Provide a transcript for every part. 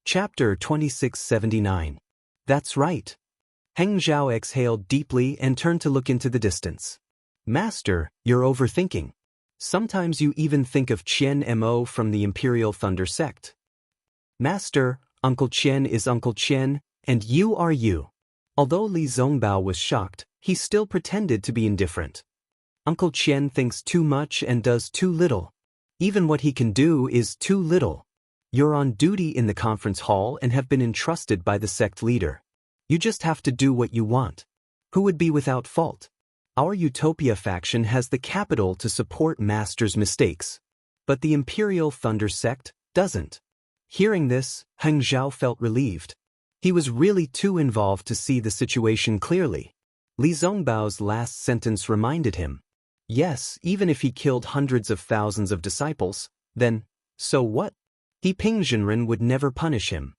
Chapter 2679. That's right. Heng Zhao exhaled deeply and turned to look into the distance. Master, you're overthinking. Sometimes you even think of Qian Mo from the Imperial Thunder sect. Master, Uncle Qian is Uncle Qian, and you are you. Although Li Zongbao was shocked, he still pretended to be indifferent. Uncle Qian thinks too much and does too little. Even what he can do is too little. You're on duty in the conference hall and have been entrusted by the sect leader. You just have to do what you want. Who would be without fault? Our Utopia faction has the capital to support Master's mistakes. But the Imperial Thunder sect doesn't. Hearing this, Heng Zhao felt relieved. He was really too involved to see the situation clearly. Li Zongbao's last sentence reminded him. Yes, even if he killed hundreds of thousands of disciples, then, so what? Ping Zhenren would never punish him.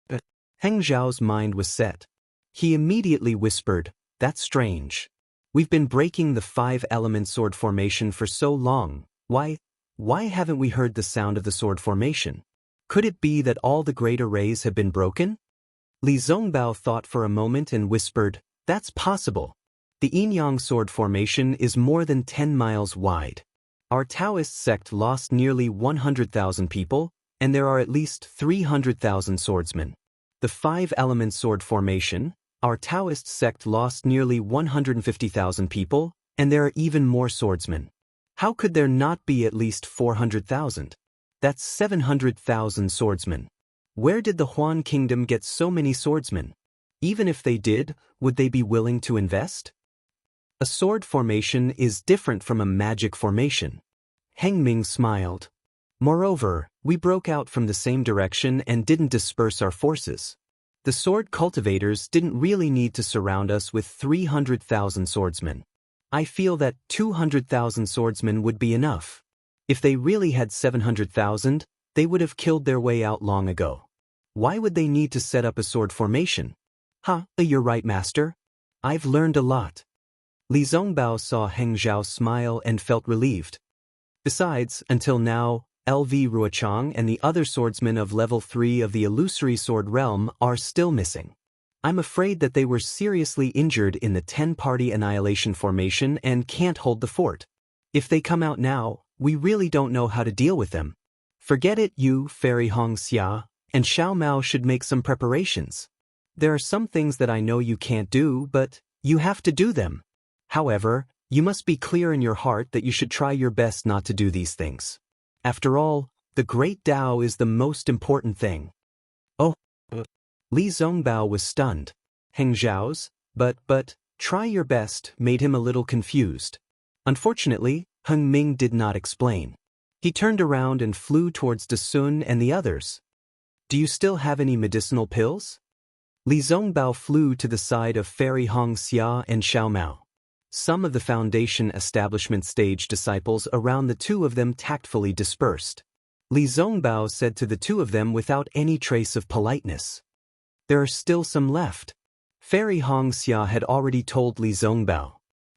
But Heng Zhao's mind was set. He immediately whispered, that's strange. We've been breaking the 5-element sword formation for so long. Why haven't we heard the sound of the sword formation? Could it be that all the great arrays have been broken? Li Zongbao thought for a moment and whispered, that's possible. The Yin-Yang sword formation is more than 10 miles wide. Our Daoist sect lost nearly 100,000 people, and there are at least 300,000 swordsmen. The 5-element sword formation, our Daoist sect lost nearly 150,000 people, and there are even more swordsmen. How could there not be at least 400,000? That's 700,000 swordsmen. Where did the Huan Kingdom get so many swordsmen? Even if they did, would they be willing to invest? A sword formation is different from a magic formation. Heng Ming smiled. Moreover, we broke out from the same direction and didn't disperse our forces. The sword cultivators didn't really need to surround us with 300,000 swordsmen. I feel that 200,000 swordsmen would be enough. If they really had 700,000, they would have killed their way out long ago. Why would they need to set up a sword formation? You're right, Master. I've learned a lot. Li Zongbao saw Heng Zhao smile and felt relieved. Besides, until now, LV Ruochang and the other swordsmen of level 3 of the illusory sword realm are still missing. I'm afraid that they were seriously injured in the 10-party annihilation formation and can't hold the fort. If they come out now, we really don't know how to deal with them. Forget it, you, Fairy Hong Xia, and Xiao Mao should make some preparations. There are some things that I know you can't do, but you have to do them. However, you must be clear in your heart that you should try your best not to do these things. After all, the Great Tao is the most important thing. Oh. Li Zongbao was stunned. Heng Zhao's, but, try your best made him a little confused. Unfortunately, Heng Ming did not explain. He turned around and flew towards De Sun and the others. Do you still have any medicinal pills? Li Zongbao flew to the side of Fairy Hong Xia and Xiao Mao. Some of the Foundation establishment stage disciples around the two of them tactfully dispersed. Li Zongbao said to the two of them without any trace of politeness. There are still some left. Fairy Hong Xia had already told Li Zongbao.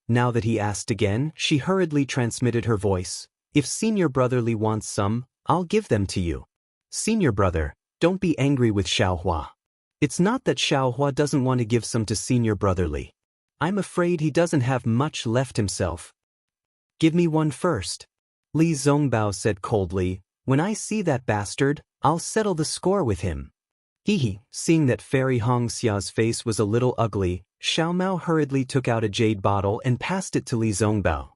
Now that he asked again, she hurriedly transmitted her voice. If Senior Brother Li wants some, I'll give them to you. Senior Brother, don't be angry with Xiaohua. It's not that Xiaohua doesn't want to give some to Senior Brother Li. I'm afraid he doesn't have much left himself. Give me one first. Li Zongbao said coldly, when I see that bastard, I'll settle the score with him. Seeing that Fairy Hong Xia's face was a little ugly, Xiao Mao hurriedly took out a jade bottle and passed it to Li Zongbao.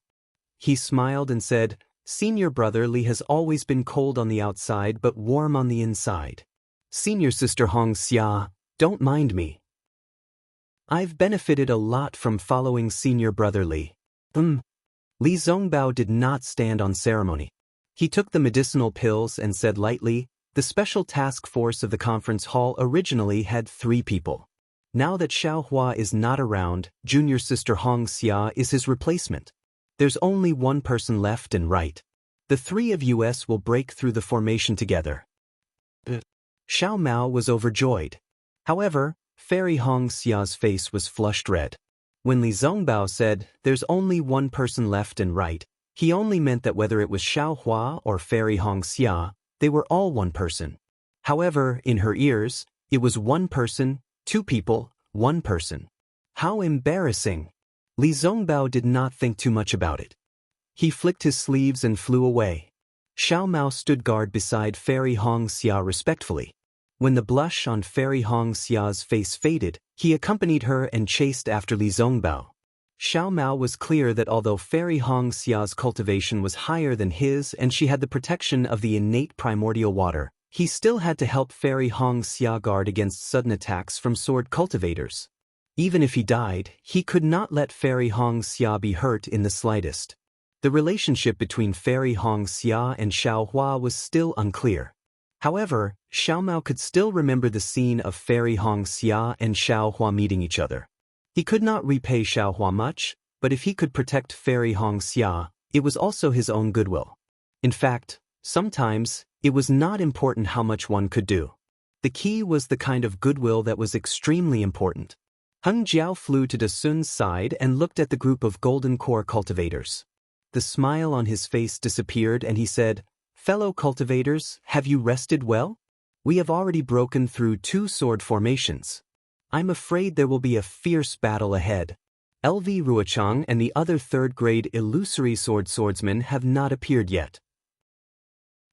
He smiled and said, Senior Brother Li has always been cold on the outside but warm on the inside. Senior Sister Hong Xia, don't mind me. I've benefited a lot from following Senior Brother Li. Li Zongbao did not stand on ceremony. He took the medicinal pills and said lightly, the special task force of the conference hall originally had 3 people. Now that Xiaohua is not around, Junior Sister Hong Xia is his replacement. There's only one person left and right. The 3 of us will break through the formation together. Xiao Mao was overjoyed. However, Fairy Hong Xia's face was flushed red. When Li Zongbao said, there's only one person left and right, he only meant that whether it was Xiaohua or Fairy Hong Xia, they were all one person. However, in her ears, it was one person, two people, one person. How embarrassing! Li Zongbao did not think too much about it. He flicked his sleeves and flew away. Xiao Mao stood guard beside Fairy Xianxia respectfully. When the blush on Fairy Xianxia's face faded, he accompanied her and chased after Li Zongbao. Xiao Mao was clear that although Fairy Xianxia's cultivation was higher than his and she had the protection of the innate primordial water, he still had to help Fairy Xianxia guard against sudden attacks from sword cultivators. Even if he died, he could not let Fairy Xianxia be hurt in the slightest. The relationship between Fairy Xianxia and Xiao Hua was still unclear. However, Xiao Mao could still remember the scene of Fairy Xianxia and Xiao Hua meeting each other. He could not repay Xiao Hua much, but if he could protect Fairy Xianxia, it was also his own goodwill. In fact, sometimes, it was not important how much one could do. The key was the kind of goodwill that was extremely important. Heng Jiao flew to Dasun's side and looked at the group of golden core cultivators. The smile on his face disappeared and he said, "Fellow cultivators, have you rested well? We have already broken through 2 sword formations. I'm afraid there will be a fierce battle ahead. LV Ruochang and the other third-grade illusory swordsmen have not appeared yet.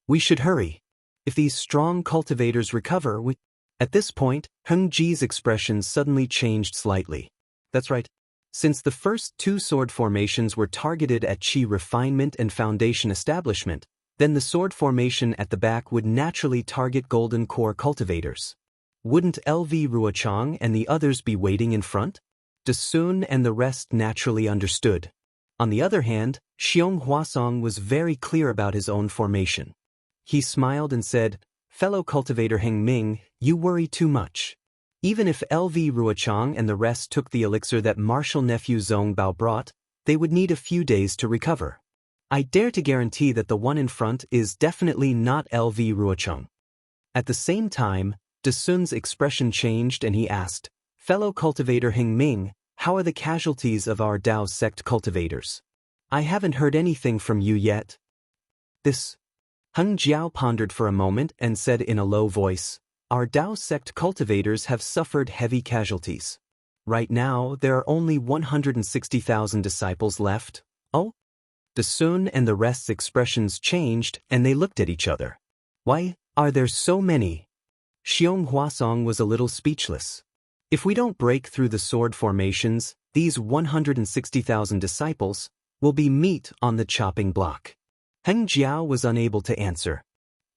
We should hurry. If these strong cultivators recover, we—" At this point, Heng Ji's expression suddenly changed slightly. That's right. Since the first 2 sword formations were targeted at Qi refinement and foundation establishment, then the sword formation at the back would naturally target golden core cultivators. Wouldn't LV Ruochang and the others be waiting in front? Dasun and the rest naturally understood. On the other hand, Xiong Huasong was very clear about his own formation. He smiled and said, "Fellow cultivator Heng Ming, you worry too much. Even if LV Ruochang and the rest took the elixir that martial nephew Zongbao brought, they would need a few days to recover. I dare to guarantee that the one in front is definitely not LV Ruochang." At the same time, Dasun's expression changed and he asked, "Fellow cultivator Heng Ming, how are the casualties of our Dao sect cultivators? I haven't heard anything from you yet." This. Heng Jiao pondered for a moment and said in a low voice, "Our Dao sect cultivators have suffered heavy casualties. Right now, there are only 160,000 disciples left." Oh? Dasun and the rest's expressions changed and they looked at each other. "Why are there so many?" Xiong Huasong was a little speechless. "If we don't break through the sword formations, these 160,000 disciples will be meat on the chopping block." Heng Jiao was unable to answer.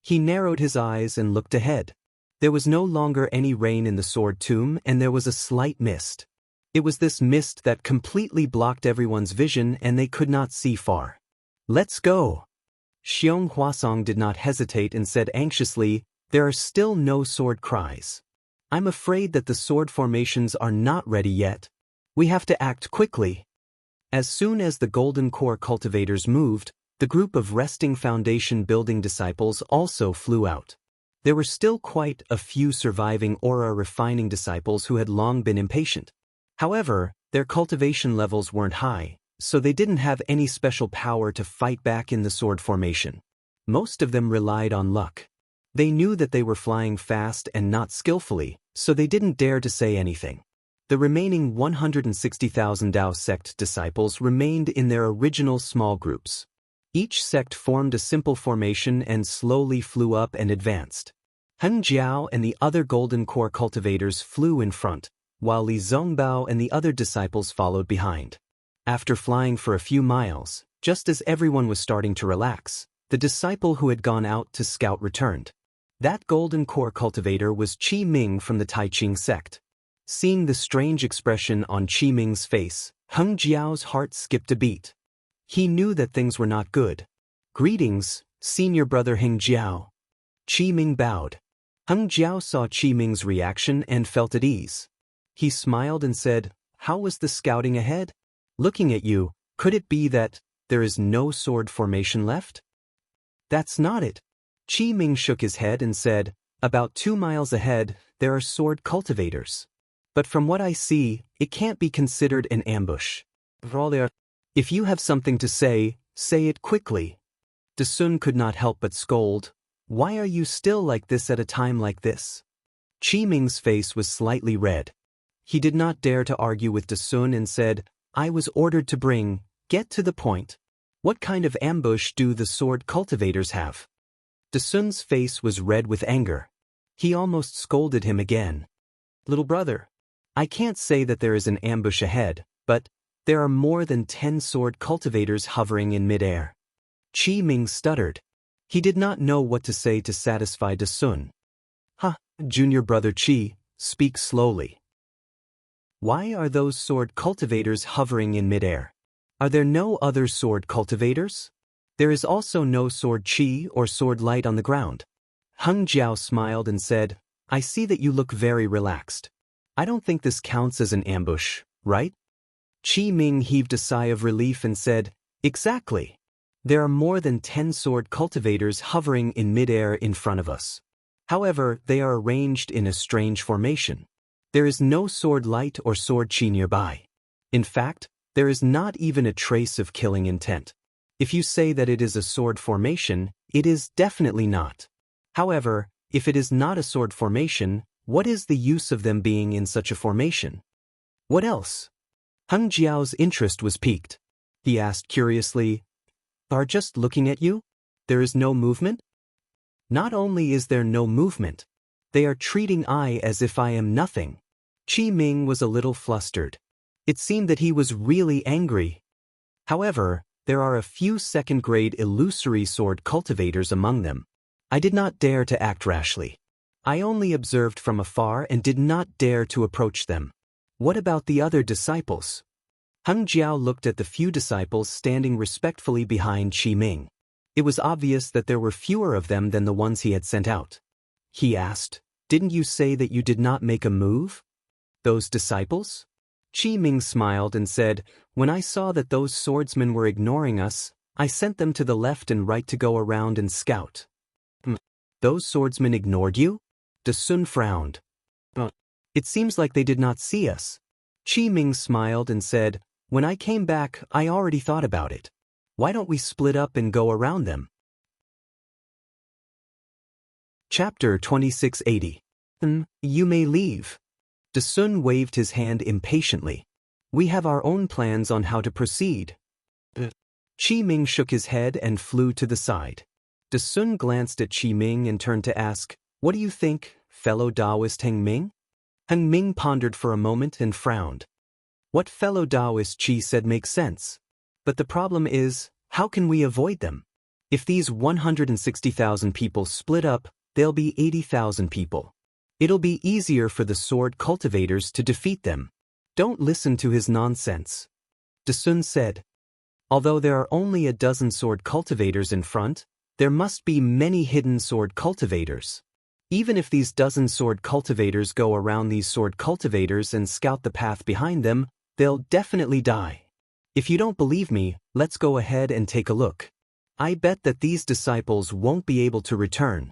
He narrowed his eyes and looked ahead. There was no longer any rain in the sword tomb and there was a slight mist. It was this mist that completely blocked everyone's vision and they could not see far. "Let's go." Xiong Huasong did not hesitate and said anxiously, "There are still no sword cries. I'm afraid that the sword formations are not ready yet. We have to act quickly." As soon as the golden core cultivators moved, the group of resting foundation building disciples also flew out. There were still quite a few surviving aura refining disciples who had long been impatient. However, their cultivation levels weren't high, so they didn't have any special power to fight back in the sword formation. Most of them relied on luck. They knew that they were flying fast and not skillfully, so they didn't dare to say anything. The remaining 160,000 Dao sect disciples remained in their original small groups. Each sect formed a simple formation and slowly flew up and advanced. Heng Jiao and the other golden core cultivators flew in front, while Li Zongbao and the other disciples followed behind. After flying for a few miles, just as everyone was starting to relax, the disciple who had gone out to scout returned. That golden core cultivator was Qi Ming from the Taiqing sect. Seeing the strange expression on Qi Ming's face, Heng Jiao's heart skipped a beat. He knew that things were not good. "Greetings, senior brother Heng Jiao." Qi Ming bowed. Heng Jiao saw Qi Ming's reaction and felt at ease. He smiled and said, "How was the scouting ahead? Looking at you, could it be that there is no sword formation left?" "That's not it." Qi Ming shook his head and said, "About 2 miles ahead, there are sword cultivators. But from what I see, it can't be considered an ambush. If you have something to say it quickly." Dasun could not help but scold. Why are you still like this at a time like this? Qi Ming's face was slightly red. He did not dare to argue with Dasun and said, I was ordered to bring, get to the point. What kind of ambush do the sword cultivators have? Dasun's face was red with anger. He almost scolded him again. Little brother, I can't say that there is an ambush ahead, but there are more than 10 sword cultivators hovering in midair. Qi Ming stuttered. He did not know what to say to satisfy Dasun. Junior brother Qi, speak slowly. Why are those sword cultivators hovering in midair? Are there no other sword cultivators? There is also no sword qi or sword light on the ground. Heng Jiao smiled and said, I see that you look very relaxed. I don't think this counts as an ambush, right? Qi Ming heaved a sigh of relief and said, Exactly. There are more than 10 sword cultivators hovering in midair in front of us. However, they are arranged in a strange formation. There is no sword light or sword qi nearby. In fact, there is not even a trace of killing intent. If you say that it is a sword formation, it is definitely not. However, if it is not a sword formation, what is the use of them being in such a formation? What else? Heng Jiao's interest was piqued. He asked curiously, Are just looking at you? There is no movement? Not only is there no movement, they are treating I as if I am nothing. Qi Ming was a little flustered. It seemed that he was really angry. However, there are a few second-grade illusory sword cultivators among them. I did not dare to act rashly. I only observed from afar and did not dare to approach them. What about the other disciples? Heng Jiao looked at the few disciples standing respectfully behind Qi Ming. It was obvious that there were fewer of them than the ones he had sent out. He asked, Didn't you say that you did not make a move? Those disciples? Qi Ming smiled and said, When I saw that those swordsmen were ignoring us, I sent them to the left and right to go around and scout. Those swordsmen ignored you? Dasun frowned. It seems like they did not see us. Qi Ming smiled and said, When I came back, I already thought about it. Why don't we split up and go around them? Chapter 2680. You may leave. Dasun waved his hand impatiently. We have our own plans on how to proceed. Qi Ming shook his head and flew to the side. Dasun glanced at Qi Ming and turned to ask, What do you think, fellow Daoist Heng Ming? Heng Ming pondered for a moment and frowned. What fellow Daoist Qi said makes sense. But the problem is, how can we avoid them? If these 160,000 people split up, there'll be 80,000 people. It'll be easier for the sword cultivators to defeat them. Don't listen to his nonsense. Dasun said. Although there are only a dozen sword cultivators in front, there must be many hidden sword cultivators. Even if these dozen sword cultivators go around these sword cultivators and scout the path behind them, they'll definitely die. If you don't believe me, let's go ahead and take a look. I bet that these disciples won't be able to return.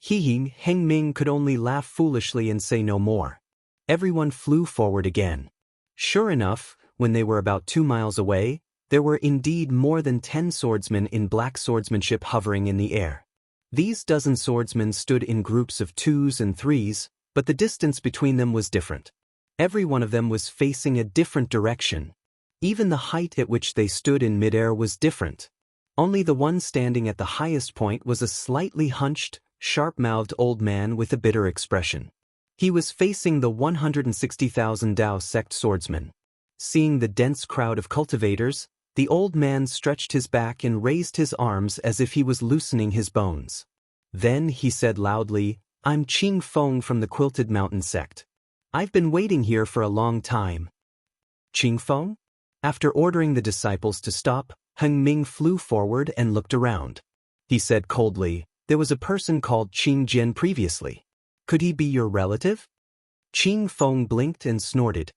Heng Ming could only laugh foolishly and say no more. Everyone flew forward again. Sure enough, when they were about 2 miles away, there were indeed more than 10 swordsmen in black swordsmanship hovering in the air. These dozen swordsmen stood in groups of 2s and 3s, but the distance between them was different. Every one of them was facing a different direction. Even the height at which they stood in midair was different. Only the one standing at the highest point was a slightly hunched, sharp-mouthed old man with a bitter expression. He was facing the 160,000 Dao sect swordsmen. Seeing the dense crowd of cultivators, the old man stretched his back and raised his arms as if he was loosening his bones. Then he said loudly, I'm Qing Feng from the Quilted Mountain sect. I've been waiting here for a long time. Qing Feng? After ordering the disciples to stop, Heng Ming flew forward and looked around. He said coldly, There was a person called Qing Jian previously. Could he be your relative? Qing Feng blinked and snorted.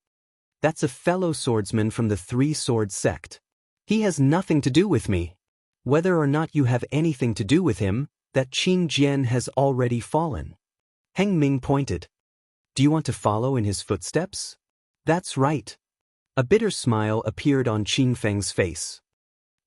That's a fellow swordsman from the Three-Sword sect. He has nothing to do with me. Whether or not you have anything to do with him, that Qing Jian has already fallen. Heng Ming pointed. Do you want to follow in his footsteps? That's right. A bitter smile appeared on Qing Feng's face.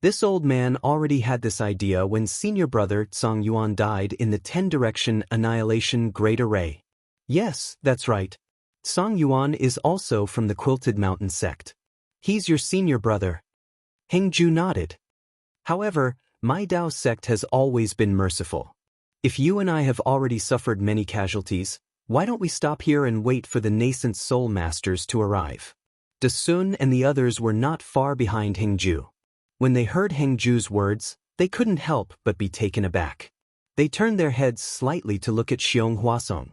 This old man already had this idea when senior brother Zhang Yuan died in the 10-direction annihilation Great Array. Yes, that's right. Zhang Yuan is also from the Quilted Mountain sect. He's your senior brother. Hengju nodded. However, my Dao sect has always been merciful. If you and I have already suffered many casualties, why don't we stop here and wait for the nascent soul masters to arrive? De Sun and the others were not far behind Hengju. When they heard Hengju's words, they couldn't help but be taken aback. They turned their heads slightly to look at Xiong Huasong.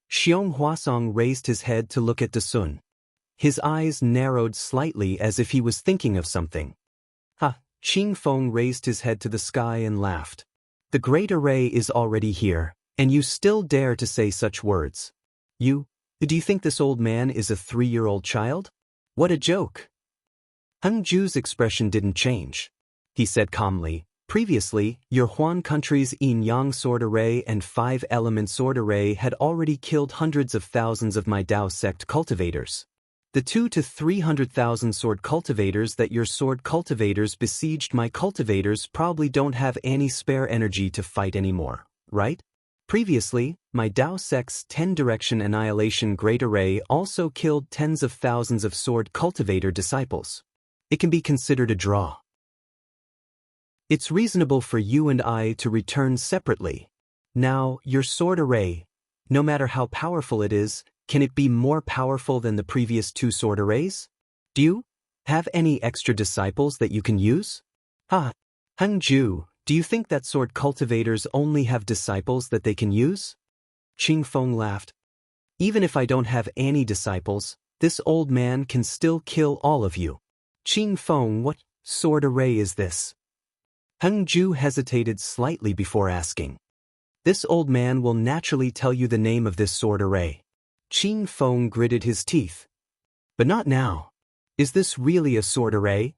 Xiong Huasong raised his head to look at De Sun. His eyes narrowed slightly as if he was thinking of something. Ha! Qing Feng raised his head to the sky and laughed. The Great Array is already here, and you still dare to say such words. Do you think this old man is a 3-year-old child? What a joke! Hengju's expression didn't change. He said calmly, previously, your Huan country's yin-yang sword array and 5-element sword array had already killed hundreds of thousands of my Dao sect cultivators. The 200,000 to 300,000 sword cultivators that your sword cultivators besieged my cultivators probably don't have any spare energy to fight anymore, right? Previously, my Dao sect's 10-direction annihilation Great Array also killed tens of thousands of sword cultivator disciples. It can be considered a draw. It's reasonable for you and I to return separately. Now, your sword array, no matter how powerful it is, can it be more powerful than the previous 2 sword arrays? Do you have any extra disciples that you can use? Hengju, do you think that sword cultivators only have disciples that they can use? Qing Feng laughed. Even if I don't have any disciples, this old man can still kill all of you. Qing Feng, what sword array is this? Hengju hesitated slightly before asking. This old man will naturally tell you the name of this sword array. Qing Feng gritted his teeth. But not now. Is this really a sword array?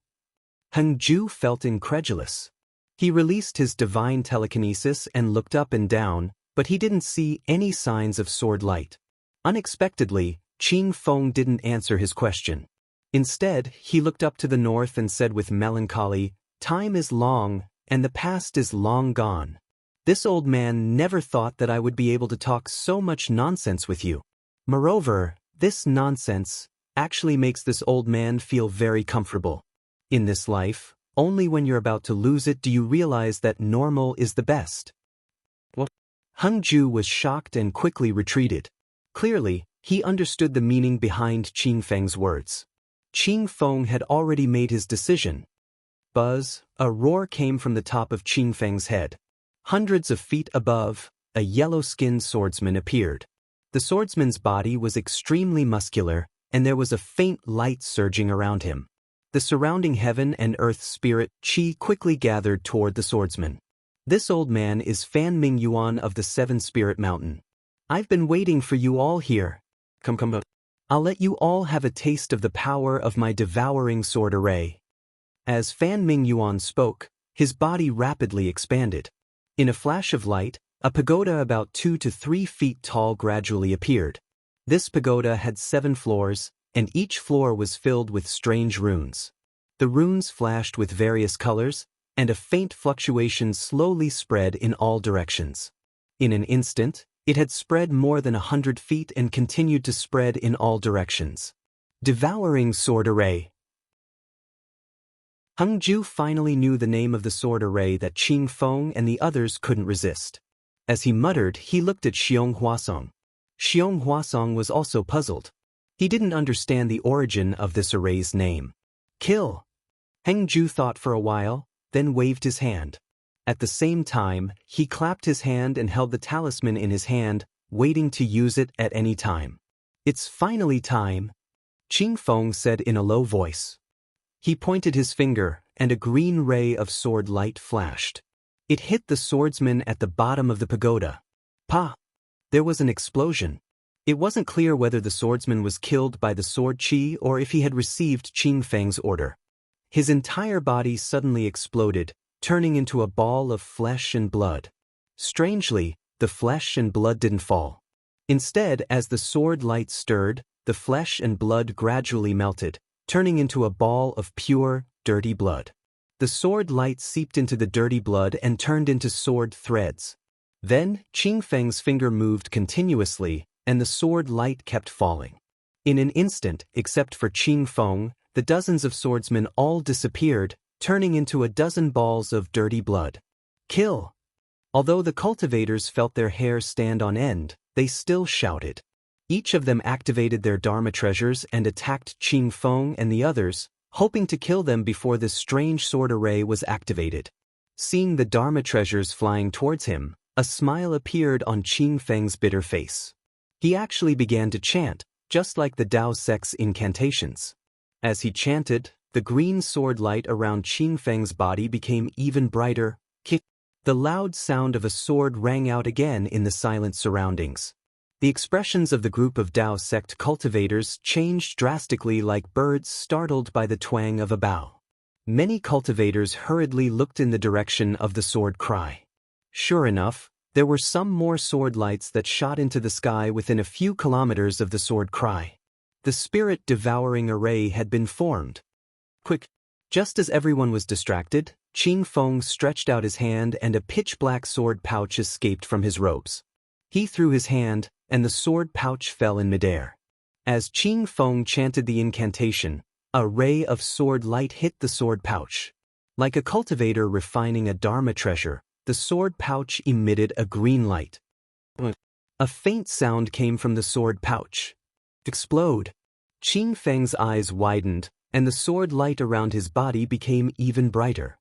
Hengju felt incredulous. He released his divine telekinesis and looked up and down, but he didn't see any signs of sword light. Unexpectedly, Qing Feng didn't answer his question. Instead, he looked up to the north and said with melancholy, "Time is long, and the past is long gone. This old man never thought that I would be able to talk so much nonsense with you. Moreover, this nonsense actually makes this old man feel very comfortable. In this life, only when you're about to lose it do you realize that normal is the best." What? Hengju was shocked and quickly retreated. Clearly, he understood the meaning behind Qing Feng's words. Qing Feng had already made his decision. Buzz, a roar came from the top of Qing Feng's head. Hundreds of feet above, a yellow-skinned swordsman appeared. The swordsman's body was extremely muscular, and there was a faint light surging around him. The surrounding heaven and earth spirit qi quickly gathered toward the swordsman. This old man is Fan Ming Yuan of the 7-Spirit Mountain. I've been waiting for you all here. Come. I'll let you all have a taste of the power of my devouring sword array. As Fan Ming Yuan spoke, his body rapidly expanded. In a flash of light, a pagoda about 2 to 3 feet tall gradually appeared. This pagoda had 7 floors, and each floor was filled with strange runes. The runes flashed with various colors, and a faint fluctuation slowly spread in all directions. In an instant, it had spread more than 100 feet and continued to spread in all directions. Devouring sword array. Hengju finally knew the name of the sword array that Qing Feng and the others couldn't resist. As he muttered, he looked at Xiong Huasong. Xiong Huasong was also puzzled. He didn't understand the origin of this array's name. Kill. Hengju thought for a while, then waved his hand. At the same time, he clapped his hand and held the talisman in his hand, waiting to use it at any time. It's finally time, Qing Feng said in a low voice. He pointed his finger, and a green ray of sword light flashed. It hit the swordsman at the bottom of the pagoda. Pa! There was an explosion. It wasn't clear whether the swordsman was killed by the sword qi or if he had received Qing Feng's order. His entire body suddenly exploded, turning into a ball of flesh and blood. Strangely, the flesh and blood didn't fall. Instead, as the sword light stirred, the flesh and blood gradually melted, turning into a ball of pure, dirty blood. The sword light seeped into the dirty blood and turned into sword threads. Then, Qing Feng's finger moved continuously, and the sword light kept falling. In an instant, except for Qing Feng, the dozens of swordsmen all disappeared, turning into a dozen balls of dirty blood. Kill! Although the cultivators felt their hair stand on end, they still shouted. Each of them activated their Dharma treasures and attacked Qing Feng and the others, hoping to kill them before this strange sword array was activated. Seeing the Dharma treasures flying towards him, a smile appeared on Qing Feng's bitter face. He actually began to chant, just like the Dao sect's incantations. As he chanted, the green sword light around Qing Feng's body became even brighter. The loud sound of a sword rang out again in the silent surroundings. The expressions of the group of Dao sect cultivators changed drastically like birds startled by the twang of a bow. Many cultivators hurriedly looked in the direction of the sword cry. Sure enough, there were some more sword lights that shot into the sky within a few kilometers of the sword cry. The spirit-devouring array had been formed. Quick! Just as everyone was distracted, Qing Feng stretched out his hand and a pitch-black sword pouch escaped from his robes. He threw his hand, and the sword pouch fell in midair. As Qing Feng chanted the incantation, a ray of sword light hit the sword pouch. Like a cultivator refining a Dharma treasure, the sword pouch emitted a green light. A faint sound came from the sword pouch. Explode! Qing Feng's eyes widened, and the sword light around his body became even brighter.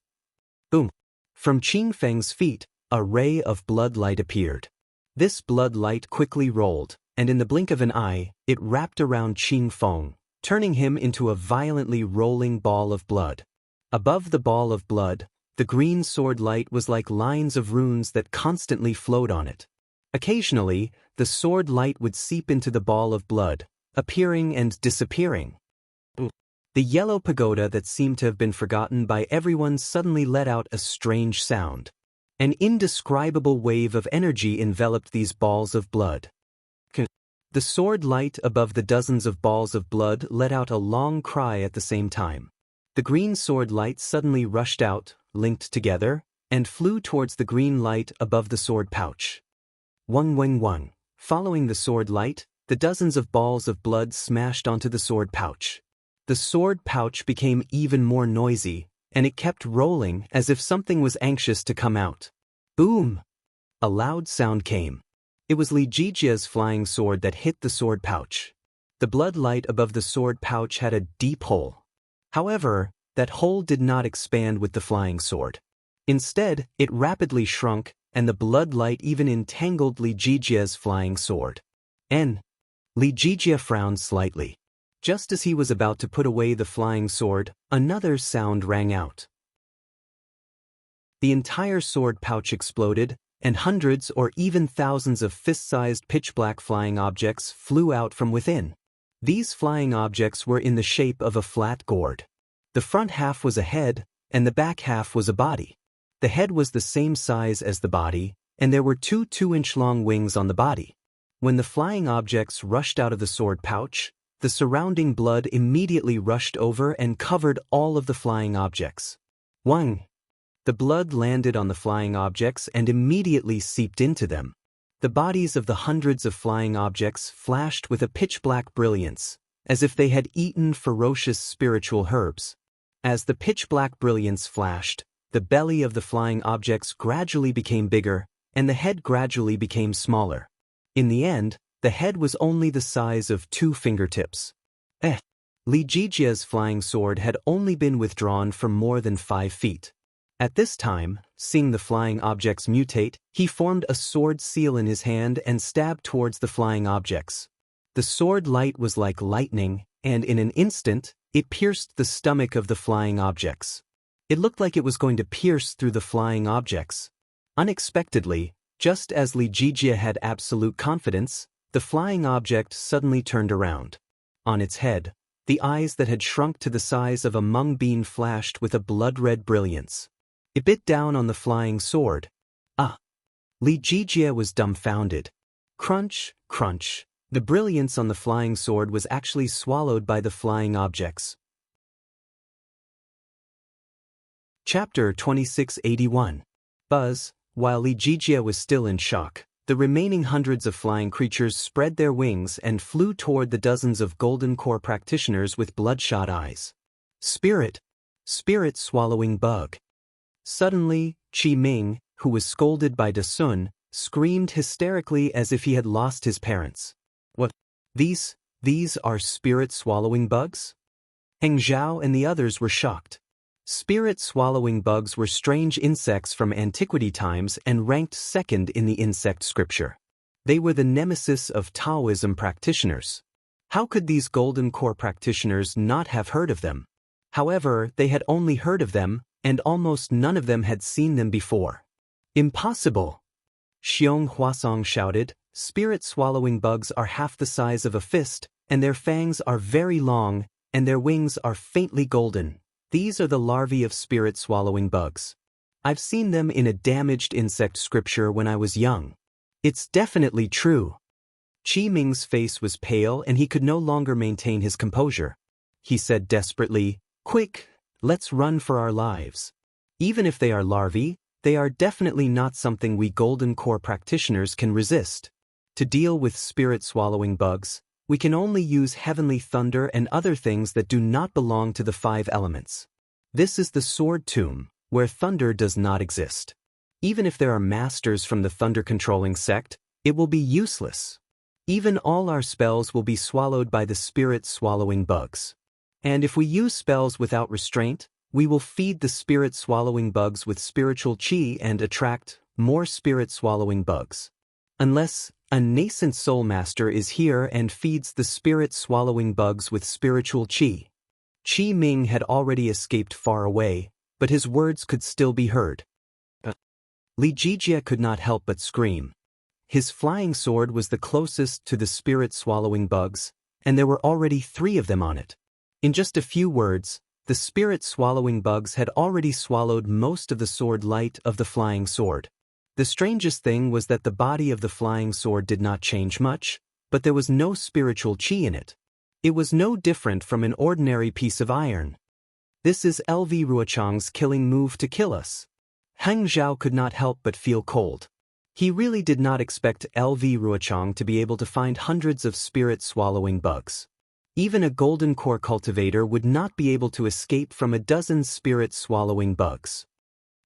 Boom! From Qing Feng's feet, a ray of blood light appeared. This blood light quickly rolled, and in the blink of an eye, it wrapped around Qing Feng, turning him into a violently rolling ball of blood. Above the ball of blood, the green sword light was like lines of runes that constantly flowed on it. Occasionally, the sword light would seep into the ball of blood, appearing and disappearing. The yellow pagoda that seemed to have been forgotten by everyone suddenly let out a strange sound. An indescribable wave of energy enveloped these balls of blood. The sword light above the dozens of balls of blood let out a long cry at the same time. The green sword light suddenly rushed out, linked together, and flew towards the green light above the sword pouch. Wang. Following the sword light, the dozens of balls of blood smashed onto the sword pouch. The sword pouch became even more noisy, and it kept rolling as if something was anxious to come out. Boom! A loud sound came. It was Li Jijia's flying sword that hit the sword pouch. The blood light above the sword pouch had a deep hole. However, that hole did not expand with the flying sword. Instead, it rapidly shrunk, and the blood light even entangled Li Jijia's flying sword. Li Jijia frowned slightly. Just as he was about to put away the flying sword, another sound rang out. The entire sword pouch exploded, and hundreds or even thousands of fist-sized pitch-black flying objects flew out from within. These flying objects were in the shape of a flat gourd. The front half was a head, and the back half was a body. The head was the same size as the body, and there were two 2-inch-long wings on the body. When the flying objects rushed out of the sword pouch, the surrounding blood immediately rushed over and covered all of the flying objects. Wang! The blood landed on the flying objects and immediately seeped into them. The bodies of the hundreds of flying objects flashed with a pitch-black brilliance, as if they had eaten ferocious spiritual herbs. As the pitch-black brilliance flashed, the belly of the flying objects gradually became bigger, and the head gradually became smaller. In the end, the head was only the size of 2 fingertips. Li Jijia's flying sword had only been withdrawn from more than 5 feet. At this time, seeing the flying objects mutate, he formed a sword seal in his hand and stabbed towards the flying objects. The sword light was like lightning, and in an instant, it pierced the stomach of the flying objects. It looked like it was going to pierce through the flying objects. Unexpectedly, just as Li Jijia had absolute confidence, the flying object suddenly turned around. On its head, the eyes that had shrunk to the size of a mung bean flashed with a blood-red brilliance. It bit down on the flying sword. Li Jijia was dumbfounded. Crunch, crunch. The brilliance on the flying sword was actually swallowed by the flying objects. Chapter 2681. Buzz. While Li Jijia was still in shock, the remaining hundreds of flying creatures spread their wings and flew toward the dozens of golden core practitioners with bloodshot eyes. Spirit swallowing bug. Suddenly, Qi Ming, who was scolded by Da Sun, screamed hysterically as if he had lost his parents. What? These are spirit swallowing bugs? Heng Zhao and the others were shocked. Spirit-swallowing bugs were strange insects from antiquity times and ranked second in the insect scripture. They were the nemesis of Taoism practitioners. How could these golden core practitioners not have heard of them? However, they had only heard of them, and almost none of them had seen them before. Impossible! Xiong Huasong shouted. Spirit-swallowing bugs are half the size of a fist, and their fangs are very long, and their wings are faintly golden. These are the larvae of spirit-swallowing bugs. I've seen them in a damaged insect scripture when I was young. It's definitely true. Qi Ming's face was pale and he could no longer maintain his composure. He said desperately, "Quick, let's run for our lives. Even if they are larvae, they are definitely not something we golden core practitioners can resist. To deal with spirit-swallowing bugs, we can only use heavenly thunder and other things that do not belong to the 5 elements. This is the sword tomb, where thunder does not exist. Even if there are masters from the thunder-controlling sect, it will be useless. Even all our spells will be swallowed by the spirit-swallowing bugs. And if we use spells without restraint, we will feed the spirit-swallowing bugs with spiritual qi and attract more spirit-swallowing bugs. Unless a nascent soul master is here and feeds the spirit-swallowing bugs with spiritual qi." Qi Ming had already escaped far away, but his words could still be heard. Li Jijia could not help but scream. His flying sword was the closest to the spirit-swallowing bugs, and there were already 3 of them on it. In just a few words, the spirit-swallowing bugs had already swallowed most of the sword light of the flying sword. The strangest thing was that the body of the flying sword did not change much, but there was no spiritual qi in it. It was no different from an ordinary piece of iron. This is LV Ruochang's killing move to kill us. Heng Zhao could not help but feel cold. He really did not expect LV Ruochang to be able to find hundreds of spirit-swallowing bugs. Even a golden core cultivator would not be able to escape from a dozen spirit-swallowing bugs.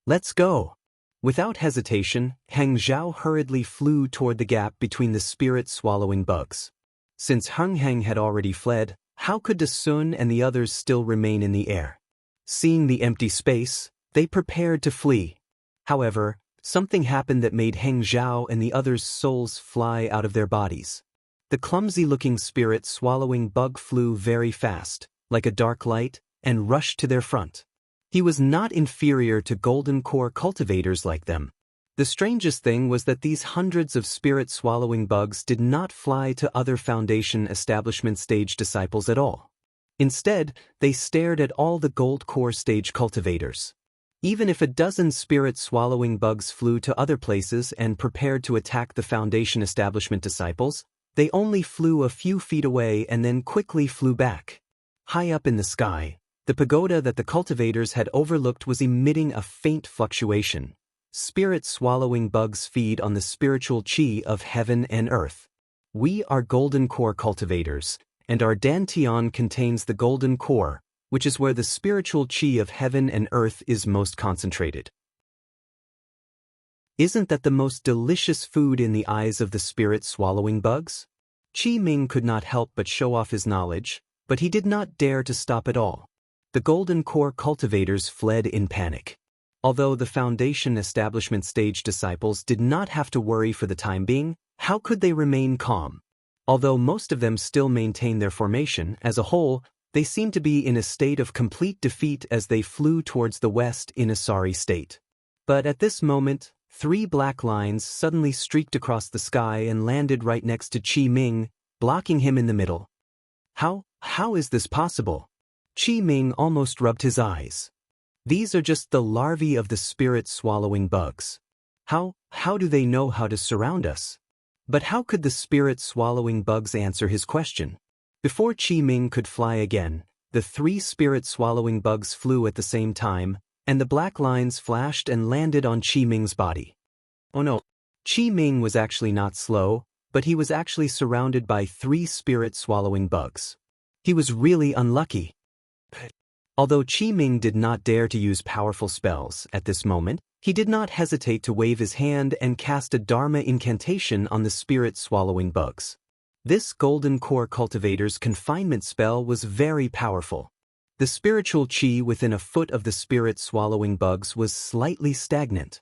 Let's go! Without hesitation, Heng Zhao hurriedly flew toward the gap between the spirit-swallowing bugs. Since Heng Heng had already fled, how could Da Sun and the others still remain in the air? Seeing the empty space, they prepared to flee. However, something happened that made Heng Zhao and the others' souls fly out of their bodies. The clumsy-looking spirit-swallowing bug flew very fast, like a dark light, and rushed to their front. He was not inferior to golden core cultivators like them. The strangest thing was that these hundreds of spirit-swallowing bugs did not fly to other Foundation establishment stage disciples at all. Instead, they stared at all the gold core stage cultivators. Even if a dozen spirit-swallowing bugs flew to other places and prepared to attack the Foundation establishment disciples, they only flew a few feet away and then quickly flew back. High up in the sky, the pagoda that the cultivators had overlooked was emitting a faint fluctuation. Spirit-swallowing bugs feed on the spiritual qi of heaven and earth. We are golden core cultivators, and our dantian contains the golden core, which is where the spiritual qi of heaven and earth is most concentrated. Isn't that the most delicious food in the eyes of the spirit-swallowing bugs? Qi Ming could not help but show off his knowledge, but he did not dare to stop at all. The golden core cultivators fled in panic. Although the Foundation establishment stage disciples did not have to worry for the time being, how could they remain calm? Although most of them still maintained their formation, as a whole, they seemed to be in a state of complete defeat as they flew towards the west in a sorry state. But at this moment, 3 black lines suddenly streaked across the sky and landed right next to Qi Ming, blocking him in the middle. How is this possible? Qi Ming almost rubbed his eyes. These are just the larvae of the spirit-swallowing bugs. How do they know how to surround us? But how could the spirit-swallowing bugs answer his question? Before Qi Ming could fly again, the 3 spirit-swallowing bugs flew at the same time, and the black lines flashed and landed on Qi Ming's body. Oh no. Qi Ming was actually not slow, but he was actually surrounded by 3 spirit-swallowing bugs. He was really unlucky. Although Qi Ming did not dare to use powerful spells at this moment, he did not hesitate to wave his hand and cast a Dharma incantation on the spirit-swallowing bugs. This golden core cultivator's confinement spell was very powerful. The spiritual qi within a foot of the spirit-swallowing bugs was slightly stagnant.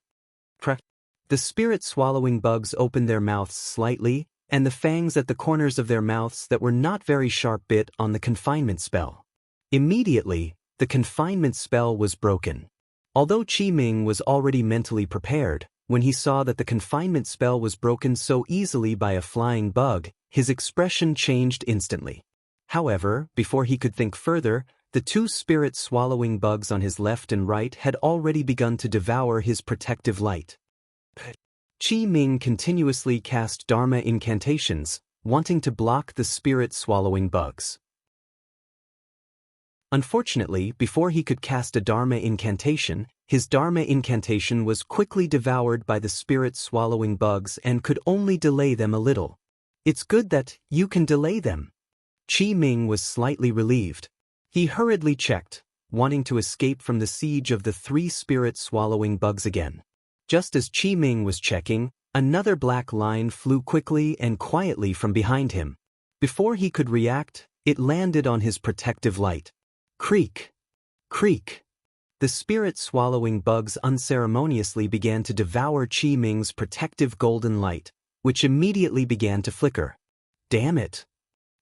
The spirit-swallowing bugs opened their mouths slightly, and the fangs at the corners of their mouths that were not very sharp bit on the confinement spell. Immediately, the confinement spell was broken. Although Qi Ming was already mentally prepared, when he saw that the confinement spell was broken so easily by a flying bug, his expression changed instantly. However, before he could think further, the 2 spirit-swallowing bugs on his left and right had already begun to devour his protective light. Qi Ming continuously cast Dharma incantations, wanting to block the spirit-swallowing bugs. Unfortunately, before he could cast a Dharma incantation, his Dharma incantation was quickly devoured by the spirit-swallowing bugs and could only delay them a little. It's good that you can delay them. Qi Ming was slightly relieved. He hurriedly checked, wanting to escape from the siege of the 3 spirit-swallowing bugs again. Just as Qi Ming was checking, another black line flew quickly and quietly from behind him. Before he could react, it landed on his protective light. Creak! Creak! The spirit-swallowing bugs unceremoniously began to devour Qi Ming's protective golden light, which immediately began to flicker. Damn it!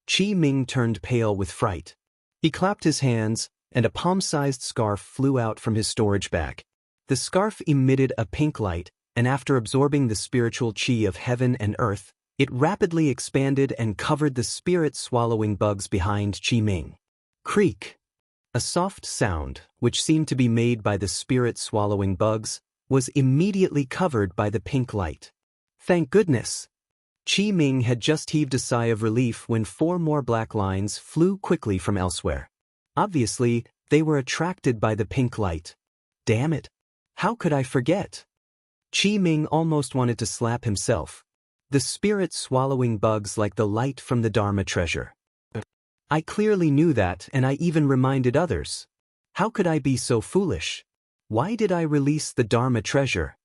Qi Ming turned pale with fright. He clapped his hands, and a palm-sized scarf flew out from his storage bag. The scarf emitted a pink light, and after absorbing the spiritual qi of heaven and earth, it rapidly expanded and covered the spirit-swallowing bugs behind Qi Ming. Creak! A soft sound, which seemed to be made by the spirit-swallowing bugs, was immediately covered by the pink light. Thank goodness! Qi Ming had just heaved a sigh of relief when 4 more black lines flew quickly from elsewhere. Obviously, they were attracted by the pink light. Damn it! How could I forget? Qi Ming almost wanted to slap himself. The spirit-swallowing bugs like the light from the Dharma treasure. I clearly knew that, and I even reminded others. How could I be so foolish? Why did I release the Dharma treasure?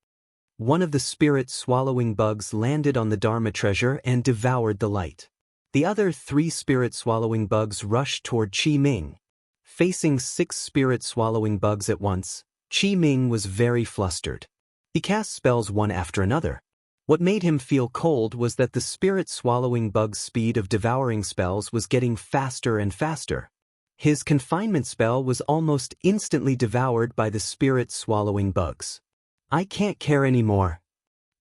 One of the spirit-swallowing bugs landed on the Dharma treasure and devoured the light. The other 3 spirit-swallowing bugs rushed toward Qi Ming. Facing 6 spirit-swallowing bugs at once, Qi Ming was very flustered. He cast spells one after another. What made him feel cold was that the spirit-swallowing bug's speed of devouring spells was getting faster and faster. His confinement spell was almost instantly devoured by the spirit-swallowing bugs. I can't care anymore.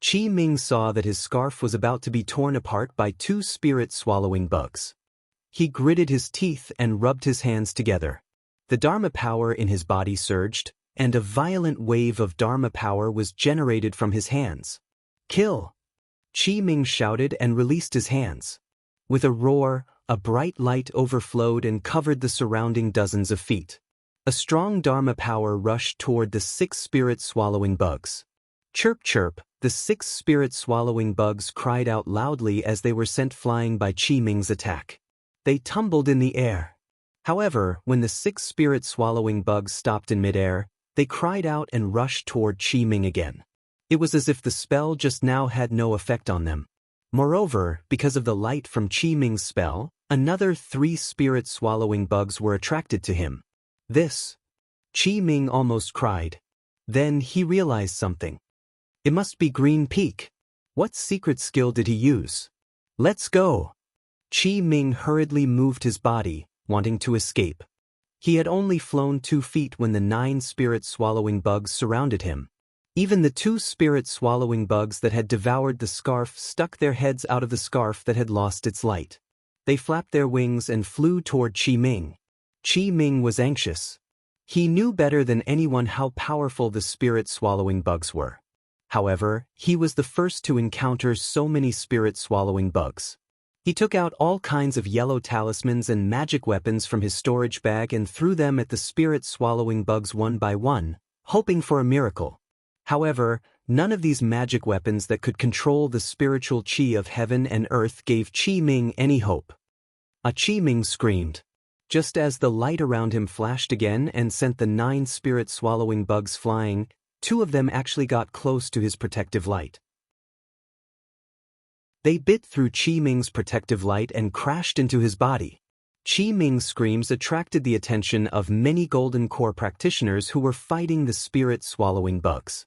Qi Ming saw that his scarf was about to be torn apart by 2 spirit-swallowing bugs. He gritted his teeth and rubbed his hands together. The Dharma power in his body surged, and a violent wave of Dharma power was generated from his hands. Kill! Qi Ming shouted and released his hands. With a roar, a bright light overflowed and covered the surrounding dozens of feet. A strong Dharma power rushed toward the 6 spirit-swallowing bugs. Chirp chirp, the 6 spirit-swallowing bugs cried out loudly as they were sent flying by Qi Ming's attack. They tumbled in the air. However, when the 6 spirit-swallowing bugs stopped in midair, they cried out and rushed toward Qi Ming again. It was as if the spell just now had no effect on them. Moreover, because of the light from Qi Ming's spell, another 3 spirit-swallowing bugs were attracted to him. This! Qi Ming almost cried. Then he realized something. It must be Green Peak. What secret skill did he use? Let's go! Qi Ming hurriedly moved his body, wanting to escape. He had only flown 2 feet when the 9 spirit-swallowing bugs surrounded him. Even the 2 spirit-swallowing bugs that had devoured the scarf stuck their heads out of the scarf that had lost its light. They flapped their wings and flew toward Qi Ming. Qi Ming was anxious. He knew better than anyone how powerful the spirit-swallowing bugs were. However, he was the first to encounter so many spirit-swallowing bugs. He took out all kinds of yellow talismans and magic weapons from his storage bag and threw them at the spirit-swallowing bugs one by one, hoping for a miracle. However, none of these magic weapons that could control the spiritual qi of heaven and earth gave Qi Ming any hope. Qi Ming screamed. Just as the light around him flashed again and sent the 9 spirit-swallowing bugs flying, 2 of them actually got close to his protective light. They bit through Qi Ming's protective light and crashed into his body. Qi Ming's screams attracted the attention of many Golden Core practitioners who were fighting the spirit-swallowing bugs.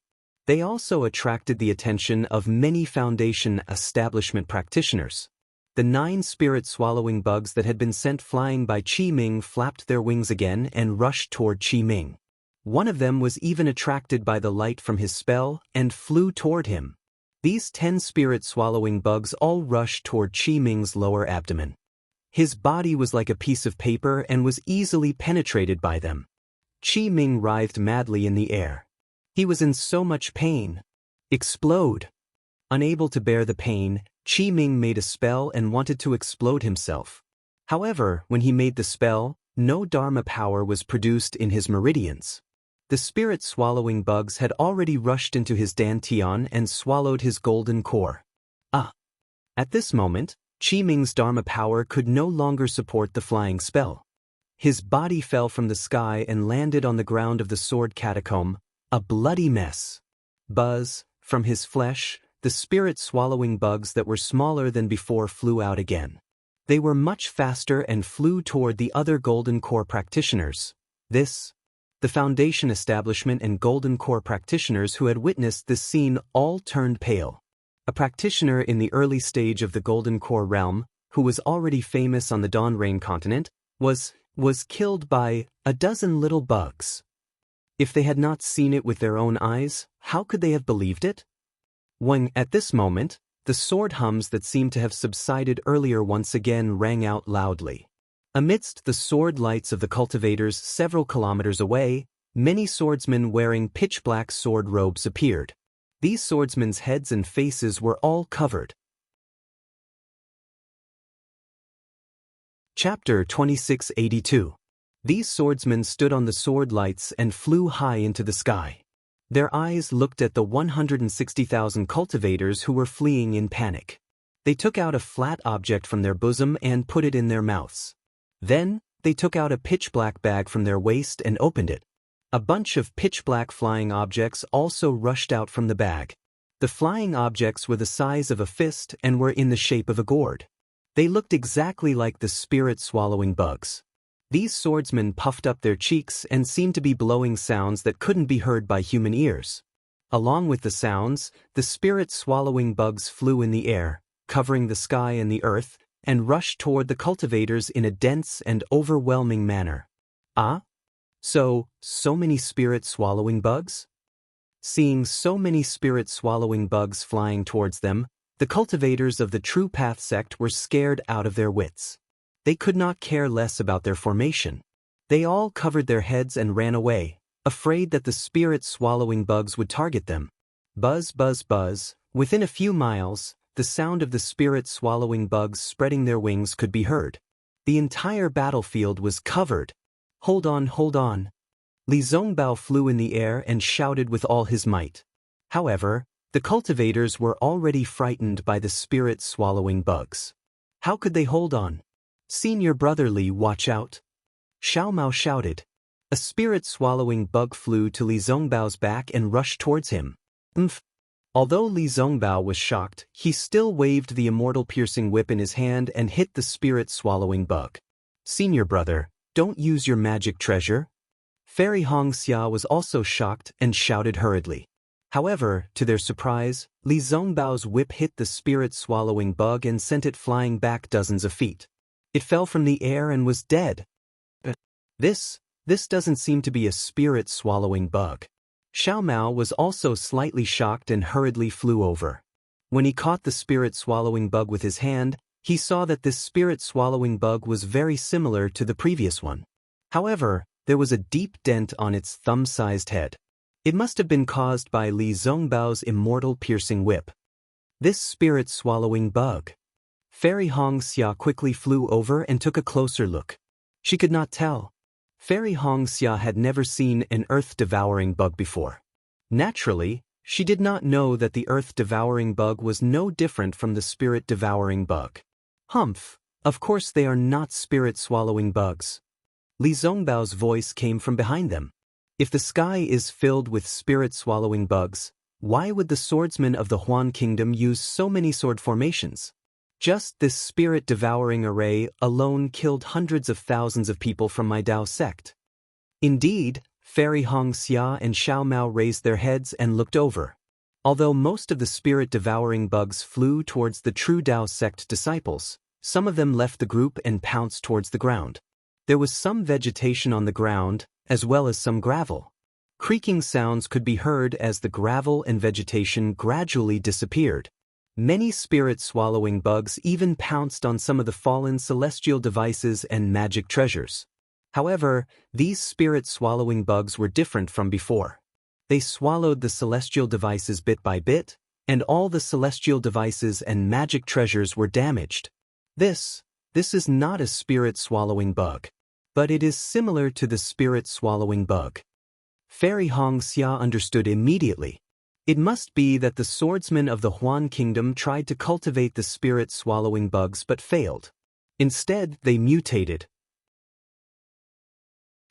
They also attracted the attention of many Foundation establishment practitioners. The 9 spirit-swallowing bugs that had been sent flying by Qi Ming flapped their wings again and rushed toward Qi Ming. One of them was even attracted by the light from his spell and flew toward him. These 10 spirit-swallowing bugs all rushed toward Qi Ming's lower abdomen. His body was like a piece of paper and was easily penetrated by them. Qi Ming writhed madly in the air. He was in so much pain. Explode! Unable to bear the pain, Qi Ming made a spell and wanted to explode himself. However, when he made the spell, no Dharma power was produced in his meridians. The spirit-swallowing bugs had already rushed into his dantian and swallowed his golden core. At this moment, Qi Ming's Dharma power could no longer support the flying spell. His body fell from the sky and landed on the ground of the sword catacomb, a bloody mess. Buzz, from his flesh, the spirit-swallowing bugs that were smaller than before flew out again. They were much faster and flew toward the other Golden Core practitioners. The Foundation establishment and Golden Core practitioners who had witnessed this scene all turned pale. A practitioner in the early stage of the Golden Core realm, who was already famous on the Dawn Rain continent, was killed by a dozen little bugs. If they had not seen it with their own eyes, how could they have believed it? At this moment, the sword hums that seemed to have subsided earlier once again rang out loudly. Amidst the sword lights of the cultivators several kilometers away, many swordsmen wearing pitch-black sword robes appeared. These swordsmen's heads and faces were all covered. Chapter 2682. These swordsmen stood on the sword lights and flew high into the sky. Their eyes looked at the 160,000 cultivators who were fleeing in panic. They took out a flat object from their bosom and put it in their mouths. Then, they took out a pitch-black bag from their waist and opened it. A bunch of pitch-black flying objects also rushed out from the bag. The flying objects were the size of a fist and were in the shape of a gourd. They looked exactly like the spirit-swallowing bugs. These swordsmen puffed up their cheeks and seemed to be blowing sounds that couldn't be heard by human ears. Along with the sounds, the spirit-swallowing bugs flew in the air, covering the sky and the earth, and rushed toward the cultivators in a dense and overwhelming manner. So many spirit-swallowing bugs? Seeing so many spirit-swallowing bugs flying towards them, the cultivators of the True Path sect were scared out of their wits. They could not care less about their formation. They all covered their heads and ran away, afraid that the spirit-swallowing bugs would target them. Buzz, buzz, buzz. Within a few miles, the sound of the spirit-swallowing bugs spreading their wings could be heard. The entire battlefield was covered. Hold on, hold on. Li Zongbao flew in the air and shouted with all his might. However, the cultivators were already frightened by the spirit-swallowing bugs. How could they hold on? Senior brother Li, watch out. Xiao Mao shouted. A spirit-swallowing bug flew to Li Zongbao's back and rushed towards him. Although Li Zongbao was shocked, he still waved the immortal piercing whip in his hand and hit the spirit-swallowing bug. Senior brother, don't use your magic treasure. Fairy Hongxia was also shocked and shouted hurriedly. However, to their surprise, Li Zongbao's whip hit the spirit-swallowing bug and sent it flying back dozens of feet. It fell from the air and was dead. But this doesn't seem to be a spirit-swallowing bug. Xiao Mao was also slightly shocked and hurriedly flew over. When he caught the spirit-swallowing bug with his hand, he saw that this spirit-swallowing bug was very similar to the previous one. However, there was a deep dent on its thumb-sized head. It must have been caused by Li Zongbao's immortal piercing whip. This spirit-swallowing bug. Fairy Hongxia quickly flew over and took a closer look. She could not tell. Fairy Xianxia had never seen an earth-devouring bug before. Naturally, she did not know that the earth-devouring bug was no different from the spirit-devouring bug. Humph, of course they are not spirit-swallowing bugs. Li Zongbao's voice came from behind them. If the sky is filled with spirit-swallowing bugs, why would the swordsmen of the Huan Kingdom use so many sword formations? Just this spirit-devouring array alone killed hundreds of thousands of people from my Dao sect. Indeed, Fairy Xianxia and Xiao Mao raised their heads and looked over. Although most of the spirit-devouring bugs flew towards the true Dao sect disciples, some of them left the group and pounced towards the ground. There was some vegetation on the ground, as well as some gravel. Creaking sounds could be heard as the gravel and vegetation gradually disappeared. Many spirit-swallowing bugs even pounced on some of the fallen celestial devices and magic treasures. However, these spirit-swallowing bugs were different from before. They swallowed the celestial devices bit by bit, and all the celestial devices and magic treasures were damaged. This is not a spirit-swallowing bug, but it is similar to the spirit-swallowing bug. Fairy Xianxia understood immediately. It must be that the swordsmen of the Huan Kingdom tried to cultivate the spirit-swallowing bugs but failed. Instead, they mutated.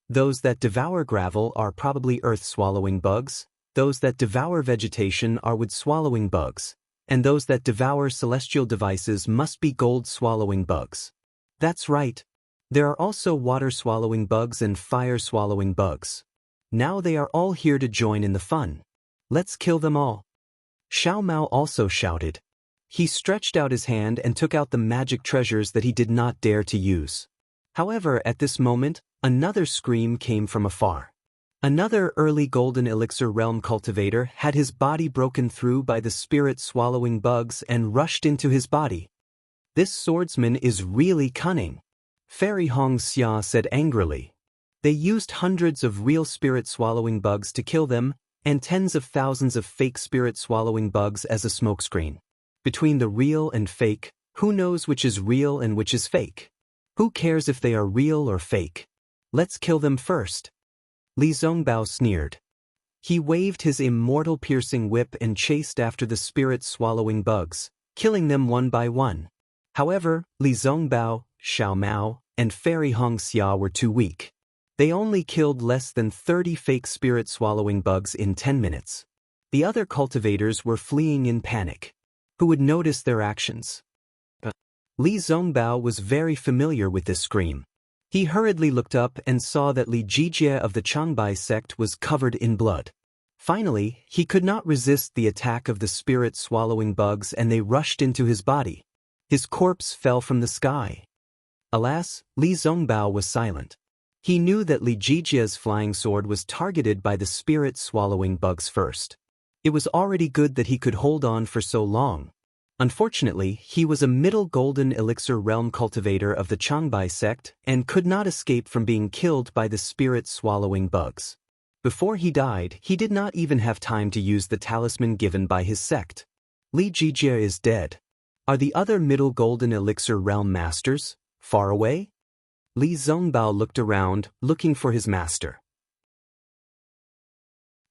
Those that devour gravel are probably earth-swallowing bugs, those that devour vegetation are wood-swallowing bugs, and those that devour celestial devices must be gold-swallowing bugs. That's right. There are also water-swallowing bugs and fire-swallowing bugs. Now they are all here to join in the fun. Let's kill them all. Xiao Mao also shouted. He stretched out his hand and took out the magic treasures that he did not dare to use. However, at this moment, another scream came from afar. Another early golden elixir realm cultivator had his body broken through by the spirit-swallowing bugs and rushed into his body. This swordsman is really cunning, Fairy Xianxia said angrily. They used hundreds of real spirit-swallowing bugs to kill them, and tens of thousands of fake spirit-swallowing bugs as a smokescreen. Between the real and fake, who knows which is real and which is fake? Who cares if they are real or fake? Let's kill them first. Li Zongbao sneered. He waved his immortal piercing whip and chased after the spirit-swallowing bugs, killing them one by one. However, Li Zongbao, Xiao Mao, and Fairy Xianxia were too weak. They only killed less than 30 fake spirit-swallowing bugs in 10 minutes. The other cultivators were fleeing in panic. Who would notice their actions? Li Zongbao was very familiar with this scream. He hurriedly looked up and saw that Li Jijie of the Changbai sect was covered in blood. Finally, he could not resist the attack of the spirit-swallowing bugs and they rushed into his body. His corpse fell from the sky. Alas, Li Zongbao was silent. He knew that Li Jijie's flying sword was targeted by the spirit-swallowing bugs first. It was already good that he could hold on for so long. Unfortunately, he was a middle golden elixir realm cultivator of the Changbai sect and could not escape from being killed by the spirit-swallowing bugs. Before he died, he did not even have time to use the talisman given by his sect. Li Jijie is dead. Are the other middle golden elixir realm masters far away? Li Zongbao looked around, looking for his master.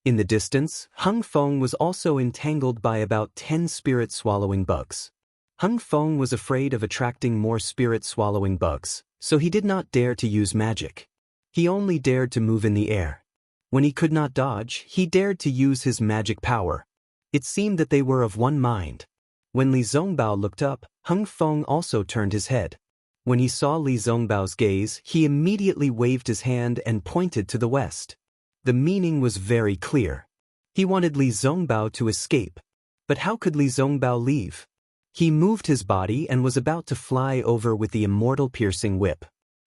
In the distance, Hung Feng was also entangled by about 10 spirit-swallowing bugs. Hung Feng was afraid of attracting more spirit-swallowing bugs, so he did not dare to use magic. He only dared to move in the air. When he could not dodge, he dared to use his magic power. It seemed that they were of one mind. When Li Zongbao looked up, Hung Feng also turned his head. When he saw Li Zongbao's gaze, he immediately waved his hand and pointed to the west. The meaning was very clear. He wanted Li Zongbao to escape. But how could Li Zongbao leave? He moved his body and was about to fly over with the immortal piercing whip.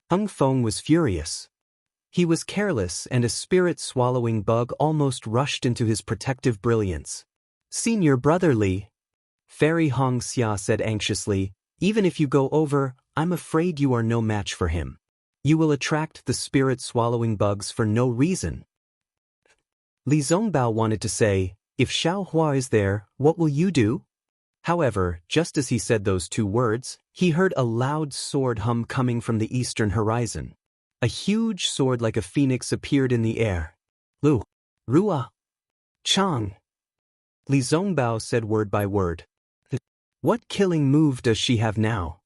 Hung Feng was furious. He was careless and a spirit-swallowing bug almost rushed into his protective brilliance. Senior brother Li, Fairy Xianxia said anxiously, even if you go over, I'm afraid you are no match for him. You will attract the spirit-swallowing bugs for no reason. Li Zongbao wanted to say, if Xiao Hua is there, what will you do? However, just as he said those two words, he heard a loud sword hum coming from the eastern horizon. A huge sword like a phoenix appeared in the air. Lu, Rua, Chang. Li Zongbao said word by word. What killing move does she have now?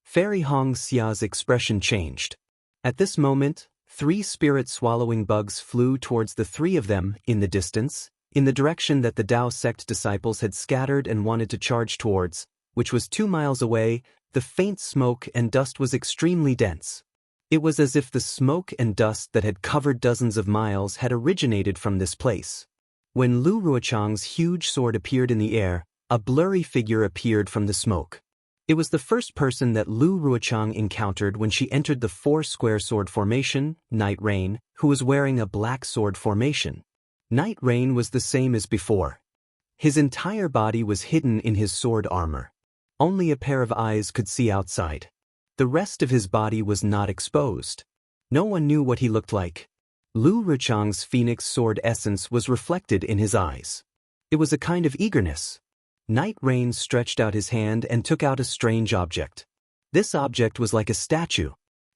Fairy Hong Xia's expression changed. At this moment, 3 spirit-swallowing bugs flew towards the 3 of them in the distance, in the direction that the Dao sect disciples had scattered and wanted to charge towards, which was 2 miles away. The faint smoke and dust was extremely dense. It was as if the smoke and dust that had covered dozens of miles had originated from this place. When Lu Ruochang's huge sword appeared in the air, a blurry figure appeared from the smoke. It was the first person that Lu Ruochang encountered when she entered the 4-square sword formation, Night Rain, who was wearing a black sword formation. Night Rain was the same as before. His entire body was hidden in his sword armor. Only a pair of eyes could see outside. The rest of his body was not exposed. No one knew what he looked like. Lu Ruochang's phoenix sword essence was reflected in his eyes. It was a kind of eagerness. Night Rain stretched out his hand and took out a strange object. This object was like a statue.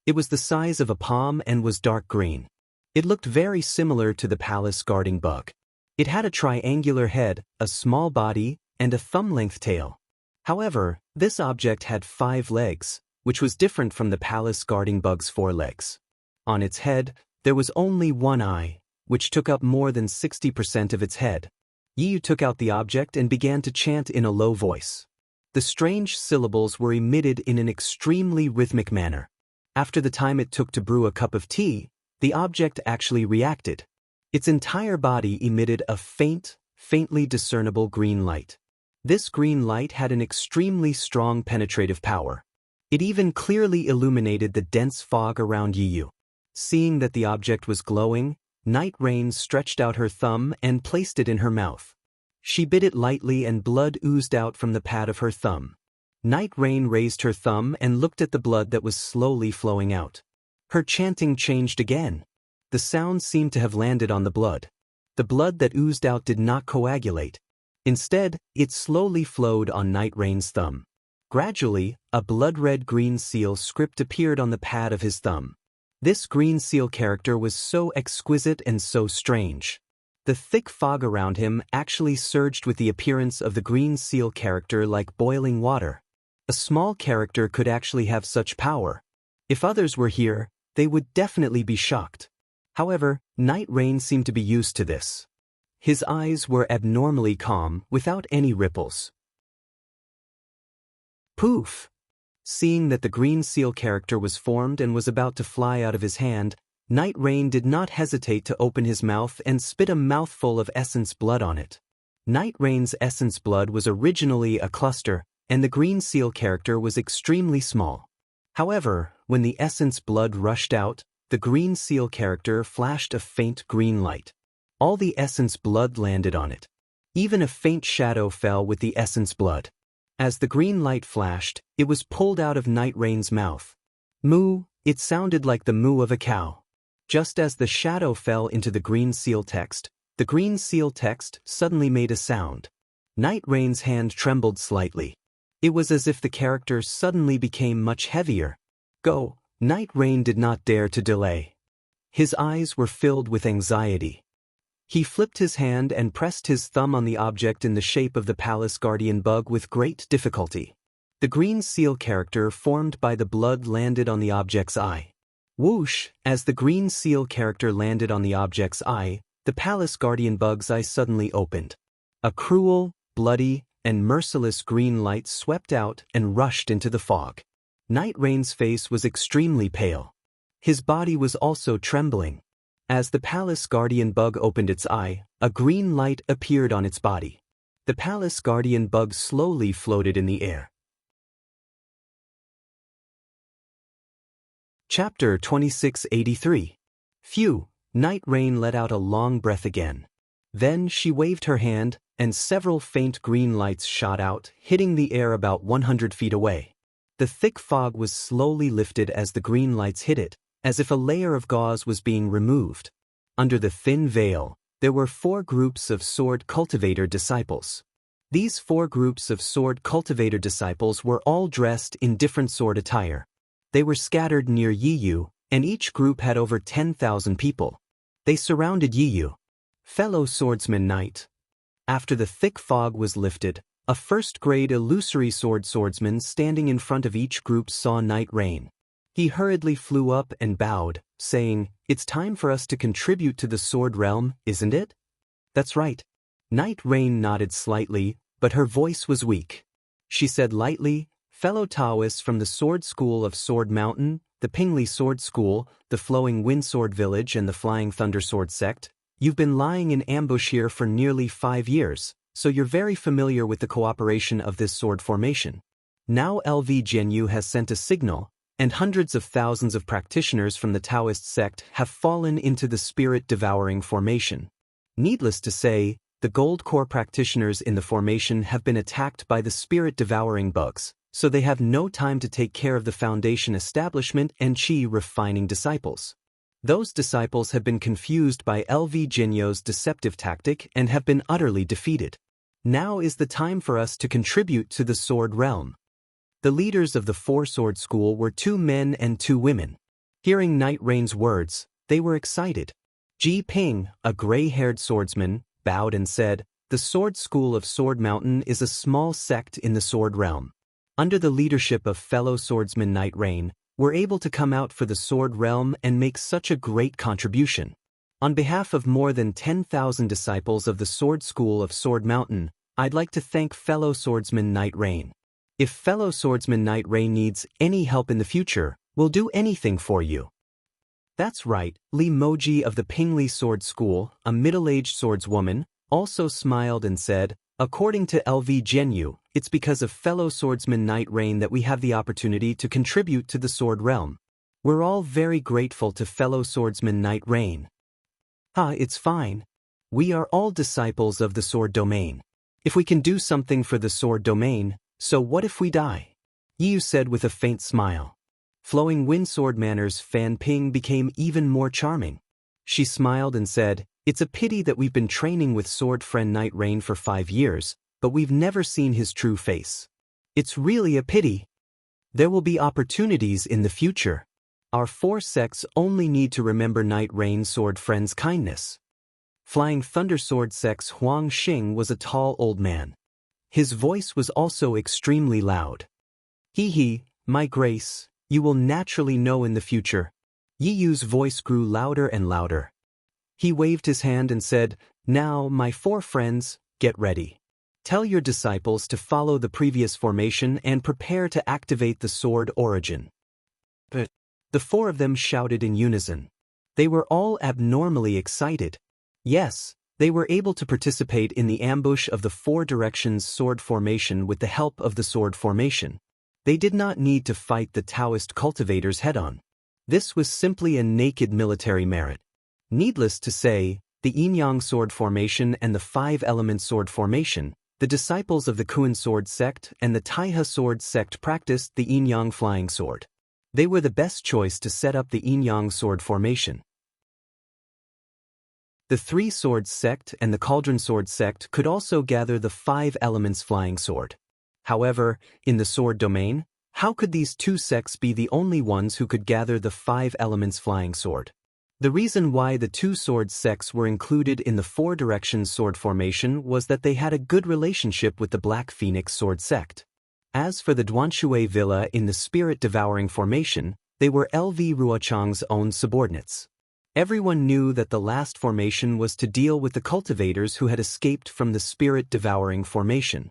It was the size of a palm and was dark green. It looked very similar to the palace guarding bug. It had a triangular head, a small body, and a thumb-length tail. However, this object had 5 legs, which was different from the palace guarding bug's 4 legs. On its head, there was only 1 eye, which took up more than 60% of its head. Yiyu took out the object and began to chant in a low voice. The strange syllables were emitted in an extremely rhythmic manner. After the time it took to brew a cup of tea, the object actually reacted. Its entire body emitted a faintly discernible green light. This green light had an extremely strong penetrative power. It even clearly illuminated the dense fog around Yiyu. Seeing that the object was glowing, Night Rain stretched out her thumb and placed it in her mouth. She bit it lightly and blood oozed out from the pad of her thumb. Night Rain raised her thumb and looked at the blood that was slowly flowing out. Her chanting changed again. The sound seemed to have landed on the blood. The blood that oozed out did not coagulate. Instead, it slowly flowed on Night Rain's thumb. Gradually, a blood-red-green seal script appeared on the pad of his thumb. This green seal character was so exquisite and so strange. The thick fog around him actually surged with the appearance of the green seal character like boiling water. A small character could actually have such power. If others were here, they would definitely be shocked. However, Night Rain seemed to be used to this. His eyes were abnormally calm, without any ripples. Poof! Seeing that the green seal character was formed and was about to fly out of his hand, Night Rain did not hesitate to open his mouth and spit a mouthful of essence blood on it. Night Rain's essence blood was originally a cluster, and the green seal character was extremely small. However, when the essence blood rushed out, the green seal character flashed a faint green light. All the essence blood landed on it. Even a faint shadow fell with the essence blood. As the green light flashed, it was pulled out of Night Rain's mouth. Moo, it sounded like the moo of a cow. Just as the shadow fell into the green seal text, the green seal text suddenly made a sound. Night Rain's hand trembled slightly. It was as if the character suddenly became much heavier. Go, Night Rain did not dare to delay. His eyes were filled with anxiety. He flipped his hand and pressed his thumb on the object in the shape of the palace guardian bug with great difficulty. The green seal character formed by the blood landed on the object's eye. Whoosh! As the green seal character landed on the object's eye, the palace guardian bug's eye suddenly opened. A cruel, bloody, and merciless green light swept out and rushed into the fog. Night Rain's face was extremely pale. His body was also trembling. As the palace guardian bug opened its eye, a green light appeared on its body. The palace guardian bug slowly floated in the air. Chapter 2683. Phew! Night Rain let out a long breath again. Then she waved her hand, and several faint green lights shot out, hitting the air about 100 feet away. The thick fog was slowly lifted as the green lights hit it, as if a layer of gauze was being removed. Under the thin veil, there were 4 groups of sword cultivator disciples. These 4 groups of sword cultivator disciples were all dressed in different sword attire. They were scattered near Yiyu, and each group had over 10,000 people. They surrounded Yiyu. Fellow swordsman knight. After the thick fog was lifted, a first-grade illusory swordsman standing in front of each group saw Knight Rain. He hurriedly flew up and bowed, saying, "It's time for us to contribute to the sword realm, isn't it?" "That's right." Knight Rain nodded slightly, but her voice was weak. She said lightly, "Fellow Daoists from the Sword School of Sword Mountain, the Pingli Sword School, the Flowing Wind Sword Village and the Flying Thunder Sword Sect, you've been lying in ambush here for nearly 5 years, so you're very familiar with the cooperation of this sword formation. Now LV Jianyu has sent a signal, and hundreds of thousands of practitioners from the Daoist sect have fallen into the spirit-devouring formation. Needless to say, the gold core practitioners in the formation have been attacked by the spirit-devouring bugs, so they have no time to take care of the foundation establishment and chi-refining disciples. Those disciples have been confused by LV Jinyu's deceptive tactic and have been utterly defeated. Now is the time for us to contribute to the sword realm." The leaders of the four-sword school were 2 men and 2 women. Hearing Knight Rain's words, they were excited. Ji Ping, a gray-haired swordsman, bowed and said, "The Sword School of Sword Mountain is a small sect in the sword realm. Under the leadership of fellow swordsman Knight Rain, we're able to come out for the sword realm and make such a great contribution. On behalf of more than 10,000 disciples of the Sword School of Sword Mountain, I'd like to thank fellow swordsman Knight Rain. If fellow swordsman Knight Rain needs any help in the future, we'll do anything for you." "That's right," Li Moji of the Pingli Sword School, a middle-aged swordswoman, also smiled and said, "According to LV Jianyu, it's because of fellow swordsman Knight Rain that we have the opportunity to contribute to the sword realm. We're all very grateful to fellow swordsman Knight Rain." It's fine. We are all disciples of the sword domain. If we can do something for the sword domain, so what if we die?" Yiyu said with a faint smile. Flowing Wind Sword Manner's Fan Ping became even more charming. She smiled and said, "It's a pity that we've been training with sword friend Knight Rain for 5 years, but we've never seen his true face. It's really a pity. There will be opportunities in the future. Our 4 sects only need to remember Knight Rain's sword friend's kindness." Flying Thunder Sword Sect's Huang Xing was a tall old man. His voice was also extremely loud. "Hee, my grace, you will naturally know in the future." Yiyu's voice grew louder and louder. He waved his hand and said, "Now, my 4 friends, get ready. Tell your disciples to follow the previous formation and prepare to activate the sword origin." But the 4 of them shouted in unison. They were all abnormally excited. Yes, they were able to participate in the ambush of the 4 directions sword formation with the help of the sword formation. They did not need to fight the Daoist cultivators head-on. This was simply a naked military merit. Needless to say, the Yin-Yang sword formation and the 5-element sword formation, the disciples of the Kuan sword sect and the Taihe sword sect practiced the Yin-Yang flying sword. They were the best choice to set up the Yin-Yang sword formation. The 3 Swords sect and the Cauldron sword sect could also gather the 5 elements flying sword. However, in the sword domain, how could these 2 sects be the only ones who could gather the 5 elements flying sword? The reason why the 2 sword sects were included in the 4 directions sword formation was that they had a good relationship with the Black Phoenix sword sect. As for the Duanshui Villa in the spirit-devouring formation, they were LV Ruochang's own subordinates. Everyone knew that the last formation was to deal with the cultivators who had escaped from the spirit-devouring formation.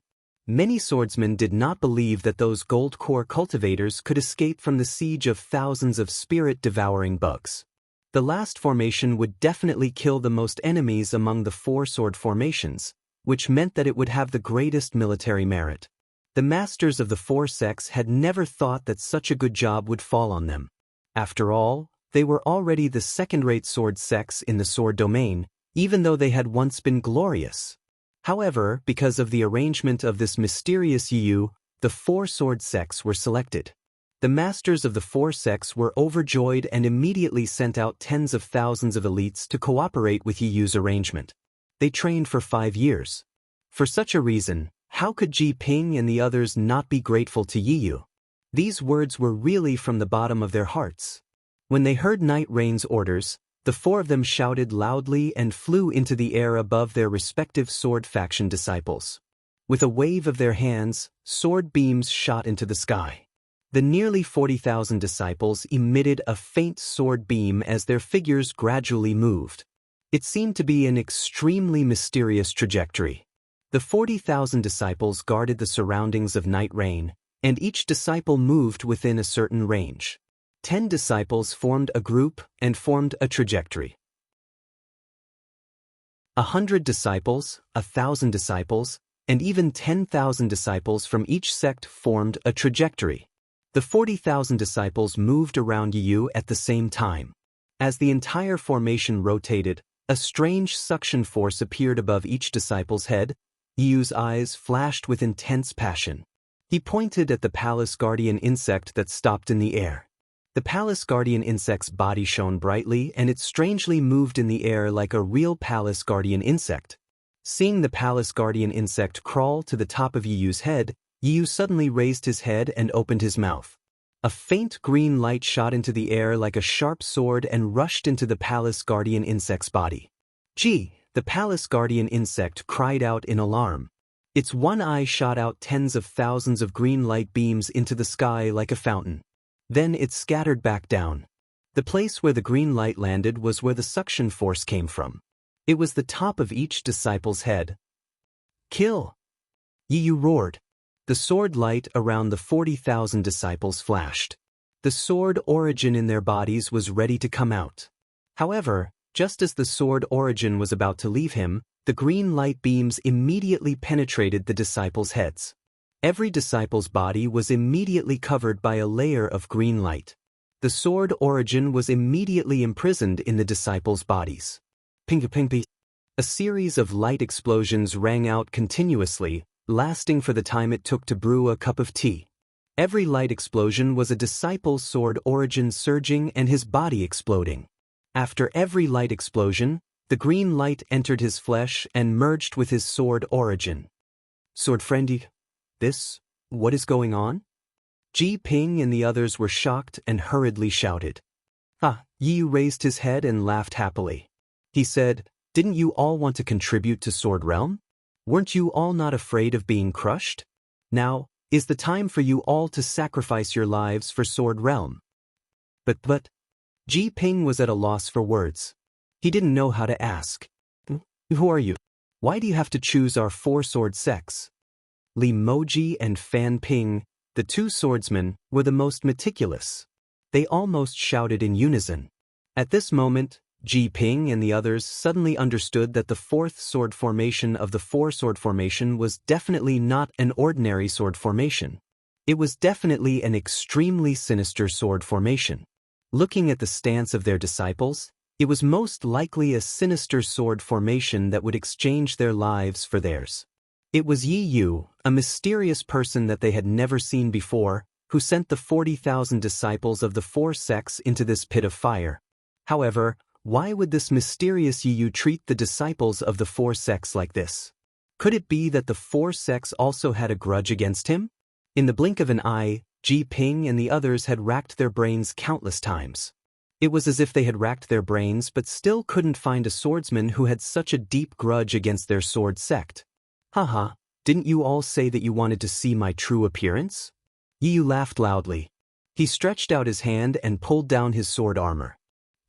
Many swordsmen did not believe that those gold core cultivators could escape from the siege of thousands of spirit-devouring bugs. The last formation would definitely kill the most enemies among the 4 sword formations, which meant that it would have the greatest military merit. The masters of the 4 sects had never thought that such a good job would fall on them. After all, they were already the second-rate sword sects in the sword domain, even though they had once been glorious. However, because of the arrangement of this mysterious Yiyu, the 4 sword sects were selected. The masters of the 4 sects were overjoyed and immediately sent out tens of thousands of elites to cooperate with Yiyu's arrangement. They trained for 5 years. For such a reason, how could Ji Ping and the others not be grateful to Yiyu? These words were really from the bottom of their hearts. When they heard Night Rain's orders, the four of them shouted loudly and flew into the air above their respective sword faction disciples. With a wave of their hands, sword beams shot into the sky. The nearly 40,000 disciples emitted a faint sword beam as their figures gradually moved. It seemed to be an extremely mysterious trajectory. The 40,000 disciples guarded the surroundings of Night Rain, and each disciple moved within a certain range. 10 disciples formed a group and formed a trajectory. 100 disciples, 1,000 disciples, and even 10,000 disciples from each sect formed a trajectory. The 40,000 disciples moved around Yu at the same time. As the entire formation rotated, a strange suction force appeared above each disciple's head. Yu's eyes flashed with intense passion. He pointed at the palace guardian insect that stopped in the air. The palace guardian insect's body shone brightly and it strangely moved in the air like a real palace guardian insect. Seeing the palace guardian insect crawl to the top of Yu's head, Yu suddenly raised his head and opened his mouth. A faint green light shot into the air like a sharp sword and rushed into the palace guardian insect's body. Gee! The palace guardian insect cried out in alarm. Its one eye shot out tens of thousands of green light beams into the sky like a fountain. Then it scattered back down. The place where the green light landed was where the suction force came from. It was the top of each disciple's head. Kill! Yu roared. The sword light around the 40,000 disciples flashed. The sword origin in their bodies was ready to come out. However, just as the sword origin was about to leave him, the green light beams immediately penetrated the disciples' heads. Every disciple's body was immediately covered by a layer of green light. The sword origin was immediately imprisoned in the disciples' bodies. Ping-a-ping-ping. A series of light explosions rang out continuously, lasting for the time it took to brew a cup of tea. Every light explosion was a disciple's sword origin surging and his body exploding. After every light explosion, the green light entered his flesh and merged with his sword origin. Sword friendy. What is going on? Ji Ping and the others were shocked and hurriedly shouted. Yu raised his head and laughed happily. He said, "Didn't you all want to contribute to Sword Realm? Weren't you all not afraid of being crushed? Now, is the time for you all to sacrifice your lives for Sword Realm." But, Ji Ping was at a loss for words. He didn't know how to ask. Who are you? Why do you have to choose our four sword sects? Li Moji and Fan Ping, the two swordsmen, were the most meticulous. They almost shouted in unison. At this moment, Ji Ping and the others suddenly understood that the fourth sword formation of the four-sword formation was definitely not an ordinary sword formation. It was definitely an extremely sinister sword formation. Looking at the stance of their disciples, it was most likely a sinister sword formation that would exchange their lives for theirs. It was Yi Yu, a mysterious person that they had never seen before, who sent the 40,000 disciples of the four sects into this pit of fire. However, why would this mysterious Yi Yu treat the disciples of the four sects like this? Could it be that the four sects also had a grudge against him? In the blink of an eye, Ji Ping and the others had racked their brains countless times. It was as if they had racked their brains but still couldn't find a swordsman who had such a deep grudge against their sword sect. Haha, didn't you all say that you wanted to see my true appearance? Yi Yu laughed loudly. He stretched out his hand and pulled down his sword armor.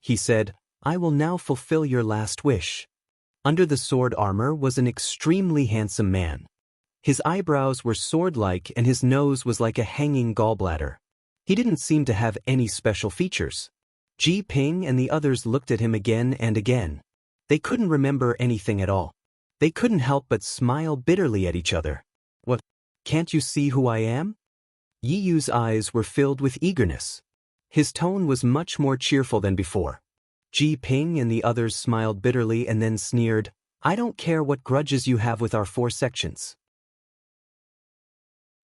He said, "I will now fulfill your last wish." Under the sword armor was an extremely handsome man. His eyebrows were sword-like and his nose was like a hanging gallbladder. He didn't seem to have any special features. Ji Ping and the others looked at him again and again. They couldn't remember anything at all. They couldn't help but smile bitterly at each other. "What? Can't you see who I am?" Yi Yu's eyes were filled with eagerness. His tone was much more cheerful than before. Ji Ping and the others smiled bitterly and then sneered, "I don't care what grudges you have with our four sections."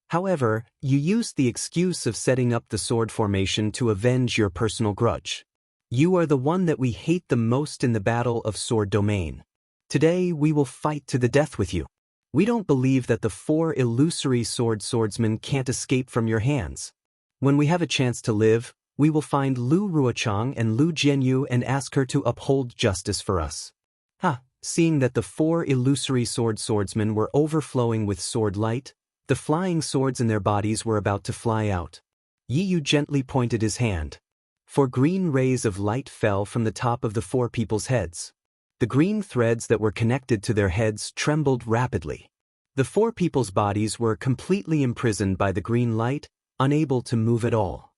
However, you used the excuse of setting up the sword formation to avenge your personal grudge. You are the one that we hate the most in the battle of Sword Domain. Today we will fight to the death with you. We don't believe that the four illusory swordsmen can't escape from your hands. When we have a chance to live, We will find Lu Ruochang and Lu Jianyu and ask her to uphold justice for us. Seeing that the 4 illusory swordsmen were overflowing with sword light, the flying swords in their bodies were about to fly out. Yi Yu gently pointed his hand. 4 green rays of light fell from the top of the 4 people's heads. The green threads that were connected to their heads trembled rapidly. The 4 people's bodies were completely imprisoned by the green light, unable to move at all.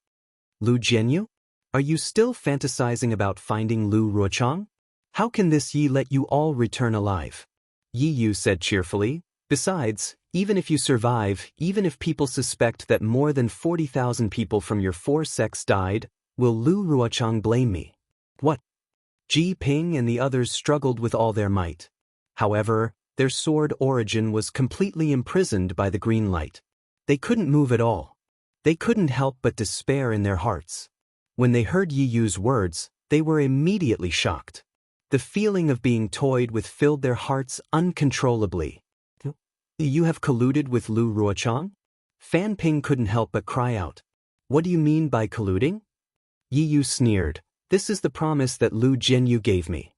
Lu Jianyu? Are you still fantasizing about finding Lu Ruochang? How can this Yi let you all return alive? Yi Yu said cheerfully. Besides, even if you survive, even if people suspect that more than 40,000 people from your 4 sects died, will Lu Ruochang blame me? What? Ji Ping and the others struggled with all their might. However, their sword origin was completely imprisoned by the green light. They couldn't move at all. They couldn't help but despair in their hearts. When they heard Yi Yu's words, they were immediately shocked. The feeling of being toyed with filled their hearts uncontrollably. You have colluded with Lu Ruochang? Fan Ping couldn't help but cry out. What do you mean by colluding? Yi Yu sneered. This is the promise that Lu Jianyu gave me.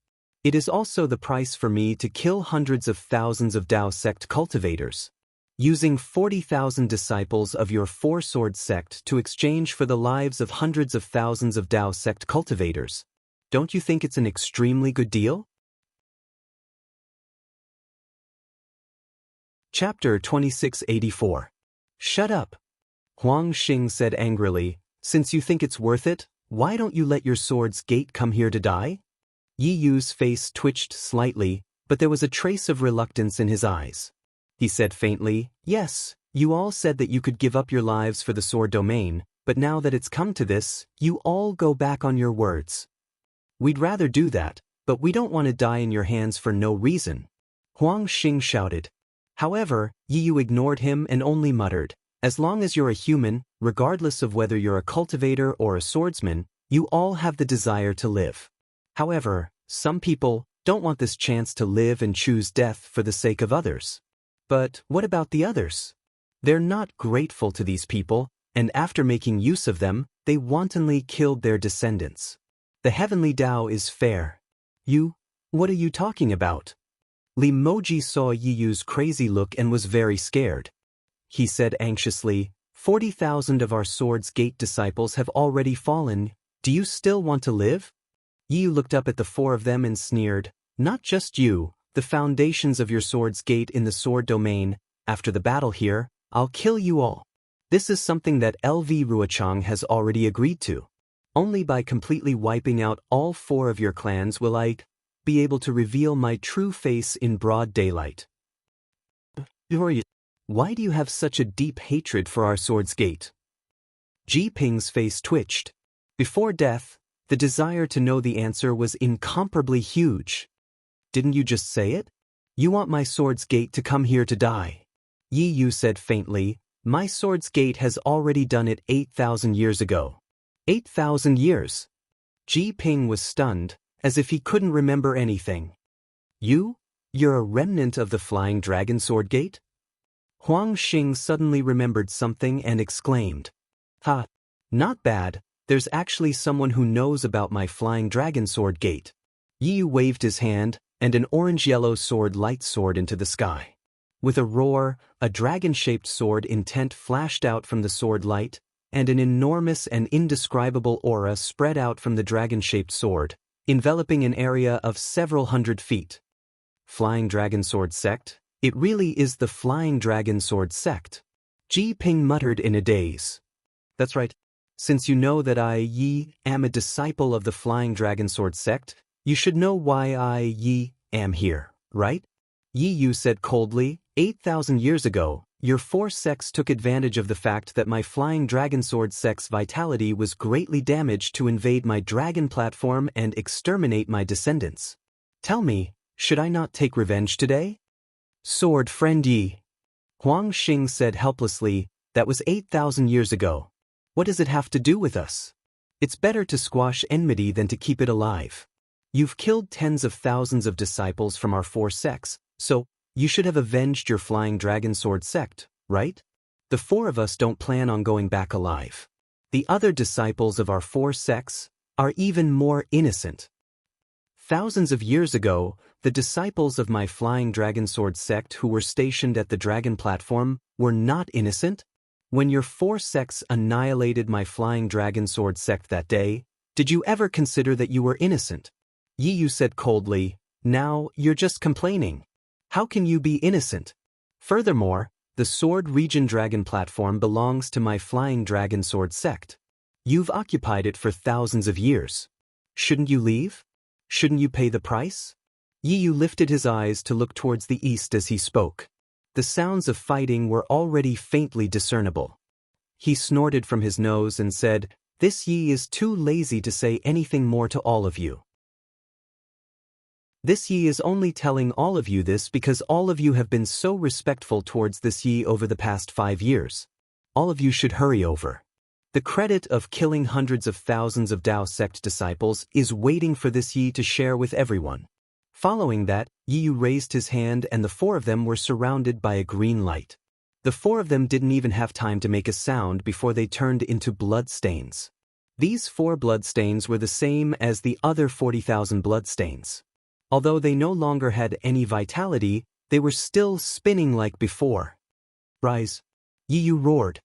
It is also the price for me to kill hundreds of thousands of Dao sect cultivators. Using 40,000 disciples of your 4-sword sect to exchange for the lives of hundreds of thousands of Dao sect cultivators. Don't you think it's an extremely good deal? Chapter 2684. Shut up. Huang Xing said angrily, since you think it's worth it, why don't you let your sword's gate come here to die? Yi Yu's face twitched slightly, but there was a trace of reluctance in his eyes. He said faintly, yes, you all said that you could give up your lives for the sword domain, but now that it's come to this, you all go back on your words. We'd rather do that, but we don't want to die in your hands for no reason. Huang Xing shouted. However, Yi Yu ignored him and only muttered, as long as you're a human, regardless of whether you're a cultivator or a swordsman, you all have the desire to live. However, some people don't want this chance to live and choose death for the sake of others. But what about the others? They're not grateful to these people, and after making use of them, they wantonly killed their descendants. The heavenly Tao is fair. What are you talking about? Li Moji saw Yi Yu's crazy look and was very scared. He said anxiously, 40,000 of our sword's gate disciples have already fallen. Do you still want to live? Yi Yu looked up at the 4 of them and sneered, not just you, the foundations of your sword's gate in the sword domain. After the battle here, I'll kill you all. This is something that LV Ruochang has already agreed to. Only by completely wiping out all 4 of your clans will I be able to reveal my true face in broad daylight. Why do you have such a deep hatred for our sword's gate? Ji Ping's face twitched. Before death, the desire to know the answer was incomparably huge. Didn't you just say it? You want my sword's gate to come here to die. Yi Yu said faintly, my sword's gate has already done it 8,000 years ago. 8,000 years? Ji Ping was stunned, as if he couldn't remember anything. You're a remnant of the Flying Dragon Sword Gate? Huang Xing suddenly remembered something and exclaimed. Not bad, there's actually someone who knows about my Flying Dragon Sword Gate. Yi Yu waved his hand, and an orange-yellow sword light soared into the sky. With a roar, a dragon-shaped sword intent flashed out from the sword light, and an enormous and indescribable aura spread out from the dragon-shaped sword, enveloping an area of several hundred feet. Flying Dragon Sword Sect? It really is the Flying Dragon Sword Sect. Ji Ping muttered in a daze. That's right. Since you know that I am a disciple of the Flying Dragon Sword Sect, you should know why I am here, right? Yi Yu said coldly, 8,000 years ago, your 4 sects took advantage of the fact that my Flying Dragon Sword sect's vitality was greatly damaged to invade my dragon platform and exterminate my descendants. Tell me, should I not take revenge today? Sword friend Yi. Huang Xing said helplessly, that was 8,000 years ago. What does it have to do with us? It's better to squash enmity than to keep it alive. You've killed tens of thousands of disciples from our 4 sects, so you should have avenged your Flying Dragon Sword sect, right? The 4 of us don't plan on going back alive. The other disciples of our four sects are even more innocent. Thousands of years ago, the disciples of my Flying Dragon Sword sect who were stationed at the dragon platform were not innocent? When your four sects annihilated my Flying Dragon Sword sect that day, did you ever consider that you were innocent? Yi Yu said coldly, now you're just complaining. How can you be innocent? Furthermore, the Sword Region Dragon platform belongs to my Flying Dragon Sword sect. You've occupied it for thousands of years. Shouldn't you leave? Shouldn't you pay the price? Yi Yu lifted his eyes to look towards the east as he spoke. The sounds of fighting were already faintly discernible. He snorted from his nose and said, This Yi is too lazy to say anything more to all of you. This Yi is only telling all of you this because all of you have been so respectful towards this Yi over the past 5 years. All of you should hurry over. The credit of killing hundreds of thousands of Dao sect disciples is waiting for this Yi to share with everyone. Following that, Yi Yu raised his hand and the four of them were surrounded by a green light. The four of them didn't even have time to make a sound before they turned into bloodstains. These 4 bloodstains were the same as the other 40,000 bloodstains. Although they no longer had any vitality, they were still spinning like before. Rise! Yi Yu roared.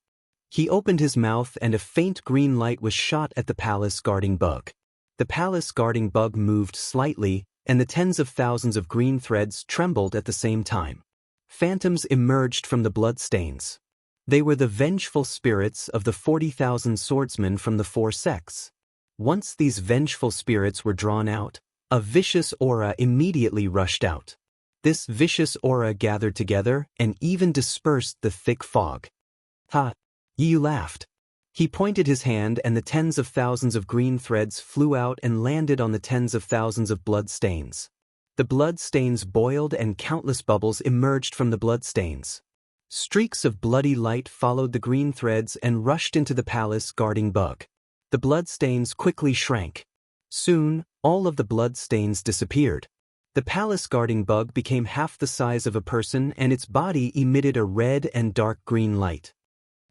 He opened his mouth and a faint green light was shot at the palace guarding bug. The palace guarding bug moved slightly, and the tens of thousands of green threads trembled at the same time. Phantoms emerged from the bloodstains. They were the vengeful spirits of the 40,000 swordsmen from the 4 sects. Once these vengeful spirits were drawn out, a vicious aura immediately rushed out. This vicious aura gathered together and even dispersed the thick fog. Ha! Yi Yu laughed. He pointed his hand and the tens of thousands of green threads flew out and landed on the tens of thousands of blood stains. The blood stains boiled and countless bubbles emerged from the blood stains. Streaks of bloody light followed the green threads and rushed into the palace guarding bug. The blood stains quickly shrank. Soon, all of the blood stains disappeared. The palace guarding bug became half the size of a person and its body emitted a red and dark green light.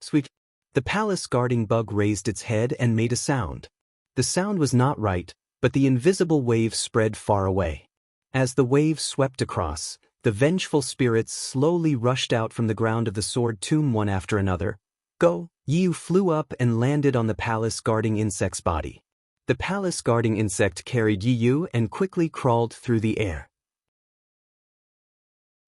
Sweet. The palace guarding bug raised its head and made a sound. The sound was not right, but the invisible wave spread far away. As the wave swept across, the vengeful spirits slowly rushed out from the ground of the sword tomb one after another. Go! Yi Yu flew up and landed on the palace guarding insect's body. The palace guarding insect carried Yi Yu and quickly crawled through the air.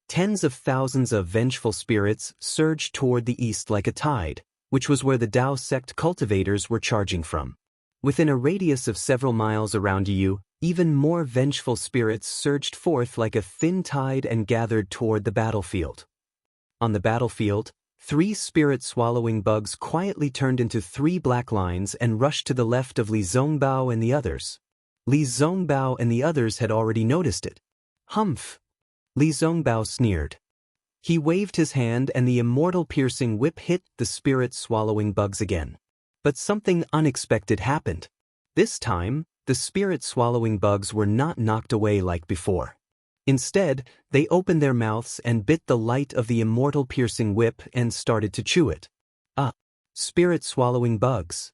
Tens of thousands of vengeful spirits surged toward the east like a tide, which was where the Dao sect cultivators were charging from. Within a radius of several miles around Yi Yu, even more vengeful spirits surged forth like a thin tide and gathered toward the battlefield. On the battlefield, 3 spirit-swallowing bugs quietly turned into 3 black lines and rushed to the left of Li Zongbao and the others. Li Zongbao and the others had already noticed it. Humph! Li Zongbao sneered. He waved his hand and the immortal piercing whip hit the spirit-swallowing bugs again. But something unexpected happened. This time, the spirit-swallowing bugs were not knocked away like before. Instead, they opened their mouths and bit the light of the immortal piercing whip and started to chew it. Spirit-swallowing bugs.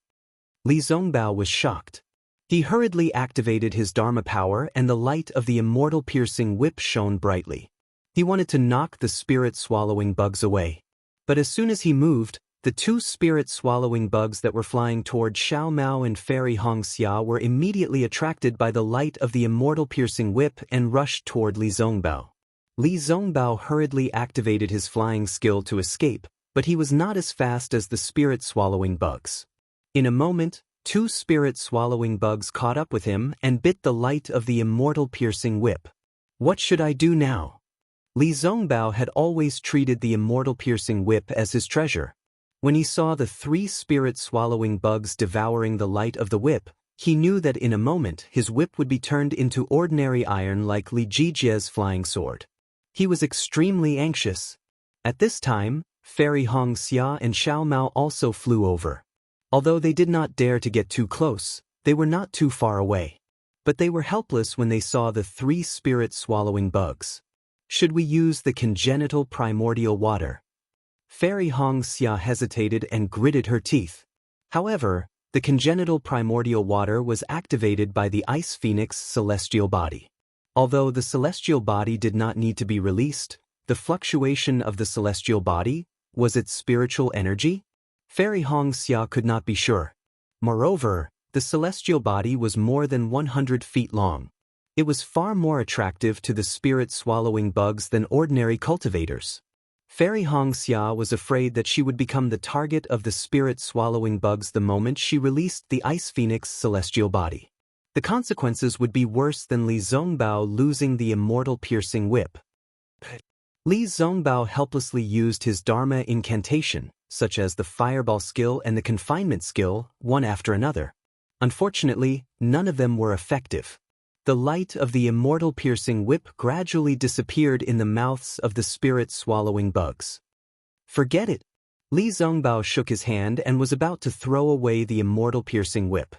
Li Zongbao was shocked. He hurriedly activated his Dharma power and the light of the immortal piercing whip shone brightly. He wanted to knock the spirit-swallowing bugs away. But as soon as he moved, the 2 spirit-swallowing bugs that were flying toward Xiao Mao and Fairy Hongxia were immediately attracted by the light of the immortal piercing whip and rushed toward Li Zongbao. Li Zongbao hurriedly activated his flying skill to escape, but he was not as fast as the spirit-swallowing bugs. In a moment, 2 spirit-swallowing bugs caught up with him and bit the light of the immortal piercing whip. What should I do now? Li Zongbao had always treated the immortal piercing whip as his treasure. When he saw the 3 spirit-swallowing bugs devouring the light of the whip, he knew that in a moment his whip would be turned into ordinary iron like Li Jijie's flying sword. He was extremely anxious. At this time, Fairy Hongxia and Xiao Mao also flew over. Although they did not dare to get too close, they were not too far away. But they were helpless when they saw the 3 spirit-swallowing bugs. Should we use the congenital primordial water? Fairy Hongxia hesitated and gritted her teeth. However, The congenital primordial water was activated by the ice phoenix celestial body. Although the celestial body did not need to be released, the fluctuation of the celestial body was its spiritual energy? Fairy Xianxia could not be sure. Moreover, the celestial body was more than 100 feet long. It was far more attractive to the spirit-swallowing bugs than ordinary cultivators. Fairy Xianxia was afraid that she would become the target of the spirit-swallowing bugs the moment she released the ice phoenix celestial body. The consequences would be worse than Li Zongbao losing the immortal piercing whip. Li Zongbao helplessly used his Dharma incantation, such as the fireball skill and the confinement skill, one after another. Unfortunately, none of them were effective. The light of the immortal piercing whip gradually disappeared in the mouths of the spirit-swallowing bugs. Forget it. Li Zongbao shook his hand and was about to throw away the immortal piercing whip.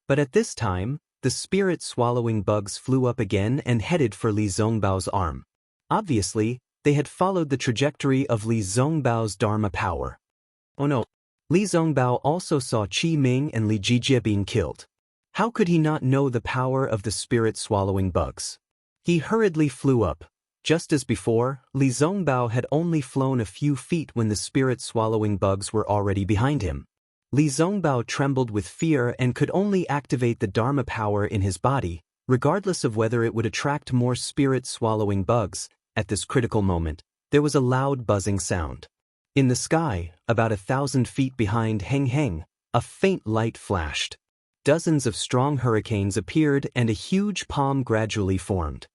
But at this time, the spirit-swallowing bugs flew up again and headed for Li Zongbao's arm. Obviously, they had followed the trajectory of Li Zongbao's Dharma power. Oh no! Li Zongbao also saw Qi Ming and Li Jijie being killed. How could he not know the power of the spirit-swallowing bugs? He hurriedly flew up. Just as before, Li Zongbao had only flown a few feet when the spirit-swallowing bugs were already behind him. Li Zongbao trembled with fear and could only activate the Dharma power in his body, regardless of whether it would attract more spirit-swallowing bugs. At this critical moment, there was a loud buzzing sound. In the sky, about 1,000 feet behind Heng Heng, a faint light flashed. Dozens of strong hurricanes appeared and a huge palm gradually formed.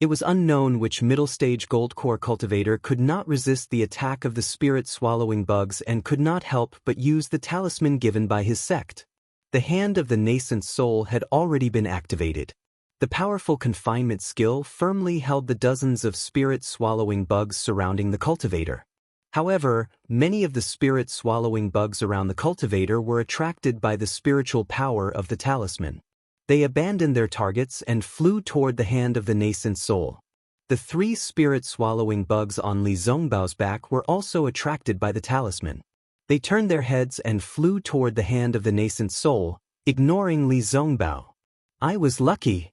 It was unknown which middle-stage gold core cultivator could not resist the attack of the spirit-swallowing bugs and could not help but use the talisman given by his sect. The hand of the nascent soul had already been activated. The powerful confinement skill firmly held the dozens of spirit-swallowing bugs surrounding the cultivator. However, many of the spirit-swallowing bugs around the cultivator were attracted by the spiritual power of the talisman. They abandoned their targets and flew toward the hand of the nascent soul. The 3 spirit-swallowing bugs on Li Zongbao's back were also attracted by the talisman. They turned their heads and flew toward the hand of the nascent soul, ignoring Li Zongbao. I was lucky.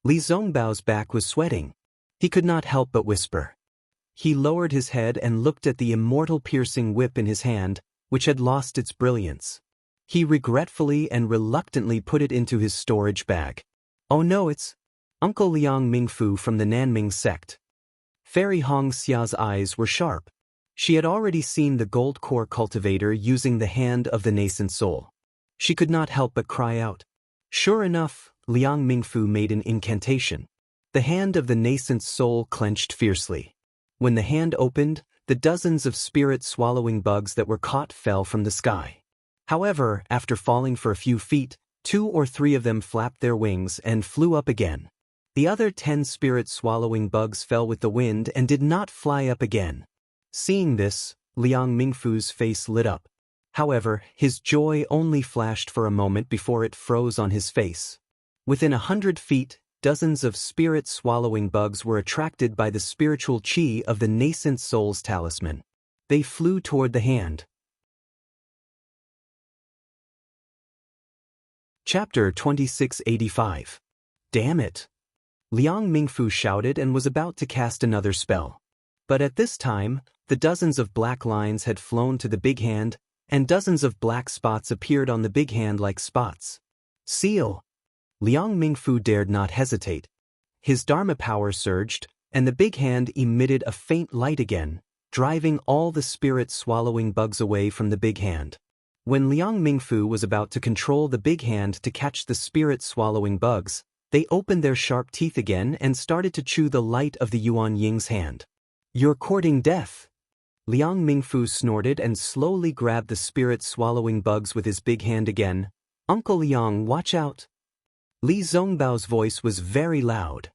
Li Zongbao's back was sweating. He could not help but whisper. He lowered his head and looked at the immortal piercing whip in his hand, which had lost its brilliance. He regretfully and reluctantly put it into his storage bag. Oh no, it's Uncle Liang Mingfu from the Nanming sect. Fairy Xia's eyes were sharp. She had already seen the gold core cultivator using the hand of the nascent soul. She could not help but cry out. Sure enough, Liang Mingfu made an incantation. The hand of the nascent soul clenched fiercely. When the hand opened, the dozens of spirit-swallowing bugs that were caught fell from the sky. However, after falling for a few feet, 2 or 3 of them flapped their wings and flew up again. The other 10 spirit-swallowing bugs fell with the wind and did not fly up again. Seeing this, Liang Mingfu's face lit up. However, his joy only flashed for a moment before it froze on his face. Within 100 feet, dozens of spirit-swallowing bugs were attracted by the spiritual qi of the nascent soul's talisman. They flew toward the hand. Chapter 2685. Damn it! Liang Mingfu shouted and was about to cast another spell. But at this time, the dozens of black lines had flown to the big hand, and dozens of black spots appeared on the big hand like spots. Seal! Liang Mingfu dared not hesitate. His Dharma power surged, and the big hand emitted a faint light again, driving all the spirit-swallowing bugs away from the big hand. When Liang Mingfu was about to control the big hand to catch the spirit-swallowing bugs, they opened their sharp teeth again and started to chew the light of the Yuan Ying's hand. You're courting death! Liang Mingfu snorted and slowly grabbed the spirit-swallowing bugs with his big hand again. Uncle Liang, watch out! Li Zongbao's voice was very loud.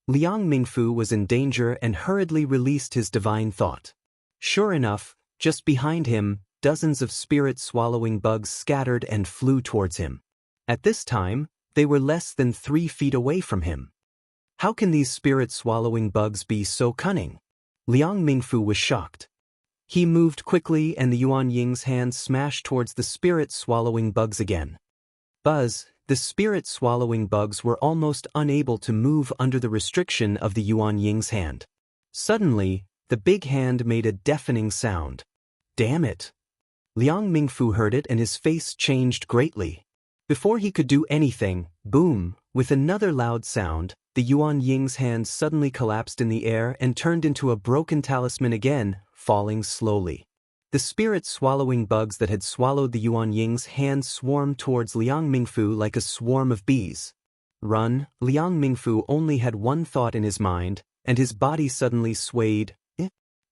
Liang Mingfu was in danger and hurriedly released his divine thought. Sure enough, just behind him, dozens of spirit-swallowing bugs scattered and flew towards him. At this time, they were less than 3 feet away from him. How can these spirit-swallowing bugs be so cunning? Liang Mingfu was shocked. He moved quickly and the Yuan Ying's hand smashed towards the spirit-swallowing bugs again. Buzz, the spirit-swallowing bugs were almost unable to move under the restriction of the Yuan Ying's hand. Suddenly, the big hand made a deafening sound. Damn it! Liang Mingfu heard it and his face changed greatly. Before he could do anything, boom, with another loud sound, the Yuan Ying's hand suddenly collapsed in the air and turned into a broken talisman again, falling slowly. The spirit-swallowing bugs that had swallowed the Yuan Ying's hand swarmed towards Liang Mingfu like a swarm of bees. Run! Liang Mingfu only had one thought in his mind, and his body suddenly swayed.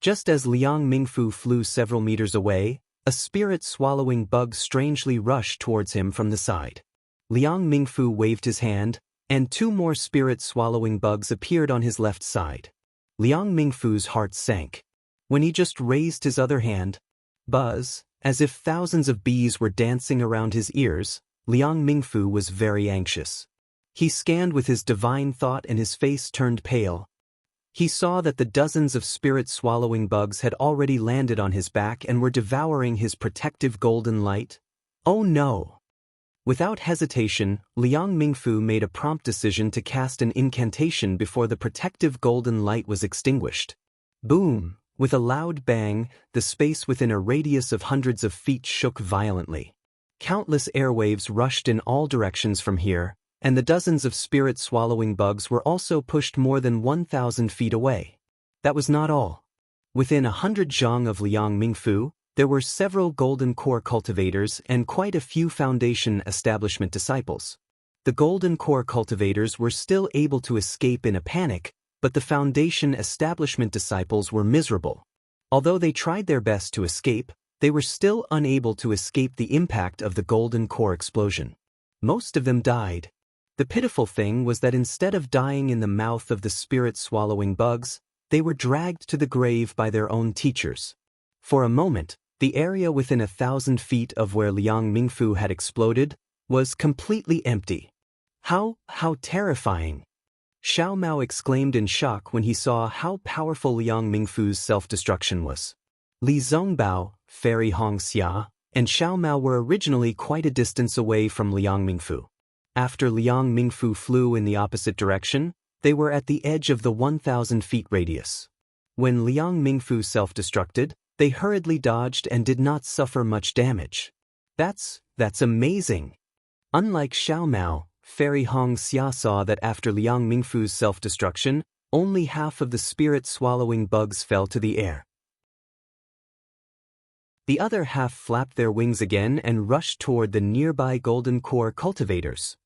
Just as Liang Mingfu flew several meters away, a spirit-swallowing bug strangely rushed towards him from the side. Liang Mingfu waved his hand, and two more spirit-swallowing bugs appeared on his left side. Liang Mingfu's heart sank. When he just raised his other hand, buzz, as if thousands of bees were dancing around his ears, Liang Mingfu was very anxious. He scanned with his divine thought and his face turned pale. He saw that the dozens of spirit-swallowing bugs had already landed on his back and were devouring his protective golden light. Oh no! Without hesitation, Liang Mingfu made a prompt decision to cast an incantation before the protective golden light was extinguished. Boom! With a loud bang, the space within a radius of hundreds of feet shook violently. Countless airwaves rushed in all directions from here, and the dozens of spirit-swallowing bugs were also pushed more than 1,000 feet away. That was not all. Within 100 zhang of Liang Mingfu, there were several golden core cultivators and quite a few foundation establishment disciples. The golden core cultivators were still able to escape in a panic, but the foundation establishment disciples were miserable. Although they tried their best to escape, they were still unable to escape the impact of the golden core explosion. Most of them died. The pitiful thing was that instead of dying in the mouth of the spirit-swallowing bugs, they were dragged to the grave by their own teachers. For a moment, the area within 1,000 feet of where Liang Mingfu had exploded was completely empty. How terrifying! Xiao Mao exclaimed in shock when he saw how powerful Liang Mingfu's self-destruction was. Li Zongbao, Fairy Xianxia, and Xiao Mao were originally quite a distance away from Liang Mingfu. After Liang Mingfu flew in the opposite direction, they were at the edge of the 1,000 feet radius. When Liang Mingfu self-destructed, they hurriedly dodged and did not suffer much damage. That's amazing. Unlike Xiao Mao, Fairy Xianxia saw that after Liang Mingfu's self-destruction, only half of the spirit-swallowing bugs fell to the air. The other half flapped their wings again and rushed toward the nearby golden core cultivators.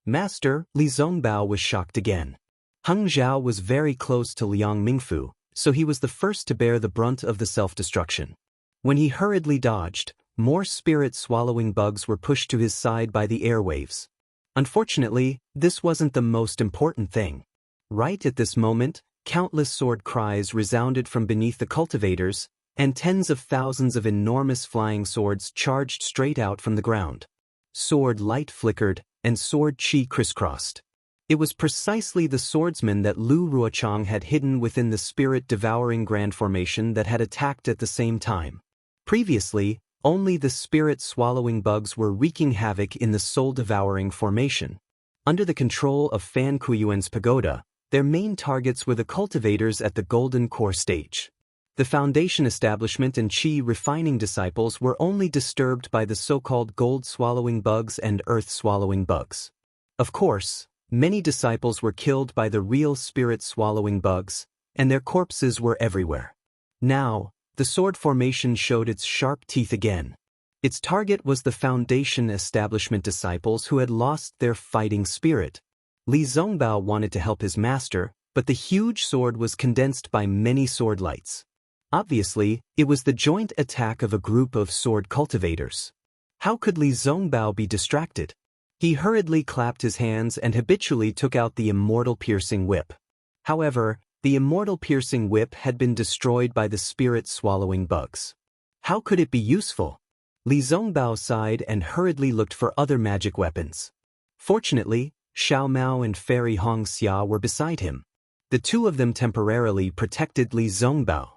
Master, Li Zongbao was shocked again. Heng Zhao was very close to Liang Mingfu, so he was the first to bear the brunt of the self-destruction. When he hurriedly dodged, more spirit-swallowing bugs were pushed to his side by the airwaves. Unfortunately, this wasn't the most important thing. Right at this moment, countless sword cries resounded from beneath the cultivators, and tens of thousands of enormous flying swords charged straight out from the ground. Sword light flickered, and sword chi crisscrossed. It was precisely the swordsman that Lu Ruochang had hidden within the spirit-devouring grand formation that had attacked at the same time. Previously, only the spirit-swallowing bugs were wreaking havoc in the soul-devouring formation. Under the control of Fan Kuiyuan's pagoda, their main targets were the cultivators at the golden core stage. The foundation establishment and chi refining disciples were only disturbed by the so-called gold-swallowing bugs and earth-swallowing bugs. Of course, many disciples were killed by the real spirit-swallowing bugs, and their corpses were everywhere. Now, the sword formation showed its sharp teeth again. Its target was the foundation establishment disciples who had lost their fighting spirit. Li Zongbao wanted to help his master, but the huge sword was condensed by many sword lights. Obviously, it was the joint attack of a group of sword cultivators. How could Li Zongbao be distracted? He hurriedly clapped his hands and habitually took out the immortal piercing whip. However, the immortal piercing whip had been destroyed by the spirit-swallowing bugs. How could it be useful? Li Zongbao sighed and hurriedly looked for other magic weapons. Fortunately, Xiao Mao and Fairy Xianxia were beside him. The two of them temporarily protected Li Zongbao.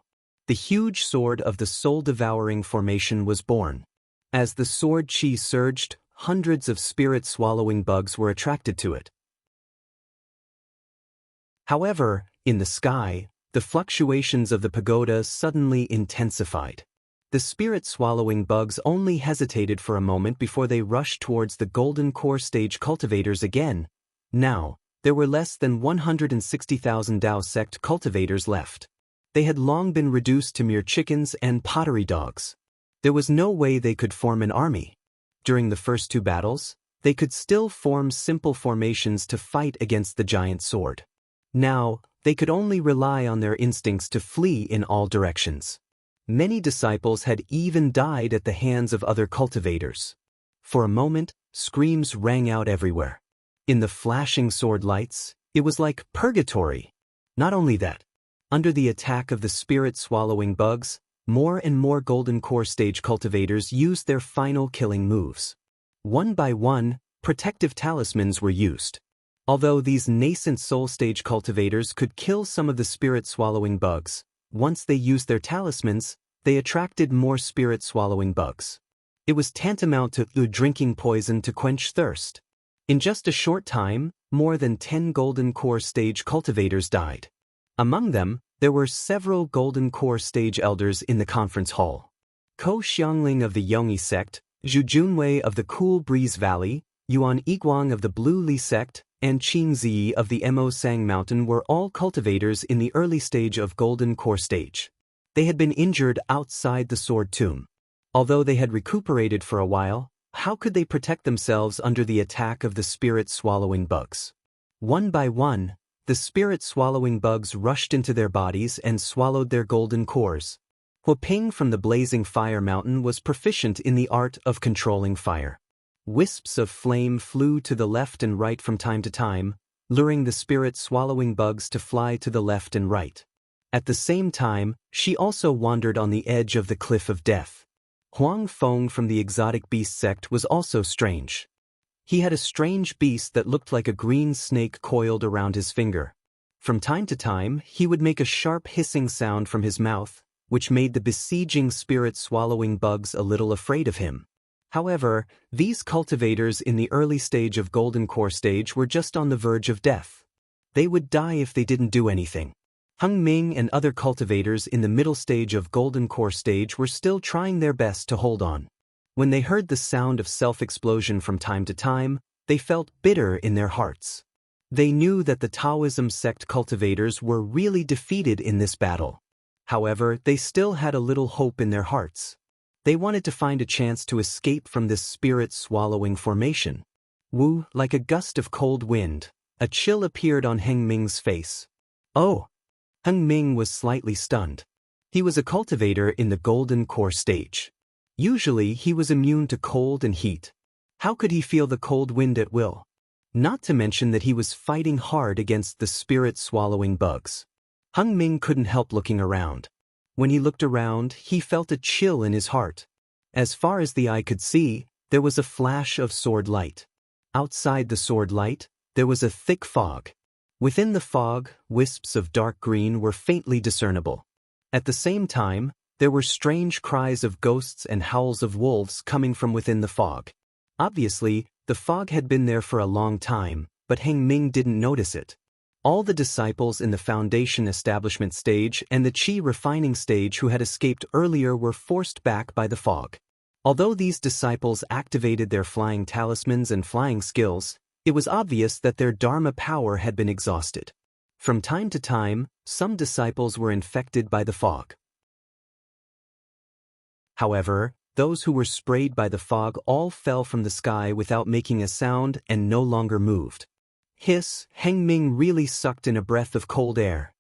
The huge sword of the soul-devouring formation was born. As the sword chi surged, hundreds of spirit-swallowing bugs were attracted to it. However, in the sky, the fluctuations of the pagoda suddenly intensified. The spirit-swallowing bugs only hesitated for a moment before they rushed towards the golden core stage cultivators again. Now, there were less than 160,000 Dao sect cultivators left. They had long been reduced to mere chickens and pottery dogs. There was no way they could form an army. During the first two battles, they could still form simple formations to fight against the giant sword. Now, they could only rely on their instincts to flee in all directions. Many disciples had even died at the hands of other cultivators. For a moment, screams rang out everywhere. In the flashing sword lights, it was like purgatory. Not only that, under the attack of the spirit-swallowing bugs, more and more golden core stage cultivators used their final killing moves. One by one, protective talismans were used. Although these nascent soul stage cultivators could kill some of the spirit-swallowing bugs, once they used their talismans, they attracted more spirit-swallowing bugs. It was tantamount to drinking poison to quench thirst. In just a short time, more than 10 golden core stage cultivators died. Among them, there were several golden core stage elders in the conference hall. Ko Xiangling of the Yongyi sect, Zhu Junwei of the Cool Breeze Valley, Yuan Yiguang of the Blue Li sect, and Qing Ziyi of the Mo Sang Mountain were all cultivators in the early stage of golden core stage. They had been injured outside the sword tomb. Although they had recuperated for a while, how could they protect themselves under the attack of the spirit-swallowing bugs? One by one, the spirit-swallowing bugs rushed into their bodies and swallowed their golden cores. Hu Ping from the blazing fire mountain was proficient in the art of controlling fire. Wisps of flame flew to the left and right from time to time, luring the spirit-swallowing bugs to fly to the left and right. At the same time, she also wandered on the edge of the cliff of death. Huang Feng from the exotic beast sect was also strange. He had a strange beast that looked like a green snake coiled around his finger. From time to time, he would make a sharp hissing sound from his mouth, which made the besieging spirit-swallowing bugs a little afraid of him. However, these cultivators in the early stage of golden core stage were just on the verge of death. They would die if they didn't do anything. Heng Ming and other cultivators in the middle stage of golden core stage were still trying their best to hold on. When they heard the sound of self-explosion from time to time, they felt bitter in their hearts. They knew that the Taoism sect cultivators were really defeated in this battle. However, they still had a little hope in their hearts. They wanted to find a chance to escape from this spirit-swallowing formation. Wu, like a gust of cold wind, a chill appeared on Heng Ming's face. Oh! Heng Ming was slightly stunned. He was a cultivator in the golden core stage. Usually, he was immune to cold and heat. How could he feel the cold wind at will? Not to mention that he was fighting hard against the spirit-swallowing bugs. Heng Ming couldn't help looking around. When he looked around, he felt a chill in his heart. As far as the eye could see, there was a flash of sword light. Outside the sword light, there was a thick fog. Within the fog, wisps of dark green were faintly discernible. At the same time, there were strange cries of ghosts and howls of wolves coming from within the fog. Obviously, the fog had been there for a long time, but Heng Ming didn't notice it. All the disciples in the foundation establishment stage and the Qi refining stage who had escaped earlier were forced back by the fog. Although these disciples activated their flying talismans and flying skills, it was obvious that their Dharma power had been exhausted. From time to time, some disciples were infected by the fog. However, those who were sprayed by the fog all fell from the sky without making a sound and no longer moved. Hiss, Heng Ming really sucked in a breath of cold air.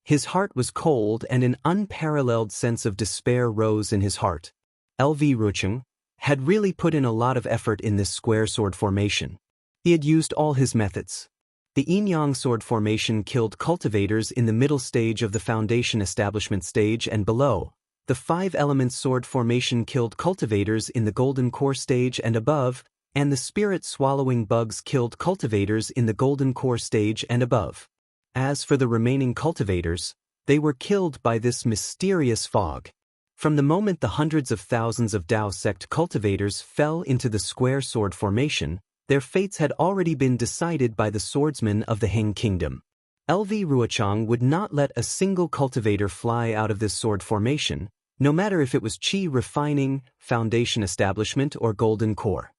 His heart was cold and an unparalleled sense of despair rose in his heart. LV Rucheng had really put in a lot of effort in this square sword formation. He had used all his methods. The yin-yang sword formation killed cultivators in the middle stage of the foundation establishment stage and below. The 5-element sword formation killed cultivators in the golden core stage and above, and the spirit-swallowing bugs killed cultivators in the golden core stage and above. As for the remaining cultivators, They were killed by this mysterious fog. From the moment the hundreds of thousands of Dao sect cultivators fell into the square sword formation, their fates had already been decided by the swordsmen of the Heng Kingdom. LV Ruochang would not let a single cultivator fly out of this sword formation, no matter if it was Qi Refining, Foundation Establishment, or Golden Core.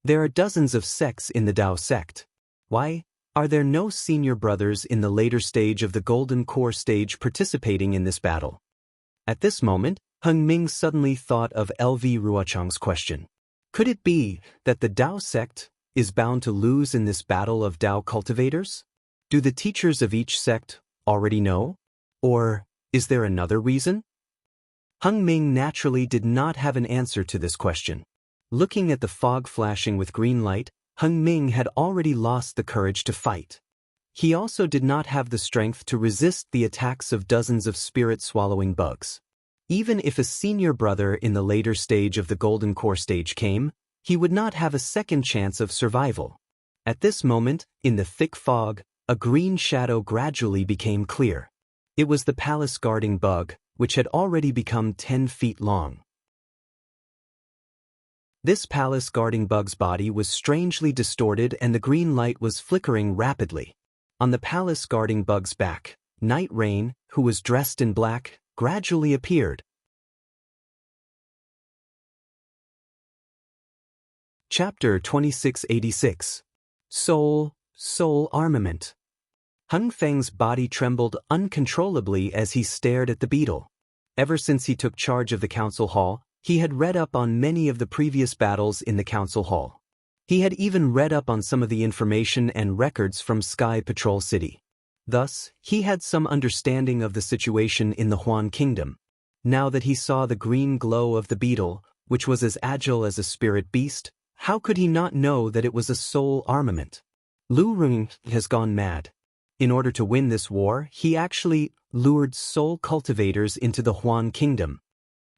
There are dozens of sects in the Dao sect. Why are there no senior brothers in the later stage of the Golden Core stage participating in this battle? At this moment, Heng Ming suddenly thought of LV Ruochang's question. Could it be that the Dao sect is bound to lose in this battle of Dao cultivators? Do the teachers of each sect already know? Or is there another reason? Heng Ming naturally did not have an answer to this question. Looking at the fog flashing with green light, Heng Ming had already lost the courage to fight. He also did not have the strength to resist the attacks of dozens of spirit-swallowing bugs. Even if a senior brother in the later stage of the Golden Core stage came, he would not have a second chance of survival. At this moment, in the thick fog, a green shadow gradually became clear. It was the palace guarding bug, which had already become 10 feet long. This palace guarding bug's body was strangely distorted and the green light was flickering rapidly. On the palace guarding bug's back, Night Rain, who was dressed in black, gradually appeared. Chapter 2686. Soul Armament. Heng Feng's body trembled uncontrollably as he stared at the beetle. Ever since he took charge of the council hall, he had read up on many of the previous battles in the council hall. He had even read up on some of the information and records from Sky Patrol City. Thus, he had some understanding of the situation in the Huan Kingdom. Now that he saw the green glow of the beetle, which was as agile as a spirit beast, how could he not know that it was a soul armament? Lu Rung has gone mad. In order to win this war, he actually lured soul cultivators into the Huan Kingdom.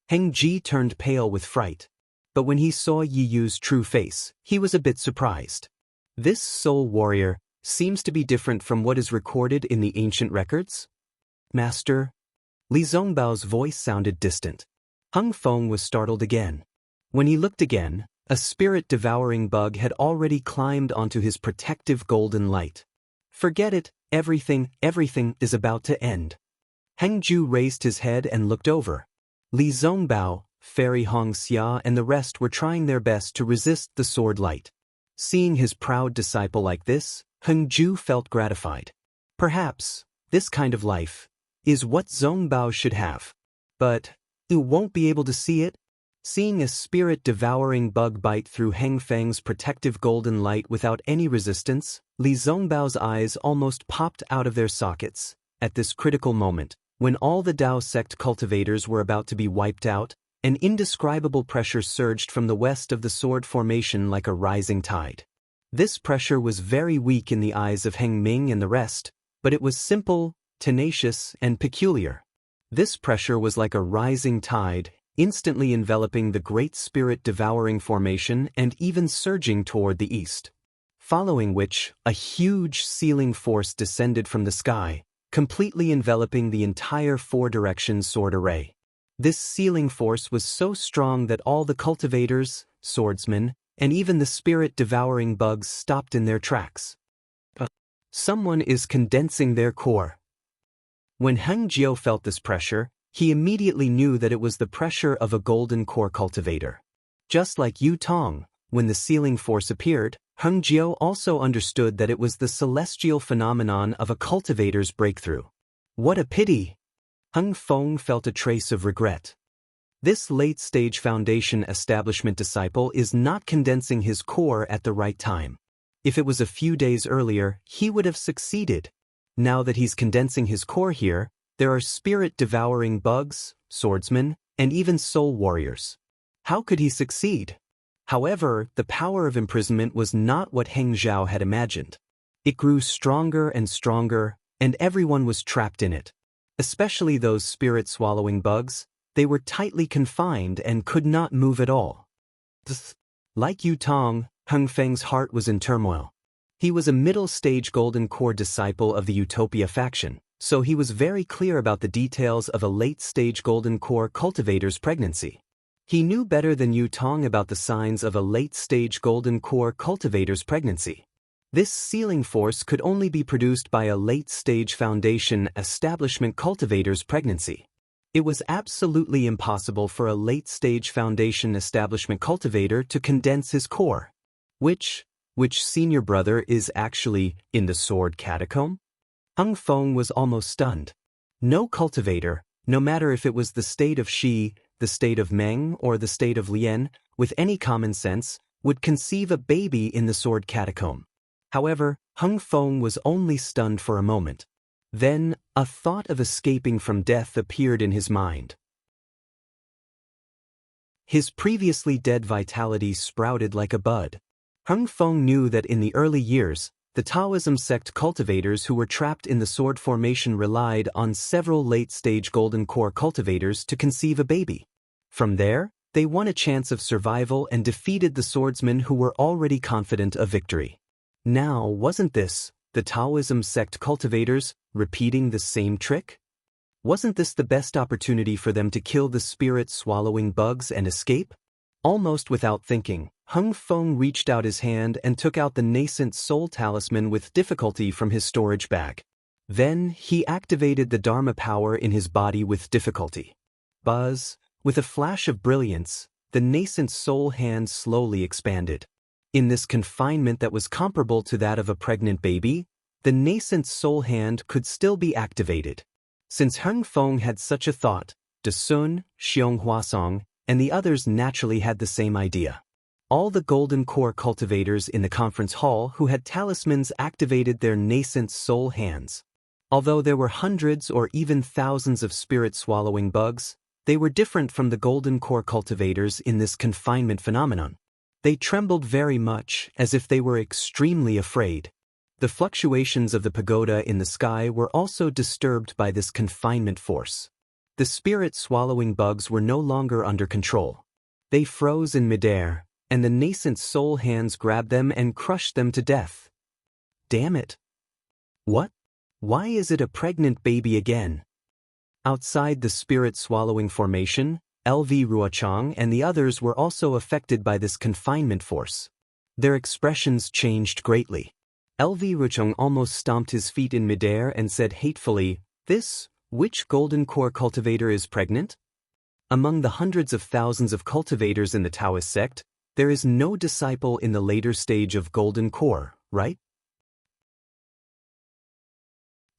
Heng Ji turned pale with fright. But when he saw Yi Yu's true face, he was a bit surprised. This soul warrior seems to be different from what is recorded in the ancient records. Master? Li Zongbao's voice sounded distant. Heng Feng was startled again. When he looked again, a spirit-devouring bug had already climbed onto his protective golden light. Forget it, everything is about to end. Heng Ju raised his head and looked over. Li Zongbao, Fairy Hong Xia and the rest were trying their best to resist the sword light. Seeing his proud disciple like this, Heng Ju felt gratified. Perhaps, this kind of life is what Zongbao should have. But, you won't be able to see it? Seeing a spirit-devouring bug bite through Heng Feng's protective golden light without any resistance, Li Zongbao's eyes almost popped out of their sockets. At this critical moment, when all the Dao sect cultivators were about to be wiped out, an indescribable pressure surged from the west of the sword formation like a rising tide. This pressure was very weak in the eyes of Heng Ming and the rest, but it was simple, tenacious, and peculiar. This pressure was like a rising tide, instantly enveloping the great spirit-devouring formation and even surging toward the east. Following which, a huge sealing force descended from the sky, completely enveloping the entire four-direction sword array. This sealing force was so strong that all the cultivators, swordsmen, and even the spirit-devouring bugs stopped in their tracks. Someone is condensing their core. When Heng Jiao felt this pressure, he immediately knew that it was the pressure of a golden core cultivator. Just like Yu Tong, when the sealing force appeared, Heng Jiao also understood that it was the celestial phenomenon of a cultivator's breakthrough. What a pity! Heng Feng felt a trace of regret. This late-stage foundation establishment disciple is not condensing his core at the right time. If it was a few days earlier, he would have succeeded. Now that he's condensing his core here, there are spirit-devouring bugs, swordsmen, and even soul warriors. How could he succeed? However, the power of imprisonment was not what Heng Zhao had imagined. It grew stronger and stronger, and everyone was trapped in it. Especially those spirit-swallowing bugs, they were tightly confined and could not move at all. Like Yu Tong, Heng Feng's heart was in turmoil. He was a middle-stage golden core disciple of the Utopia faction. So he was very clear about the details of a late-stage golden core cultivator's pregnancy. He knew better than Yu Tong about the signs of a late-stage golden core cultivator's pregnancy. This sealing force could only be produced by a late-stage foundation establishment cultivator's pregnancy. It was absolutely impossible for a late-stage foundation establishment cultivator to condense his core. Which senior brother is actually in the sword catacomb? Hung Feng was almost stunned. No cultivator, no matter if it was the state of Shi, the state of Meng, or the state of Lian, with any common sense, would conceive a baby in the sword catacomb. However, Hung Feng was only stunned for a moment. Then, a thought of escaping from death appeared in his mind. His previously dead vitality sprouted like a bud. Hung Feng knew that in the early years, the Taoism sect cultivators who were trapped in the sword formation relied on several late-stage golden core cultivators to conceive a baby. From there, they won a chance of survival and defeated the swordsmen who were already confident of victory. Now, wasn't this, the Taoism sect cultivators, repeating the same trick? Wasn't this the best opportunity for them to kill the spirit-swallowing bugs and escape? Almost without thinking, Hung Feng reached out his hand and took out the nascent soul talisman with difficulty from his storage bag. Then, he activated the Dharma power in his body with difficulty. Buzz, with a flash of brilliance, the nascent soul hand slowly expanded. In this confinement that was comparable to that of a pregnant baby, the nascent soul hand could still be activated. Since Hung Feng had such a thought, De Sun, Xiong Huasong, and the others naturally had the same idea. All the golden core cultivators in the conference hall who had talismans activated their nascent soul hands. Although there were hundreds or even thousands of spirit-swallowing bugs, they were different from the golden core cultivators in this confinement phenomenon. They trembled very much, as if they were extremely afraid. The fluctuations of the pagoda in the sky were also disturbed by this confinement force. The spirit-swallowing bugs were no longer under control. They froze in midair, and the nascent soul hands grabbed them and crushed them to death. Damn it! What? Why is it a pregnant baby again? Outside the spirit-swallowing formation, LV Ruochang and the others were also affected by this confinement force. Their expressions changed greatly. LV Ruochang almost stomped his feet in midair and said hatefully, "Which golden core cultivator is pregnant?" Among the hundreds of thousands of cultivators in the Taoist sect, there is no disciple in the later stage of golden core, right?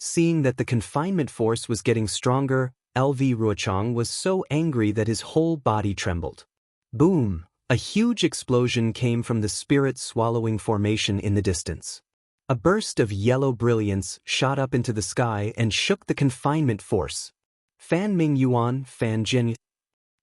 Seeing that the confinement force was getting stronger, LV Ruochang was so angry that his whole body trembled. Boom! A huge explosion came from the spirit-swallowing formation in the distance. A burst of yellow brilliance shot up into the sky and shook the confinement force. Fan Ming Yuan, Fan Jin.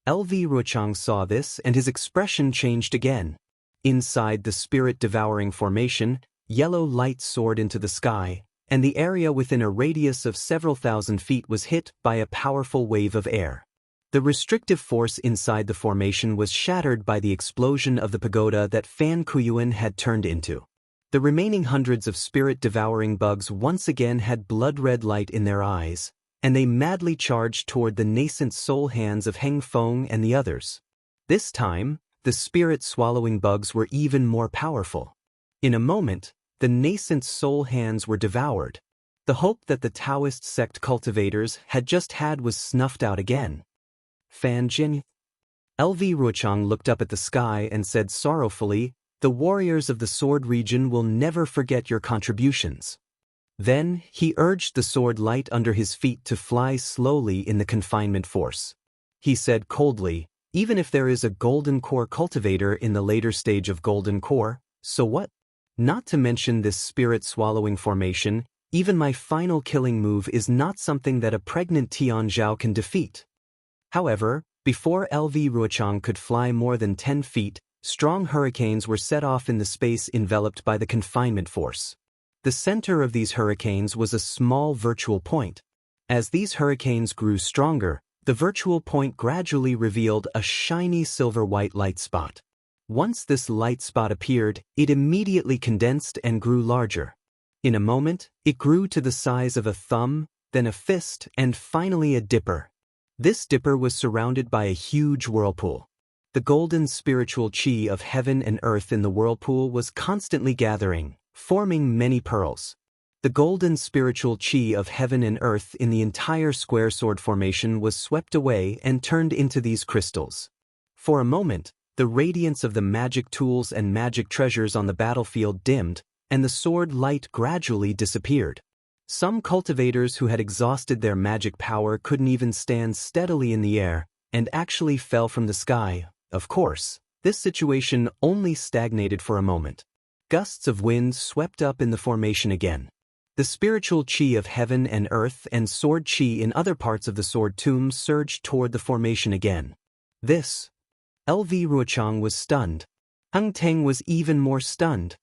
LV Ruochang saw this and his expression changed again. Inside the spirit-devouring formation, yellow light soared into the sky, and the area within a radius of several thousand feet was hit by a powerful wave of air. The restrictive force inside the formation was shattered by the explosion of the pagoda that Fan Kuyuan had turned into. The remaining hundreds of spirit-devouring bugs once again had blood-red light in their eyes, and they madly charged toward the nascent soul hands of Heng Feng and the others. This time, the spirit-swallowing bugs were even more powerful. In a moment, the nascent soul hands were devoured. The hope that the Taoist sect cultivators had just had was snuffed out again. Fan Jin. LV Ruochang looked up at the sky and said sorrowfully, "The warriors of the sword region will never forget your contributions." Then, he urged the sword light under his feet to fly slowly in the confinement force. He said coldly, "Even if there is a golden core cultivator in the later stage of golden core, so what? Not to mention this spirit-swallowing formation, even my final killing move is not something that a pregnant Tianzhao can defeat." However, before LV Ruochang could fly more than 10 feet, strong hurricanes were set off in the space enveloped by the confinement force. The center of these hurricanes was a small virtual point. As these hurricanes grew stronger, the virtual point gradually revealed a shiny silver-white light spot. Once this light spot appeared, it immediately condensed and grew larger. In a moment, it grew to the size of a thumb, then a fist, and finally a dipper. This dipper was surrounded by a huge whirlpool. The golden spiritual chi of heaven and earth in the whirlpool was constantly gathering, forming many pearls. The golden spiritual chi of heaven and earth in the entire square sword formation was swept away and turned into these crystals. For a moment, the radiance of the magic tools and magic treasures on the battlefield dimmed, and the sword light gradually disappeared. Some cultivators who had exhausted their magic power couldn't even stand steadily in the air, and actually fell from the sky. Of course, this situation only stagnated for a moment. Gusts of wind swept up in the formation again. The spiritual chi of heaven and earth and sword chi in other parts of the sword tomb surged toward the formation again. LV Ruochang was stunned. Heng Teng was even more stunned.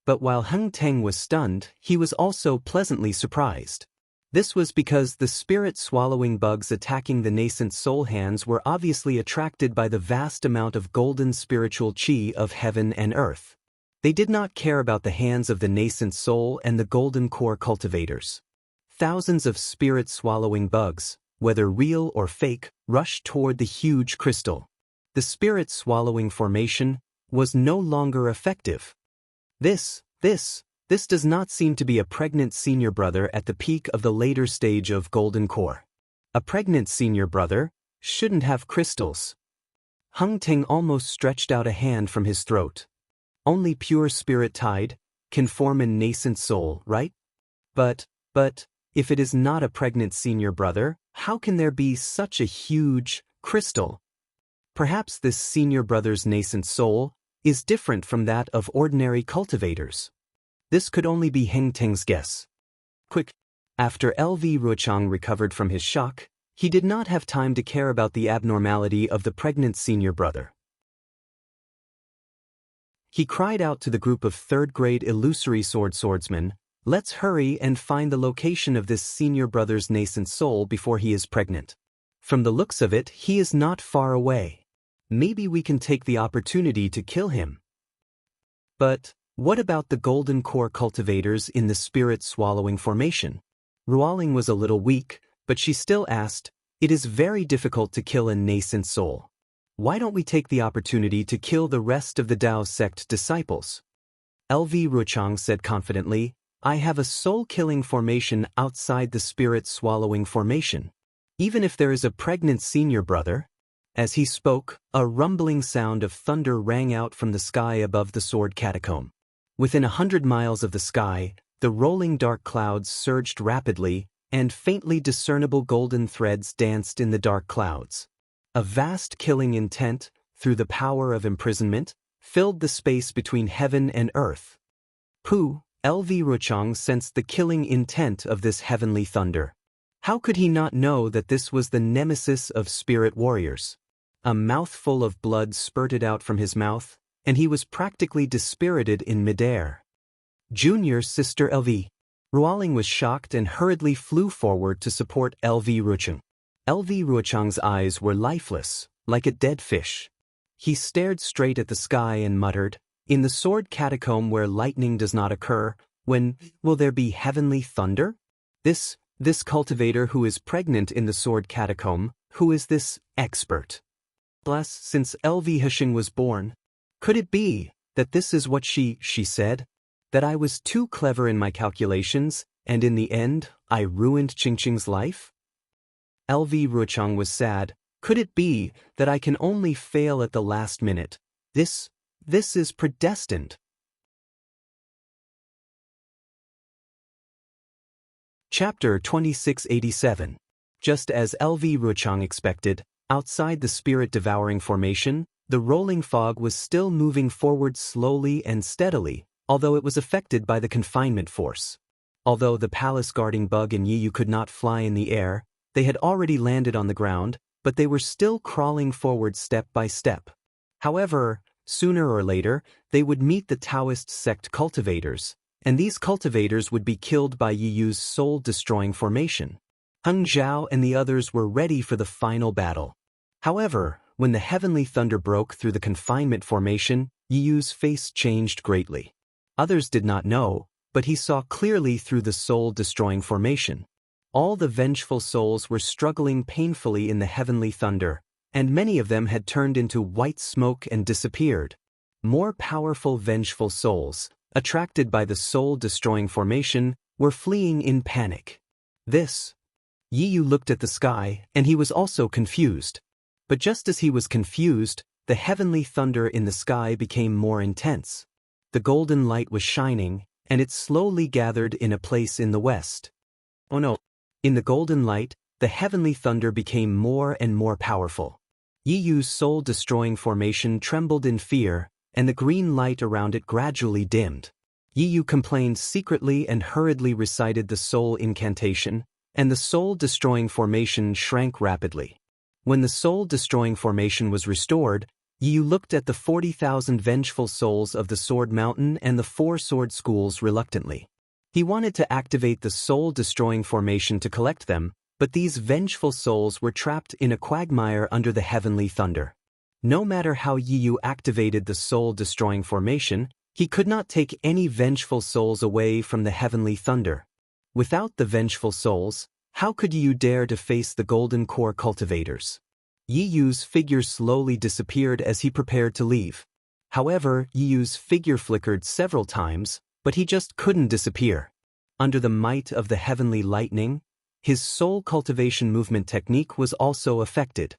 But while Heng Teng was stunned, he was also pleasantly surprised. This was because the spirit-swallowing bugs attacking the nascent soul hands were obviously attracted by the vast amount of golden spiritual chi of heaven and earth. They did not care about the hands of the nascent soul and the golden core cultivators. Thousands of spirit-swallowing bugs, whether real or fake, rushed toward the huge crystal. The spirit-swallowing formation was no longer effective. This does not seem to be a pregnant senior brother at the peak of the later stage of golden core. A pregnant senior brother shouldn't have crystals. Heng Teng almost stretched out a hand from his throat. Only pure spirit tide can form a nascent soul, right? But, if it is not a pregnant senior brother, how can there be such a huge crystal? Perhaps this senior brother's nascent soul is different from that of ordinary cultivators. This could only be Heng Teng's guess. Quick! After LV Ruochang recovered from his shock, he did not have time to care about the abnormality of the pregnant senior brother. He cried out to the group of third-grade illusory swordsmen, "Let's hurry and find the location of this senior brother's nascent soul before he is pregnant. From the looks of it, he is not far away. Maybe we can take the opportunity to kill him." But what about the golden core cultivators in the spirit-swallowing formation? Ruoling was a little weak, but she still asked, "It is very difficult to kill a nascent soul. Why don't we take the opportunity to kill the rest of the Dao sect disciples?" LV Ruochang said confidently, "I have a soul-killing formation outside the spirit-swallowing formation. Even if there is a pregnant senior brother." As he spoke, a rumbling sound of thunder rang out from the sky above the sword catacomb. Within 100 miles of the sky, the rolling dark clouds surged rapidly, and faintly discernible golden threads danced in the dark clouds. A vast killing intent, through the power of imprisonment, filled the space between heaven and earth. LV Ruochang sensed the killing intent of this heavenly thunder. How could he not know that this was the nemesis of spirit warriors? A mouthful of blood spurted out from his mouth, and he was practically dispirited in midair. "Junior sister LV." Ruoling was shocked and hurriedly flew forward to support LV Ruochang. LV Ruochang's eyes were lifeless, like a dead fish. He stared straight at the sky and muttered, "In the sword catacomb where lightning does not occur, when will there be heavenly thunder? This cultivator who is pregnant in the sword catacomb, who is this expert? Bless, since LV Hisheng was born. Could it be that this is what she said? That I was too clever in my calculations, and in the end, I ruined Qingqing's life?" LV Ruochang was sad. Could it be that I can only fail at the last minute? This is predestined. Chapter 2687. Just as LV Ruochang expected, outside the spirit-devouring formation, the rolling fog was still moving forward slowly and steadily, although it was affected by the confinement force. Although the palace-guarding bug and Yiyu could not fly in the air, they had already landed on the ground, but they were still crawling forward step by step. However, sooner or later, they would meet the Daoist sect cultivators, and these cultivators would be killed by Yiyu's soul-destroying formation. Heng Zhao and the others were ready for the final battle. However, when the heavenly thunder broke through the confinement formation, Yiyu's face changed greatly. Others did not know, but he saw clearly through the soul-destroying formation. All the vengeful souls were struggling painfully in the heavenly thunder, and many of them had turned into white smoke and disappeared. More powerful vengeful souls, attracted by the soul-destroying formation, were fleeing in panic. Yi Yu looked at the sky, and he was also confused. But just as he was confused, the heavenly thunder in the sky became more intense. The golden light was shining, and it slowly gathered in a place in the west. Oh no! In the golden light, the heavenly thunder became more and more powerful. Yi Yu's soul-destroying formation trembled in fear, and the green light around it gradually dimmed. Yi Yu complained secretly and hurriedly recited the soul incantation, and the soul-destroying formation shrank rapidly. When the soul-destroying formation was restored, Yi Yu looked at the 40,000 vengeful souls of the Sword Mountain and the 4 sword schools reluctantly. He wanted to activate the soul-destroying formation to collect them, but these vengeful souls were trapped in a quagmire under the heavenly thunder. No matter how Yi Yu activated the soul-destroying formation, he could not take any vengeful souls away from the heavenly thunder. Without the vengeful souls, how could Yi Yu dare to face the golden core cultivators? Yi Yu's figure slowly disappeared as he prepared to leave. However, Yi Yu's figure flickered several times, but he just couldn't disappear. Under the might of the heavenly lightning, his soul cultivation movement technique was also affected.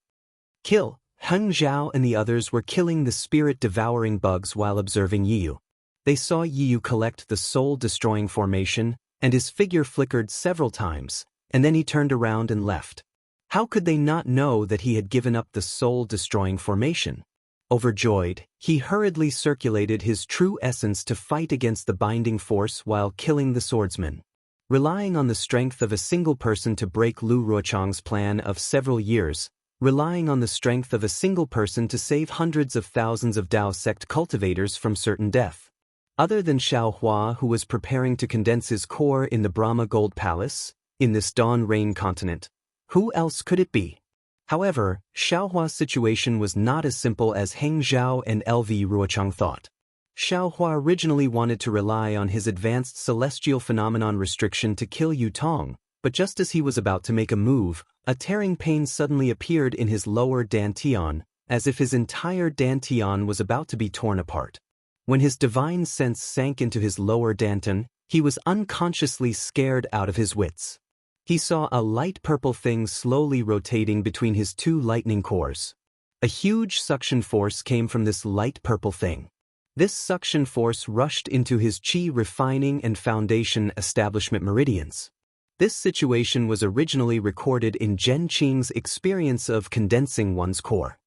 Kill! Heng Zhao and the others were killing the spirit-devouring bugs while observing Yi Yu. They saw Yi Yu collect the soul-destroying formation, and his figure flickered several times, and then he turned around and left. How could they not know that he had given up the soul-destroying formation? Overjoyed, he hurriedly circulated his true essence to fight against the binding force while killing the swordsman. Relying on the strength of a single person to break Lu Ruochang's plan of several years, relying on the strength of a single person to save hundreds of thousands of Dao sect cultivators from certain death. Other than Xiao Hua, who was preparing to condense his core in the Brahma Gold Palace, in this Dawn Rain continent, who else could it be? However, Xiao Hua's situation was not as simple as Heng Zhao and LV Ruochang thought. Xiao Hua originally wanted to rely on his advanced celestial phenomenon restriction to kill Yu Tong, but just as he was about to make a move, a tearing pain suddenly appeared in his lower dantian, as if his entire dantian was about to be torn apart. When his divine sense sank into his lower dantian, he was unconsciously scared out of his wits. He saw a light purple thing slowly rotating between his 2 lightning cores. A huge suction force came from this light purple thing. This suction force rushed into his qi refining and foundation establishment meridians. This situation was originally recorded in Zhen Qing's experience of condensing one's core.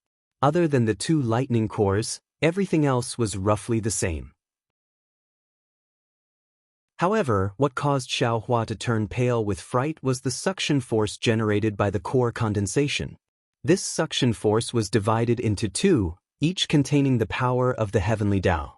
Other than the 2 lightning cores, everything else was roughly the same. However, what caused Xiao Hua to turn pale with fright was the suction force generated by the core condensation. This suction force was divided into 2, each containing the power of the heavenly Dao.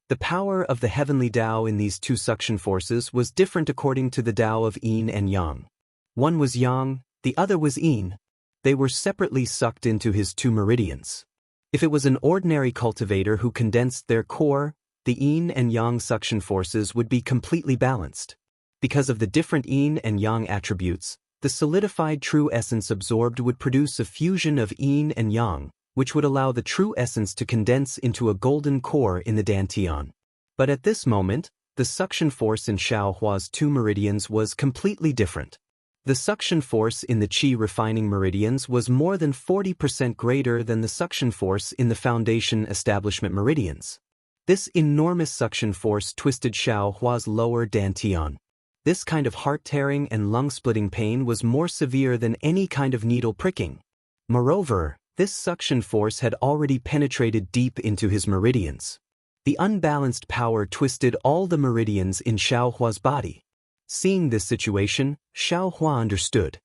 The power of the heavenly Dao in these 2 suction forces was different according to the Dao of Yin and Yang. One was Yang, the other was Yin. They were separately sucked into his 2 meridians. If it was an ordinary cultivator who condensed their core, the Yin and Yang suction forces would be completely balanced. Because of the different Yin and Yang attributes, the solidified true essence absorbed would produce a fusion of Yin and Yang, which would allow the true essence to condense into a golden core in the dantian. But at this moment, the suction force in Xiao Hua's 2 meridians was completely different. The suction force in the qi refining meridians was more than 40% greater than the suction force in the foundation establishment meridians. This enormous suction force twisted Xiao Hua's lower dantian. This kind of heart-tearing and lung-splitting pain was more severe than any kind of needle pricking. Moreover, this suction force had already penetrated deep into his meridians. The unbalanced power twisted all the meridians in Xiao Hua's body. Seeing this situation, Xiao Hua understood.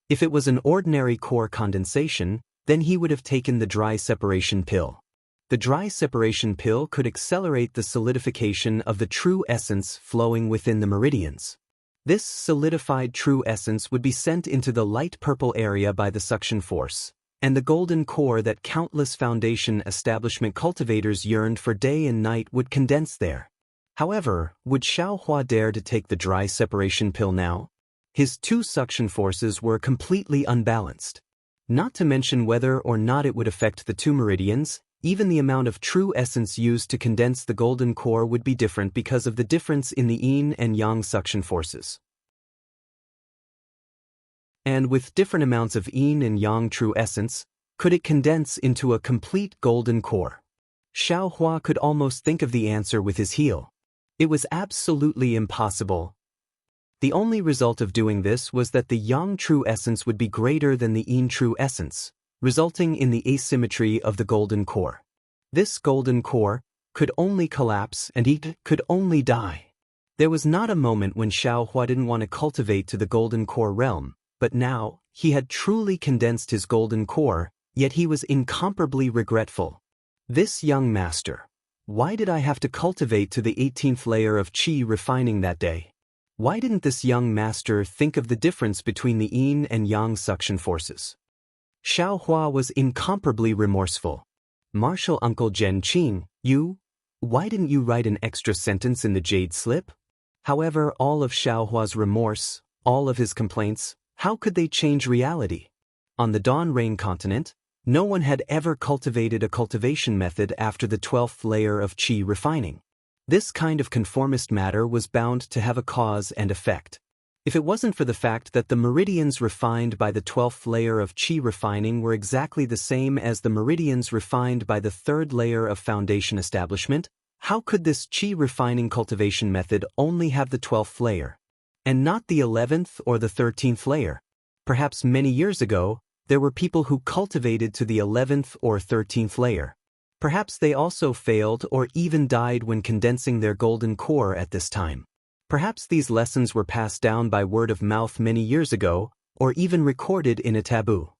If it was an ordinary core condensation, then he would have taken the dry separation pill. The dry separation pill could accelerate the solidification of the true essence flowing within the meridians. This solidified true essence would be sent into the light purple area by the suction force, and the golden core that countless foundation establishment cultivators yearned for day and night would condense there. However, would Xiao Hua dare to take the dry separation pill now? His two suction forces were completely unbalanced. Not to mention whether or not it would affect the two meridians, even the amount of true essence used to condense the golden core would be different because of the difference in the yin and yang suction forces. And with different amounts of yin and yang true essence, could it condense into a complete golden core? Xiao Hua could almost think of the answer with his heel. It was absolutely impossible. The only result of doing this was that the yang true essence would be greater than the yin true essence, resulting in the asymmetry of the golden core. This golden core could only collapse and it could only die. There was not a moment when Xiao Hua didn't want to cultivate to the golden core realm, but now, he had truly condensed his golden core, yet he was incomparably regretful. This young master. Why did I have to cultivate to the 18th layer of qi refining that day? Why didn't this young master think of the difference between the yin and yang suction forces? Xiao Hua was incomparably remorseful. Martial Uncle Zhen Qing, why didn't you write an extra sentence in the jade slip? However, all of Xiao Hua's remorse, all of his complaints, how could they change reality? On the Dawn Rain continent, no one had ever cultivated a cultivation method after the 12th layer of qi refining. This kind of conformist matter was bound to have a cause and effect. If it wasn't for the fact that the meridians refined by the 12th layer of qi refining were exactly the same as the meridians refined by the 3rd layer of foundation establishment, how could this qi refining cultivation method only have the 12th layer, and not the 11th or the 13th layer? Perhaps many years ago, there were people who cultivated to the 11th or 13th layer. Perhaps they also failed or even died when condensing their golden core at this time. Perhaps these lessons were passed down by word of mouth many years ago, or even recorded in a taboo.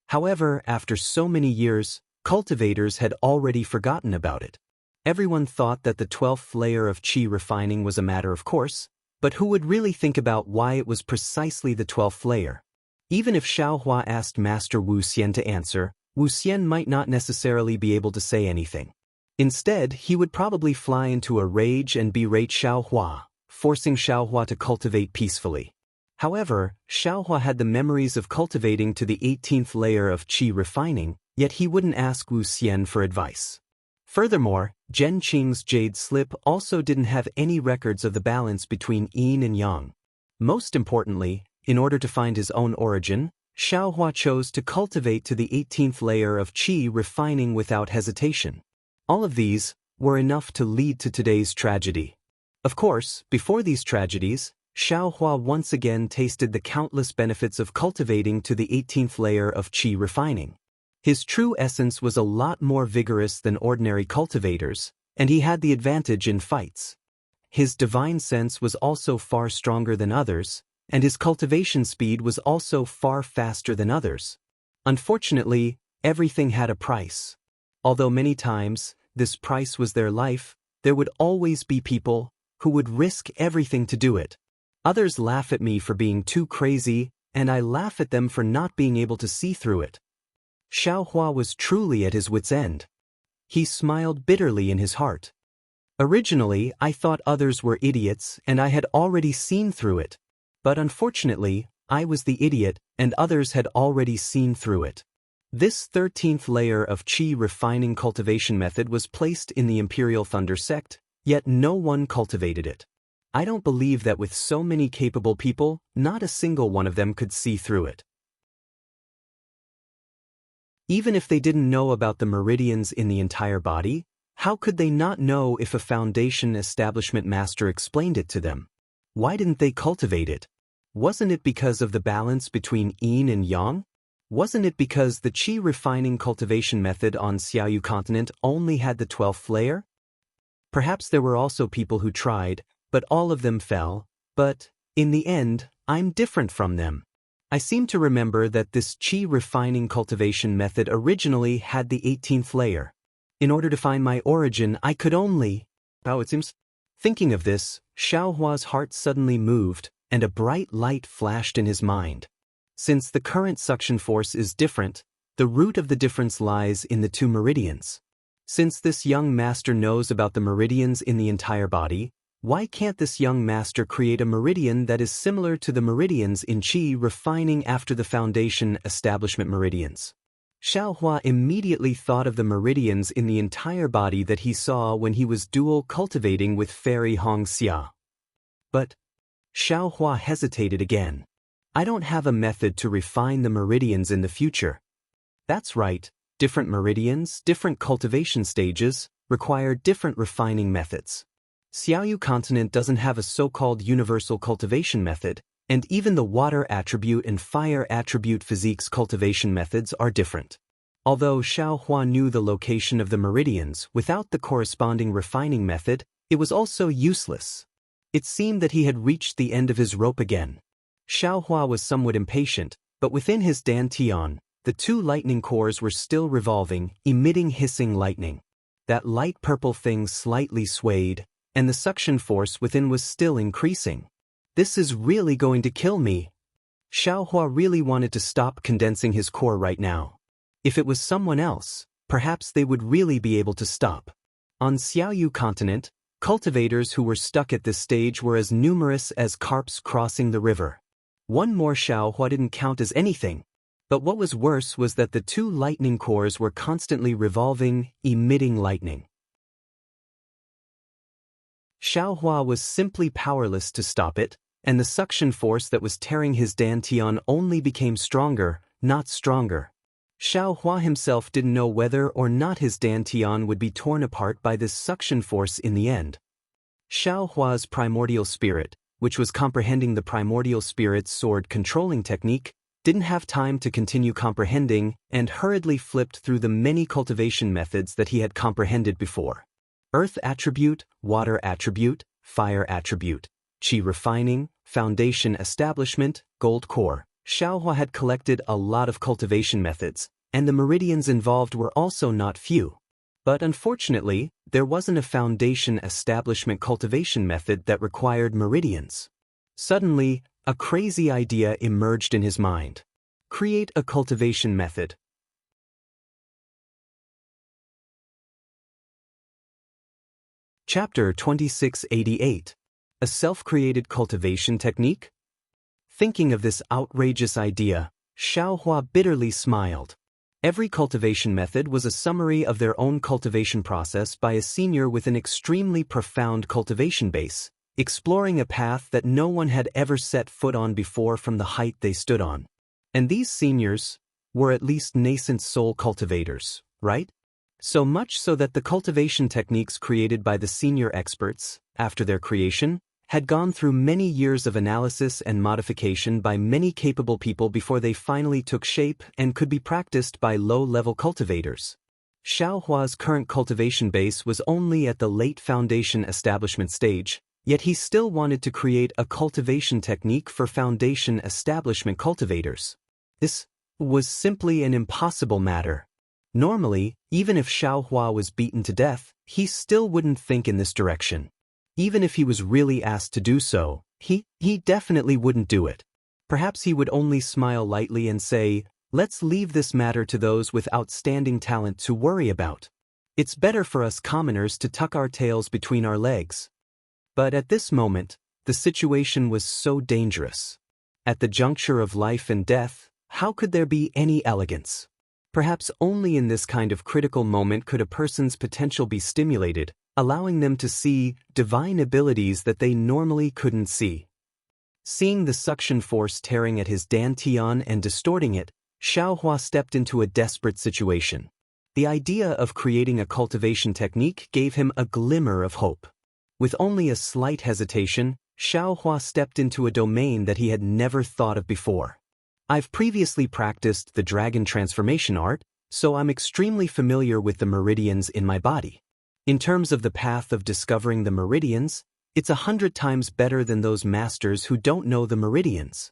However, after so many years, cultivators had already forgotten about it. Everyone thought that the 12th layer of qi refining was a matter of course, but who would really think about why it was precisely the 12th layer? Even if Xiao Hua asked Master Wu Xian to answer, Wu Xian might not necessarily be able to say anything. Instead, he would probably fly into a rage and berate Xiao Hua, forcing Xiao Hua to cultivate peacefully. However, Xiao Hua had the memories of cultivating to the 18th layer of qi refining, yet he wouldn't ask Wu Xian for advice. Furthermore, Zhen Qing's jade slip also didn't have any records of the balance between yin and yang. Most importantly, in order to find his own origin, Xiao Hua chose to cultivate to the 18th layer of qi refining without hesitation. All of these were enough to lead to today's tragedy. Of course, before these tragedies, Xiao Hua once again tasted the countless benefits of cultivating to the 18th layer of qi refining. His true essence was a lot more vigorous than ordinary cultivators, and he had the advantage in fights. His divine sense was also far stronger than others, and his cultivation speed was also far faster than others. Unfortunately, everything had a price. Although many times, this price was their life, there would always be people who would risk everything to do it. Others laugh at me for being too crazy, and I laugh at them for not being able to see through it. Xiao Hua was truly at his wit's end. He smiled bitterly in his heart. Originally, I thought others were idiots and I had already seen through it. But unfortunately, I was the idiot and others had already seen through it. This 13th layer of qi refining cultivation method was placed in the Imperial Thunder sect, yet no one cultivated it. I don't believe that with so many capable people, not a single one of them could see through it. Even if they didn't know about the meridians in the entire body, how could they not know if a foundation establishment master explained it to them? Why didn't they cultivate it? Wasn't it because of the balance between yin and yang? Wasn't it because the qi refining cultivation method on Xiaoyu continent only had the 12th layer? Perhaps there were also people who tried, but all of them fell. But, in the end, I'm different from them. I seem to remember that this qi refining cultivation method originally had the 18th layer. In order to find my origin, I could only... it seems. Thinking of this, Xiao Hua's heart suddenly moved, and a bright light flashed in his mind. Since the current suction force is different, the root of the difference lies in the two meridians. Since this young master knows about the meridians in the entire body, Why can't this young master create a meridian that is similar to the meridians in Qi refining after the foundation establishment meridians? Xiaohua immediately thought of the meridians in the entire body that he saw when he was dual cultivating with fairy Hongxia. But Xiaohua hesitated again. I don't have a method to refine the meridians in the future. That's right, different meridians, different cultivation stages, require different refining methods. Xiaoyu continent doesn't have a so-called universal cultivation method, and even the water attribute and fire attribute physiques cultivation methods are different. Although Xiaohua knew the location of the meridians without the corresponding refining method, it was also useless. It seemed that he had reached the end of his rope again. Xiaohua was somewhat impatient, but within his dantian, the two lightning cores were still revolving, emitting hissing lightning. That light purple thing slightly swayed, and the suction force within was still increasing. This is really going to kill me. Xiaohua really wanted to stop condensing his core right now. If it was someone else, perhaps they would really be able to stop. On Xiaoyu continent, cultivators who were stuck at this stage were as numerous as carps crossing the river. One more Xiaohua didn't count as anything. But what was worse was that the two lightning cores were constantly revolving, emitting lightning. Xiaohua was simply powerless to stop it, and the suction force that was tearing his dantian only became stronger, not stronger. Xiaohua himself didn't know whether or not his dantian would be torn apart by this suction force in the end. Xiaohua's primordial spirit, which was comprehending the primordial spirit's sword controlling technique, didn't have time to continue comprehending and hurriedly flipped through the many cultivation methods that he had comprehended before. Earth attribute, water attribute, fire attribute, Qi refining, foundation establishment, gold core. Xiaohua had collected a lot of cultivation methods, and the meridians involved were also not few. But unfortunately, there wasn't a foundation establishment cultivation method that required meridians. Suddenly, a crazy idea emerged in his mind. Create a cultivation method. Chapter 2688. A self-created cultivation technique? Thinking of this outrageous idea, Xiaohua bitterly smiled. Every cultivation method was a summary of their own cultivation process by a senior with an extremely profound cultivation base, exploring a path that no one had ever set foot on before from the height they stood on. And these seniors were at least nascent soul cultivators, right? So much so that the cultivation techniques created by the senior experts, after their creation, had gone through many years of analysis and modification by many capable people before they finally took shape and could be practiced by low-level cultivators. Xiaohua's current cultivation base was only at the late foundation establishment stage, yet he still wanted to create a cultivation technique for foundation establishment cultivators. This was simply an impossible matter. Normally, even if Xiaohua was beaten to death, he still wouldn't think in this direction. Even if he was really asked to do so, he definitely wouldn't do it. Perhaps he would only smile lightly and say, "Let's leave this matter to those with outstanding talent to worry about. It's better for us commoners to tuck our tails between our legs." But at this moment, the situation was so dangerous. At the juncture of life and death, how could there be any elegance? Perhaps only in this kind of critical moment could a person's potential be stimulated, allowing them to see divine abilities that they normally couldn't see. Seeing the suction force tearing at his dantian and distorting it, Xiaohua stepped into a desperate situation. The idea of creating a cultivation technique gave him a glimmer of hope. With only a slight hesitation, Xiaohua stepped into a domain that he had never thought of before. I've previously practiced the dragon transformation art, so I'm extremely familiar with the meridians in my body. In terms of the path of discovering the meridians, it's 100 times better than those masters who don't know the meridians.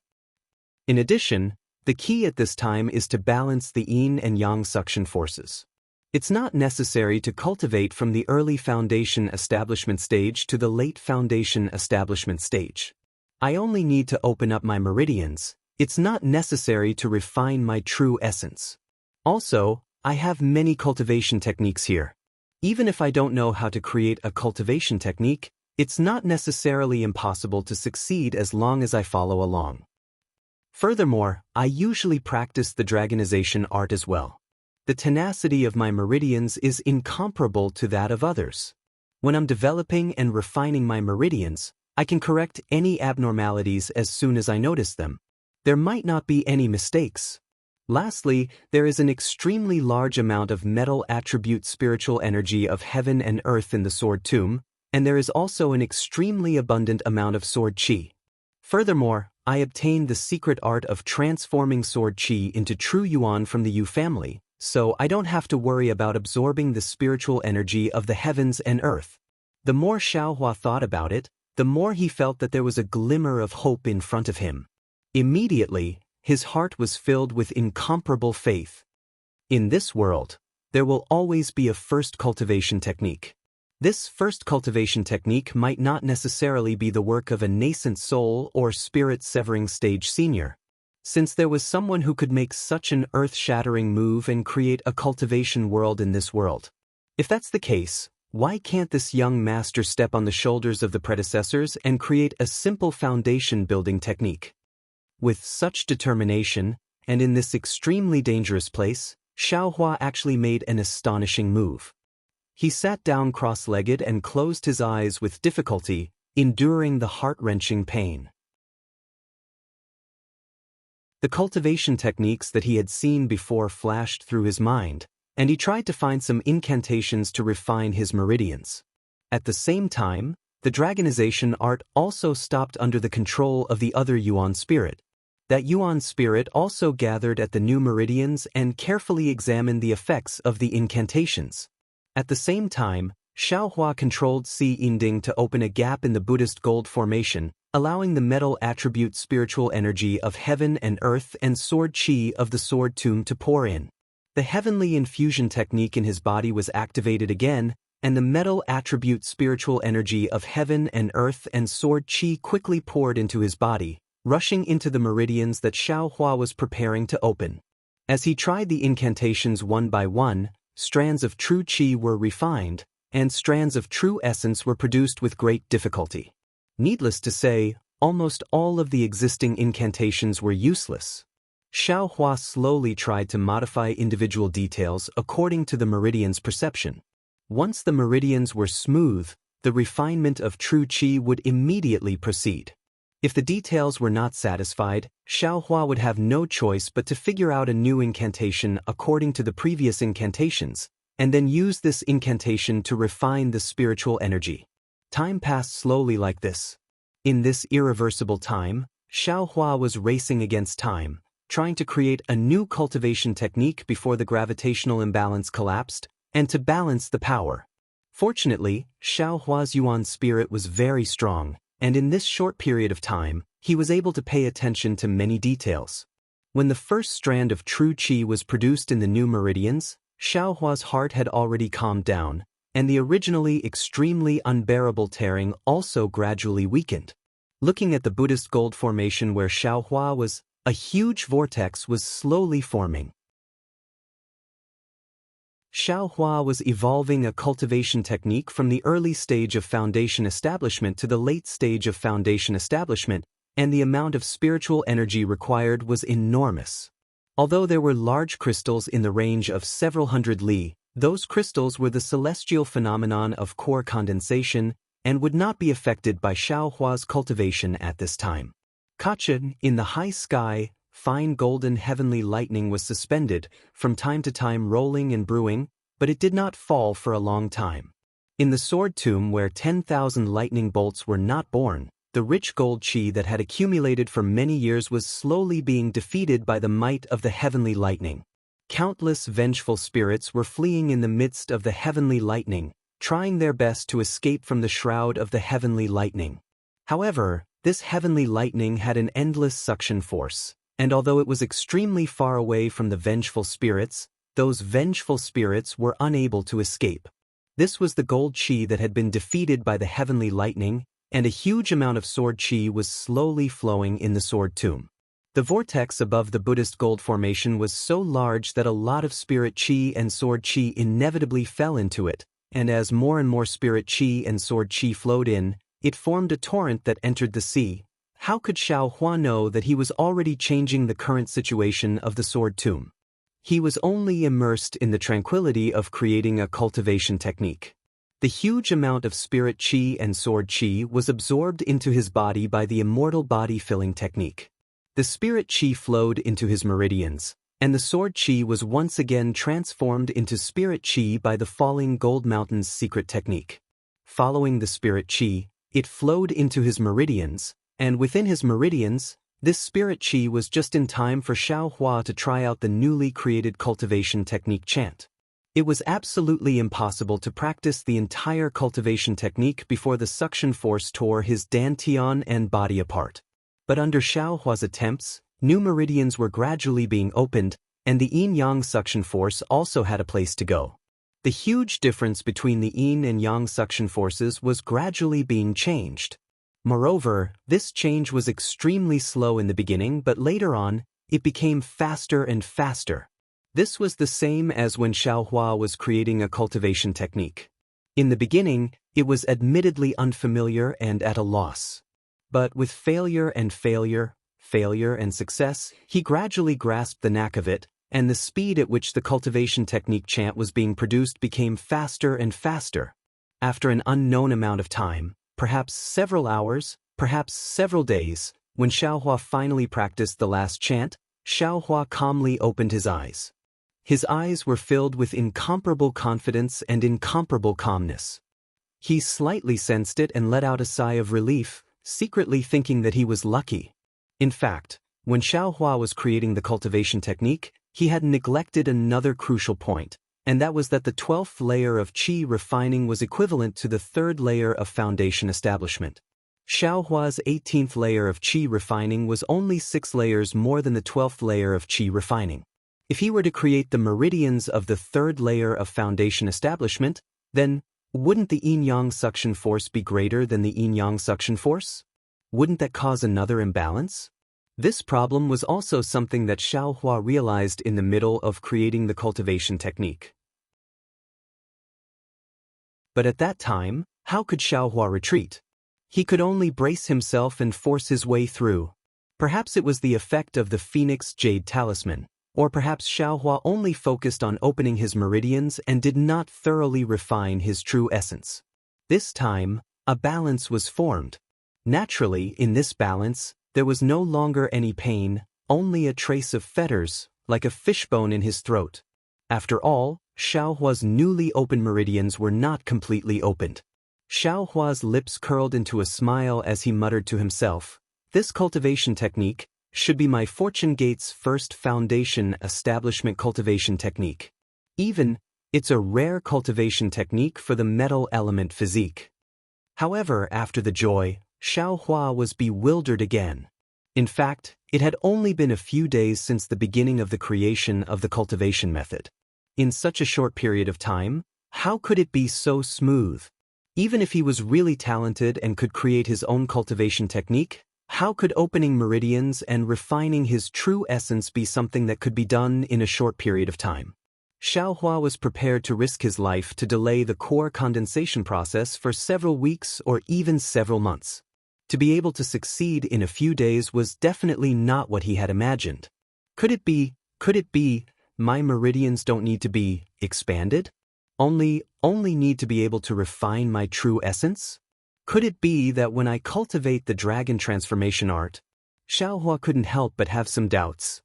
In addition, the key at this time is to balance the yin and yang suction forces. It's not necessary to cultivate from the early foundation establishment stage to the late foundation establishment stage. I only need to open up my meridians. It's not necessary to refine my true essence. Also, I have many cultivation techniques here. Even if I don't know how to create a cultivation technique, It's not necessarily impossible to succeed as long as I follow along. Furthermore, I usually practice the dragonization art as well. The tenacity of my meridians is incomparable to that of others. When I'm developing and refining my meridians, I can correct any abnormalities as soon as I notice them. There might not be any mistakes. Lastly, there is an extremely large amount of metal attribute spiritual energy of heaven and earth in the sword tomb, and there is also an extremely abundant amount of sword qi. Furthermore, I obtained the secret art of transforming sword qi into true yuan from the Yu family, so I don't have to worry about absorbing the spiritual energy of the heavens and earth. The more Xiaohua thought about it, the more he felt that there was a glimmer of hope in front of him. Immediately, his heart was filled with incomparable faith. In this world, there will always be a first cultivation technique. This first cultivation technique might not necessarily be the work of a nascent soul or spirit-severing stage senior. Since there was someone who could make such an earth-shattering move and create a cultivation world in this world. If that's the case, why can't this young master step on the shoulders of the predecessors and create a simple foundation-building technique? With such determination, and in this extremely dangerous place, Xiaohua actually made an astonishing move. He sat down cross-legged and closed his eyes with difficulty, enduring the heart-wrenching pain. The cultivation techniques that he had seen before flashed through his mind, and he tried to find some incantations to refine his meridians. At the same time, the dragonization art also stopped under the control of the other Yuan spirit. That Yuan spirit also gathered at the new meridians and carefully examined the effects of the incantations. At the same time, Xiaohua controlled Si Yinding to open a gap in the Buddhist gold formation, allowing the metal attribute spiritual energy of heaven and earth and sword qi of the sword tomb to pour in. The heavenly infusion technique in his body was activated again, and the metal attribute spiritual energy of heaven and earth and sword qi quickly poured into his body, rushing into the meridians that Xiaohua was preparing to open. As he tried the incantations one by one, strands of true qi were refined, and strands of true essence were produced with great difficulty. Needless to say, almost all of the existing incantations were useless. Xiaohua slowly tried to modify individual details according to the meridian's perception. Once the meridians were smooth, the refinement of true qi would immediately proceed. If the details were not satisfied, Xiaohua would have no choice but to figure out a new incantation according to the previous incantations, and then use this incantation to refine the spiritual energy. Time passed slowly like this. In this irreversible time, Xiaohua was racing against time, trying to create a new cultivation technique before the gravitational imbalance collapsed, and to balance the power. Fortunately, Xiaohua's Yuan spirit was very strong, and in this short period of time, he was able to pay attention to many details. When the first strand of true qi was produced in the new meridians, Xiaohua's heart had already calmed down, and the originally extremely unbearable tearing also gradually weakened. Looking at the Buddhist gold formation where Xiaohua was, a huge vortex was slowly forming. Xiaohua was evolving a cultivation technique from the early stage of foundation establishment to the late stage of foundation establishment, and the amount of spiritual energy required was enormous. Although there were large crystals in the range of several hundred li, those crystals were the celestial phenomenon of core condensation and would not be affected by Xiaohua's cultivation at this time. Kachin, in the high sky, fine golden heavenly lightning was suspended, from time to time rolling and brewing, but it did not fall for a long time. In the sword tomb where 10,000 lightning bolts were not born, the rich gold qi that had accumulated for many years was slowly being defeated by the might of the heavenly lightning. Countless vengeful spirits were fleeing in the midst of the heavenly lightning, trying their best to escape from the shroud of the heavenly lightning. However, this heavenly lightning had an endless suction force, and although it was extremely far away from the vengeful spirits, those vengeful spirits were unable to escape. This was the gold qi that had been defeated by the heavenly lightning, and a huge amount of sword qi was slowly flowing in the sword tomb. The vortex above the Buddhist gold formation was so large that a lot of spirit qi and sword qi inevitably fell into it, and as more and more spirit qi and sword qi flowed in, It formed a torrent that entered the sea. How could Xiao Hua know that he was already changing the current situation of the sword tomb? He was only immersed in the tranquility of creating a cultivation technique. The huge amount of spirit qi and sword qi was absorbed into his body by the immortal body-filling technique. The spirit qi flowed into his meridians, and the sword qi was once again transformed into spirit qi by the falling gold mountain's secret technique. Following the spirit qi, it flowed into his meridians, and within his meridians, this spirit qi was just in time for Xiao Hua to try out the newly created cultivation technique chant. It was absolutely impossible to practice the entire cultivation technique before the suction force tore his dantian and body apart. But under Xiao Hua's attempts, new meridians were gradually being opened, and the yin-yang suction force also had a place to go. The huge difference between the yin and yang suction forces was gradually being changed. Moreover, this change was extremely slow in the beginning, but later on, it became faster and faster. This was the same as when Xiao Hua was creating a cultivation technique. In the beginning, it was admittedly unfamiliar and at a loss. But with failure and success, he gradually grasped the knack of it, and the speed at which the cultivation technique chant was being produced became faster and faster. After an unknown amount of time, perhaps several hours, perhaps several days, when Xiao Hua finally practiced the last chant, Xiao Hua calmly opened his eyes. His eyes were filled with incomparable confidence and incomparable calmness. He slightly sensed it and let out a sigh of relief, secretly thinking that he was lucky. In fact, when Xiao Hua was creating the cultivation technique, he had neglected another crucial point, and that was that the 12th layer of qi refining was equivalent to the 3rd layer of foundation establishment. Xiao Hua's 18th layer of qi refining was only 6 layers more than the 12th layer of qi refining. If he were to create the meridians of the 3rd layer of foundation establishment, then wouldn't the yin-yang suction force be greater than the yin-yang suction force? Wouldn't that cause another imbalance? This problem was also something that Xiao Hua realized in the middle of creating the cultivation technique. But at that time, how could Xiao Hua retreat? He could only brace himself and force his way through. Perhaps it was the effect of the Phoenix Jade Talisman, or perhaps Xiao Hua only focused on opening his meridians and did not thoroughly refine his true essence. This time, a balance was formed. Naturally, in this balance, there was no longer any pain, only a trace of fetters, like a fishbone in his throat. After all, Xiao Hua's newly opened meridians were not completely opened. Xiao Hua's lips curled into a smile as he muttered to himself, "This cultivation technique should be my Fortune Gate's first foundation establishment cultivation technique. Even, it's a rare cultivation technique for the metal element physique." However, after the joy, Xiao Hua was bewildered again. In fact, it had only been a few days since the beginning of the creation of the cultivation method. In such a short period of time, how could it be so smooth? Even if he was really talented and could create his own cultivation technique, how could opening meridians and refining his true essence be something that could be done in a short period of time? Xiao Hua was prepared to risk his life to delay the core condensation process for several weeks or even several months. To be able to succeed in a few days was definitely not what he had imagined. Could it be, my meridians don't need to be expanded? Only need to be able to refine my true essence? Could it be that when I cultivate the dragon transformation art, Xiao Hua couldn't help but have some doubts.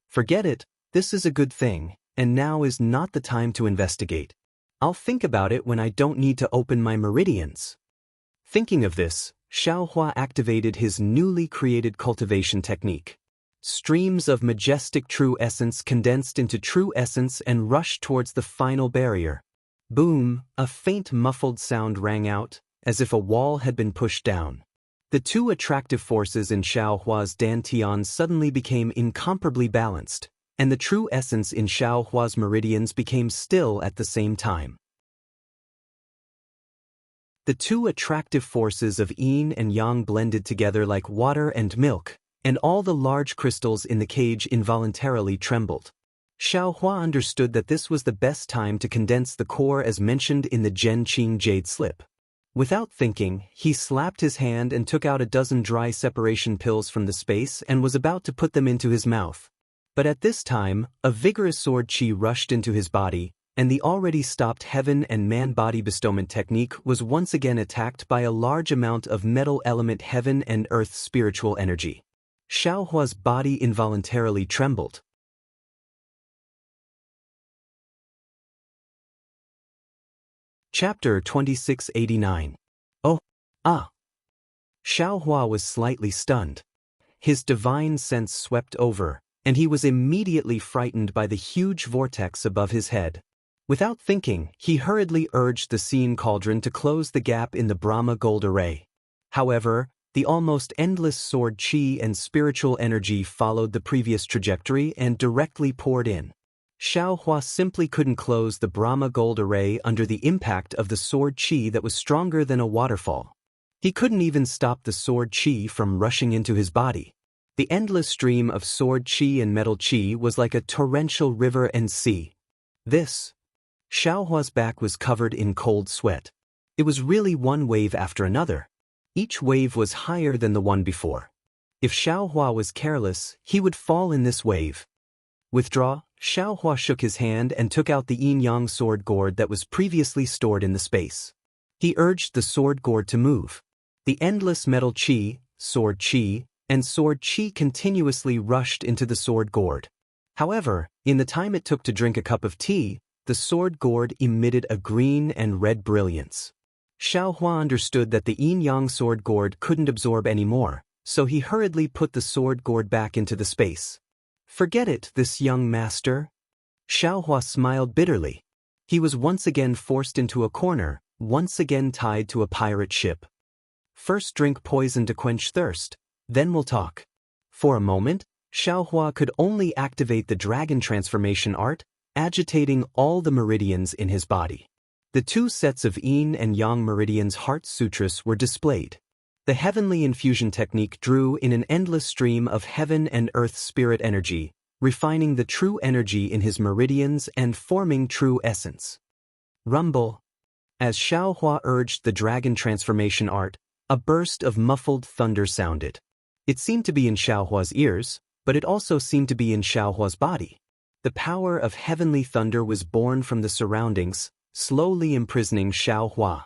Forget it, this is a good thing, and now is not the time to investigate. I'll think about it when I don't need to open my meridians. Thinking of this, Xiao Hua activated his newly created cultivation technique. Streams of majestic true essence condensed into true essence and rushed towards the final barrier. Boom, a faint muffled sound rang out, as if a wall had been pushed down. The two attractive forces in Xiao Hua's dantian suddenly became incomparably balanced, and the true essence in Xiao Hua's meridians became still at the same time. The two attractive forces of yin and yang blended together like water and milk, and all the large crystals in the cage involuntarily trembled. Xiao Hua understood that this was the best time to condense the core as mentioned in the Zhenqing Jade Slip. Without thinking, he slapped his hand and took out a dozen dry separation pills from the space and was about to put them into his mouth. But at this time, a vigorous sword chi rushed into his body, and the already stopped heaven and man body bestowment technique was once again attacked by a large amount of metal element heaven and earth spiritual energy. Xiaohua's body involuntarily trembled. Chapter 2689. Oh, ah. Xiaohua was slightly stunned. His divine sense swept over, and he was immediately frightened by the huge vortex above his head. Without thinking, he hurriedly urged the Seeing Cauldron to close the gap in the Brahma gold array. However, the almost endless sword chi and spiritual energy followed the previous trajectory and directly poured in. Xiaohua simply couldn't close the Brahma gold array under the impact of the sword chi that was stronger than a waterfall. He couldn't even stop the sword chi from rushing into his body. The endless stream of sword chi and metal chi was like a torrential river and sea. Xiaohua's back was covered in cold sweat. It was really one wave after another. Each wave was higher than the one before. If Xiaohua was careless, he would fall in this wave. Withdraw. Xiaohua shook his hand and took out the yin-yang sword gourd that was previously stored in the space. He urged the sword gourd to move. The endless metal chi, sword chi, and sword chi continuously rushed into the sword gourd. However, in the time it took to drink a cup of tea, the sword gourd emitted a green and red brilliance. Xiaohua understood that the yin-yang sword gourd couldn't absorb any more, so he hurriedly put the sword gourd back into the space. Forget it, this young master. Xiaohua smiled bitterly. He was once again forced into a corner, once again tied to a pirate ship. First drink poison to quench thirst, then we'll talk. For a moment, Xiaohua could only activate the dragon transformation art, agitating all the meridians in his body. The two sets of yin and yang meridians heart sutras were displayed. The heavenly infusion technique drew in an endless stream of heaven and earth spirit energy, refining the true energy in his meridians and forming true essence. Rumble. As Xiaohua urged the dragon transformation art, a burst of muffled thunder sounded. It seemed to be in Xiaohua's ears, but it also seemed to be in Xiaohua's body. The power of heavenly thunder was born from the surroundings, slowly imprisoning Xiaohua.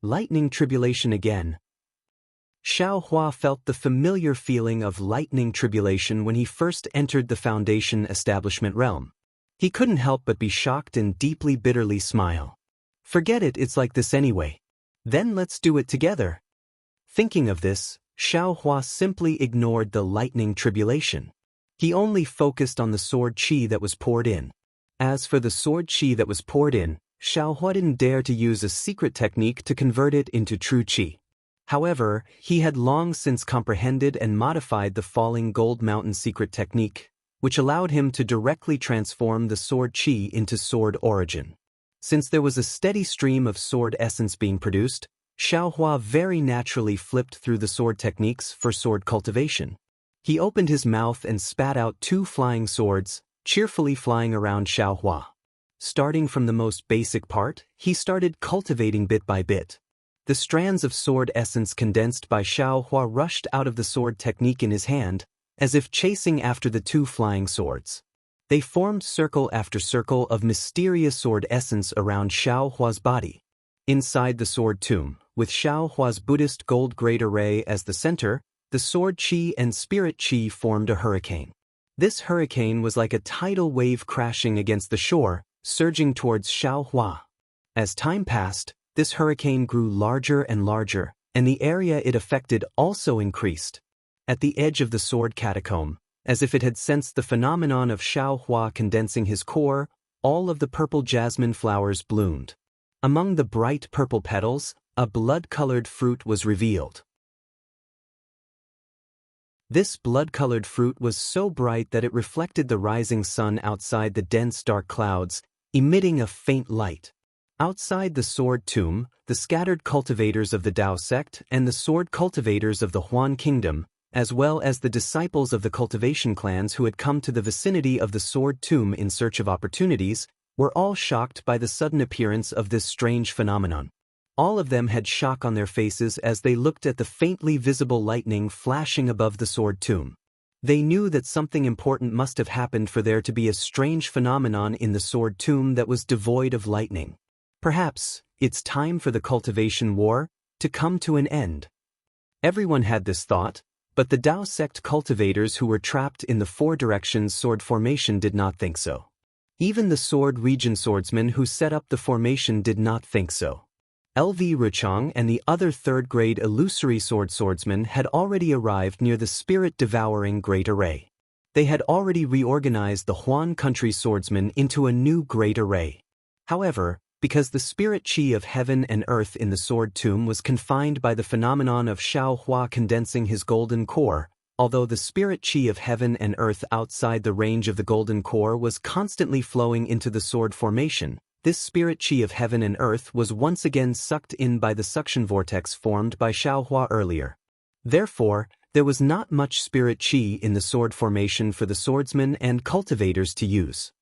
Lightning tribulation again. Xiaohua felt the familiar feeling of lightning tribulation when he first entered the Foundation establishment realm. He couldn't help but be shocked and deeply bitterly smile. Forget it, it's like this anyway. Then let's do it together. Thinking of this, Xiaohua simply ignored the lightning tribulation. He only focused on the sword chi that was poured in. As for the sword chi that was poured in, Xiaohua didn't dare to use a secret technique to convert it into true chi. However, he had long since comprehended and modified the Falling Gold Mountain secret technique, which allowed him to directly transform the sword chi into sword origin. Since there was a steady stream of sword essence being produced, Xiaohua very naturally flipped through the sword techniques for sword cultivation. He opened his mouth and spat out two flying swords, cheerfully flying around Xiaohua. Starting from the most basic part, he started cultivating bit by bit. The strands of sword essence condensed by Xiaohua rushed out of the sword technique in his hand, as if chasing after the two flying swords. They formed circle after circle of mysterious sword essence around Xiaohua's body. Inside the sword tomb, with Xiaohua's Buddhist gold grade array as the center, the sword chi and spirit chi formed a hurricane. This hurricane was like a tidal wave crashing against the shore, surging towards Xiaohua. As time passed, this hurricane grew larger and larger, and the area it affected also increased. At the edge of the sword catacomb, as if it had sensed the phenomenon of Xiaohua condensing his core, all of the purple jasmine flowers bloomed. Among the bright purple petals, a blood-colored fruit was revealed. This blood-colored fruit was so bright that it reflected the rising sun outside the dense dark clouds, emitting a faint light. Outside the sword tomb, the scattered cultivators of the Dao sect and the sword cultivators of the Huan kingdom, as well as the disciples of the cultivation clans who had come to the vicinity of the sword tomb in search of opportunities, were all shocked by the sudden appearance of this strange phenomenon. All of them had shock on their faces as they looked at the faintly visible lightning flashing above the sword tomb. They knew that something important must have happened for there to be a strange phenomenon in the sword tomb that was devoid of lightning. Perhaps it's time for the cultivation war to come to an end. Everyone had this thought, but the Dao sect cultivators who were trapped in the four directions sword formation did not think so. Even the sword region swordsmen who set up the formation did not think so. LV Ruchang and the other third-grade illusory swordsmen had already arrived near the spirit-devouring Great Array. They had already reorganized the Huan country swordsmen into a new Great Array. However, because the spirit chi of heaven and earth in the sword tomb was confined by the phenomenon of Xiao Hua condensing his golden core, although the spirit chi of heaven and earth outside the range of the golden core was constantly flowing into the sword formation, this spirit chi of heaven and earth was once again sucked in by the suction vortex formed by Xiao Hua earlier. Therefore, there was not much spirit chi in the sword formation for the swordsmen and cultivators to use.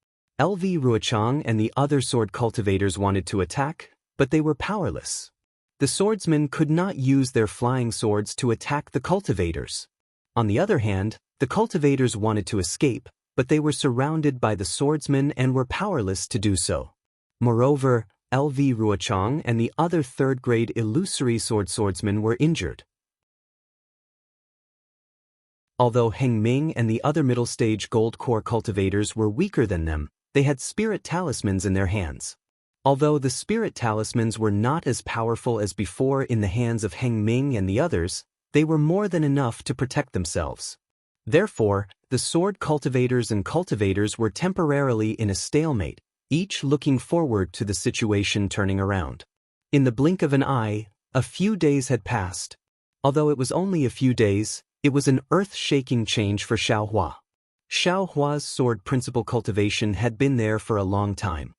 LV Ruochang and the other sword cultivators wanted to attack, but they were powerless. The swordsmen could not use their flying swords to attack the cultivators. On the other hand, the cultivators wanted to escape, but they were surrounded by the swordsmen and were powerless to do so. Moreover, LV Ruochang and the other third-grade illusory swordsmen were injured. Although Heng Ming and the other middle-stage gold core cultivators were weaker than them, they had spirit talismans in their hands. Although the spirit talismans were not as powerful as before in the hands of Heng Ming and the others, they were more than enough to protect themselves. Therefore, the sword cultivators and cultivators were temporarily in a stalemate, each looking forward to the situation turning around. In the blink of an eye, a few days had passed. Although it was only a few days, it was an earth-shaking change for Xiao Hua. Xiao Hua's sword principle cultivation had been there for a long time.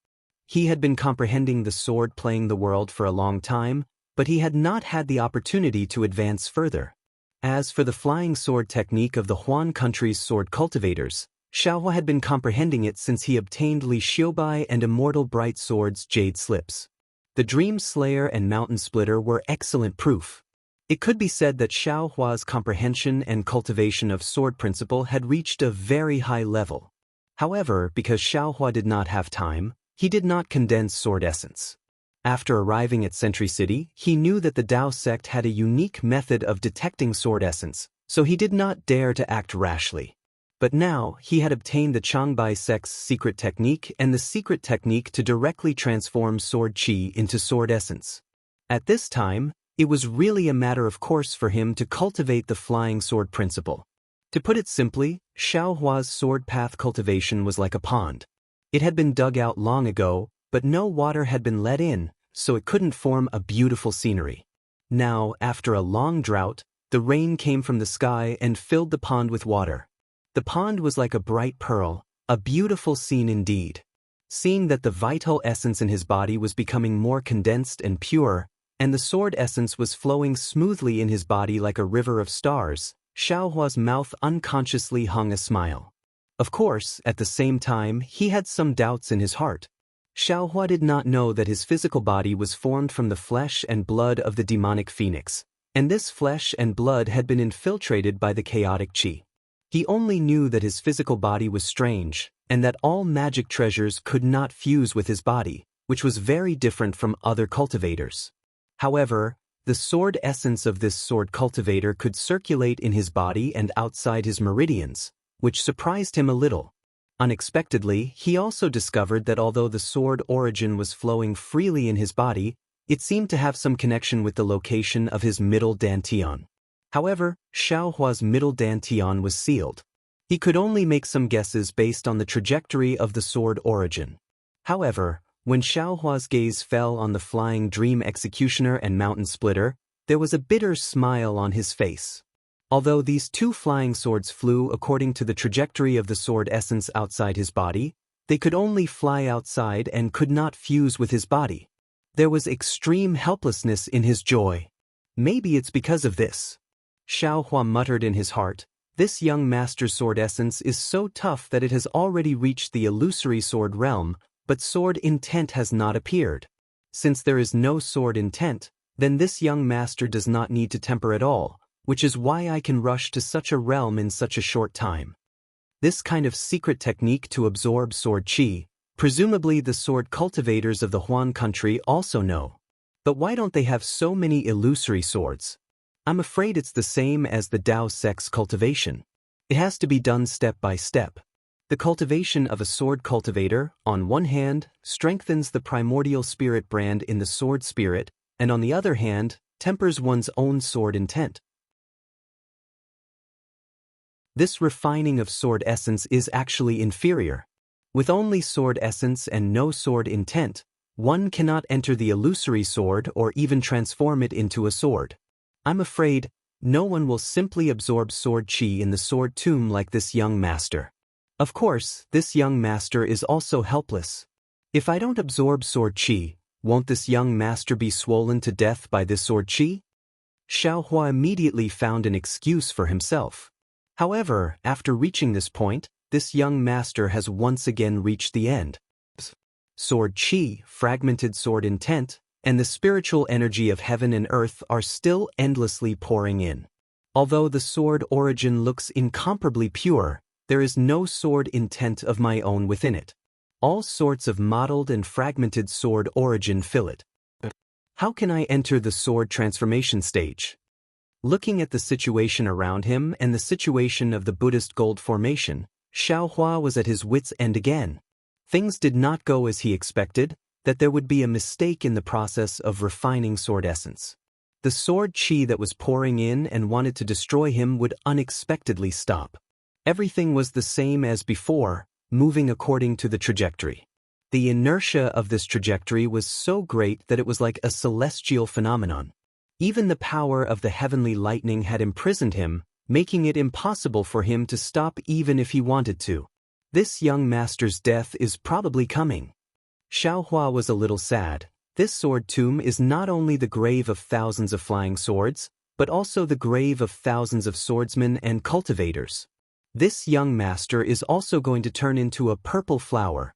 He had been comprehending the sword playing the world for a long time, but he had not had the opportunity to advance further. As for the flying sword technique of the Huan country's sword cultivators, Xiao Hua had been comprehending it since he obtained Li Xiubai and Immortal Bright Sword's Jade Slips. The Dream Slayer and Mountain Splitter were excellent proof. It could be said that Xiao Hua's comprehension and cultivation of sword principle had reached a very high level. However, because Xiao Hua did not have time, he did not condense sword essence. After arriving at Sentry City, he knew that the Dao sect had a unique method of detecting sword essence, so he did not dare to act rashly. But now, he had obtained the Changbai sect's secret technique and the secret technique to directly transform sword chi into sword essence. At this time, it was really a matter of course for him to cultivate the flying sword principle. To put it simply, Xiao Hua's sword path cultivation was like a pond. It had been dug out long ago, but no water had been let in, so it couldn't form a beautiful scenery. Now, after a long drought, the rain came from the sky and filled the pond with water. The pond was like a bright pearl, a beautiful scene indeed. Seeing that the vital essence in his body was becoming more condensed and pure, and the sword essence was flowing smoothly in his body like a river of stars, Xiao Hua's mouth unconsciously hung a smile. Of course, at the same time, he had some doubts in his heart. Xiao Hua did not know that his physical body was formed from the flesh and blood of the demonic phoenix, and this flesh and blood had been infiltrated by the chaotic qi. He only knew that his physical body was strange, and that all magic treasures could not fuse with his body, which was very different from other cultivators. However, the sword essence of this sword cultivator could circulate in his body and outside his meridians, which surprised him a little. Unexpectedly, he also discovered that although the sword origin was flowing freely in his body, it seemed to have some connection with the location of his middle dantian. However, Xiao Hua's middle dantian was sealed. He could only make some guesses based on the trajectory of the sword origin. However, when Xiao Hua's gaze fell on the flying dream executioner and mountain splitter, there was a bitter smile on his face. Although these two flying swords flew according to the trajectory of the sword essence outside his body, they could only fly outside and could not fuse with his body. There was extreme helplessness in his joy. Maybe it's because of this. Xiao Hua muttered in his heart, "This young master's sword essence is so tough that it has already reached the illusory sword realm, but sword intent has not appeared." Since there is no sword intent, then this young master does not need to temper at all, which is why I can rush to such a realm in such a short time. This kind of secret technique to absorb sword qi, presumably the sword cultivators of the Huan country also know. But why don't they have so many illusory swords? I'm afraid it's the same as the Dao sect's cultivation. It has to be done step by step. The cultivation of a sword cultivator, on one hand, strengthens the primordial spirit brand in the sword spirit, and on the other hand, tempers one's own sword intent. This refining of sword essence is actually inferior. With only sword essence and no sword intent, one cannot enter the illusory sword or even transform it into a sword. I'm afraid no one will simply absorb sword qi in the sword tomb like this young master. Of course, this young master is also helpless. If I don't absorb sword qi, won't this young master be swollen to death by this sword qi? Xiaohua immediately found an excuse for himself. However, after reaching this point, this young master has once again reached the end. Sword qi, fragmented sword intent, and the spiritual energy of heaven and earth are still endlessly pouring in. Although the sword origin looks incomparably pure, there is no sword intent of my own within it. All sorts of mottled and fragmented sword origin fill it. How can I enter the sword transformation stage? Looking at the situation around him and the situation of the Buddhist gold formation, Xiaohua was at his wits' end again. Things did not go as he expected, that there would be a mistake in the process of refining sword essence. The sword qi that was pouring in and wanted to destroy him would unexpectedly stop. Everything was the same as before, moving according to the trajectory. The inertia of this trajectory was so great that it was like a celestial phenomenon. Even the power of the heavenly lightning had imprisoned him, making it impossible for him to stop even if he wanted to. This young master's death is probably coming. Xiaohua was a little sad. This sword tomb is not only the grave of thousands of flying swords, but also the grave of thousands of swordsmen and cultivators. This young master is also going to turn into a purple flower.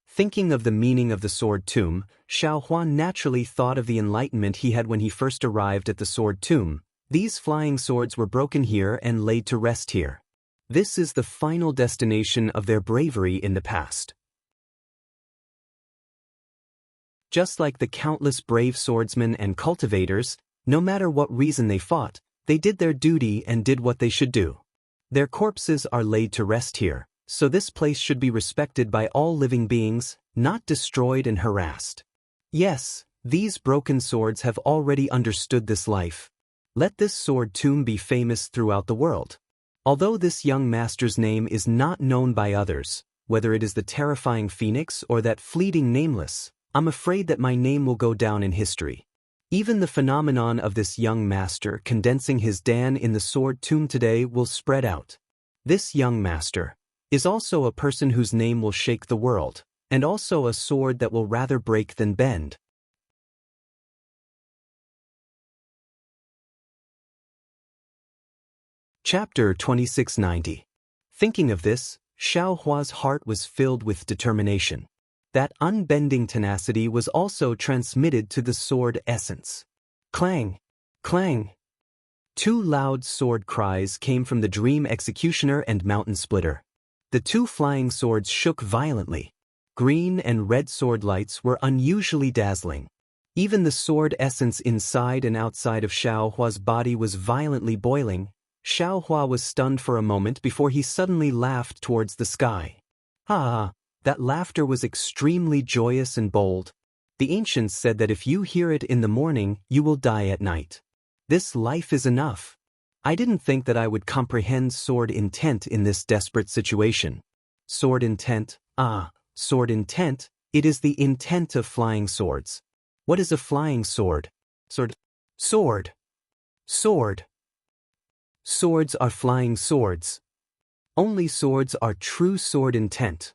Thinking of the meaning of the sword tomb, Xiaohua naturally thought of the enlightenment he had when he first arrived at the sword tomb. These flying swords were broken here and laid to rest here. This is the final destination of their bravery in the past. Just like the countless brave swordsmen and cultivators, no matter what reason they fought, they did their duty and did what they should do. Their corpses are laid to rest here, so this place should be respected by all living beings, not destroyed and harassed. Yes, these broken swords have already understood this life. Let this sword tomb be famous throughout the world. Although this young master's name is not known by others, whether it is the terrifying phoenix or that fleeting nameless, I'm afraid that my name will go down in history. Even the phenomenon of this young master condensing his Dan in the sword tomb today will spread out. This young master is also a person whose name will shake the world, and also a sword that will rather break than bend. Chapter 2690. Thinking of this, Xiaohua's heart was filled with determination. That unbending tenacity was also transmitted to the sword essence. Clang! Clang! Two loud sword cries came from the dream executioner and mountain splitter. The two flying swords shook violently. Green and red sword lights were unusually dazzling. Even the sword essence inside and outside of Xiaohua's body was violently boiling. Xiaohua was stunned for a moment before he suddenly laughed towards the sky. Ha! That laughter was extremely joyous and bold. The ancients said that if you hear it in the morning, you will die at night. This life is enough. I didn't think that I would comprehend sword intent in this desperate situation. Sword intent, sword intent, it is the intent of flying swords. What is a flying sword? Sword. Sword. Swords are flying swords. Only swords are true sword intent.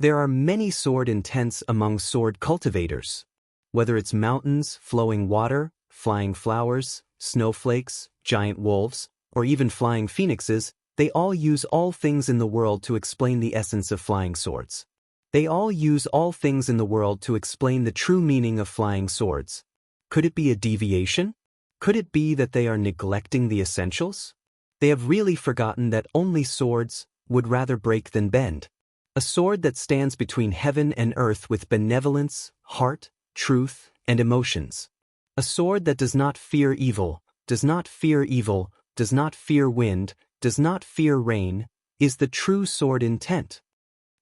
There are many sword intents among sword cultivators. Whether it's mountains, flowing water, flying flowers, snowflakes, giant wolves, or even flying phoenixes, they all use all things in the world to explain the essence of flying swords. They all use all things in the world to explain the true meaning of flying swords. Could it be a deviation? Could it be that they are neglecting the essentials? They have really forgotten that only swords would rather break than bend. A sword that stands between heaven and earth with benevolence, heart, truth, and emotions. A sword that does not fear evil, does not fear evil, does not fear wind, does not fear rain, is the true sword intent.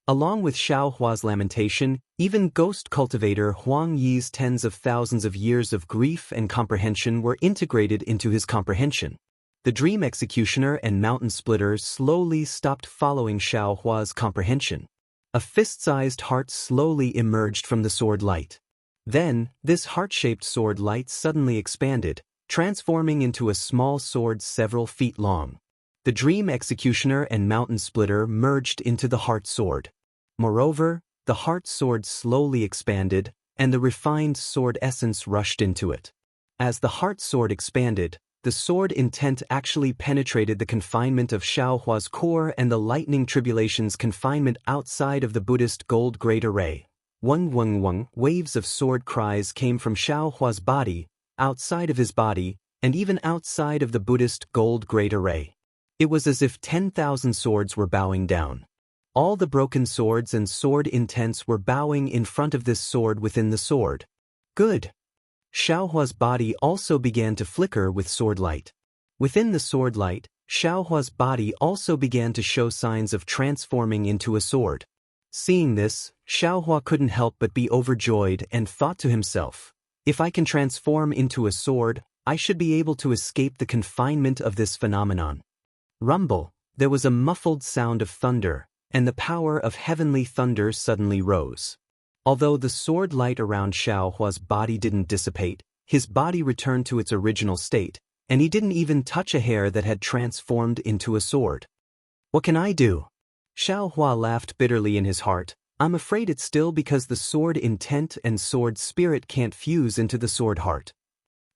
Along with Xiao Hua's lamentation, even ghost cultivator Huang Yi's tens of thousands of years of grief and comprehension were integrated into his comprehension. The dream executioner and mountain splitter slowly stopped following Xiao Hua's comprehension. A fist-sized heart slowly emerged from the sword light. Then, this heart-shaped sword light suddenly expanded, transforming into a small sword several feet long. The dream executioner and mountain splitter merged into the heart sword. Moreover, the heart sword slowly expanded, and the refined sword essence rushed into it. As the heart sword expanded, the sword intent actually penetrated the confinement of Xiao Hua's core and the lightning tribulation's confinement outside of the Buddhist gold great array. Wang Wang Wang, waves of sword cries came from Xiao Hua's body, outside of his body, and even outside of the Buddhist gold great array. It was as if 10,000 swords were bowing down. All the broken swords and sword intents were bowing in front of this sword within the sword. Good. Xiao Hua's body also began to flicker with sword light. Within the sword light, Xiao Hua's body also began to show signs of transforming into a sword. Seeing this, Xiao Hua couldn't help but be overjoyed and thought to himself, if I can transform into a sword, I should be able to escape the confinement of this phenomenon. Rumble, there was a muffled sound of thunder, and the power of heavenly thunder suddenly rose. Although the sword light around Xiao Hua's body didn't dissipate, his body returned to its original state, and he didn't even touch a hair that had transformed into a sword. What can I do? Xiao Hua laughed bitterly in his heart. I'm afraid it's still because the sword intent and sword spirit can't fuse into the sword heart.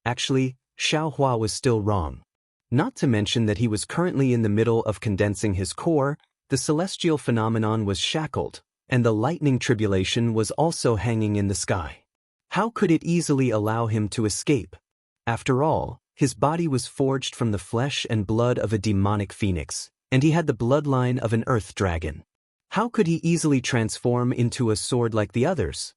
Actually, Xiao Hua was still wrong. Not to mention that he was currently in the middle of condensing his core, the celestial phenomenon was shackled, and the lightning tribulation was also hanging in the sky. How could it easily allow him to escape? After all, his body was forged from the flesh and blood of a demonic phoenix, and he had the bloodline of an earth dragon. How could he easily transform into a sword like the others?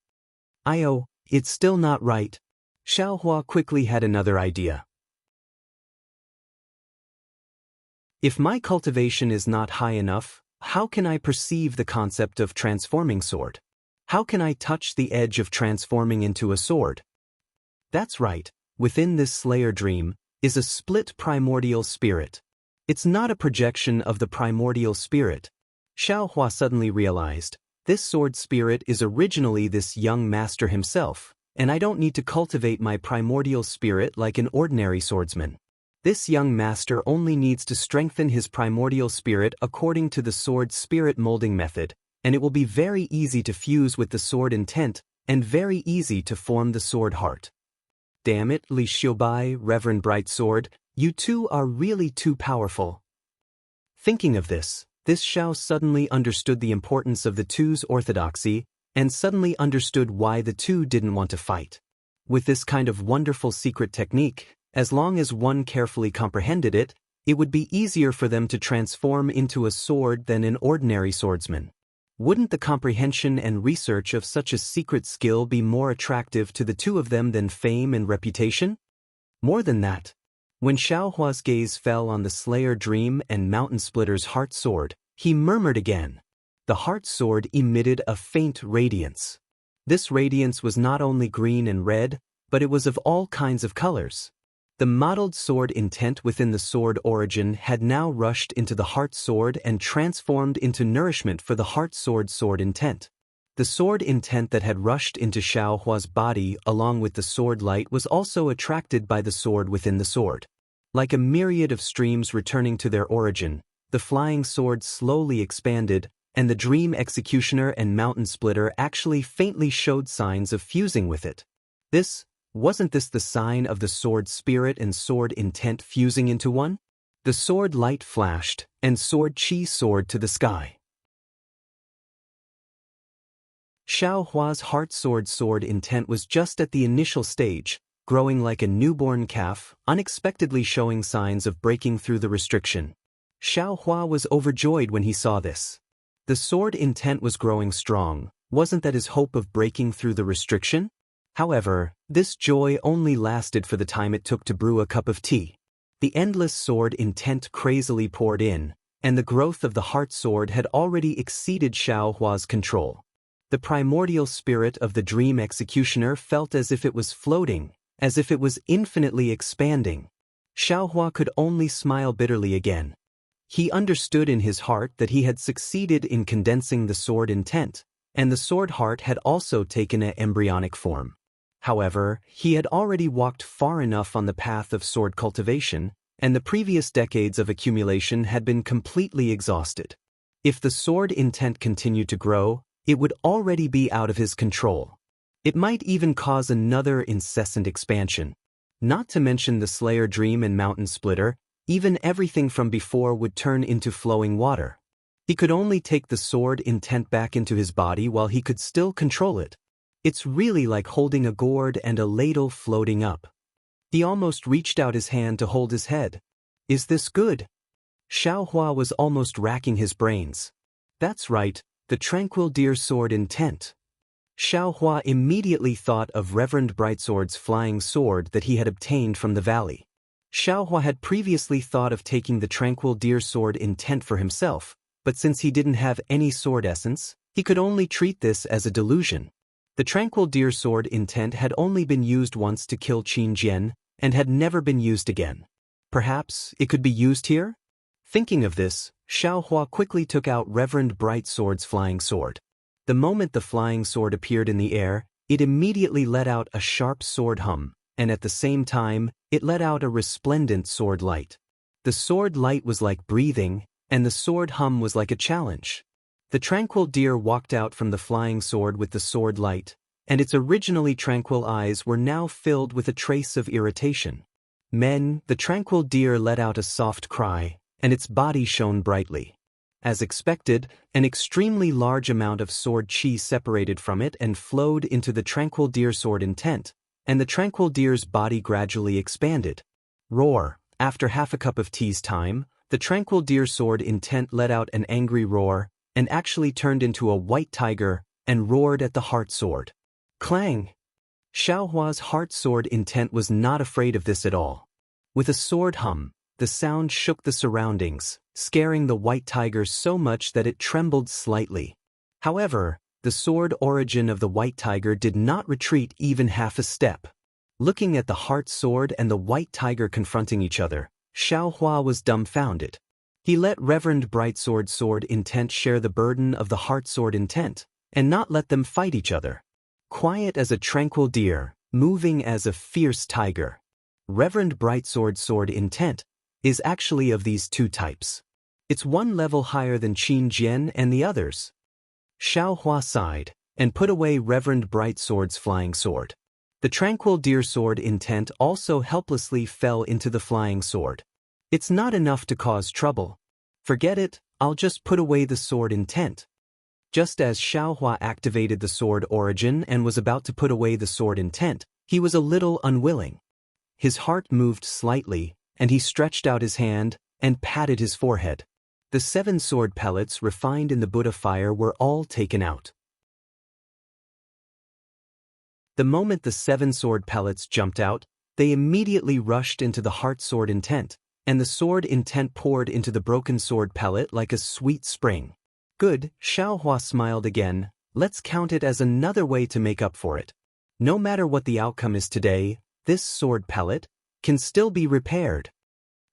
It's still not right. Xiao Hua quickly had another idea. If my cultivation is not high enough, how can I perceive the concept of transforming sword? How can I touch the edge of transforming into a sword? That's right, within this Slayer dream is a split primordial spirit. It's not a projection of the primordial spirit. Xiao Hua suddenly realized, this sword spirit is originally this young master himself, and I don't need to cultivate my primordial spirit like an ordinary swordsman. This young master only needs to strengthen his primordial spirit according to the sword spirit molding method, and it will be very easy to fuse with the sword intent, and very easy to form the sword heart. Damn it, Li Xiubai, Reverend Bright Sword, you two are really too powerful. Thinking of this Xiao suddenly understood the importance of the two's orthodoxy, and suddenly understood why the two didn't want to fight. With this kind of wonderful secret technique, as long as one carefully comprehended it, it would be easier for them to transform into a sword than an ordinary swordsman. Wouldn't the comprehension and research of such a secret skill be more attractive to the two of them than fame and reputation? More than that, when Xiao Hua's gaze fell on the Slayer dream and Mountain Splitter's heart sword, he murmured again. The heart sword emitted a faint radiance. This radiance was not only green and red, but it was of all kinds of colors. The mottled sword intent within the sword origin had now rushed into the heart sword and transformed into nourishment for the heart sword intent. The sword intent that had rushed into Xiao Hua's body along with the sword light was also attracted by the sword within the sword. Like a myriad of streams returning to their origin, the flying sword slowly expanded, and the dream executioner and mountain splitter actually faintly showed signs of fusing with it. Wasn't this the sign of the sword spirit and sword intent fusing into one? The sword light flashed, and sword chi soared to the sky. Xiao Hua's heart sword intent was just at the initial stage, growing like a newborn calf, unexpectedly showing signs of breaking through the restriction. Xiao Hua was overjoyed when he saw this. The sword intent was growing strong. Wasn't that his hope of breaking through the restriction? However, this joy only lasted for the time it took to brew a cup of tea. The endless sword intent crazily poured in, and the growth of the heart sword had already exceeded Xiao Hua's control. The primordial spirit of the dream executioner felt as if it was floating, as if it was infinitely expanding. Xiao Hua could only smile bitterly again. He understood in his heart that he had succeeded in condensing the sword intent, and the sword heart had also taken an embryonic form. However, he had already walked far enough on the path of sword cultivation, and the previous decades of accumulation had been completely exhausted. If the sword intent continued to grow, it would already be out of his control. It might even cause another incessant expansion. Not to mention the Slayer Dream and Mountain Splitter, even everything from before would turn into flowing water. He could only take the sword intent back into his body while he could still control it. It's really like holding a gourd and a ladle floating up. He almost reached out his hand to hold his head. Is this good? Xiao Hua was almost racking his brains. That's right, the tranquil deer sword intent. Xiao Hua immediately thought of Reverend Brightsword's flying sword that he had obtained from the valley. Xiao Hua had previously thought of taking the tranquil deer sword intent for himself, but since he didn't have any sword essence, he could only treat this as a delusion. The tranquil deer sword intent had only been used once to kill Qin Jian, and had never been used again. Perhaps it could be used here? Thinking of this, Xiao Hua quickly took out Reverend Brightsword's flying sword. The moment the flying sword appeared in the air, it immediately let out a sharp sword hum, and at the same time, it let out a resplendent sword light. The sword light was like breathing, and the sword hum was like a challenge. The tranquil deer walked out from the flying sword with the sword light, and its originally tranquil eyes were now filled with a trace of irritation. The tranquil deer let out a soft cry, and its body shone brightly. As expected, an extremely large amount of sword chi separated from it and flowed into the tranquil deer sword intent, and the tranquil deer's body gradually expanded. Roar! After half a cup of tea's time, the tranquil deer sword intent let out an angry roar, and actually turned into a white tiger, and roared at the heart sword. Clang! Xiao Hua's heart sword intent was not afraid of this at all. With a sword hum, the sound shook the surroundings, scaring the white tiger so much that it trembled slightly. However, the sword origin of the white tiger did not retreat even half a step. Looking at the heart sword and the white tiger confronting each other, Xiao Hua was dumbfounded. He let Reverend Brightsword's sword intent share the burden of the heart sword intent, and not let them fight each other. Quiet as a tranquil deer, moving as a fierce tiger. Reverend Brightsword's sword intent is actually of these two types. It's one level higher than Qin Jian and the others. Xiao Hua sighed, and put away Reverend Brightsword's flying sword. The tranquil deer sword intent also helplessly fell into the flying sword. It's not enough to cause trouble. Forget it, I'll just put away the sword intent. Just as Xiao Hua activated the sword origin and was about to put away the sword intent, he was a little unwilling. His heart moved slightly, and he stretched out his hand and patted his forehead. The 7 sword pellets refined in the Buddha fire were all taken out. The moment the 7 sword pellets jumped out, they immediately rushed into the heart sword intent, and the sword intent poured into the broken sword pellet like a sweet spring. Good, Xiao Hua smiled again. Let's count it as another way to make up for it. No matter what the outcome is today, this sword pellet can still be repaired.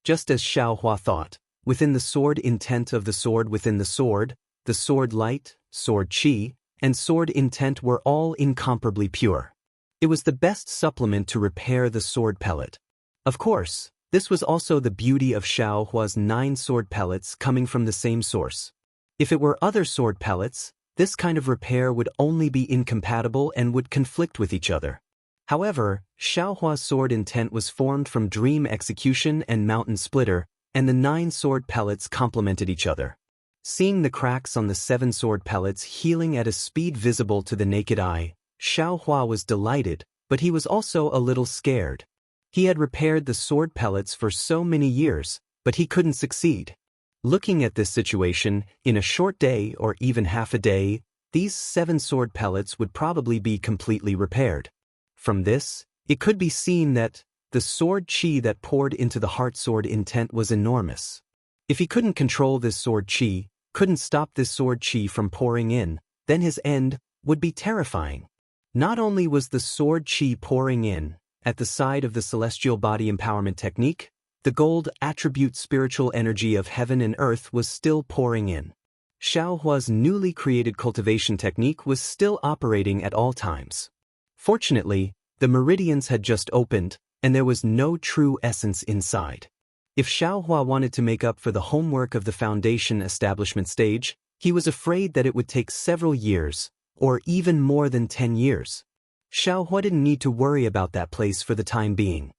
Just as Xiao Hua thought, within the sword intent of the sword within the sword light, sword chi, and sword intent were all incomparably pure. It was the best supplement to repair the sword pellet. Of course, this was also the beauty of Xiao Hua's 9 sword pellets coming from the same source. If it were other sword pellets, this kind of repair would only be incompatible and would conflict with each other. However, Xiao Hua's sword intent was formed from Dream Execution and Mountain Splitter, and the 9 sword pellets complemented each other. Seeing the cracks on the 7 sword pellets healing at a speed visible to the naked eye, Xiaohua was delighted, but he was also a little scared. He had repaired the sword pellets for so many years, but he couldn't succeed. Looking at this situation, in a short day or even half a day, these 7 sword pellets would probably be completely repaired. From this, it could be seen that the sword chi that poured into the heart sword intent was enormous. If he couldn't control this sword chi, couldn't stop this sword chi from pouring in, then his end would be terrifying. Not only was the sword chi pouring in, at the side of the celestial body empowerment technique, the gold attribute spiritual energy of heaven and earth was still pouring in. Xiaohua's newly created cultivation technique was still operating at all times. Fortunately, the meridians had just opened, and there was no true essence inside. If Xiaohua wanted to make up for the homework of the foundation establishment stage, he was afraid that it would take several years, or even more than 10 years. Xiaohua didn't need to worry about that place for the time being.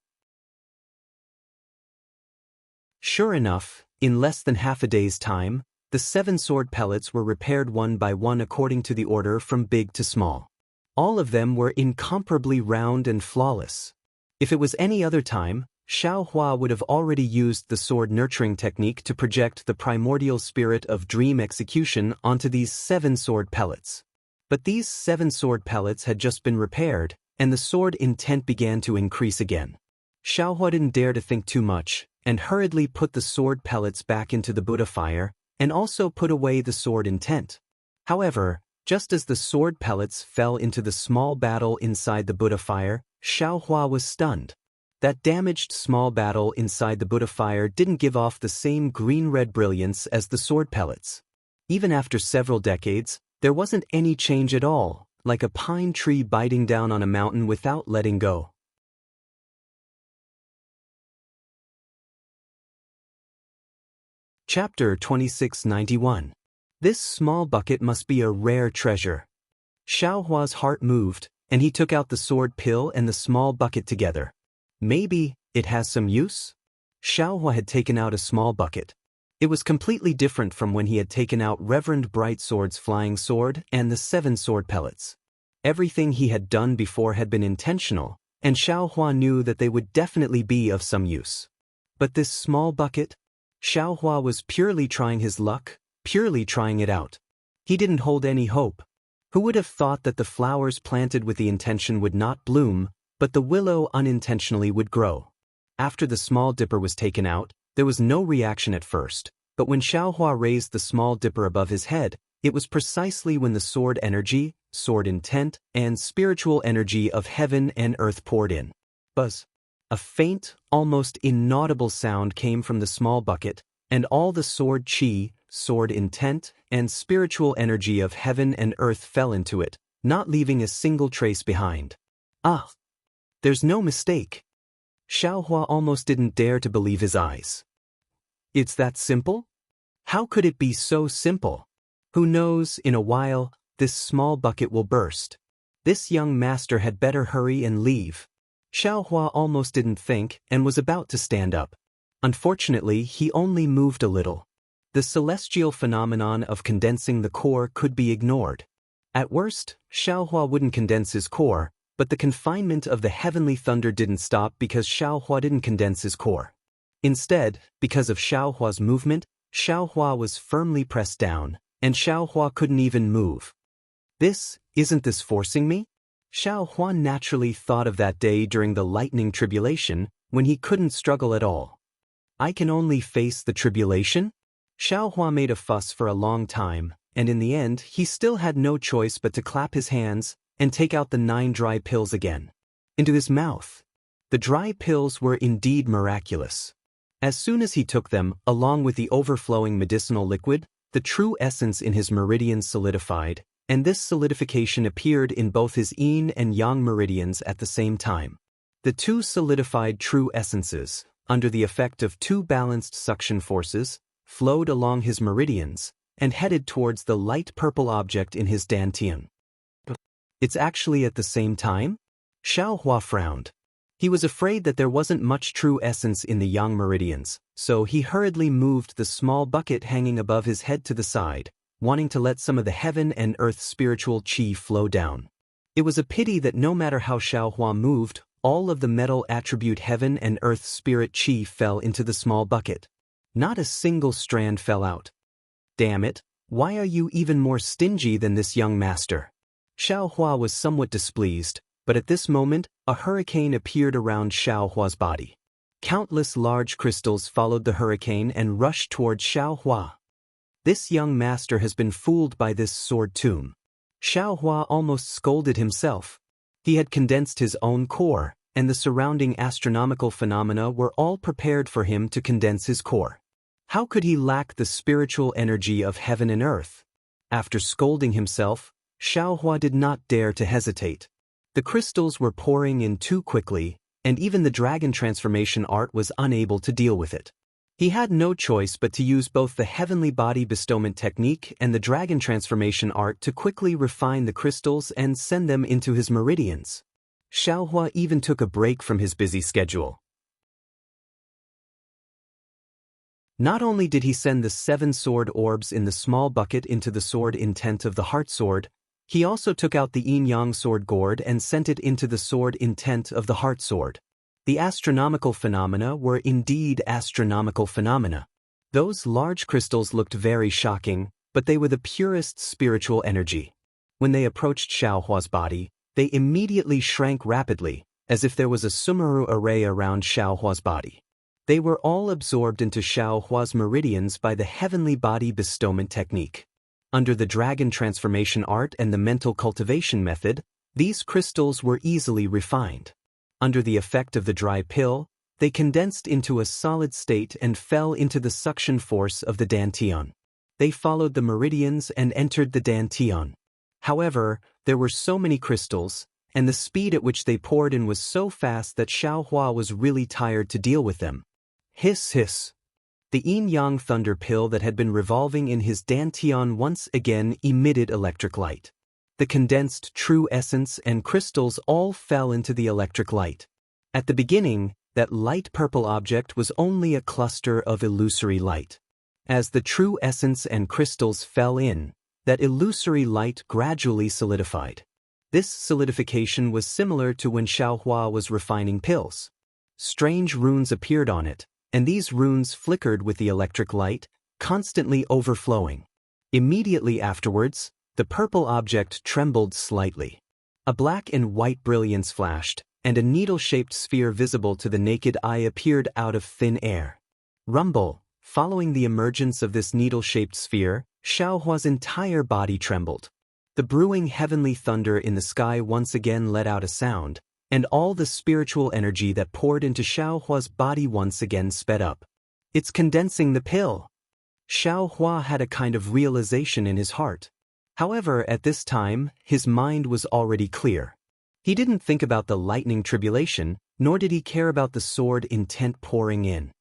Sure enough, in less than half a day's time, the 7 sword pellets were repaired one by one according to the order from big to small. All of them were incomparably round and flawless. If it was any other time, Xiaohua would have already used the sword nurturing technique to project the primordial spirit of dream execution onto these 7 sword pellets. But these 7 sword pellets had just been repaired, and the sword intent began to increase again. Xiaohua didn't dare to think too much, and hurriedly put the sword pellets back into the Buddha fire, and also put away the sword intent. However, just as the sword pellets fell into the small battle inside the Buddha fire, Xiaohua was stunned. That damaged small battle inside the Buddha fire didn't give off the same green-red brilliance as the sword pellets. Even after several decades, there wasn't any change at all, like a pine tree biting down on a mountain without letting go. Chapter 2691. This small bucket must be a rare treasure. Xiaohua's heart moved, and he took out the sword pill and the small bucket together. Maybe it has some use? Xiaohua had taken out a small bucket. It was completely different from when he had taken out Reverend Brightsword's flying sword and the 7 sword pellets. Everything he had done before had been intentional, and Xiaohua knew that they would definitely be of some use. But this small bucket? Xiaohua was purely trying his luck, purely trying it out. He didn't hold any hope. Who would have thought that the flowers planted with the intention would not bloom, but the willow unintentionally would grow? After the small dipper was taken out, there was no reaction at first, but when Xiaohua raised the small dipper above his head, it was precisely when the sword energy, sword intent, and spiritual energy of heaven and earth poured in. Buzz. A faint, almost inaudible sound came from the small bucket, and all the sword chi, sword intent, and spiritual energy of heaven and earth fell into it, not leaving a single trace behind. Ah! There's no mistake. Xiaohua almost didn't dare to believe his eyes. It's that simple? How could it be so simple? Who knows, in a while, this small bucket will burst. This young master had better hurry and leave. Xiaohua almost didn't think and was about to stand up. Unfortunately, he only moved a little. The celestial phenomenon of condensing the core could be ignored. At worst, Xiaohua wouldn't condense his core, but the confinement of the heavenly thunder didn't stop because Xiaohua didn't condense his core. Instead, because of Xiaohua's movement, Xiaohua was firmly pressed down, and Xiaohua couldn't even move. Isn't this forcing me? Xiaohua naturally thought of that day during the lightning tribulation, when he couldn't struggle at all. I can only face the tribulation? Xiaohua made a fuss for a long time, and in the end he still had no choice but to clap his hands and take out the 9 dry pills again. Into his mouth. The dry pills were indeed miraculous. As soon as he took them, along with the overflowing medicinal liquid, the true essence in his meridians solidified, and this solidification appeared in both his yin and yang meridians at the same time. The 2 solidified true essences, under the effect of 2 balanced suction forces, flowed along his meridians, and headed towards the light purple object in his dantian. It's actually at the same time? Xiaohua frowned. He was afraid that there wasn't much true essence in the yang meridians, so he hurriedly moved the small bucket hanging above his head to the side, wanting to let some of the heaven and earth spiritual qi flow down. It was a pity that no matter how Xiaohua moved, all of the metal attribute heaven and earth spirit qi fell into the small bucket. Not a single strand fell out. Damn it, why are you even more stingy than this young master? Xiaohua was somewhat displeased, but at this moment, a hurricane appeared around Xiaohua's body. Countless large crystals followed the hurricane and rushed toward Xiaohua. This young master has been fooled by this sword tomb. Xiaohua almost scolded himself. He had condensed his own core, and the surrounding astronomical phenomena were all prepared for him to condense his core. How could he lack the spiritual energy of heaven and earth? After scolding himself, Xiaohua did not dare to hesitate. The crystals were pouring in too quickly, and even the dragon transformation art was unable to deal with it. He had no choice but to use both the heavenly body bestowment technique and the dragon transformation art to quickly refine the crystals and send them into his meridians. Xiaohua even took a break from his busy schedule. Not only did he send the 7 sword orbs in the small bucket into the sword intent of the heart sword, he also took out the yin-yang sword gourd and sent it into the sword intent of the heart sword. The astronomical phenomena were indeed astronomical phenomena. Those large crystals looked very shocking, but they were the purest spiritual energy. When they approached Xiaohua's body, they immediately shrank rapidly, as if there was a Sumeru array around Xiaohua's body. They were all absorbed into Xiaohua's meridians by the heavenly body bestowment technique. Under the dragon transformation art and the mental cultivation method, these crystals were easily refined. Under the effect of the dry pill, they condensed into a solid state and fell into the suction force of the dantian. They followed the meridians and entered the dantian. However, there were so many crystals, and the speed at which they poured in was so fast that Xiaohua was really tired to deal with them. Hiss hiss. The yin-yang thunder pill that had been revolving in his dantian once again emitted electric light. The condensed true essence and crystals all fell into the electric light. At the beginning, that light purple object was only a cluster of illusory light. As the true essence and crystals fell in, that illusory light gradually solidified. This solidification was similar to when Xiaohua was refining pills. Strange runes appeared on it, and these runes flickered with the electric light, constantly overflowing. Immediately afterwards, the purple object trembled slightly. A black and white brilliance flashed, and a needle-shaped sphere visible to the naked eye appeared out of thin air. Rumble. Following the emergence of this needle-shaped sphere, Xiaohua's entire body trembled. The brewing heavenly thunder in the sky once again let out a sound, and all the spiritual energy that poured into Xiaohua's body once again sped up. It's condensing the pill. Xiaohua had a kind of realization in his heart. However, at this time, his mind was already clear. He didn't think about the lightning tribulation, nor did he care about the sword intent pouring in.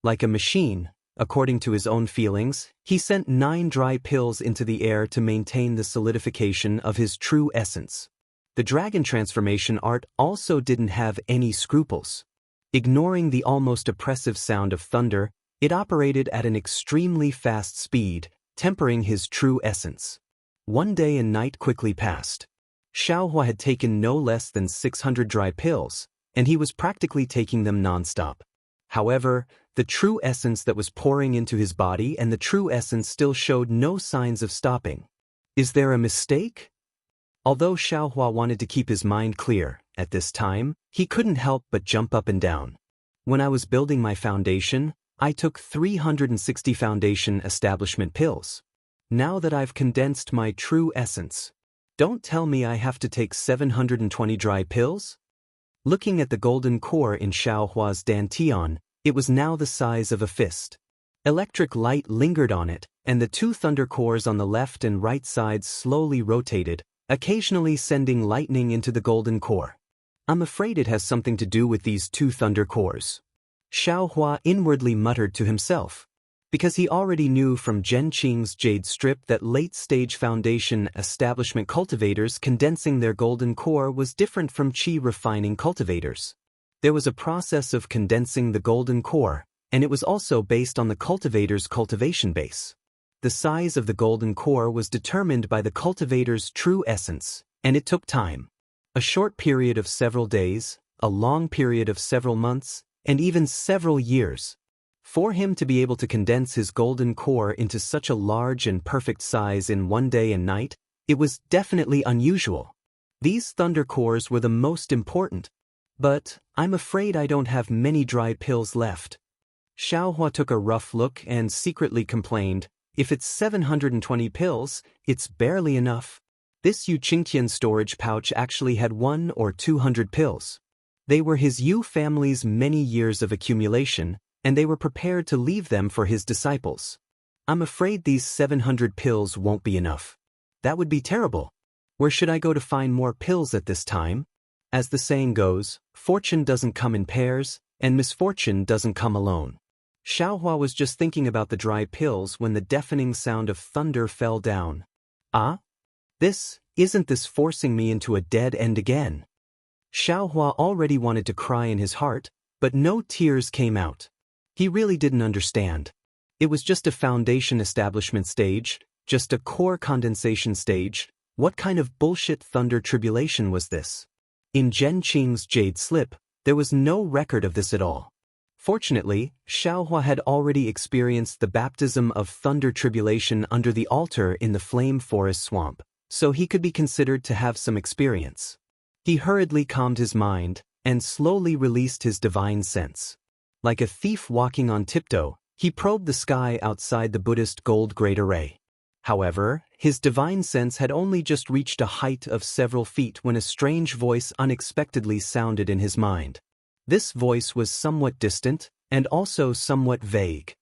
Like a machine, according to his own feelings, he sent 9 dry pills into the air to maintain the solidification of his true essence. The dragon transformation art also didn't have any scruples. Ignoring the almost oppressive sound of thunder, it operated at an extremely fast speed, tempering his true essence. One day and night quickly passed. Xiaohua had taken no less than 600 dry pills, and he was practically taking them non-stop. However, the true essence that was pouring into his body and the true essence still showed no signs of stopping. Is there a mistake? Although Xiaohua wanted to keep his mind clear, at this time, he couldn't help but jump up and down. When I was building my foundation, I took 360 foundation establishment pills. Now that I've condensed my true essence, don't tell me I have to take 720 dry pills? Looking at the golden core in Xiaohua's dantian, it was now the size of a fist. Electric light lingered on it, and the 2 thunder cores on the left and right sides slowly rotated, occasionally sending lightning into the golden core. I'm afraid it has something to do with these 2 thunder cores. Xiaohua inwardly muttered to himself. because he already knew from Zhen Qing's Jade Strip that late-stage foundation establishment cultivators condensing their golden core was different from qi refining cultivators. There was a process of condensing the golden core, and it was also based on the cultivator's cultivation base. The size of the golden core was determined by the cultivator's true essence, and it took time. A short period of several days, a long period of several months, and even several years. For him to be able to condense his golden core into such a large and perfect size in one day and night, it was definitely unusual. These thunder cores were the most important. But I'm afraid I don't have many dried pills left. Xiaohua took a rough look and secretly complained, if it's 720 pills, it's barely enough. This Yu Qingtian storage pouch actually had 100 or 200 pills. They were his Yu family's many years of accumulation, and they were prepared to leave them for his disciples. I'm afraid these 700 pills won't be enough. That would be terrible. Where should I go to find more pills at this time? As the saying goes, fortune doesn't come in pairs, and misfortune doesn't come alone. Xiaohua was just thinking about the dry pills when the deafening sound of thunder fell down. Ah? Isn't this forcing me into a dead end again? Xiaohua already wanted to cry in his heart, but no tears came out. He really didn't understand. It was just a foundation establishment stage, just a core condensation stage. What kind of bullshit thunder tribulation was this? In Zhen Qing's Jade Slip, there was no record of this at all. Fortunately, Xiaohua had already experienced the baptism of thunder tribulation under the altar in the Flame Forest Swamp, so he could be considered to have some experience. He hurriedly calmed his mind and slowly released his divine sense. Like a thief walking on tiptoe, he probed the sky outside the Buddhist gold great array. However, his divine sense had only just reached a height of several feet when a strange voice unexpectedly sounded in his mind. This voice was somewhat distant, and also somewhat vague.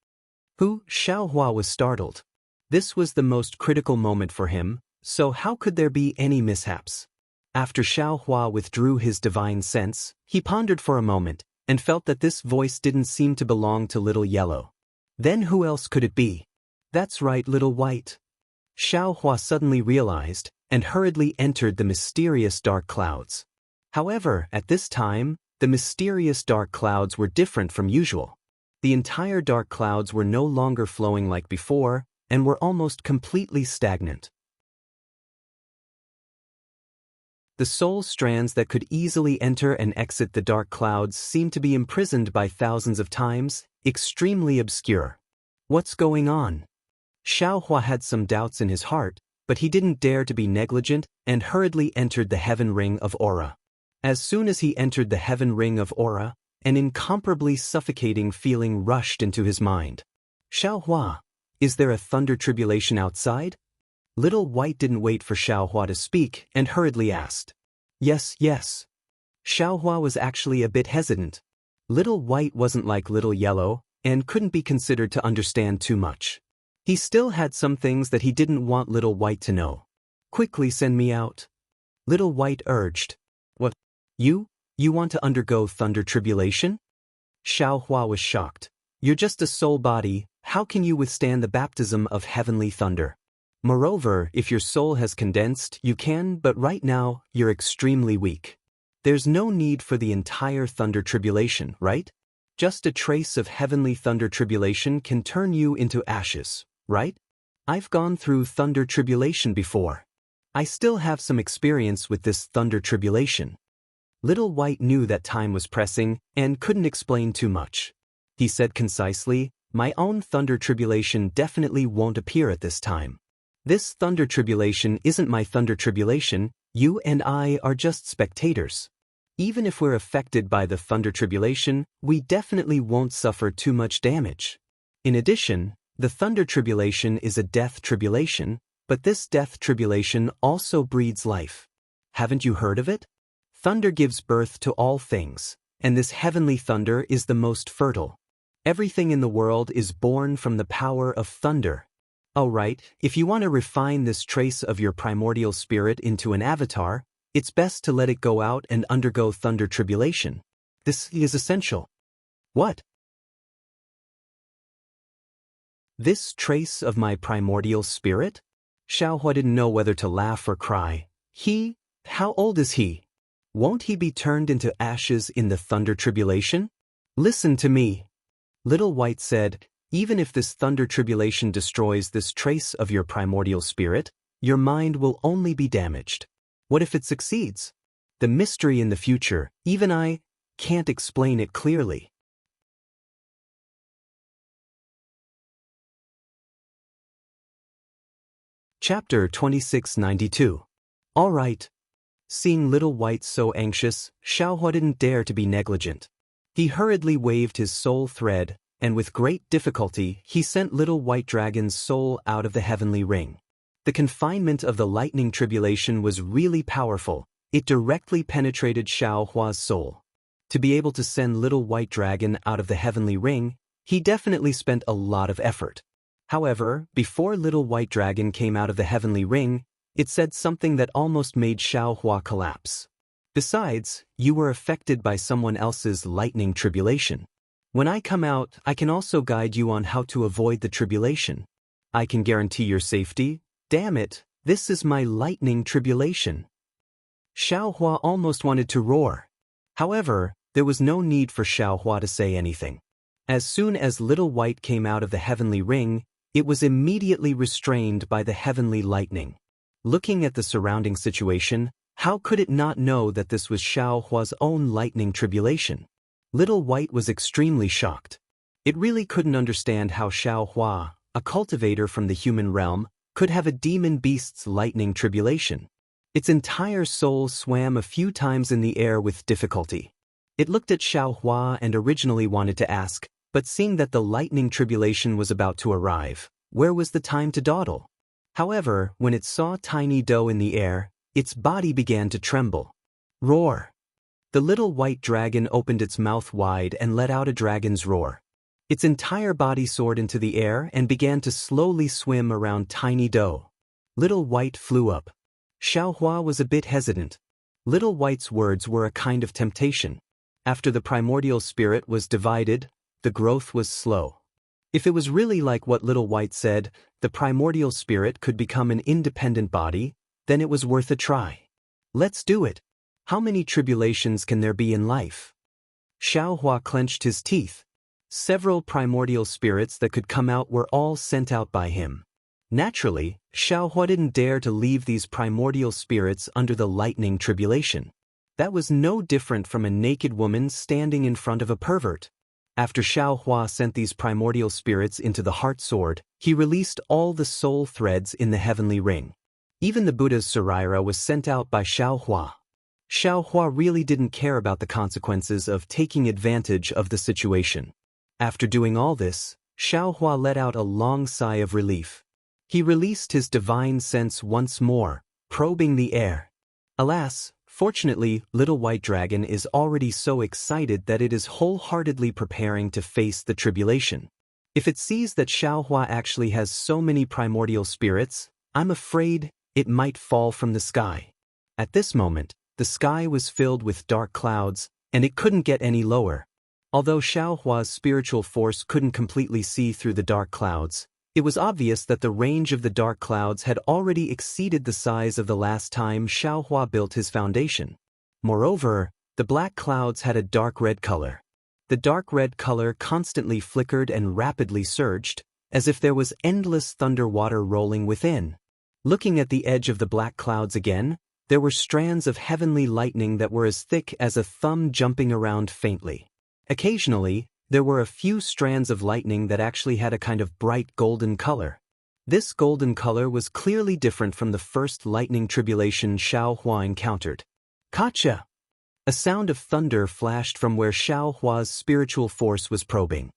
Who? Xiaohua was startled. This was the most critical moment for him, so how could there be any mishaps? After Xiaohua withdrew his divine sense, he pondered for a moment, and felt that this voice didn't seem to belong to Little Yellow. Then who else could it be? That's right, Little White. Xiaohua suddenly realized, and hurriedly entered the mysterious dark clouds. However, at this time, the mysterious dark clouds were different from usual. The entire dark clouds were no longer flowing like before, and were almost completely stagnant. The soul strands that could easily enter and exit the dark clouds seemed to be imprisoned by thousands of times, extremely obscure. What's going on? Xiaohua had some doubts in his heart, but he didn't dare to be negligent and hurriedly entered the heaven ring of aura. As soon as he entered the heaven ring of aura, an incomparably suffocating feeling rushed into his mind. Xiaohua, is there a thunder tribulation outside? Little White didn't wait for Xiaohua to speak and hurriedly asked. Yes. Xiaohua was actually a bit hesitant. Little White wasn't like Little Yellow and couldn't be considered to understand too much. He still had some things that he didn't want Little White to know. Quickly send me out. Little White urged. What? You want to undergo thunder tribulation? Xiaohua was shocked. You're just a soul body, how can you withstand the baptism of heavenly thunder? Moreover, if your soul has condensed, you can, but right now, you're extremely weak. There's no need for the entire thunder tribulation, right? Just a trace of heavenly thunder tribulation can turn you into ashes, right? I've gone through thunder tribulation before. I still have some experience with this thunder tribulation. Little White knew that time was pressing and couldn't explain too much. He said concisely, my own thunder tribulation definitely won't appear at this time. This thunder tribulation isn't my thunder tribulation, you and I are just spectators. Even if we're affected by the thunder tribulation, we definitely won't suffer too much damage. In addition, the thunder tribulation is a death tribulation, but this death tribulation also breeds life. Haven't you heard of it? Thunder gives birth to all things, and this heavenly thunder is the most fertile. Everything in the world is born from the power of thunder. Alright, if you want to refine this trace of your primordial spirit into an avatar, it's best to let it go out and undergo thunder tribulation. This is essential. What? This trace of my primordial spirit? Xiaohua didn't know whether to laugh or cry. How old is he? Won't he be turned into ashes in the thunder tribulation? Listen to me. Little White said, even if this thunder tribulation destroys this trace of your primordial spirit, your mind will only be damaged. What if it succeeds? The mystery in the future, even I can't explain it clearly. Chapter 2692. All right. Seeing Little White so anxious, Xiaohua didn't dare to be negligent. He hurriedly waved his soul thread, and with great difficulty he sent Little White Dragon's soul out of the heavenly ring. The confinement of the lightning tribulation was really powerful. It directly penetrated Xiaohua's soul. To be able to send Little White Dragon out of the heavenly ring, he definitely spent a lot of effort. However, before Little White Dragon came out of the heavenly ring, it said something that almost made Xiaohua collapse. Besides, you were affected by someone else's lightning tribulation. When I come out, I can also guide you on how to avoid the tribulation. I can guarantee your safety. Damn it, this is my lightning tribulation. Xiaohua almost wanted to roar. However, there was no need for Xiaohua to say anything. As soon as Little White came out of the heavenly ring, it was immediately restrained by the heavenly lightning. Looking at the surrounding situation, how could it not know that this was Xiaohua's own lightning tribulation? Little White was extremely shocked. It really couldn't understand how Xiaohua, a cultivator from the human realm, could have a demon beast's lightning tribulation. Its entire soul swam a few times in the air with difficulty. It looked at Xiaohua and originally wanted to ask, but seeing that the lightning tribulation was about to arrive, where was the time to dawdle? However, when it saw tiny dough in the air, its body began to tremble. Roar! The Little White Dragon opened its mouth wide and let out a dragon's roar. Its entire body soared into the air and began to slowly swim around tiny dough. Little White flew up. Xiaohua was a bit hesitant. Little White's words were a kind of temptation. After the primordial spirit was divided, the growth was slow. If it was really like what Little White said, the primordial spirit could become an independent body, then it was worth a try. Let's do it. How many tribulations can there be in life? Xiaohua clenched his teeth. Several primordial spirits that could come out were all sent out by him. Naturally, Xiaohua didn't dare to leave these primordial spirits under the lightning tribulation. That was no different from a naked woman standing in front of a pervert. After Xiaohua sent these primordial spirits into the heart sword, he released all the soul threads in the heavenly ring. Even the Buddha's Saraira was sent out by Xiaohua. Xiaohua really didn't care about the consequences of taking advantage of the situation. After doing all this, Xiaohua let out a long sigh of relief. He released his divine sense once more, probing the air. Alas, fortunately, Little White Dragon is already so excited that it is wholeheartedly preparing to face the tribulation. If it sees that Xiaohua actually has so many primordial spirits, I'm afraid it might fall from the sky. At this moment, the sky was filled with dark clouds, and it couldn't get any lower. Although Xiaohua's spiritual force couldn't completely see through the dark clouds, it was obvious that the range of the dark clouds had already exceeded the size of the last time Xiaohua built his foundation. Moreover, the black clouds had a dark red color. The dark red color constantly flickered and rapidly surged, as if there was endless thunder water rolling within. Looking at the edge of the black clouds again, there were strands of heavenly lightning that were as thick as a thumb jumping around faintly. Occasionally, there were a few strands of lightning that actually had a kind of bright golden color. This golden color was clearly different from the first lightning tribulation Xiaohua encountered. Kacha! A sound of thunder flashed from where Xiaohua's spiritual force was probing.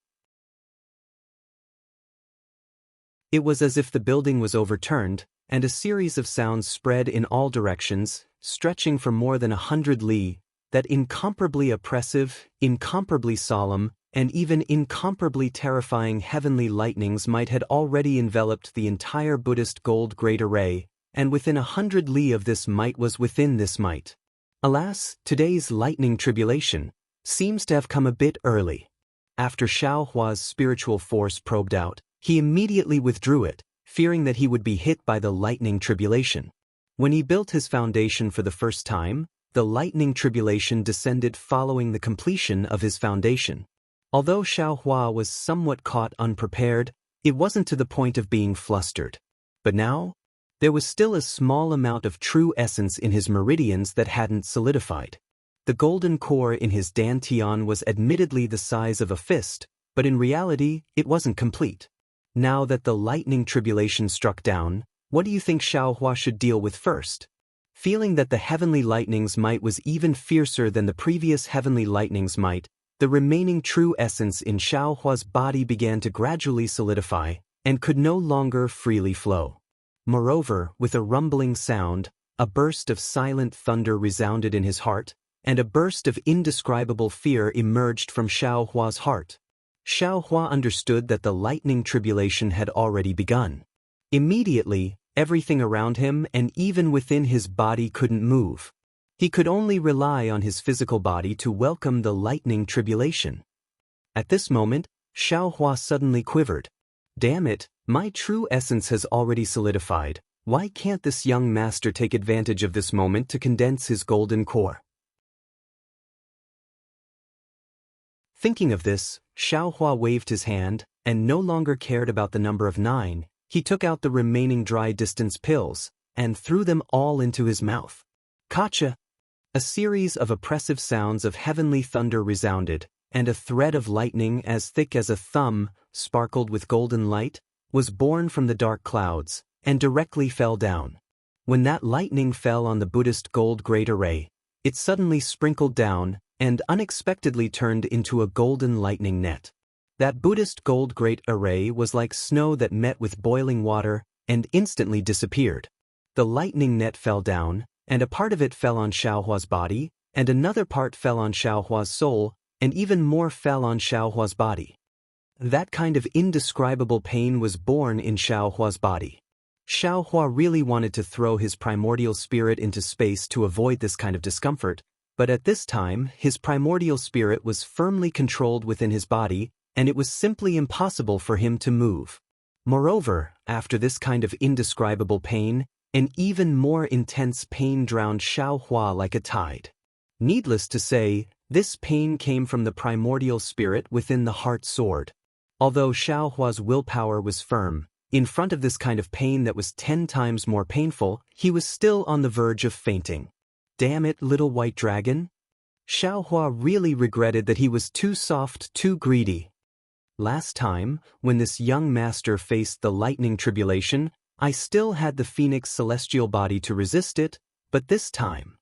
It was as if the building was overturned, and a series of sounds spread in all directions, stretching for more than 100 li, that incomparably oppressive, incomparably solemn, and even incomparably terrifying heavenly lightnings might had already enveloped the entire Buddhist gold great array, and within 100 li of this might was within this might. Alas, today's lightning tribulation seems to have come a bit early. After Xiaohua's spiritual force probed out, He immediately withdrew it, fearing that he would be hit by the lightning tribulation. When he built his foundation for the first time, the lightning tribulation descended following the completion of his foundation. Although Xiaohua was somewhat caught unprepared, it wasn't to the point of being flustered. But now, there was still a small amount of true essence in his meridians that hadn't solidified. The golden core in his dantian was admittedly the size of a fist, but in reality, it wasn't complete. Now that the lightning tribulation struck down, what do you think Xiaohua should deal with first? Feeling that the heavenly lightning's might was even fiercer than the previous heavenly lightning's might, the remaining true essence in Xiaohua's body began to gradually solidify and could no longer freely flow. Moreover, with a rumbling sound, a burst of silent thunder resounded in his heart, and a burst of indescribable fear emerged from Xiaohua's heart. Xiaohua understood that the lightning tribulation had already begun. Immediately, everything around him and even within his body couldn't move. He could only rely on his physical body to welcome the lightning tribulation. At this moment, Xiaohua suddenly quivered. Damn it, my true essence has already solidified. Why can't this young master take advantage of this moment to condense his golden core? Thinking of this, Xiaohua waved his hand, and no longer cared about the number of 9. He took out the remaining dry distance pills, and threw them all into his mouth. Kacha! A series of oppressive sounds of heavenly thunder resounded, and a thread of lightning as thick as a thumb, sparkled with golden light, was born from the dark clouds, and directly fell down. When that lightning fell on the Buddhist gold great array, it suddenly sprinkled down, and unexpectedly turned into a golden lightning net. That Buddhist gold great array was like snow that met with boiling water, and instantly disappeared. The lightning net fell down, and a part of it fell on Xiaohua's body, and another part fell on Xiaohua's soul, and even more fell on Xiaohua's body. That kind of indescribable pain was born in Xiaohua's body. Xiaohua really wanted to throw his primordial spirit into space to avoid this kind of discomfort, but at this time, his primordial spirit was firmly controlled within his body, and it was simply impossible for him to move. Moreover, after this kind of indescribable pain, an even more intense pain drowned Xiaohua like a tide. Needless to say, this pain came from the primordial spirit within the heart sword. Although Xiaohua's willpower was firm, in front of this kind of pain that was 10 times more painful, he was still on the verge of fainting. Damn it, little white dragon! Xiaohua really regretted that he was too soft, too greedy. Last time, when this young master faced the lightning tribulation, I still had the phoenix celestial body to resist it, but this time.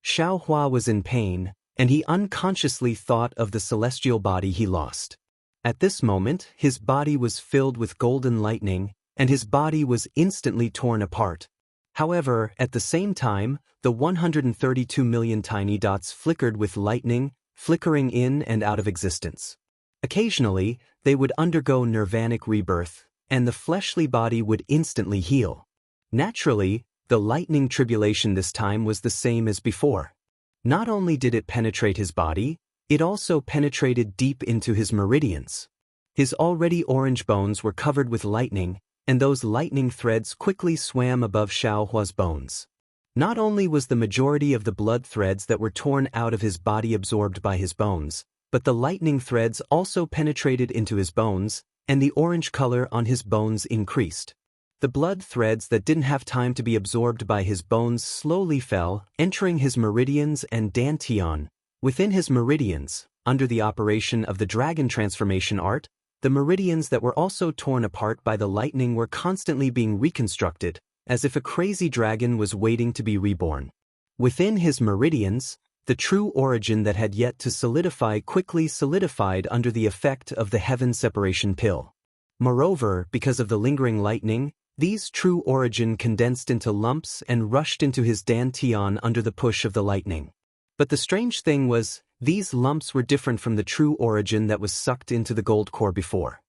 Xiaohua was in pain, and he unconsciously thought of the celestial body he lost. At this moment, his body was filled with golden lightning, and his body was instantly torn apart. However, at the same time, the 132 million tiny dots flickered with lightning, flickering in and out of existence. Occasionally, they would undergo nirvanic rebirth, and the fleshly body would instantly heal. Naturally, the lightning tribulation this time was the same as before. Not only did it penetrate his body, it also penetrated deep into his meridians. His already orange bones were covered with lightning, and those lightning threads quickly swam above Xiaohua's bones. Not only was the majority of the blood threads that were torn out of his body absorbed by his bones, but the lightning threads also penetrated into his bones, and the orange color on his bones increased. The blood threads that didn't have time to be absorbed by his bones slowly fell, entering his meridians and dantian. Within his meridians, under the operation of the dragon transformation art, the meridians that were also torn apart by the lightning were constantly being reconstructed, as if a crazy dragon was waiting to be reborn. Within his meridians, the true origin that had yet to solidify quickly solidified under the effect of the heaven separation pill. Moreover, because of the lingering lightning, these true origin condensed into lumps and rushed into his dantian under the push of the lightning. But the strange thing was, these lumps were different from the true origin that was sucked into the gold core before.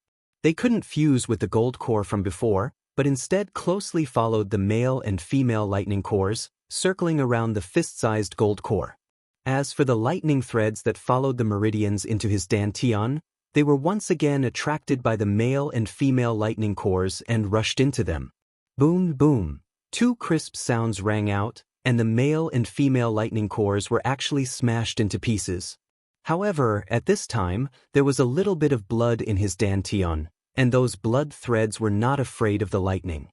They couldn't fuse with the gold core from before, but instead closely followed the male and female lightning cores, circling around the fist-sized gold core. As for the lightning threads that followed the meridians into his dantian, They were once again attracted by the male and female lightning cores and rushed into them. Boom, boom. Two crisp sounds rang out, and the male and female lightning cores were actually smashed into pieces. However, at this time, there was a little bit of blood in his dantian, and those blood threads were not afraid of the lightning.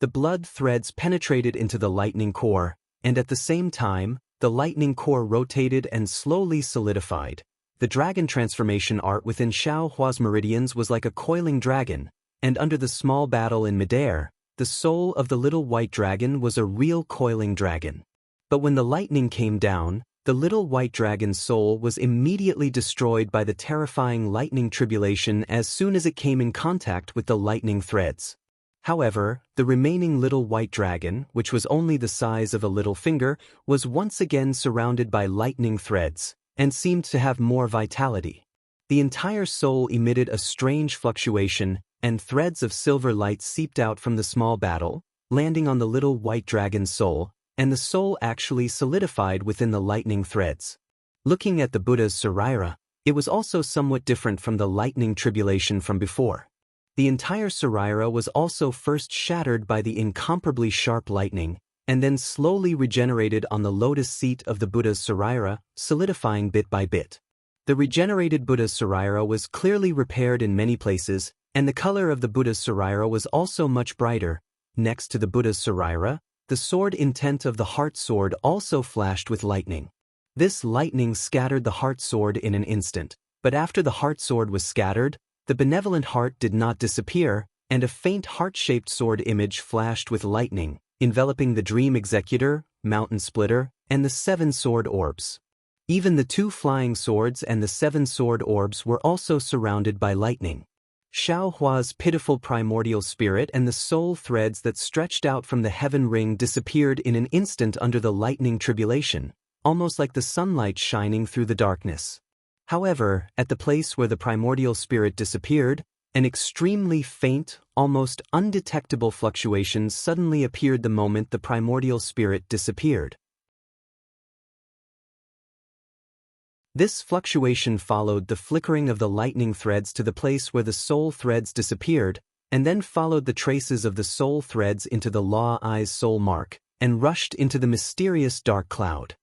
The blood threads penetrated into the lightning core, and at the same time, the lightning core rotated and slowly solidified. The dragon transformation art within Xiaohua's meridians was like a coiling dragon, and under the small battle in midair, the soul of the little white dragon was a real coiling dragon. But when the lightning came down, the little white dragon's soul was immediately destroyed by the terrifying lightning tribulation as soon as it came in contact with the lightning threads. However, the remaining little white dragon, which was only the size of a little finger, was once again surrounded by lightning threads, and seemed to have more vitality. The entire soul emitted a strange fluctuation, and threads of silver light seeped out from the small battle, landing on the little white dragon's soul, and the soul actually solidified within the lightning threads. Looking at the Buddha's saraira, it was also somewhat different from the lightning tribulation from before. The entire saraira was also first shattered by the incomparably sharp lightning, and then slowly regenerated on the lotus seat of the Buddha's saraira, solidifying bit by bit. The regenerated Buddha's saraira was clearly repaired in many places, and the color of the Buddha's saraira was also much brighter. Next to the Buddha's saraira, the sword intent of the heart sword also flashed with lightning. This lightning scattered the heart sword in an instant, but after the heart sword was scattered, the benevolent heart did not disappear, and a faint heart-shaped sword image flashed with lightning, enveloping the dream executor, mountain splitter, and the 7 sword orbs. Even the 2 flying swords and the 7 sword orbs were also surrounded by lightning. Xiaohua's pitiful primordial spirit and the soul threads that stretched out from the heaven ring disappeared in an instant under the lightning tribulation, almost like the sunlight shining through the darkness. However, at the place where the primordial spirit disappeared, an extremely faint, almost undetectable fluctuation suddenly appeared the moment the primordial spirit disappeared. This fluctuation followed the flickering of the lightning threads to the place where the soul threads disappeared, and then followed the traces of the soul threads into the Law-Eye's soul mark, and rushed into the mysterious dark cloud.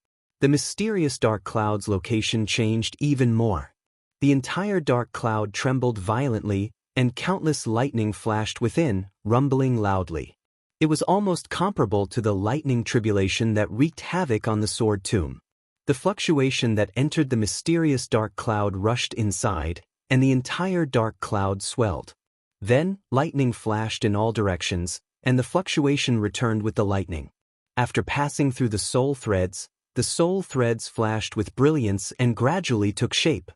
The mysterious dark cloud's location changed even more. The entire dark cloud trembled violently, and countless lightning flashed within, rumbling loudly. It was almost comparable to the lightning tribulation that wreaked havoc on the sword tomb. The fluctuation that entered the mysterious dark cloud rushed inside, and the entire dark cloud swelled. Then, lightning flashed in all directions, and the fluctuation returned with the lightning. After passing through the soul threads flashed with brilliance and gradually took shape.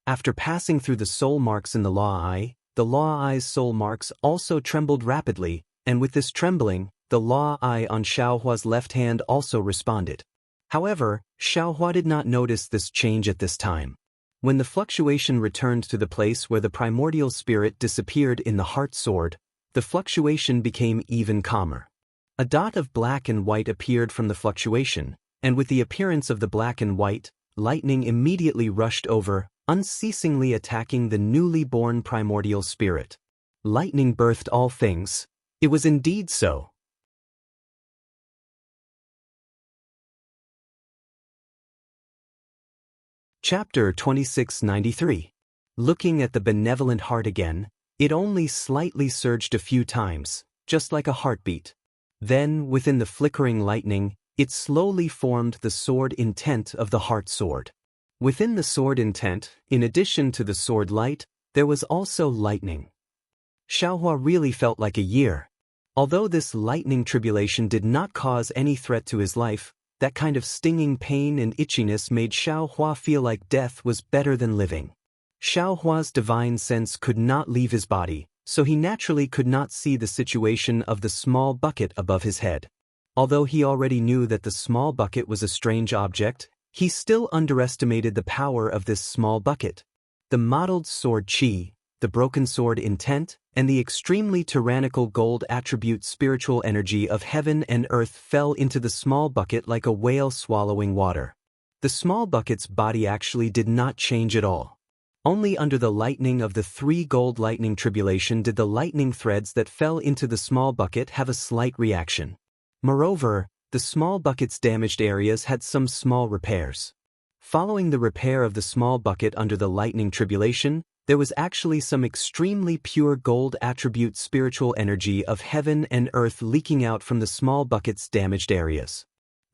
After passing through the soul marks in the Law-Eye's soul marks also trembled rapidly, and with this trembling, the Law-Eye on Xiaohua's left hand also responded. However, Xiaohua did not notice this change at this time. When the fluctuation returned to the place where the primordial spirit disappeared in the heart sword, the fluctuation became even calmer. A dot of black and white appeared from the fluctuation, and with the appearance of the black and white, lightning immediately rushed over, unceasingly attacking the newly born primordial spirit. Lightning birthed all things. It was indeed so. Chapter 2693. Looking at the benevolent heart again, it only slightly surged a few times, just like a heartbeat. Then, within the flickering lightning, it slowly formed the sword intent of the heart sword. Within the sword intent, in addition to the sword light, there was also lightning. Xiaohua really felt like a year. Although this lightning tribulation did not cause any threat to his life, that kind of stinging pain and itchiness made Xiaohua feel like death was better than living. Xiaohua's divine sense could not leave his body, so he naturally could not see the situation of the small bucket above his head. Although he already knew that the small bucket was a strange object, he still underestimated the power of this small bucket. The mottled sword qi, the broken sword intent, and the extremely tyrannical gold attribute spiritual energy of heaven and earth fell into the small bucket like a whale swallowing water. The small bucket's body actually did not change at all. Only under the lightning of the 3 gold lightning tribulation did the lightning threads that fell into the small bucket have a slight reaction. Moreover, the small bucket's damaged areas had some small repairs. Following the repair of the small bucket under the lightning tribulation, there was actually some extremely pure gold attribute spiritual energy of heaven and earth leaking out from the small bucket's damaged areas.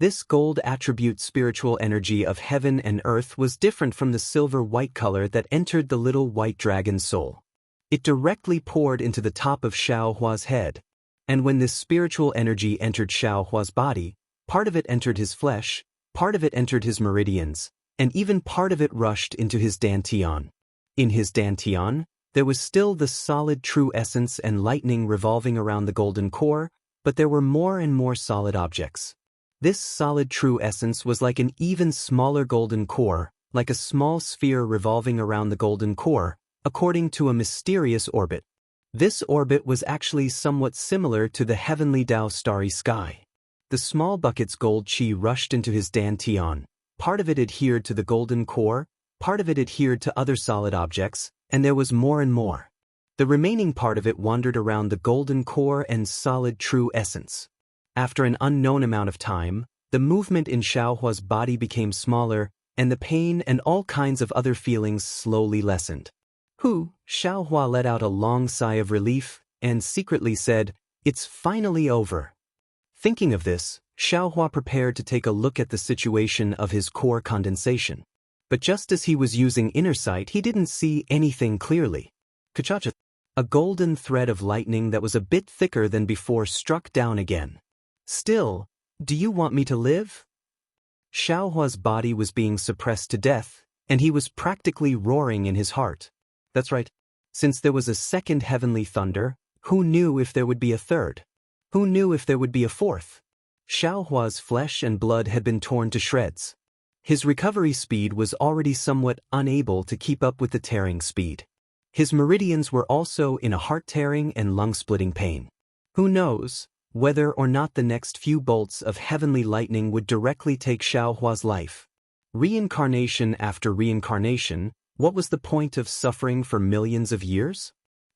This gold attribute spiritual energy of heaven and earth was different from the silver-white color that entered the little white dragon's soul. It directly poured into the top of Xiaohua's head, and when this spiritual energy entered Xiaohua's body, part of it entered his flesh, part of it entered his meridians, and even part of it rushed into his dantian. In his dantian, there was still the solid true essence and lightning revolving around the golden core, but there were more and more solid objects. This solid true essence was like an even smaller golden core, like a small sphere revolving around the golden core, according to a mysterious orbit. This orbit was actually somewhat similar to the heavenly Dao starry sky. The small bucket's gold qi rushed into his dantian. Part of it adhered to the golden core, part of it adhered to other solid objects, and there was more and more. The remaining part of it wandered around the golden core and solid true essence. After an unknown amount of time, the movement in Xiaohua's body became smaller, and the pain and all kinds of other feelings slowly lessened. Xiaohua let out a long sigh of relief and secretly said, "It's finally over." Thinking of this, Xiaohua prepared to take a look at the situation of his core condensation. But just as he was using inner sight, he didn't see anything clearly. Kachacha! A golden thread of lightning that was a bit thicker than before struck down again. "Still, do you want me to live?" Xiaohua's body was being suppressed to death, and he was practically roaring in his heart. That's right. Since there was a second heavenly thunder, who knew if there would be a third? Who knew if there would be a fourth? Xiaohua's flesh and blood had been torn to shreds. His recovery speed was already somewhat unable to keep up with the tearing speed. His meridians were also in a heart-tearing and lung-splitting pain. Who knows whether or not the next few bolts of heavenly lightning would directly take Xiaohua's life. Reincarnation after reincarnation, what was the point of suffering for millions of years?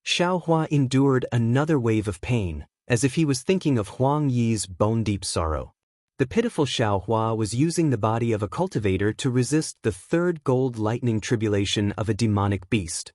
Xiaohua endured another wave of pain, as if he was thinking of Huang Yi's bone-deep sorrow. The pitiful Xiaohua was using the body of a cultivator to resist the 3rd gold lightning tribulation of a demonic beast.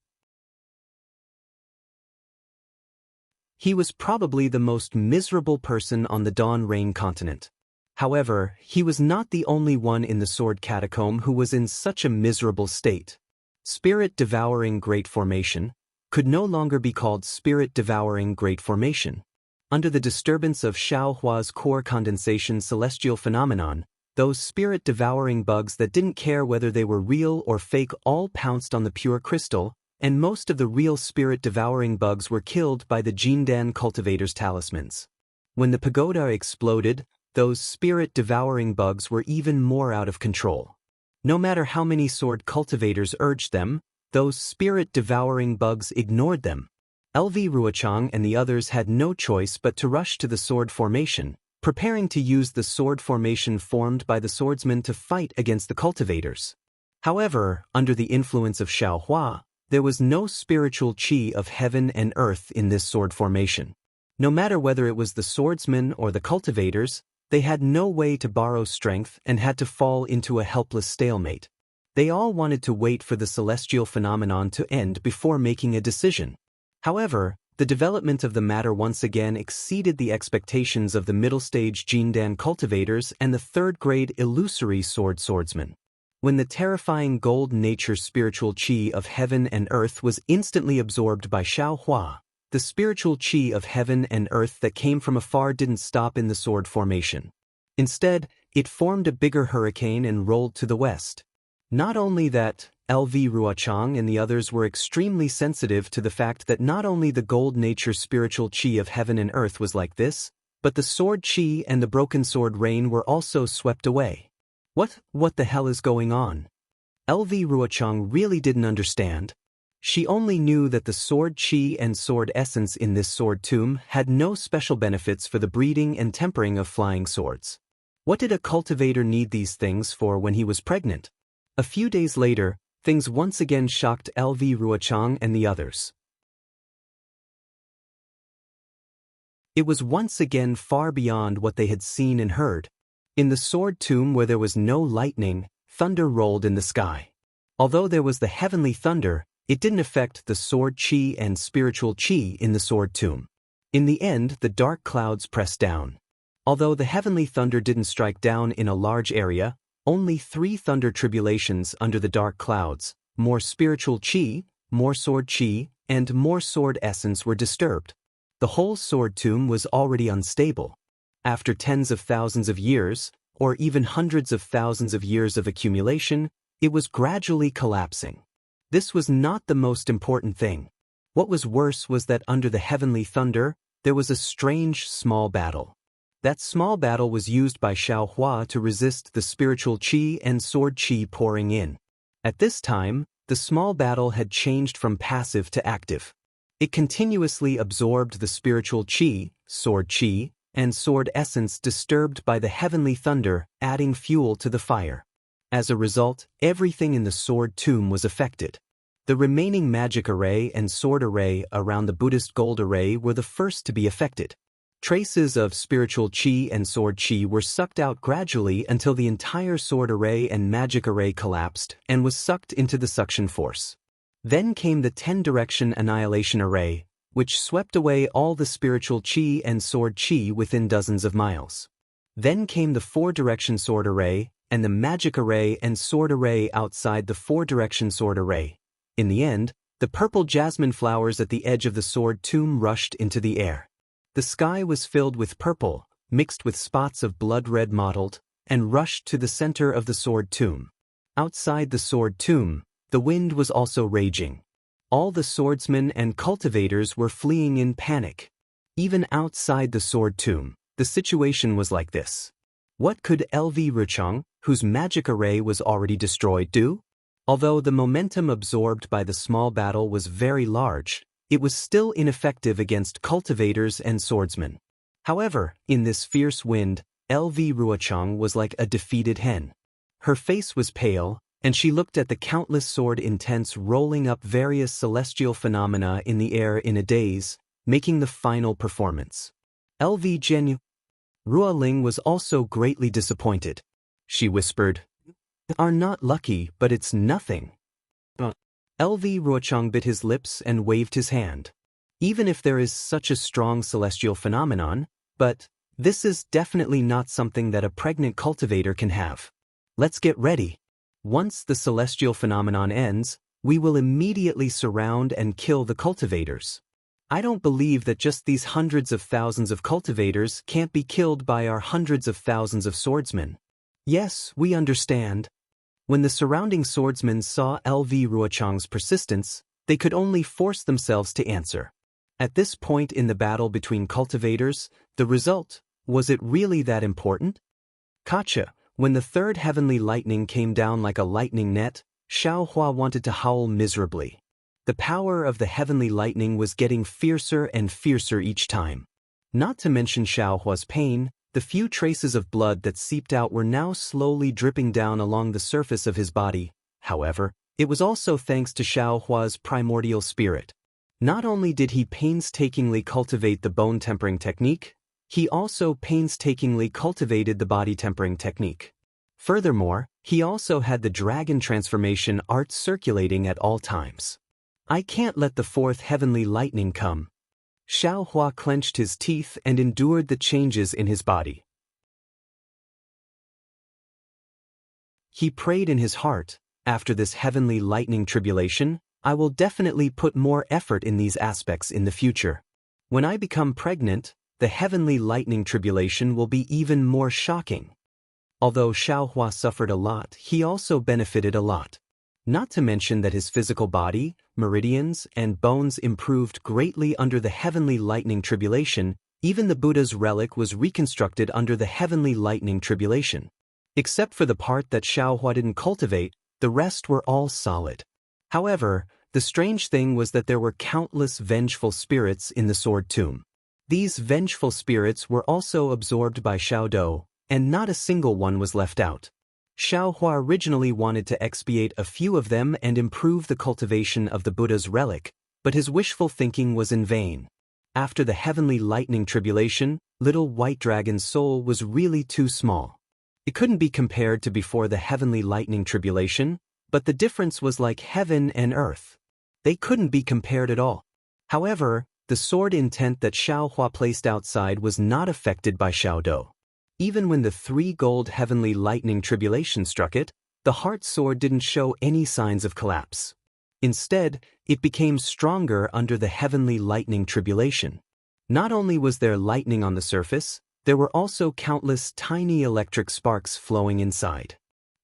He was probably the most miserable person on the Dawn Rain continent. However, he was not the only one in the Sword Catacomb who was in such a miserable state. Spirit-devouring Great Formation could no longer be called Spirit-devouring Great Formation. Under the disturbance of Xiaohua's core condensation celestial phenomenon, those spirit-devouring bugs that didn't care whether they were real or fake all pounced on the pure crystal, and most of the real spirit-devouring bugs were killed by the Jindan cultivator's talismans. When the pagoda exploded, those spirit-devouring bugs were even more out of control. No matter how many sword cultivators urged them, those spirit-devouring bugs ignored them. LV Ruochang and the others had no choice but to rush to the sword formation, preparing to use the sword formation formed by the swordsmen to fight against the cultivators. However, under the influence of Xiaohua, there was no spiritual qi of heaven and earth in this sword formation. No matter whether it was the swordsmen or the cultivators, they had no way to borrow strength and had to fall into a helpless stalemate. They all wanted to wait for the celestial phenomenon to end before making a decision. However, the development of the matter once again exceeded the expectations of the middle-stage Jindan cultivators and the 3rd-grade illusory swordsmen. When the terrifying gold nature spiritual qi of heaven and earth was instantly absorbed by Xiaohua, the spiritual qi of heaven and earth that came from afar didn't stop in the sword formation. Instead, it formed a bigger hurricane and rolled to the west. Not only that, LV Ruochang and the others were extremely sensitive to the fact that not only the gold nature spiritual qi of heaven and earth was like this, but the sword qi and the broken sword rain were also swept away. What the hell is going on? LV Ruochang really didn't understand. She only knew that the sword qi and sword essence in this sword tomb had no special benefits for the breeding and tempering of flying swords. What did a cultivator need these things for when he was pregnant? A few days later, things once again shocked LV Ruochang and the others. It was once again far beyond what they had seen and heard. In the sword tomb where there was no lightning, thunder rolled in the sky. Although there was the heavenly thunder, it didn't affect the sword chi and spiritual chi in the sword tomb. In the end, the dark clouds pressed down. Although the heavenly thunder didn't strike down in a large area, only 3 thunder tribulations under the dark clouds, more spiritual chi, more sword chi, and more sword essence were disturbed. The whole sword tomb was already unstable. After tens of thousands of years, or even hundreds of thousands of years of accumulation, it was gradually collapsing. This was not the most important thing. What was worse was that under the heavenly thunder, there was a strange small battle. That small battle was used by Xiao Hua to resist the spiritual qi and sword qi pouring in. At this time, the small battle had changed from passive to active. It continuously absorbed the spiritual qi, sword qi, and sword essence disturbed by the heavenly thunder, adding fuel to the fire. As a result, everything in the sword tomb was affected. The remaining magic array and sword array around the Buddhist gold array were the first to be affected. Traces of spiritual qi and sword qi were sucked out gradually until the entire sword array and magic array collapsed and was sucked into the suction force. Then came the 10-direction annihilation array, which swept away all the spiritual qi and sword qi within dozens of miles. Then came the 4-direction sword array, and the magic array and sword array outside the 4-direction sword array. In the end, the purple jasmine flowers at the edge of the sword tomb rushed into the air. The sky was filled with purple, mixed with spots of blood red mottled, and rushed to the center of the sword tomb. Outside the sword tomb, the wind was also raging. All the swordsmen and cultivators were fleeing in panic. Even outside the sword tomb, the situation was like this. What could LV Ruchang, whose magic array was already destroyed, do? Although the momentum absorbed by the small battle was very large, it was still ineffective against cultivators and swordsmen. However, in this fierce wind, LV Ruochang was like a defeated hen. Her face was pale, and she looked at the countless sword intents rolling up various celestial phenomena in the air in a daze, making the final performance. LV Zhen Ruoling was also greatly disappointed. She whispered, "Are not lucky, but it's nothing." LV Ruochang bit his lips and waved his hand. Even if there is such a strong celestial phenomenon, but this is definitely not something that a pregnant cultivator can have. Let's get ready. Once the celestial phenomenon ends, we will immediately surround and kill the cultivators. I don't believe that just these hundreds of thousands of cultivators can't be killed by our hundreds of thousands of swordsmen. Yes, we understand. When the surrounding swordsmen saw LV Ruochang's persistence, they could only force themselves to answer. At this point in the battle between cultivators, the result, was it really that important? Gotcha. When the third heavenly lightning came down like a lightning net, Xiao Hua wanted to howl miserably. The power of the heavenly lightning was getting fiercer and fiercer each time. Not to mention Xiao Hua's pain, the few traces of blood that seeped out were now slowly dripping down along the surface of his body. However, it was also thanks to Xiao Hua's primordial spirit. Not only did he painstakingly cultivate the bone tempering technique, he also painstakingly cultivated the body tempering technique. Furthermore, he also had the dragon transformation art circulating at all times. I can't let the fourth heavenly lightning come. Xiao Hua clenched his teeth and endured the changes in his body. He prayed in his heart, after this heavenly lightning tribulation, I will definitely put more effort in these aspects in the future. When I become pregnant, the heavenly lightning tribulation will be even more shocking. Although Xiao Hua suffered a lot, he also benefited a lot. Not to mention that his physical body, meridians, and bones improved greatly under the heavenly lightning tribulation. Even the Buddha's relic was reconstructed under the heavenly lightning tribulation. Except for the part that Xiao Hua didn't cultivate, the rest were all solid. However, the strange thing was that there were countless vengeful spirits in the sword tomb. These vengeful spirits were also absorbed by Xiao Dou, and not a single one was left out. Xiaohua originally wanted to expiate a few of them and improve the cultivation of the Buddha's relic, but his wishful thinking was in vain. After the heavenly lightning tribulation, little white dragon's soul was really too small. It couldn't be compared to before the heavenly lightning tribulation, but the difference was like heaven and earth. They couldn't be compared at all. However, the sword intent that Xiaohua placed outside was not affected by Xiaodou. Even when the 3 gold heavenly lightning tribulation struck it, the heart sword didn't show any signs of collapse. Instead, it became stronger under the heavenly lightning tribulation. Not only was there lightning on the surface, there were also countless tiny electric sparks flowing inside.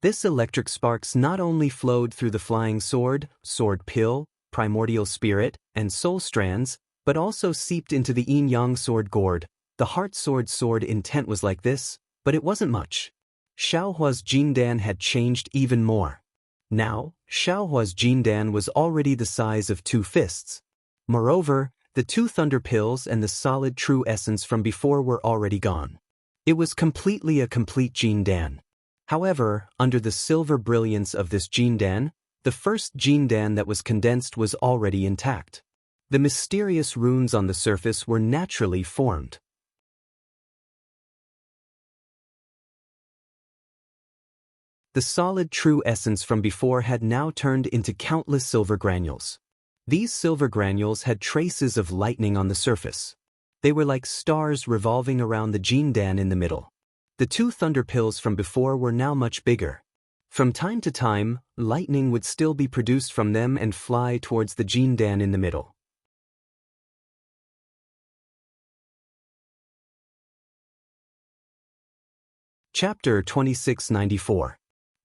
This electric sparks not only flowed through the flying sword, sword pill, primordial spirit, and soul strands, but also seeped into the yin-yang sword gourd. The heart sword intent was like this, but it wasn't much. Xiaohua's Jindan had changed even more. Now, Xiaohua's Jindan was already the size of 2 fists. Moreover, the 2 thunder pills and the solid true essence from before were already gone. It was completely a complete Jindan. However, under the silver brilliance of this Jindan, the first Jindan that was condensed was already intact. The mysterious runes on the surface were naturally formed. The solid true essence from before had now turned into countless silver granules. These silver granules had traces of lightning on the surface. They were like stars revolving around the Jindan in the middle. The 2 thunder pills from before were now much bigger. From time to time, lightning would still be produced from them and fly towards the Jindan in the middle. Chapter 2694.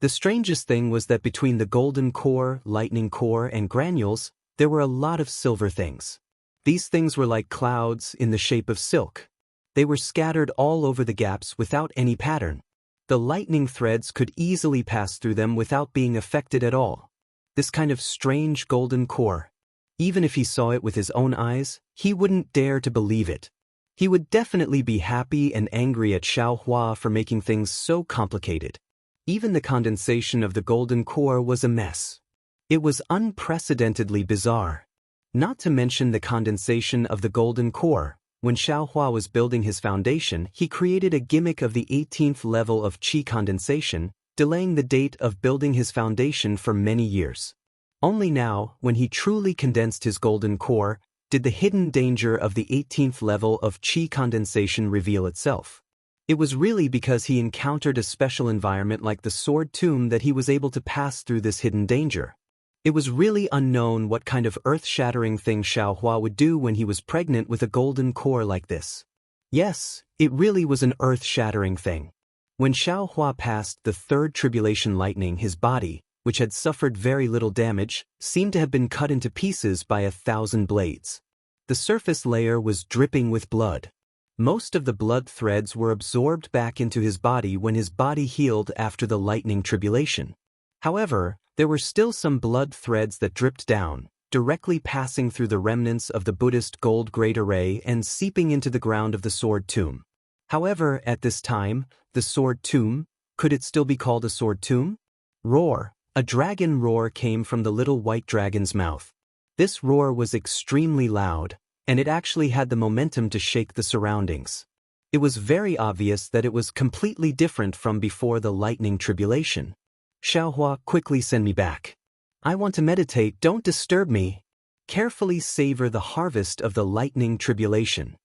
The strangest thing was that between the golden core, lightning core, and granules, there were a lot of silver things. These things were like clouds in the shape of silk. They were scattered all over the gaps without any pattern. The lightning threads could easily pass through them without being affected at all. This kind of strange golden core. Even if he saw it with his own eyes, he wouldn't dare to believe it. He would definitely be happy and angry at Xiaohua for making things so complicated. Even the condensation of the golden core was a mess. It was unprecedentedly bizarre. Not to mention the condensation of the golden core. When Xiaohua was building his foundation, he created a gimmick of the 18th level of qi condensation, delaying the date of building his foundation for many years. Only now, when he truly condensed his golden core, did the hidden danger of the 18th level of qi condensation reveal itself. It was really because he encountered a special environment like the sword tomb that he was able to pass through this hidden danger. It was really unknown what kind of earth-shattering thing Xiaohua would do when he was pregnant with a golden core like this. Yes, it really was an earth-shattering thing. When Xiaohua passed the 3rd tribulation lightning, his body, which had suffered very little damage, seemed to have been cut into pieces by 1,000 blades. The surface layer was dripping with blood. Most of the blood threads were absorbed back into his body when his body healed after the lightning tribulation. However, there were still some blood threads that dripped down, directly passing through the remnants of the Buddhist gold great array and seeping into the ground of the sword tomb. However, at this time, the sword tomb, could it still be called a sword tomb? Roar. A dragon roar came from the little white dragon's mouth. This roar was extremely loud, and it actually had the momentum to shake the surroundings. It was very obvious that it was completely different from before the lightning tribulation. Xiaohua, quickly send me back. I want to meditate, don't disturb me. Carefully savor the harvest of the lightning tribulation.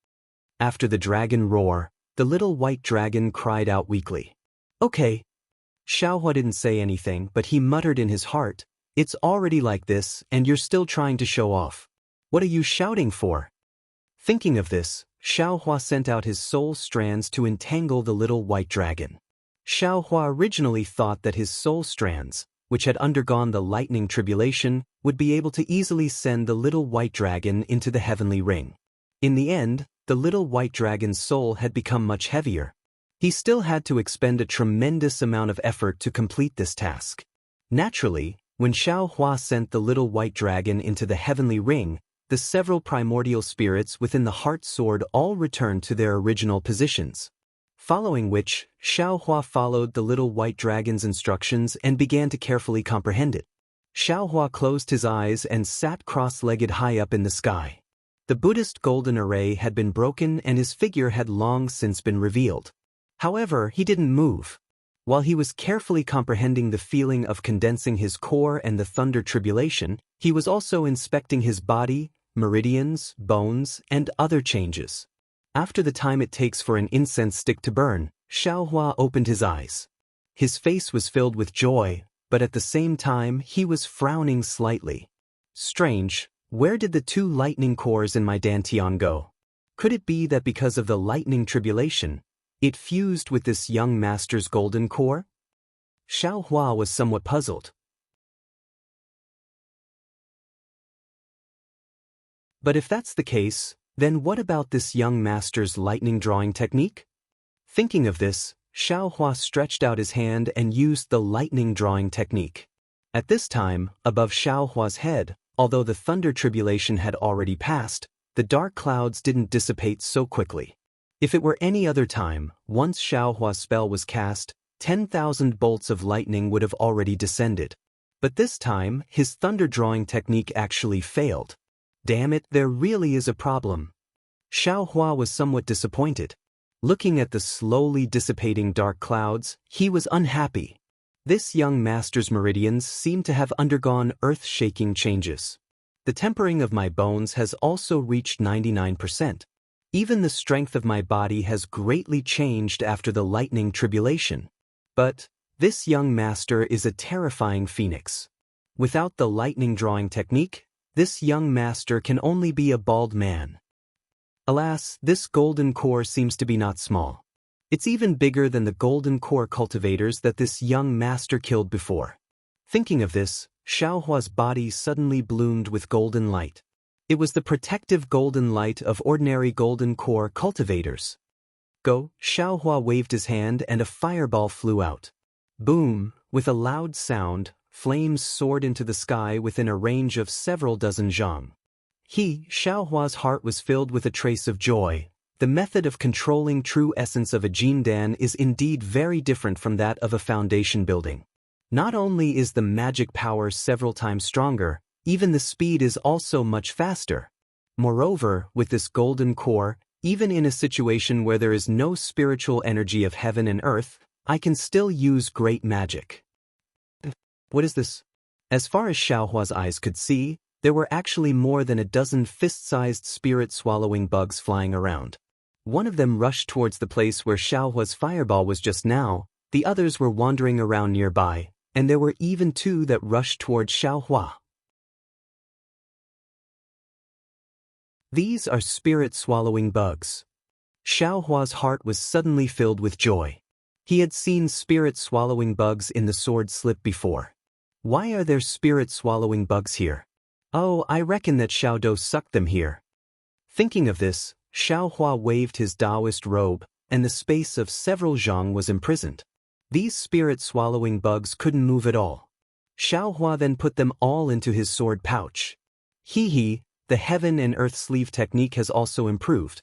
After the dragon roar, the little white dragon cried out weakly. Okay. Xiaohua didn't say anything, but he muttered in his heart, it's already like this, and you're still trying to show off. What are you shouting for? Thinking of this, Xiaohua sent out his soul strands to entangle the little white dragon. Xiaohua originally thought that his soul strands, which had undergone the lightning tribulation, would be able to easily send the little white dragon into the heavenly ring. In the end, the little white dragon's soul had become much heavier. He still had to expend a tremendous amount of effort to complete this task. Naturally, when Xiaohua sent the little white dragon into the heavenly ring, the several primordial spirits within the heart sword all returned to their original positions. Following which, Xiaohua followed the little white dragon's instructions and began to carefully comprehend it. Xiaohua closed his eyes and sat cross-legged high up in the sky. The Buddhist golden array had been broken and his figure had long since been revealed. However, he didn't move. While he was carefully comprehending the feeling of condensing his core and the thunder tribulation, he was also inspecting his body, meridians, bones, and other changes. After the time it takes for an incense stick to burn, Xiaohua opened his eyes. His face was filled with joy, but at the same time he was frowning slightly. Strange, where did the 2 lightning cores in my dantian go? Could it be that because of the lightning tribulation, it fused with this young master's golden core? Xiaohua was somewhat puzzled. But if that's the case, then what about this young master's lightning drawing technique? Thinking of this, Xiaohua stretched out his hand and used the lightning drawing technique. At this time, above Xiaohua's head, although the thunder tribulation had already passed, the dark clouds didn't dissipate so quickly. If it were any other time, once Xiaohua's spell was cast, 10,000 bolts of lightning would have already descended. But this time, his thunder drawing technique actually failed. Damn it, there really is a problem. Xiaohua was somewhat disappointed. Looking at the slowly dissipating dark clouds, he was unhappy. This young master's meridians seem to have undergone earth-shaking changes. The tempering of my bones has also reached 99%. Even the strength of my body has greatly changed after the lightning tribulation. But this young master is a terrifying phoenix. Without the lightning drawing technique, this young master can only be a bald man. Alas, this golden core seems to be not small. It's even bigger than the golden core cultivators that this young master killed before. Thinking of this, Xiaohua's body suddenly bloomed with golden light. It was the protective golden light of ordinary golden core cultivators. Go, Xiaohua waved his hand and a fireball flew out. Boom, with a loud sound, flames soared into the sky within a range of several dozen zhang. Xiaohua's heart was filled with a trace of joy. The method of controlling true essence of a jindan is indeed very different from that of a foundation building. Not only is the magic power several times stronger, even the speed is also much faster. Moreover, with this golden core, even in a situation where there is no spiritual energy of heaven and earth, I can still use great magic. What is this? As far as Xiaohua's eyes could see, there were actually more than a dozen fist-sized spirit-swallowing bugs flying around. One of them rushed towards the place where Xiaohua's fireball was just now, the others were wandering around nearby, and there were even 2 that rushed towards Xiaohua. These are spirit-swallowing bugs. Xiaohua's heart was suddenly filled with joy. He had seen spirit-swallowing bugs in the sword slip before. Why are there spirit-swallowing bugs here? Oh, I reckon that Xiaodou sucked them here. Thinking of this, Xiaohua waved his Daoist robe, and the space of several zhang was imprisoned. These spirit-swallowing bugs couldn't move at all. Xiaohua then put them all into his sword pouch. The heaven and earth sleeve technique has also improved.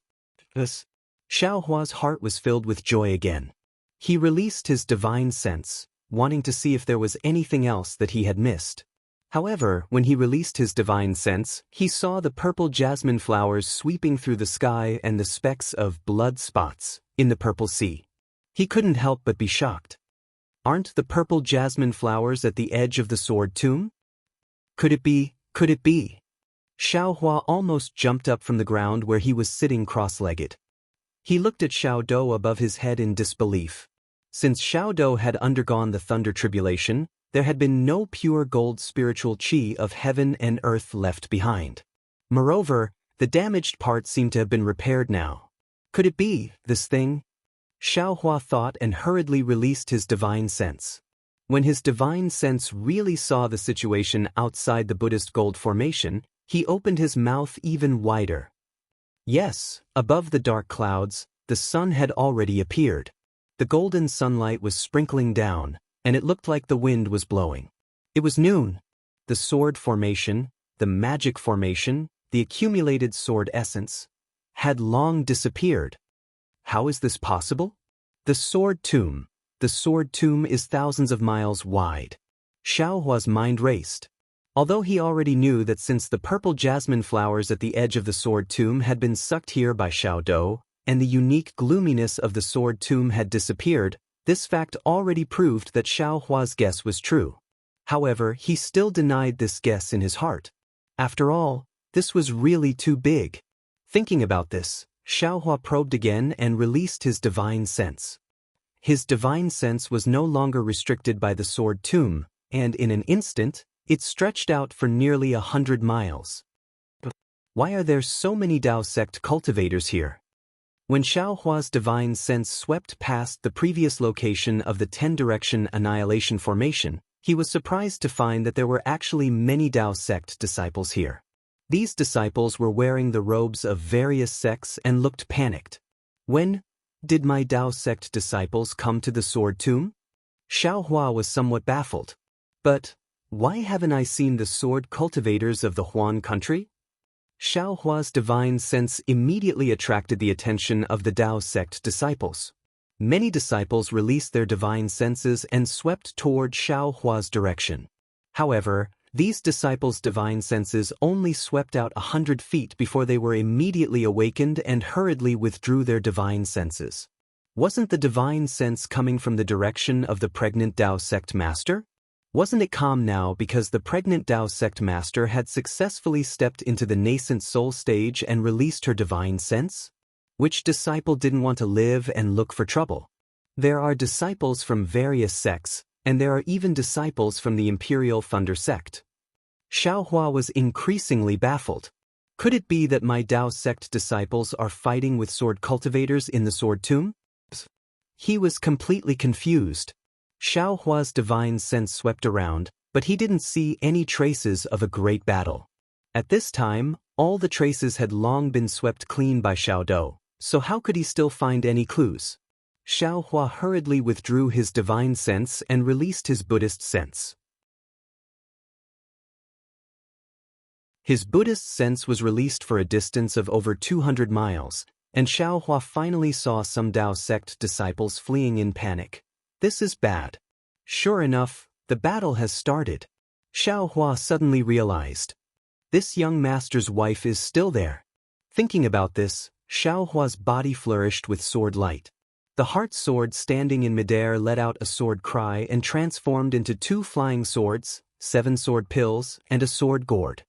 Thus, Xiaohua's heart was filled with joy again. He released his divine sense, wanting to see if there was anything else that he had missed. However, when he released his divine sense, he saw the purple jasmine flowers sweeping through the sky and the specks of blood spots in the purple sea. He couldn't help but be shocked. Aren't the purple jasmine flowers at the edge of the sword tomb? Could it be? Could it be? Xiaohua almost jumped up from the ground where he was sitting cross-legged. He looked at Xiaodou above his head in disbelief. Since Xiaodou had undergone the thunder tribulation, there had been no pure gold spiritual qi of heaven and earth left behind. Moreover, the damaged part seemed to have been repaired now. Could it be, this thing? Xiaohua thought and hurriedly released his divine sense. When his divine sense really saw the situation outside the Buddhist gold formation, he opened his mouth even wider. Yes, above the dark clouds, the sun had already appeared. The golden sunlight was sprinkling down, and it looked like the wind was blowing. It was noon. The sword formation, the magic formation, the accumulated sword essence, had long disappeared. How is this possible? The Sword Tomb. The Sword Tomb is thousands of miles wide. Xiao Hua's mind raced. Although he already knew that since the purple jasmine flowers at the edge of the Sword Tomb had been sucked here by Xiao Dou, and the unique gloominess of the Sword Tomb had disappeared, this fact already proved that Xiao Hua's guess was true. However, he still denied this guess in his heart. After all, this was really too big. Thinking about this, Xiao Hua probed again and released his divine sense. His divine sense was no longer restricted by the Sword Tomb, and in an instant, it stretched out for nearly 100 miles. Why are there so many Dao sect cultivators here? When Xiao Hua's divine sense swept past the previous location of the 10-direction annihilation formation, he was surprised to find that there were actually many Dao sect disciples here. These disciples were wearing the robes of various sects and looked panicked. When did my Dao sect disciples come to the Sword Tomb? Xiao Hua was somewhat baffled. But why haven't I seen the sword cultivators of the Huan country? Xiao Hua's divine sense immediately attracted the attention of the Dao sect disciples. Many disciples released their divine senses and swept toward Xiao Hua's direction. However, these disciples' divine senses only swept out 100 feet before they were immediately awakened and hurriedly withdrew their divine senses. Wasn't the divine sense coming from the direction of the pregnant Dao sect master? Wasn't it calm now because the pregnant Dao sect master had successfully stepped into the nascent soul stage and released her divine sense? Which disciple didn't want to live and look for trouble? There are disciples from various sects, and there are even disciples from the Imperial Thunder sect. Xiao Hua was increasingly baffled. Could it be that my Dao sect disciples are fighting with sword cultivators in the Sword Tomb? He was completely confused. Xiao Hua's divine sense swept around, but he didn't see any traces of a great battle. At this time, all the traces had long been swept clean by Xiao Dou, so how could he still find any clues? Xiao Hua hurriedly withdrew his divine sense and released his Buddhist sense. His Buddhist sense was released for a distance of over 200 miles, and Xiao Hua finally saw some Dao sect disciples fleeing in panic. This is bad. Sure enough, the battle has started. Xiao Hua suddenly realized. This young master's wife is still there. Thinking about this, Xiao Hua's body flourished with sword light. The heart sword standing in midair let out a sword cry and transformed into 2 flying swords, 7 sword pills, and a sword gourd.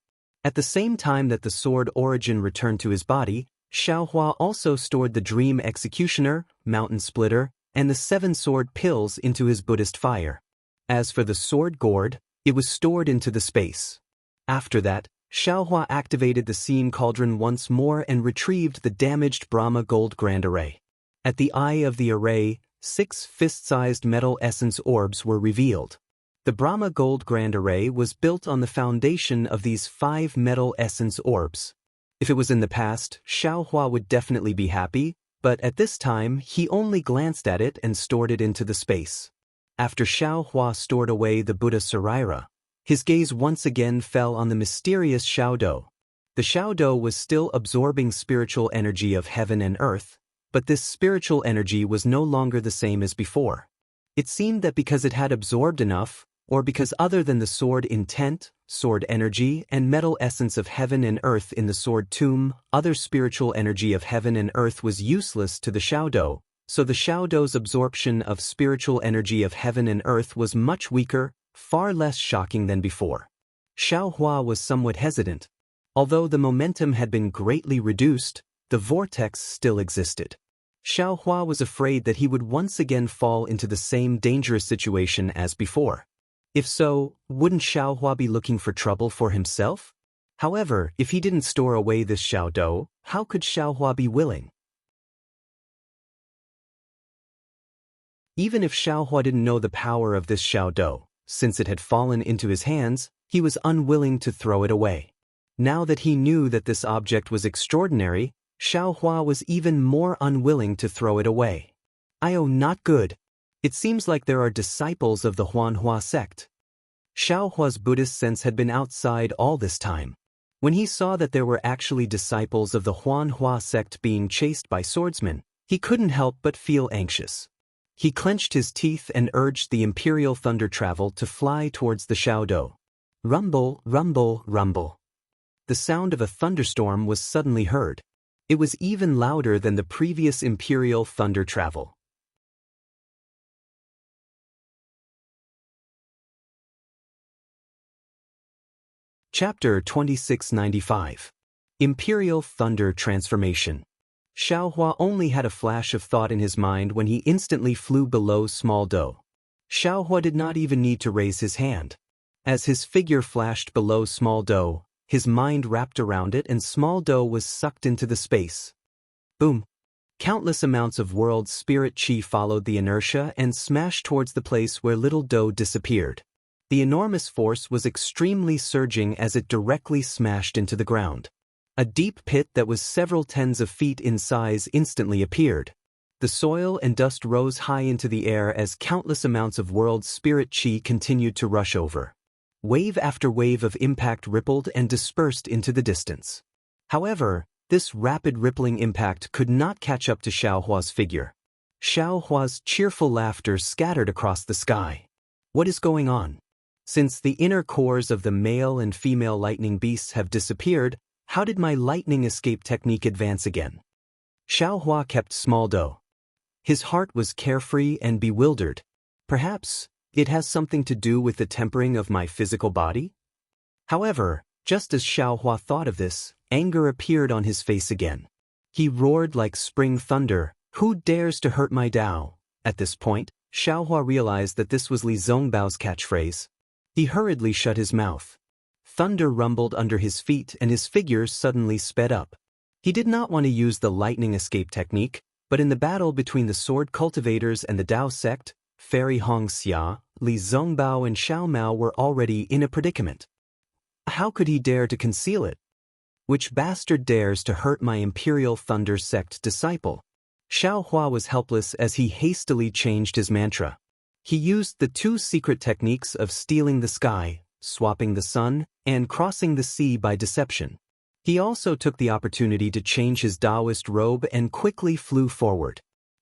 At the same time that the sword origin returned to his body, Xiao Hua also stored the dream executioner, mountain splitter, and the 7 sword pills into his Buddhist fire. As for the sword gourd, it was stored into the space. After that, Xiao Hua activated the Scene Cauldron once more and retrieved the damaged Brahma Gold Grand Array. At the eye of the array, 6 fist-sized metal essence orbs were revealed. The Brahma Gold Grand Array was built on the foundation of these 5 metal essence orbs. If it was in the past, Xiao Hua would definitely be happy, but at this time he only glanced at it and stored it into the space. After Xiao Hua stored away the Buddha Saraira, his gaze once again fell on the mysterious Xiao Dou. The Xiao Dou was still absorbing spiritual energy of heaven and earth, but this spiritual energy was no longer the same as before. It seemed that because it had absorbed enough, or because other than the sword intent, sword energy, and metal essence of heaven and earth in the Sword Tomb, other spiritual energy of heaven and earth was useless to the Xiao Dou, so the Xiao Dou's absorption of spiritual energy of heaven and earth was much weaker, far less shocking than before. Xiao Hua was somewhat hesitant. Although the momentum had been greatly reduced, the vortex still existed. Xiao Hua was afraid that he would once again fall into the same dangerous situation as before. If so, wouldn't Xiao Hua be looking for trouble for himself? However, if he didn't store away this Xiao Dou, how could Xiao Hua be willing? Even if Xiao Hua didn't know the power of this Xiao Dou, since it had fallen into his hands, he was unwilling to throw it away. Now that he knew that this object was extraordinary, Xiao Hua was even more unwilling to throw it away. Not good. It seems like there are disciples of the Huanhua sect. Xiao Hua's Buddhist sense had been outside all this time. When he saw that there were actually disciples of the Huanhua sect being chased by swordsmen, he couldn't help but feel anxious. He clenched his teeth and urged the imperial thunder travel to fly towards the Xiaodou. Rumble, rumble, rumble. The sound of a thunderstorm was suddenly heard. It was even louder than the previous imperial thunder travel. Chapter 2695. Imperial Thunder Transformation. Xiaohua only had a flash of thought in his mind when he instantly flew below small Dou. Xiaohua did not even need to raise his hand. As his figure flashed below small Dou, his mind wrapped around it and small Dou was sucked into the space. Boom! Countless amounts of world spirit chi followed the inertia and smashed towards the place where little Dou disappeared. The enormous force was extremely surging as it directly smashed into the ground. A deep pit that was several tens of feet in size instantly appeared. The soil and dust rose high into the air as countless amounts of world spirit chi continued to rush over. Wave after wave of impact rippled and dispersed into the distance. However, this rapid rippling impact could not catch up to Xiaohua's figure. Xiaohua's cheerful laughter scattered across the sky. What is going on? Since the inner cores of the male and female lightning beasts have disappeared, how did my lightning escape technique advance again? Xiaohua kept small Dou. His heart was carefree and bewildered. Perhaps it has something to do with the tempering of my physical body? However, just as Xiaohua thought of this, anger appeared on his face again. He roared like spring thunder, "Who dares to hurt my Dao?" At this point, Xiaohua realized that this was Li Zongbao's catchphrase. He hurriedly shut his mouth. Thunder rumbled under his feet and his figure suddenly sped up. He did not want to use the lightning escape technique, but in the battle between the sword cultivators and the Dao sect, Fairy Hongxia, Li Zongbao and Xiao Mao were already in a predicament. How could he dare to conceal it? Which bastard dares to hurt my Imperial Thunder sect disciple? Xiaohua was helpless as he hastily changed his mantra. He used the two secret techniques of stealing the sky, swapping the sun, and crossing the sea by deception. He also took the opportunity to change his Daoist robe and quickly flew forward.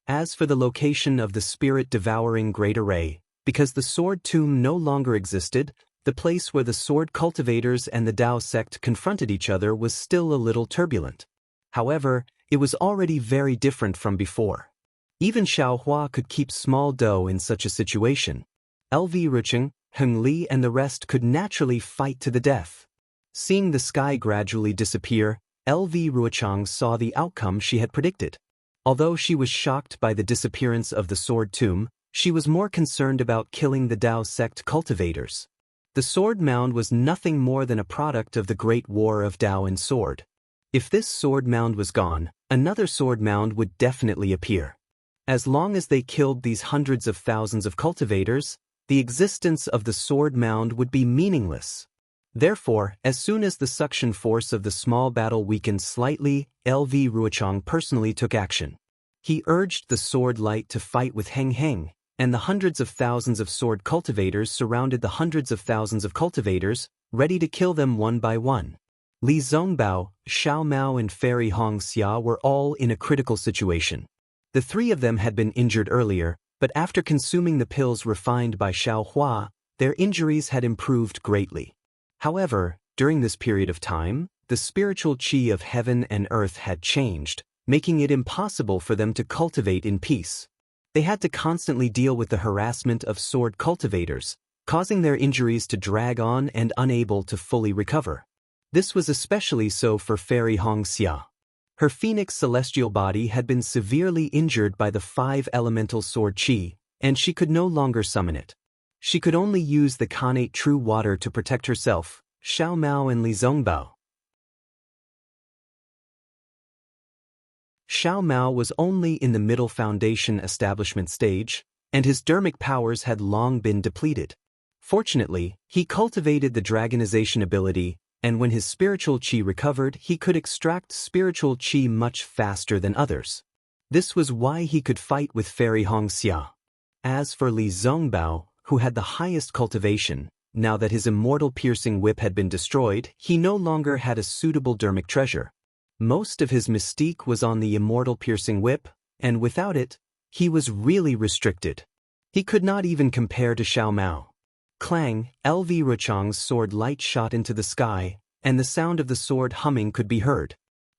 As for the location of the spirit-devouring Great Array, because the sword tomb no longer existed, the place where the sword cultivators and the Dao sect confronted each other was still a little turbulent. However, it was already very different from before. Even Xiaohua could keep small Dou in such a situation. LV Rucheng, Heng Li and the rest could naturally fight to the death. Seeing the sky gradually disappear, LV Rucheng saw the outcome she had predicted. Although she was shocked by the disappearance of the sword tomb, she was more concerned about killing the Dao sect cultivators. The sword mound was nothing more than a product of the Great War of Dao and Sword. If this sword mound was gone, another sword mound would definitely appear. As long as they killed these hundreds of thousands of cultivators, the existence of the sword mound would be meaningless. Therefore, as soon as the suction force of the small battle weakened slightly, LV Ruochang personally took action. He urged the sword light to fight with Heng Heng, and the hundreds of thousands of sword cultivators surrounded the hundreds of thousands of cultivators, ready to kill them one by one. Li Zongbao, Xiao Mao and Fairy Hongxia were all in a critical situation. The three of them had been injured earlier, but after consuming the pills refined by Xiaohua, their injuries had improved greatly. However, during this period of time, the spiritual chi of heaven and earth had changed, making it impossible for them to cultivate in peace. They had to constantly deal with the harassment of sword cultivators, causing their injuries to drag on and unable to fully recover. This was especially so for Fairy Hongxia. Her phoenix celestial body had been severely injured by the 5 elemental sword chi, and she could no longer summon it. She could only use the Khanate true water to protect herself, Xiao Mao and Li Zongbao. Xiao Mao was only in the middle foundation establishment stage, and his dermic powers had long been depleted. Fortunately, he cultivated the dragonization ability, and when his spiritual chi recovered, he could extract spiritual chi much faster than others. This was why he could fight with Fairy Hongxia. As for Li Zongbao, who had the highest cultivation, now that his immortal piercing whip had been destroyed, he no longer had a suitable dermic treasure. Most of his mystique was on the immortal piercing whip, and without it, He was really restricted. He could not even compare to Xiao Mao. Clang, LV Ruchang's sword light shot into the sky, and the sound of the sword humming could be heard.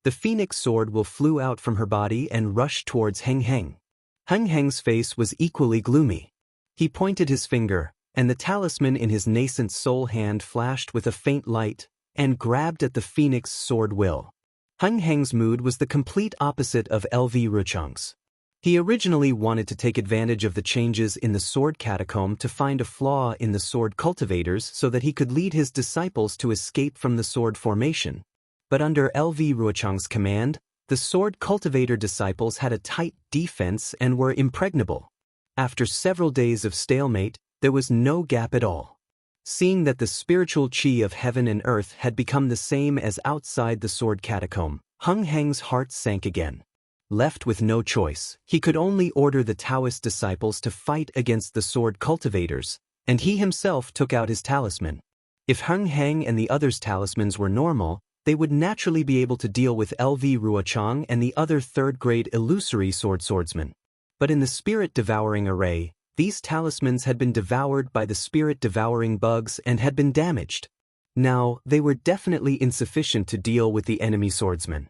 The phoenix sword flew out from her body and rushed towards Heng Heng. Heng Heng's face was equally gloomy. He pointed his finger, and the talisman in his nascent soul hand flashed with a faint light, and grabbed at the phoenix sword will. Heng Heng's mood was the complete opposite of LV Ruchang's. He originally wanted to take advantage of the changes in the sword catacomb to find a flaw in the sword cultivators so that he could lead his disciples to escape from the sword formation. But under LV Ruchang's command, the sword cultivator disciples had a tight defense and were impregnable. After several days of stalemate, there was no gap at all. Seeing that the spiritual chi of heaven and earth had become the same as outside the sword catacomb, Heng Heng's heart sank again. Left with no choice, he could only order the Daoist disciples to fight against the sword cultivators, and he himself took out his talisman. If Heng Heng and the others' talismans were normal, they would naturally be able to deal with LV Ruochang and the other third-grade illusory swordsmen. But in the spirit-devouring array, these talismans had been devoured by the spirit-devouring bugs and had been damaged. Now, they were definitely insufficient to deal with the enemy swordsmen.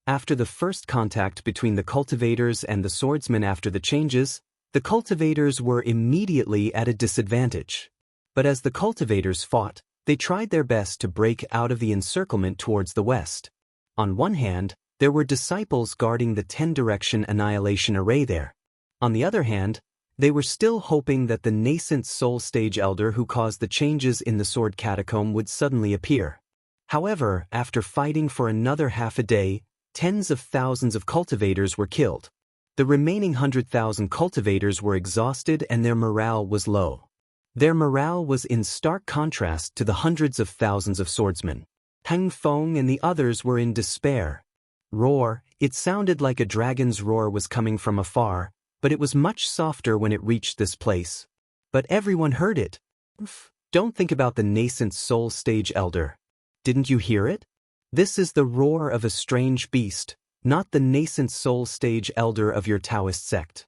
After the first contact between the cultivators and the swordsmen after the changes, the cultivators were immediately at a disadvantage. But as the cultivators fought, they tried their best to break out of the encirclement towards the west. On one hand, there were disciples guarding the 10-direction annihilation array there. On the other hand, they were still hoping that the nascent soul stage elder who caused the changes in the sword catacomb would suddenly appear. However, after fighting for another half a day, tens of thousands of cultivators were killed. The remaining 100,000 cultivators were exhausted and their morale was low. Their morale was in stark contrast to the hundreds of thousands of swordsmen. Heng Feng and the others were in despair. Roar, it sounded like a dragon's roar was coming from afar, but it was much softer when it reached this place. But everyone heard it. Don't think about the nascent soul stage elder. Didn't you hear it? This is the roar of a strange beast, not the nascent soul stage elder of your Taoist sect.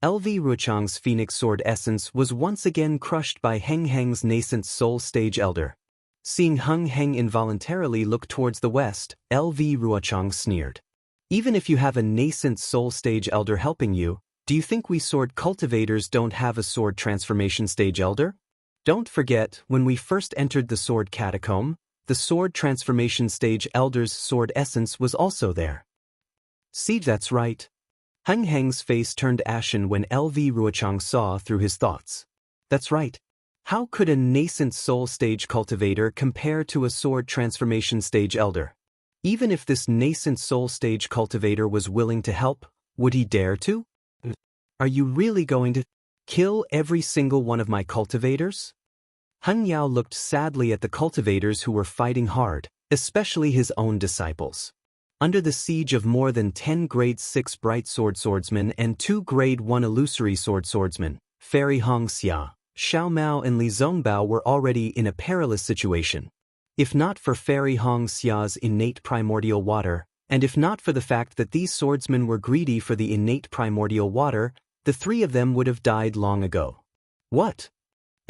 LV Ruchang's phoenix sword essence was once again crushed by Heng Heng's nascent soul stage elder. Seeing Heng Heng involuntarily look towards the west, LV Ruochang sneered. Even if you have a nascent soul stage elder helping you, do you think we sword cultivators don't have a sword transformation stage elder? Don't forget, when we first entered the sword catacomb, the sword transformation stage elder's sword essence was also there. See, that's right. Heng Heng's face turned ashen when LV Ruochang saw through his thoughts. That's right. How could a nascent soul stage cultivator compare to a sword transformation stage elder? Even if this nascent soul stage cultivator was willing to help, would he dare to? Are you really going to kill every single one of my cultivators? Heng Yao looked sadly at the cultivators who were fighting hard, especially his own disciples. Under the siege of more than 10 grade 6 bright swordsmen and 2 grade 1 illusory swordsmen, Fairy Hongxia, Xiao Mao and Li Zongbao were already in a perilous situation. If not for Fairy Hongxia's innate primordial water, and if not for the fact that these swordsmen were greedy for the innate primordial water, the three of them would have died long ago. What?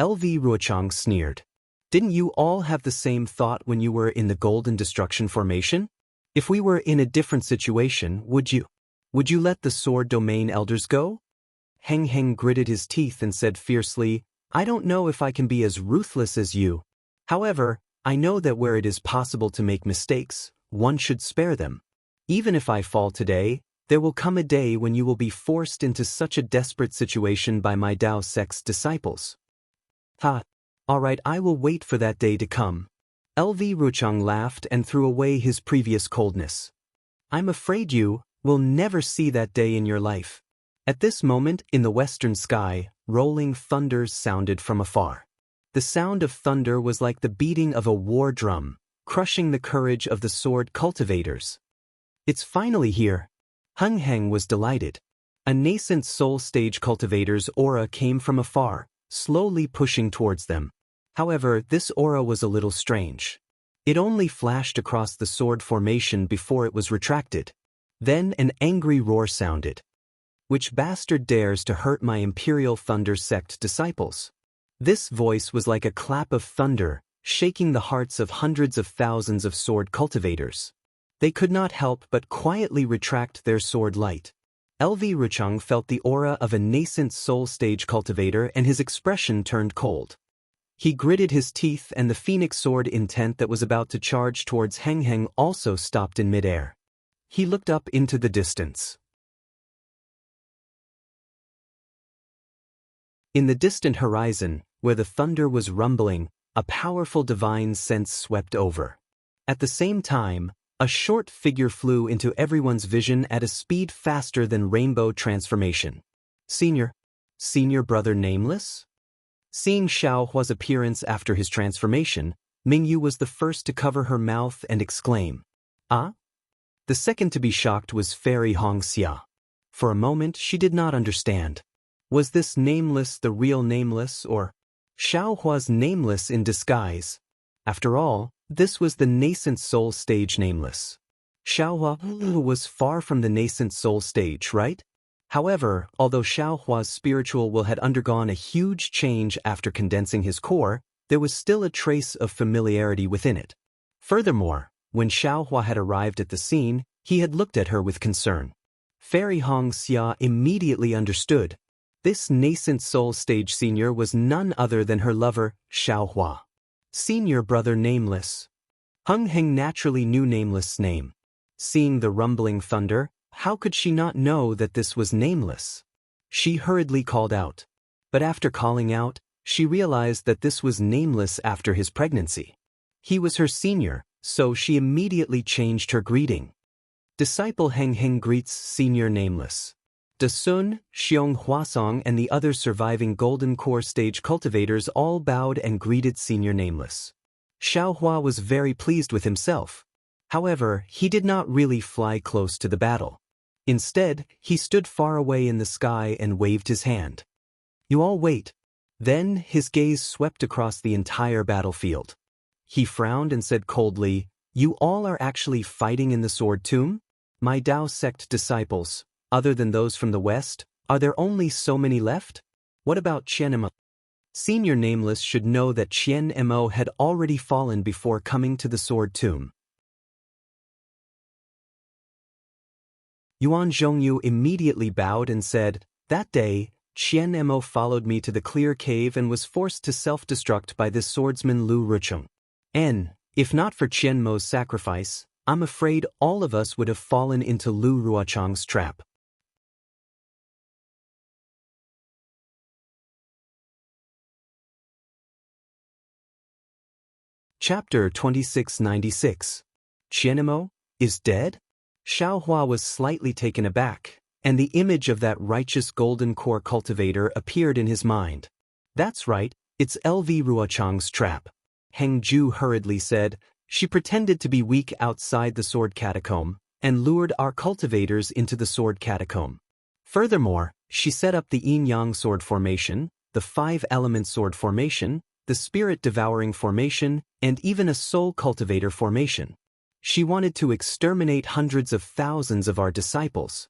LV Ruochang sneered. Didn't you all have the same thought when you were in the Golden Destruction formation? If we were in a different situation, would you let the sword domain elders go? Heng Heng gritted his teeth and said fiercely, I don't know if I can be as ruthless as you. However, I know that where it is possible to make mistakes, one should spare them. Even if I fall today, there will come a day when you will be forced into such a desperate situation by my Dao sect's disciples. Ha! Alright, I will wait for that day to come. LV Ruchang laughed and threw away his previous coldness. I'm afraid you will never see that day in your life. At this moment, in the western sky, rolling thunders sounded from afar. The sound of thunder was like the beating of a war drum, crushing the courage of the sword cultivators. It's finally here. Heng Heng was delighted. A nascent soul stage cultivator's aura came from afar, slowly pushing towards them. However, this aura was a little strange. It only flashed across the sword formation before it was retracted. Then an angry roar sounded. Which bastard dares to hurt my Imperial Thunder Sect disciples? This voice was like a clap of thunder, shaking the hearts of hundreds of thousands of sword cultivators. They could not help but quietly retract their sword light. LV Ruchang felt the aura of a nascent soul stage cultivator and his expression turned cold. He gritted his teeth and the phoenix sword intent that was about to charge towards Heng Heng also stopped in midair. He looked up into the distance. In the distant horizon, where the thunder was rumbling, a powerful divine sense swept over. At the same time, a short figure flew into everyone's vision at a speed faster than rainbow transformation. Senior brother Nameless? Seeing Xiao Hua's appearance after his transformation, Mingyu was the first to cover her mouth and exclaim, "Ah?" The second to be shocked was Fairy Hongxia. For a moment she did not understand. Was this Nameless the real Nameless or Xiao Hua's Nameless in disguise? After all, this was the nascent soul stage Nameless. Xiao Hua was far from the nascent soul stage, right? However, although Xiao Hua's spiritual will had undergone a huge change after condensing his core, there was still a trace of familiarity within it. Furthermore, when Xiao Hua had arrived at the scene, he had looked at her with concern. Fairy Hongxia immediately understood. This nascent soul stage senior was none other than her lover, Xiao Hua. Senior brother Nameless. Heng Heng naturally knew Nameless' name. Seeing the rumbling thunder, how could she not know that this was Nameless? She hurriedly called out. But after calling out, she realized that this was Nameless after his pregnancy. He was her senior, so she immediately changed her greeting. Disciple Heng Heng greets Senior Nameless. Da Sun, Xiong Huasong and the other surviving Golden Core stage cultivators all bowed and greeted Senior Nameless. Xiao Hua was very pleased with himself. However, he did not really fly close to the battle. Instead, he stood far away in the sky and waved his hand. You all wait. Then, his gaze swept across the entire battlefield. He frowned and said coldly, "You all are actually fighting in the Sword Tomb? My Dao sect disciples, other than those from the West, are there only so many left? What about Qian Mo?" Senior Nameless should know that Qian Mo had already fallen before coming to the Sword Tomb. Yuan Zhongyu immediately bowed and said, "That day, Qian Mo followed me to the clear cave and was forced to self-destruct by this swordsman Lu Rucheng. If not for Qian Mo's sacrifice, I'm afraid all of us would have fallen into Lu Ruochang's trap." Chapter 2696. Qian Mo is dead? Xiao Hua was slightly taken aback, and the image of that righteous golden core cultivator appeared in his mind. That's right, it's LV Ruochang's trap. Heng Ju hurriedly said. She pretended to be weak outside the sword catacomb, and lured our cultivators into the sword catacomb. Furthermore, she set up the yin-yang sword formation, the 5-element sword formation, the spirit-devouring formation, and even a soul cultivator formation. She wanted to exterminate hundreds of thousands of our disciples.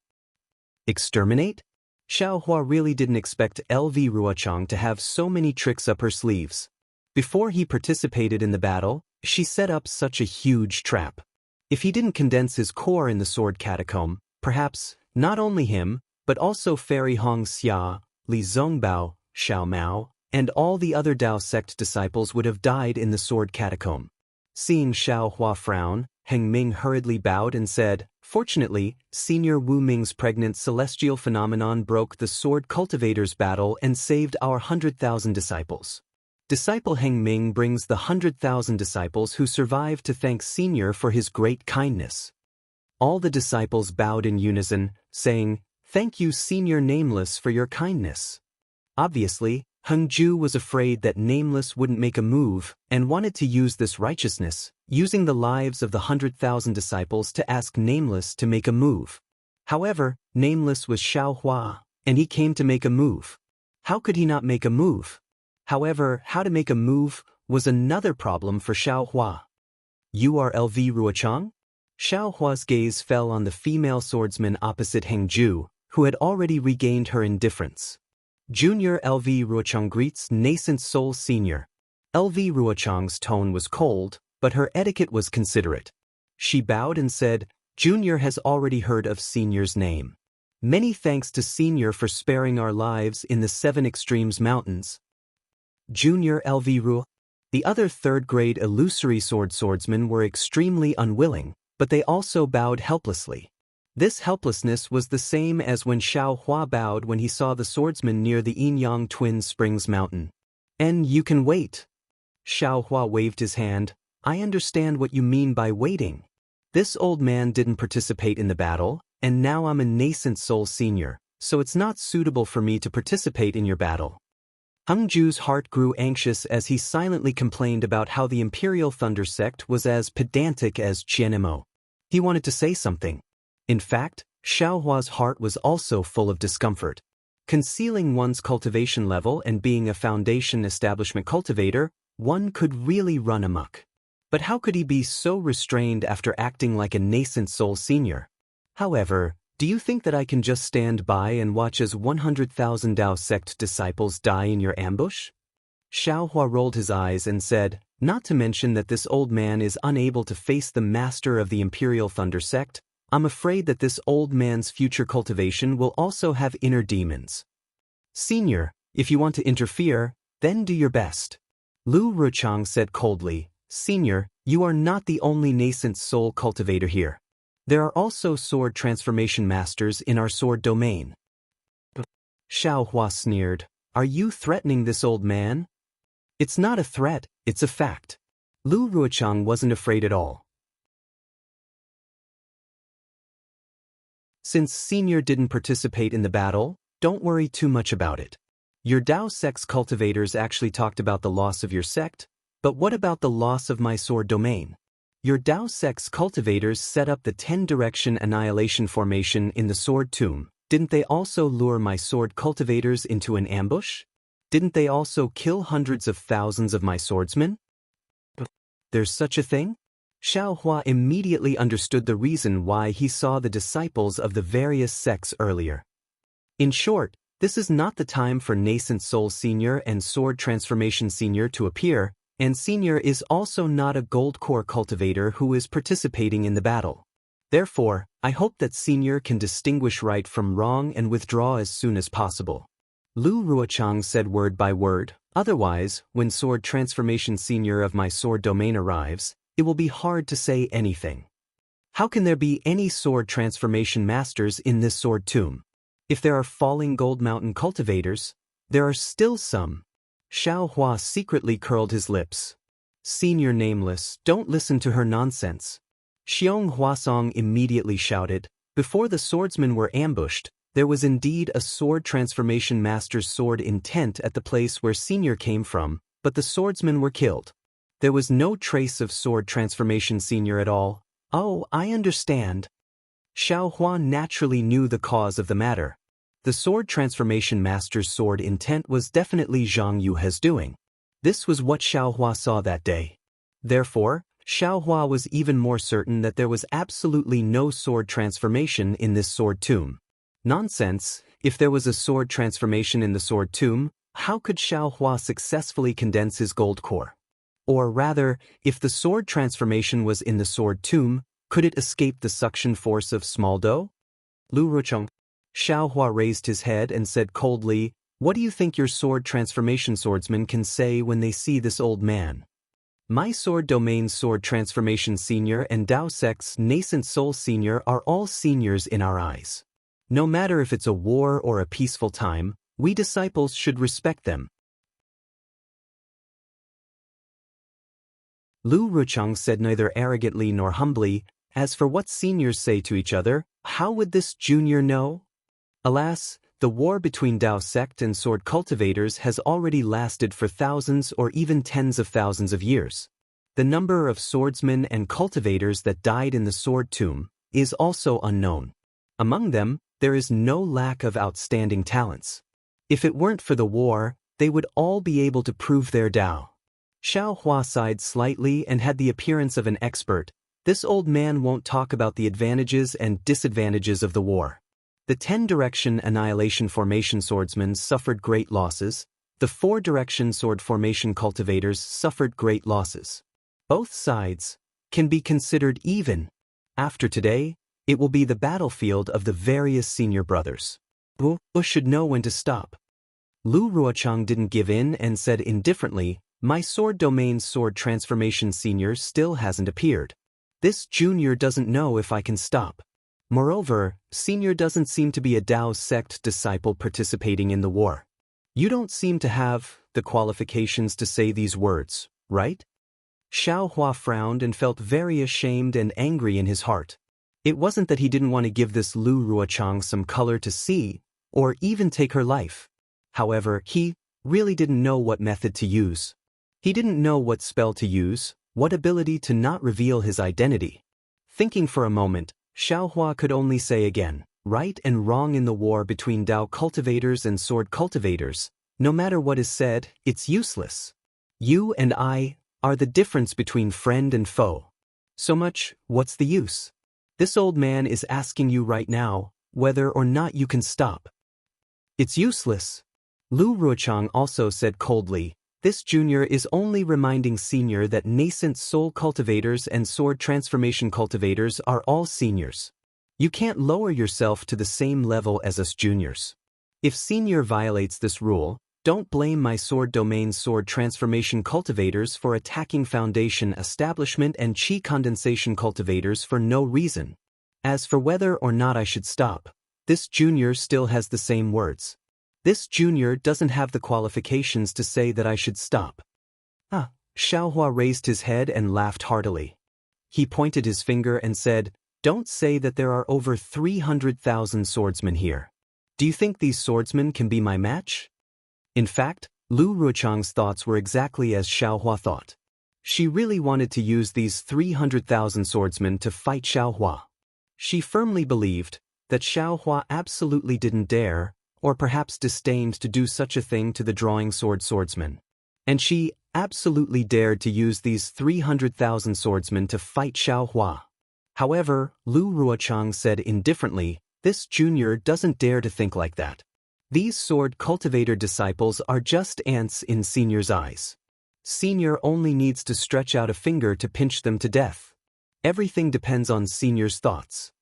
Exterminate? Xiao Hua really didn't expect LV Ruochang to have so many tricks up her sleeves. Before he participated in the battle, she set up such a huge trap. If he didn't condense his core in the sword catacomb, perhaps, not only him, but also Fairy Hongxia, Li Zongbao, Xiao Mao, and all the other Dao sect disciples would have died in the sword catacomb. Seeing Xiao Hua frown, Heng Ming hurriedly bowed and said, "Fortunately, Senior Wu Ming's pregnant celestial phenomenon broke the sword cultivators' battle and saved our 100,000 disciples." Disciple Heng Ming brings the 100,000 disciples who survived to thank Senior for his great kindness. All the disciples bowed in unison, saying, "Thank you, Senior Nameless, for your kindness." Obviously, Heng Ju was afraid that Nameless wouldn't make a move and wanted to use this righteousness, using the lives of the 100,000 disciples to ask Nameless to make a move. However, Nameless was Xiao Hua, and he came to make a move. How could he not make a move? However, how to make a move was another problem for Xiao Hua. "You are LV Ruochang?" Xiao Hua's gaze fell on the female swordsman opposite Heng Ju, who had already regained her indifference. Junior LV Ruochang greets nascent soul senior. LV Ruochang's tone was cold, but her etiquette was considerate. She bowed and said, Junior has already heard of Senior's name. Many thanks to Senior for sparing our lives in the Seven Extremes Mountains. Junior LV Ruo. The other third-grade illusory swordsmen were extremely unwilling, but they also bowed helplessly. This helplessness was the same as when Xiao Hua bowed when he saw the swordsman near the Yin-Yang Twin Springs Mountain. And you can wait. Xiao Hua waved his hand. I understand what you mean by waiting. This old man didn't participate in the battle, and now I'm a nascent soul senior, so it's not suitable for me to participate in your battle. Heng Ju's heart grew anxious as he silently complained about how the Imperial Thunder sect was as pedantic as Qianmo. He wanted to say something. In fact, Xiao Hua's heart was also full of discomfort. Concealing one's cultivation level and being a foundation establishment cultivator, one could really run amok. But how could he be so restrained after acting like a nascent soul senior? However, do you think that I can just stand by and watch as 100,000 Dao sect disciples die in your ambush? Xiao Hua rolled his eyes and said, not to mention that this old man is unable to face the master of the Imperial Thunder sect, I'm afraid that this old man's future cultivation will also have inner demons. Senior, if you want to interfere, then do your best. Lu Ruchang said coldly, Senior, you are not the only nascent soul cultivator here. There are also sword transformation masters in our sword domain. Xiao Hua sneered, are you threatening this old man? It's not a threat, it's a fact. Lu Ruchang wasn't afraid at all. Since Senior didn't participate in the battle, don't worry too much about it. Your Dao sect's cultivators actually talked about the loss of your sect, but what about the loss of my sword domain? Your Dao sect's cultivators set up the 10-direction annihilation formation in the sword tomb. Didn't they also lure my sword cultivators into an ambush? Didn't they also kill hundreds of thousands of my swordsmen? There's such a thing? Xiao Hua immediately understood the reason why he saw the disciples of the various sects earlier. In short, this is not the time for nascent soul senior and sword transformation senior to appear, and senior is also not a gold core cultivator who is participating in the battle. Therefore, I hope that senior can distinguish right from wrong and withdraw as soon as possible. Lu Ruochang said word by word, otherwise, when sword transformation senior of my sword domain arrives, it will be hard to say anything. How can there be any sword transformation masters in this sword tomb? If there are falling gold mountain cultivators, there are still some. Xiao Hua secretly curled his lips. Senior Nameless, don't listen to her nonsense. Xiong Huasong immediately shouted, before the swordsmen were ambushed, there was indeed a sword transformation master's sword intent at the place where Senior came from, but the swordsmen were killed. There was no trace of sword transformation senior at all. Oh, I understand. Xiao Hua naturally knew the cause of the matter. The sword transformation master's sword intent was definitely Zhang Yuhe's doing. This was what Xiao Hua saw that day. Therefore, Xiao Hua was even more certain that there was absolutely no sword transformation in this sword tomb. Nonsense, if there was a sword transformation in the sword tomb, how could Xiao Hua successfully condense his gold core? Or rather, if the sword transformation was in the sword tomb, could it escape the suction force of small dough? Lu Rucheng. Xiao Hua raised his head and said coldly, what do you think your sword transformation swordsmen can say when they see this old man? My sword domain's sword transformation senior and Dao sect's nascent soul senior are all seniors in our eyes. No matter if it's a war or a peaceful time, we disciples should respect them. Lu Rucheng said neither arrogantly nor humbly, as for what seniors say to each other, how would this junior know? Alas, the war between Dao sect and sword cultivators has already lasted for thousands or even tens of thousands of years. The number of swordsmen and cultivators that died in the sword tomb is also unknown. Among them, there is no lack of outstanding talents. If it weren't for the war, they would all be able to prove their Dao. Xiao Hua sighed slightly and had the appearance of an expert. This old man won't talk about the advantages and disadvantages of the war. The 10-direction annihilation formation swordsmen suffered great losses. The 4-direction sword formation cultivators suffered great losses. Both sides can be considered even. After today, it will be the battlefield of the various senior brothers. Wu should know when to stop. Lu Ruochang didn't give in and said indifferently, "My sword domain's sword transformation senior still hasn't appeared. This junior doesn't know if I can stop. Moreover, senior doesn't seem to be a Daoist sect disciple participating in the war. You don't seem to have the qualifications to say these words, right?" Xiao Hua frowned and felt very ashamed and angry in his heart. It wasn't that he didn't want to give this Lu Ruochang some color to see, or even take her life. However, he really didn't know what method to use. He didn't know what spell to use, what ability to not reveal his identity. Thinking for a moment, Xiao Hua could only say again, right and wrong in the war between Dao cultivators and sword cultivators, no matter what is said, it's useless. You and I are the difference between friend and foe. So much, what's the use? This old man is asking you right now, whether or not you can stop. It's useless. Lu Ruochang also said coldly, "This junior is only reminding senior that nascent soul cultivators and sword transformation cultivators are all seniors. You can't lower yourself to the same level as us juniors. If senior violates this rule, don't blame my sword domain sword transformation cultivators for attacking foundation establishment and chi condensation cultivators for no reason. As for whether or not I should stop, this junior still has the same words. This junior doesn't have the qualifications to say that I should stop." Xiao Hua raised his head and laughed heartily. He pointed his finger and said, "Don't say that there are over 300,000 swordsmen here. Do you think these swordsmen can be my match?" In fact, Lu Ruochang's thoughts were exactly as Xiao Hua thought. She really wanted to use these 300,000 swordsmen to fight Xiao Hua. She firmly believed that Xiao Hua absolutely didn't dare, or perhaps disdained to do such a thing to the drawing sword swordsman. And she absolutely dared to use these 300,000 swordsmen to fight Xiao Hua. However, Lu Ruochang said indifferently, "This junior doesn't dare to think like that. These sword cultivator disciples are just ants in senior's eyes. Senior only needs to stretch out a finger to pinch them to death. Everything depends on senior's thoughts."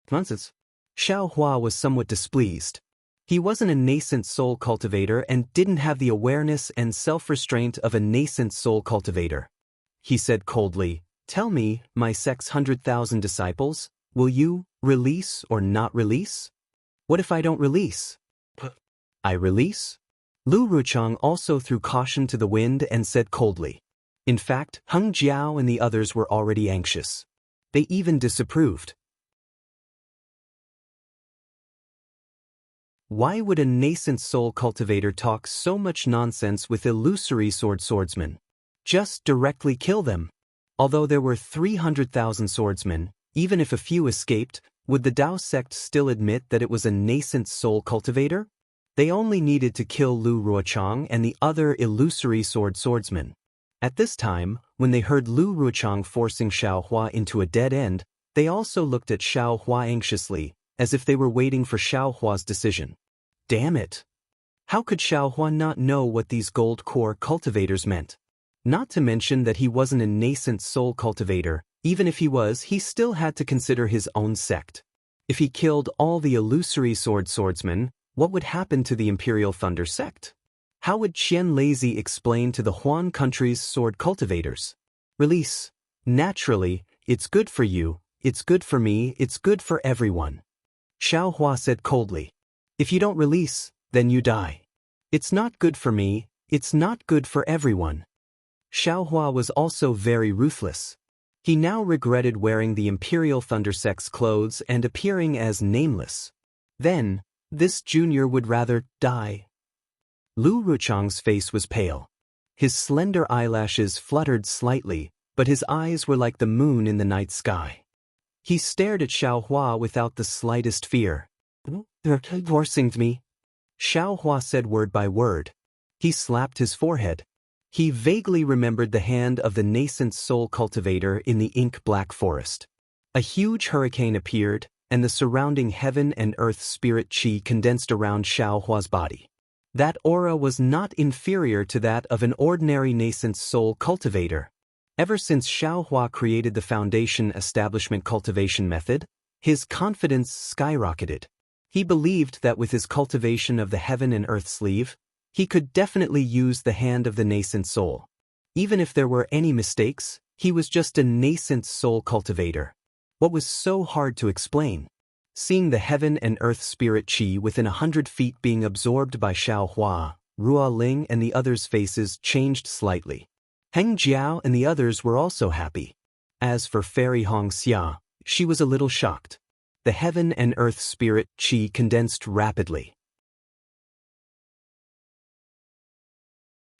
Nonsense. Xiao Hua was somewhat displeased. He wasn't a nascent soul cultivator and didn't have the awareness and self-restraint of a nascent soul cultivator. He said coldly, "Tell me, my sect's 100,000 disciples, will you release or not release? What if I don't release?" "I release?" Lu Ruchang also threw caution to the wind and said coldly. In fact, Heng Jiao and the others were already anxious. They even disapproved. Why would a nascent soul cultivator talk so much nonsense with illusory swordsmen? Just directly kill them. Although there were 300,000 swordsmen, even if a few escaped, would the Dao sect still admit that it was a nascent soul cultivator? They only needed to kill Lu Ruochang and the other illusory swordsmen. At this time, when they heard Lu Ruochang forcing Xiao Hua into a dead end, they also looked at Xiao Hua anxiously, as if they were waiting for Xiao Hua's decision. Damn it! How could Xiao Hua not know what these gold core cultivators meant? Not to mention that he wasn't a nascent soul cultivator. Even if he was, he still had to consider his own sect. If he killed all the illusory swordsmen, what would happen to the Imperial Thunder sect? How would Qian Lazy explain to the Huan country's sword cultivators? Release. Naturally, it's good for you, it's good for me, it's good for everyone. Xiao Hua said coldly. If you don't release, then you die. It's not good for me, it's not good for everyone. Xiao Hua was also very ruthless. He now regretted wearing the Imperial Thunder sect's clothes and appearing as nameless. Then, this junior would rather die. Lu Ruchang's face was pale. His slender eyelashes fluttered slightly, but his eyes were like the moon in the night sky. He stared at Xiao Hua without the slightest fear. "They're forcing me," Xiao Hua said word by word. He slapped his forehead. He vaguely remembered the hand of the nascent soul cultivator in the ink-black forest. A huge hurricane appeared, and the surrounding heaven and earth spirit qi condensed around Xiaohua's body. That aura was not inferior to that of an ordinary nascent soul cultivator. Ever since Xiaohua created the foundation establishment cultivation method, his confidence skyrocketed. He believed that with his cultivation of the heaven and earth sleeve, he could definitely use the hand of the nascent soul. Even if there were any mistakes, he was just a nascent soul cultivator. What was so hard to explain? Seeing the heaven and earth spirit qi within 100 feet being absorbed by Xiaohua, Ruo Ling and the others' faces changed slightly. Heng Jiao and the others were also happy. As for Fairy Hongxia, she was a little shocked. The heaven and earth spirit qi condensed rapidly.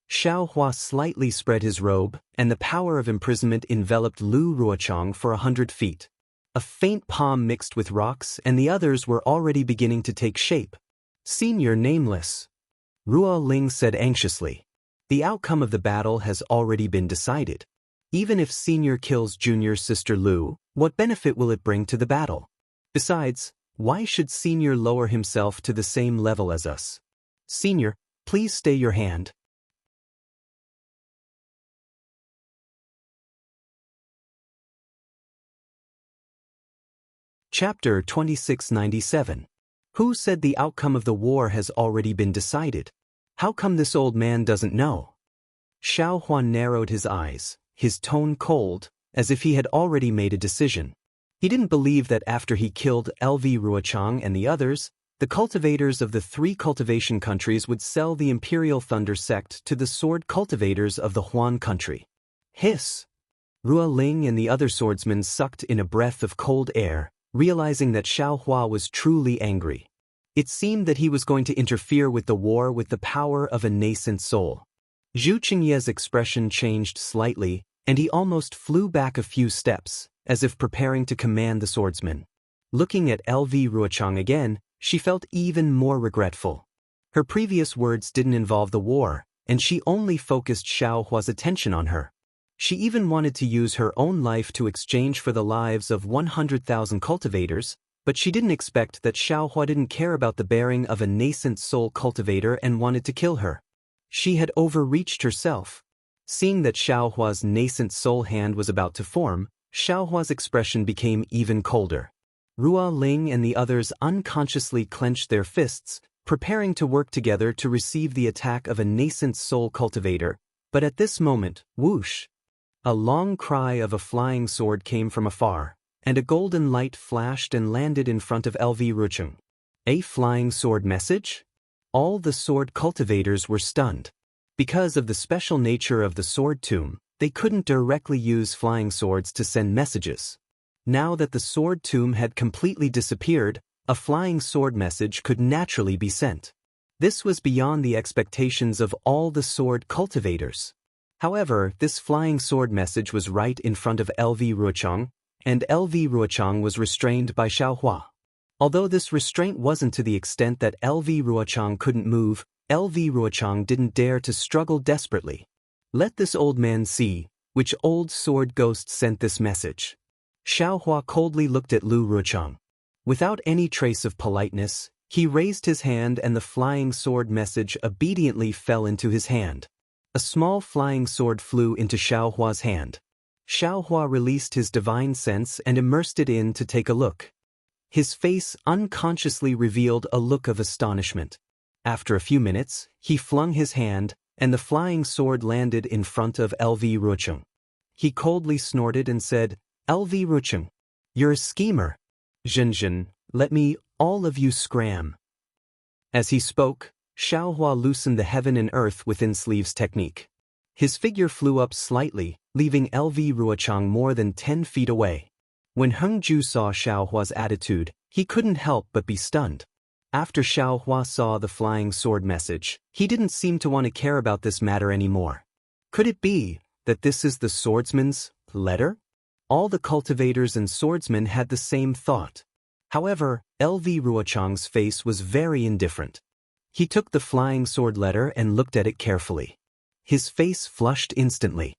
Xiaohua slightly spread his robe, and the power of imprisonment enveloped Lu Ruochang for 100 feet. A faint palm mixed with rocks, and the others were already beginning to take shape. "Senior Nameless," Ruo Ling said anxiously. "The outcome of the battle has already been decided. Even if Senior kills Junior's sister Lu, what benefit will it bring to the battle? Besides, why should Senior lower himself to the same level as us? Senior, please stay your hand." Chapter 2697. Who said the outcome of the war has already been decided? How come this old man doesn't know? Xiaohua narrowed his eyes, his tone cold, as if he had already made a decision. He didn't believe that after he killed LV Ruochang and the others, the cultivators of the 3 cultivation countries would sell the Imperial Thunder sect to the sword cultivators of the Huan country. Hiss! Ruo Ling and the other swordsmen sucked in a breath of cold air, realizing that Xiaohua was truly angry. It seemed that he was going to interfere with the war with the power of a nascent soul. Zhu Qingye's expression changed slightly, and he almost flew back a few steps, as if preparing to command the swordsman. Looking at LV Ruochang again, she felt even more regretful. Her previous words didn't involve the war, and she only focused Xiaohua's attention on her. She even wanted to use her own life to exchange for the lives of 100,000 cultivators, but she didn't expect that Xiaohua didn't care about the bearing of a nascent soul cultivator and wanted to kill her. She had overreached herself. Seeing that Xiaohua's nascent soul hand was about to form, Xiaohua's expression became even colder. Ruo Ling and the others unconsciously clenched their fists, preparing to work together to receive the attack of a nascent soul cultivator, but at this moment, whoosh! A long cry of a flying sword came from afar, and a golden light flashed and landed in front of LV Ruochang. A flying sword message? All the sword cultivators were stunned. Because of the special nature of the sword tomb, they couldn't directly use flying swords to send messages. Now that the sword tomb had completely disappeared, a flying sword message could naturally be sent. This was beyond the expectations of all the sword cultivators. However, this flying sword message was right in front of LV Ruochang, and LV Ruochang was restrained by Xiaohua. Although this restraint wasn't to the extent that LV Ruochang couldn't move, LV Ruochang didn't dare to struggle desperately. Let this old man see, which old sword ghost sent this message. Xiaohua coldly looked at Lu Ruochang. Without any trace of politeness, he raised his hand and the flying sword message obediently fell into his hand. A small flying sword flew into Xiaohua's hand. Xiaohua released his divine sense and immersed it in to take a look. His face unconsciously revealed a look of astonishment. After a few minutes, he flung his hand, and the flying sword landed in front of LV Ruochang. He coldly snorted and said, "LV Ruochang, you're a schemer. Zhenzhen, let me, all of you scram." As he spoke, Xiaohua loosened the heaven and earth within sleeves technique. His figure flew up slightly, leaving LV Ruochang more than 10 feet away. When Hengju saw Xiaohua's attitude, he couldn't help but be stunned. After Xiaohua saw the flying sword message, he didn't seem to want to care about this matter anymore. Could it be that this is the swordsman's letter? All the cultivators and swordsmen had the same thought. However, LV Ruochang's face was very indifferent. He took the flying sword letter and looked at it carefully. His face flushed instantly.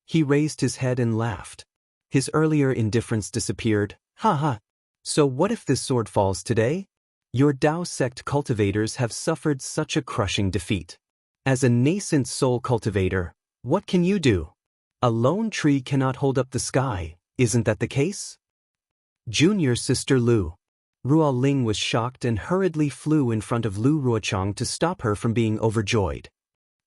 He raised his head and laughed. His earlier indifference disappeared. Ha ha. So what if this sword falls today? Your Dao sect cultivators have suffered such a crushing defeat. As a nascent soul cultivator, what can you do? A lone tree cannot hold up the sky, isn't that the case? Junior sister Lu. Ruo Ling was shocked and hurriedly flew in front of Lu Ruochang to stop her from being overjoyed.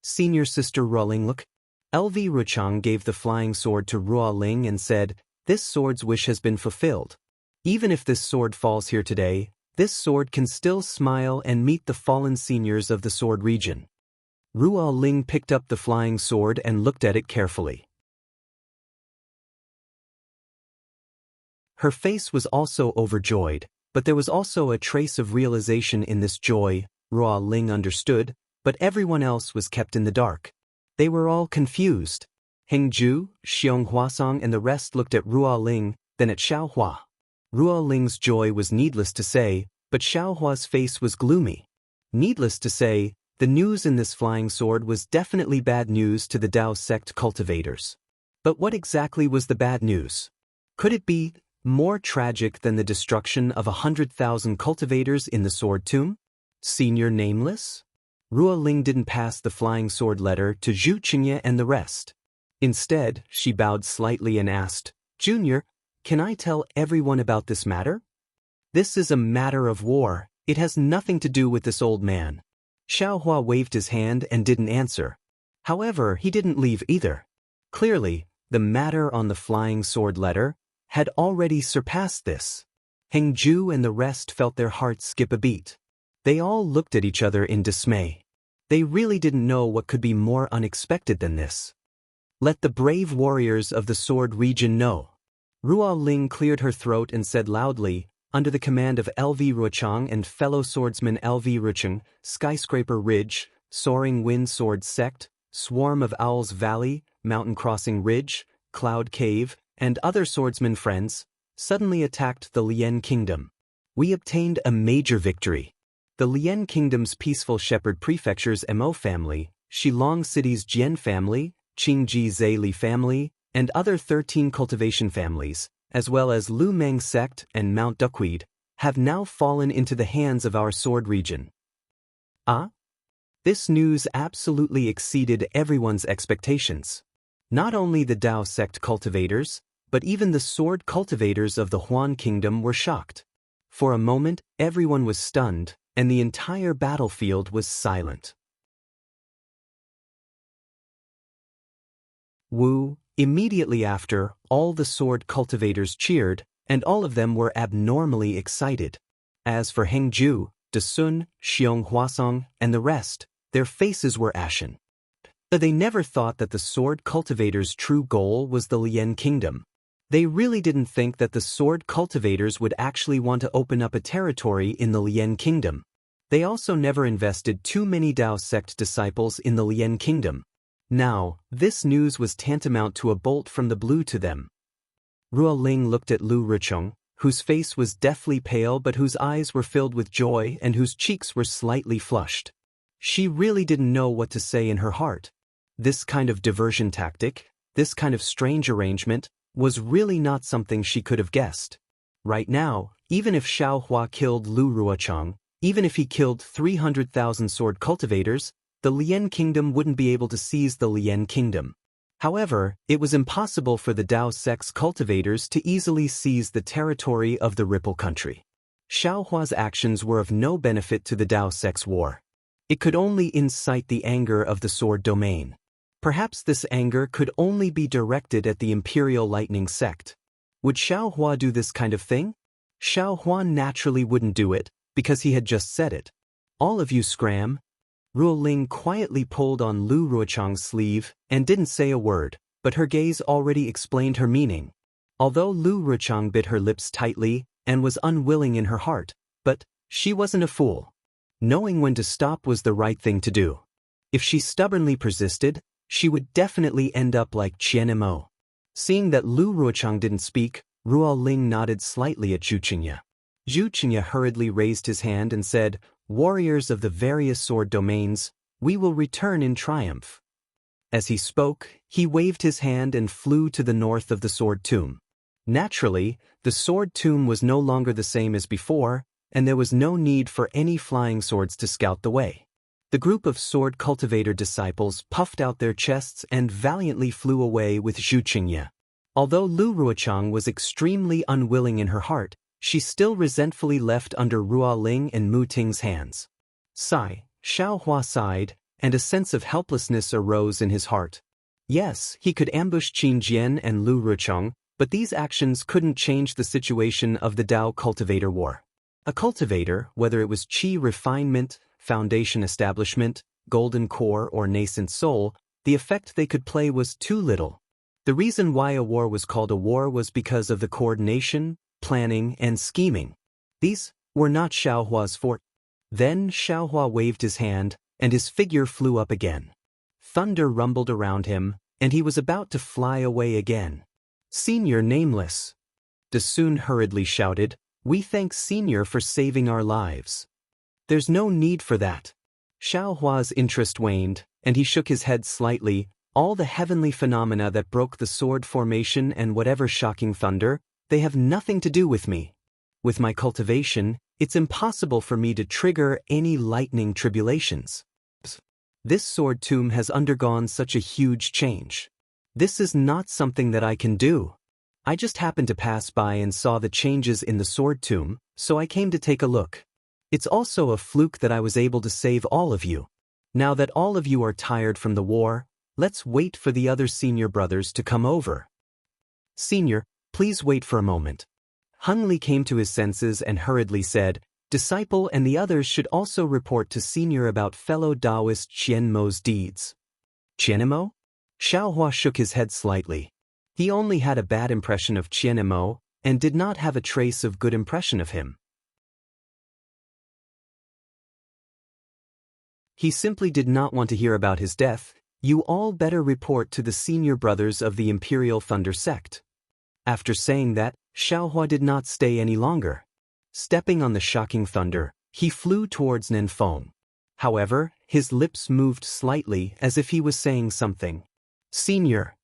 Senior sister Ruo Ling, look. LV Ruochang gave the flying sword to Ruo Ling and said, "This sword's wish has been fulfilled. Even if this sword falls here today, this sword can still smile and meet the fallen seniors of the sword region." Ruo Ling picked up the flying sword and looked at it carefully. Her face was also overjoyed, but there was also a trace of realization in this joy. Ruo Ling understood, but everyone else was kept in the dark. They were all confused. Hengju, Xionghuasong and the rest looked at Ruo Ling, then at Xiaohua. Ruo Ling's joy was needless to say, but Xiaohua's face was gloomy. Needless to say, the news in this flying sword was definitely bad news to the Dao sect cultivators. But what exactly was the bad news? Could it be more tragic than the destruction of 100,000 cultivators in the sword tomb? Senior Nameless? Ruo Ling didn't pass the flying sword letter to Zhu Qingye and the rest. Instead, she bowed slightly and asked, "Junior, can I tell everyone about this matter?" "This is a matter of war. It has nothing to do with this old man." Xiaohua waved his hand and didn't answer. However, he didn't leave either. Clearly, the matter on the flying sword letter had already surpassed this. Hengju and the rest felt their hearts skip a beat. They all looked at each other in dismay. They really didn't know what could be more unexpected than this. "Let the brave warriors of the sword region know." Ruo Ling cleared her throat and said loudly, under the command of LV Ruochang and fellow swordsman LV Rucheng, Skyscraper Ridge, Soaring Wind Sword Sect, Swarm of Owls Valley, Mountain Crossing Ridge, Cloud Cave, and other swordsman friends, suddenly attacked the Lien Kingdom. We obtained a major victory. The Lien Kingdom's peaceful shepherd prefecture's Mo family, Shilong City's Jian family, Qingji Zeli family, and other 13 cultivation families, as well as Lu Meng sect and Mount Duckweed, have now fallen into the hands of our sword region. Ah? This news absolutely exceeded everyone's expectations. Not only the Dao sect cultivators, but even the sword cultivators of the Huan Kingdom were shocked. For a moment, everyone was stunned, and the entire battlefield was silent. Wu. Immediately after, all the sword cultivators cheered, and all of them were abnormally excited. As for Hengju, Desun, Xionghuasong, and the rest, their faces were ashen. But they never thought that the sword cultivators' true goal was the Lien Kingdom. They really didn't think that the sword cultivators would actually want to open up a territory in the Lien Kingdom. They also never invested too many Dao sect disciples in the Lien Kingdom. Now, this news was tantamount to a bolt from the blue to them. Ruo Ling looked at Lu Rucheng, whose face was deathly pale but whose eyes were filled with joy and whose cheeks were slightly flushed. She really didn't know what to say in her heart. This kind of diversion tactic, this kind of strange arrangement, was really not something she could have guessed. Right now, even if Xiaohua killed Lu Ruochang, even if he killed 300,000 sword cultivators, the Lien Kingdom wouldn't be able to seize the Lien Kingdom. However, it was impossible for the Dao sect's cultivators to easily seize the territory of the Ripple country. Xiaohua's actions were of no benefit to the Dao sect's war. It could only incite the anger of the sword domain. Perhaps this anger could only be directed at the Imperial Lightning sect. Would Xiaohua do this kind of thing? Xiaohua naturally wouldn't do it, because he had just said it. "All of you scram." Ruo Ling quietly pulled on Lu Ruochang's sleeve and didn't say a word, but her gaze already explained her meaning. Although Lu Ruochang bit her lips tightly and was unwilling in her heart, but she wasn't a fool. Knowing when to stop was the right thing to do. If she stubbornly persisted, she would definitely end up like Qian Mo. Seeing that Lu Ruochang didn't speak, Ruo Ling nodded slightly at Zhu Qingye. Zhu Qingye hurriedly raised his hand and said, "Warriors of the various sword domains, we will return in triumph." As he spoke, he waved his hand and flew to the north of the sword tomb. Naturally, the sword tomb was no longer the same as before, and there was no need for any flying swords to scout the way. The group of sword cultivator disciples puffed out their chests and valiantly flew away with Zhu Qingye. Although Lu Ruochang was extremely unwilling in her heart, she still resentfully left under Ruo Ling and Mu Ting's hands. Sigh, Xiaohua sighed, and a sense of helplessness arose in his heart. Yes, he could ambush Qin Jian and Lu Ruochang, but these actions couldn't change the situation of the Dao cultivator war. A cultivator, whether it was qi refinement, foundation establishment, golden core or nascent soul, the effect they could play was too little. The reason why a war was called a war was because of the coordination, planning, and scheming. These were not Xiaohua's forte. Then Xiaohua waved his hand, and his figure flew up again. Thunder rumbled around him, and he was about to fly away again. "Senior Nameless!" Dasun hurriedly shouted, "We thank Senior for saving our lives." "There's no need for that." Xiaohua's interest waned, and he shook his head slightly. "All the heavenly phenomena that broke the sword formation and whatever shocking thunder, they have nothing to do with me. With my cultivation, it's impossible for me to trigger any lightning tribulations. This sword tomb has undergone such a huge change. This is not something that I can do. I just happened to pass by and saw the changes in the sword tomb, so I came to take a look. It's also a fluke that I was able to save all of you. Now that all of you are tired from the war, let's wait for the other senior brothers to come over." "Senior, please wait for a moment." Hung Li came to his senses and hurriedly said, "Disciple and the others should also report to Senior about fellow Daoist Qianmo's deeds." "Qianmo?" Xiaohua shook his head slightly. He only had a bad impression of Qianmo and did not have a trace of good impression of him. He simply did not want to hear about his death. "You all better report to the senior brothers of the Imperial Thunder sect." After saying that, Xiaohua did not stay any longer. Stepping on the shocking thunder, he flew towards Nanfeng. However, his lips moved slightly as if he was saying something. "Senior."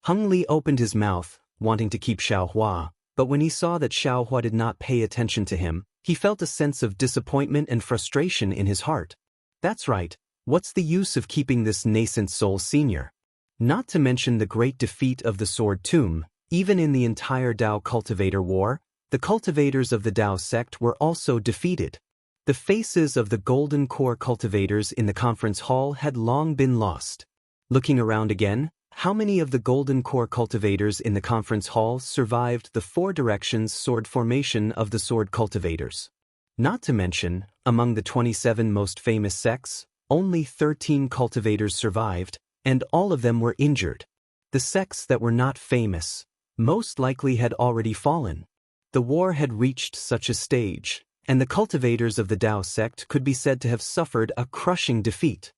Hung Li opened his mouth, wanting to keep Xiaohua, but when he saw that Xiaohua did not pay attention to him, he felt a sense of disappointment and frustration in his heart. That's right, what's the use of keeping this nascent soul senior? Not to mention the great defeat of the Sword Tomb, even in the entire Dao Cultivator War, the cultivators of the Dao sect were also defeated. The faces of the Golden Core cultivators in the conference hall had long been lost. Looking around again, how many of the Golden Core cultivators in the conference hall survived the four directions sword formation of the sword cultivators? Not to mention, among the 27 most famous sects, only 13 cultivators survived, and all of them were injured. The sects that were not famous most likely had already fallen. The war had reached such a stage, and the cultivators of the Dao sect could be said to have suffered a crushing defeat.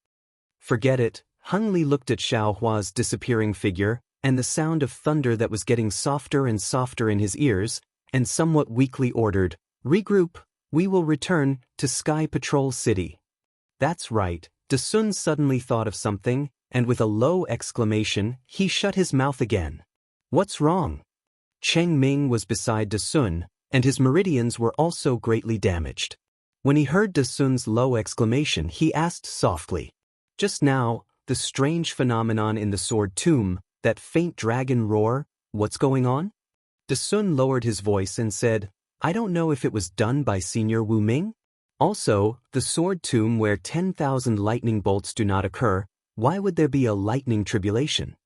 Forget it. Hung Li looked at Xiaohua's disappearing figure, and the sound of thunder that was getting softer and softer in his ears, and somewhat weakly ordered, "Regroup, we will return to Sky Patrol City." That's right, Dasun suddenly thought of something, and with a low exclamation, he shut his mouth again. "What's wrong?" Cheng Ming was beside Dasun, and his meridians were also greatly damaged. When he heard Dasun's low exclamation, he asked softly, "Just now, the strange phenomenon in the Sword Tomb, that faint dragon roar, what's going on?" Dasun lowered his voice and said, "I don't know if it was done by Senior Wu Ming. Also, the Sword Tomb where 10,000 lightning bolts do not occur, why would there be a lightning tribulation?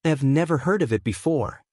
I've never heard of it before."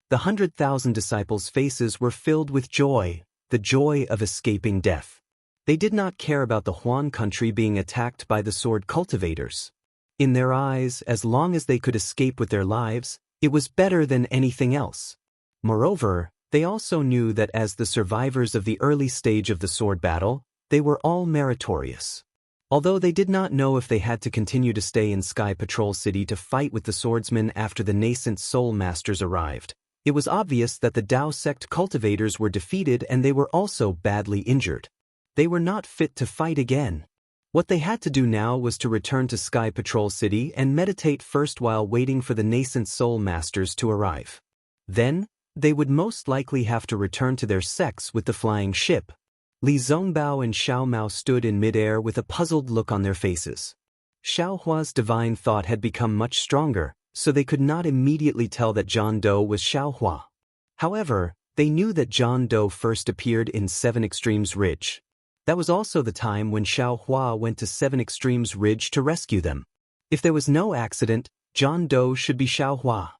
The 100,000 disciples' faces were filled with joy, the joy of escaping death. They did not care about the Huan country being attacked by the sword cultivators. In their eyes, as long as they could escape with their lives, it was better than anything else. Moreover, they also knew that as the survivors of the early stage of the sword battle, they were all meritorious. Although they did not know if they had to continue to stay in Sky Patrol City to fight with the swordsmen after the nascent soul masters arrived, it was obvious that the Dao sect cultivators were defeated and they were also badly injured. They were not fit to fight again. What they had to do now was to return to Sky Patrol City and meditate first while waiting for the nascent soul masters to arrive. Then, they would most likely have to return to their sects with the flying ship. Li Zongbao and Xiao Mao stood in midair with a puzzled look on their faces. Xiao Hua's divine thought had become much stronger, so they could not immediately tell that John Doe was Xiao Hua. However, they knew that John Doe first appeared in 7 Extremes Ridge. That was also the time when Xiao Hua went to 7 Extremes Ridge to rescue them. If there was no accident, John Doe should be Xiao Hua.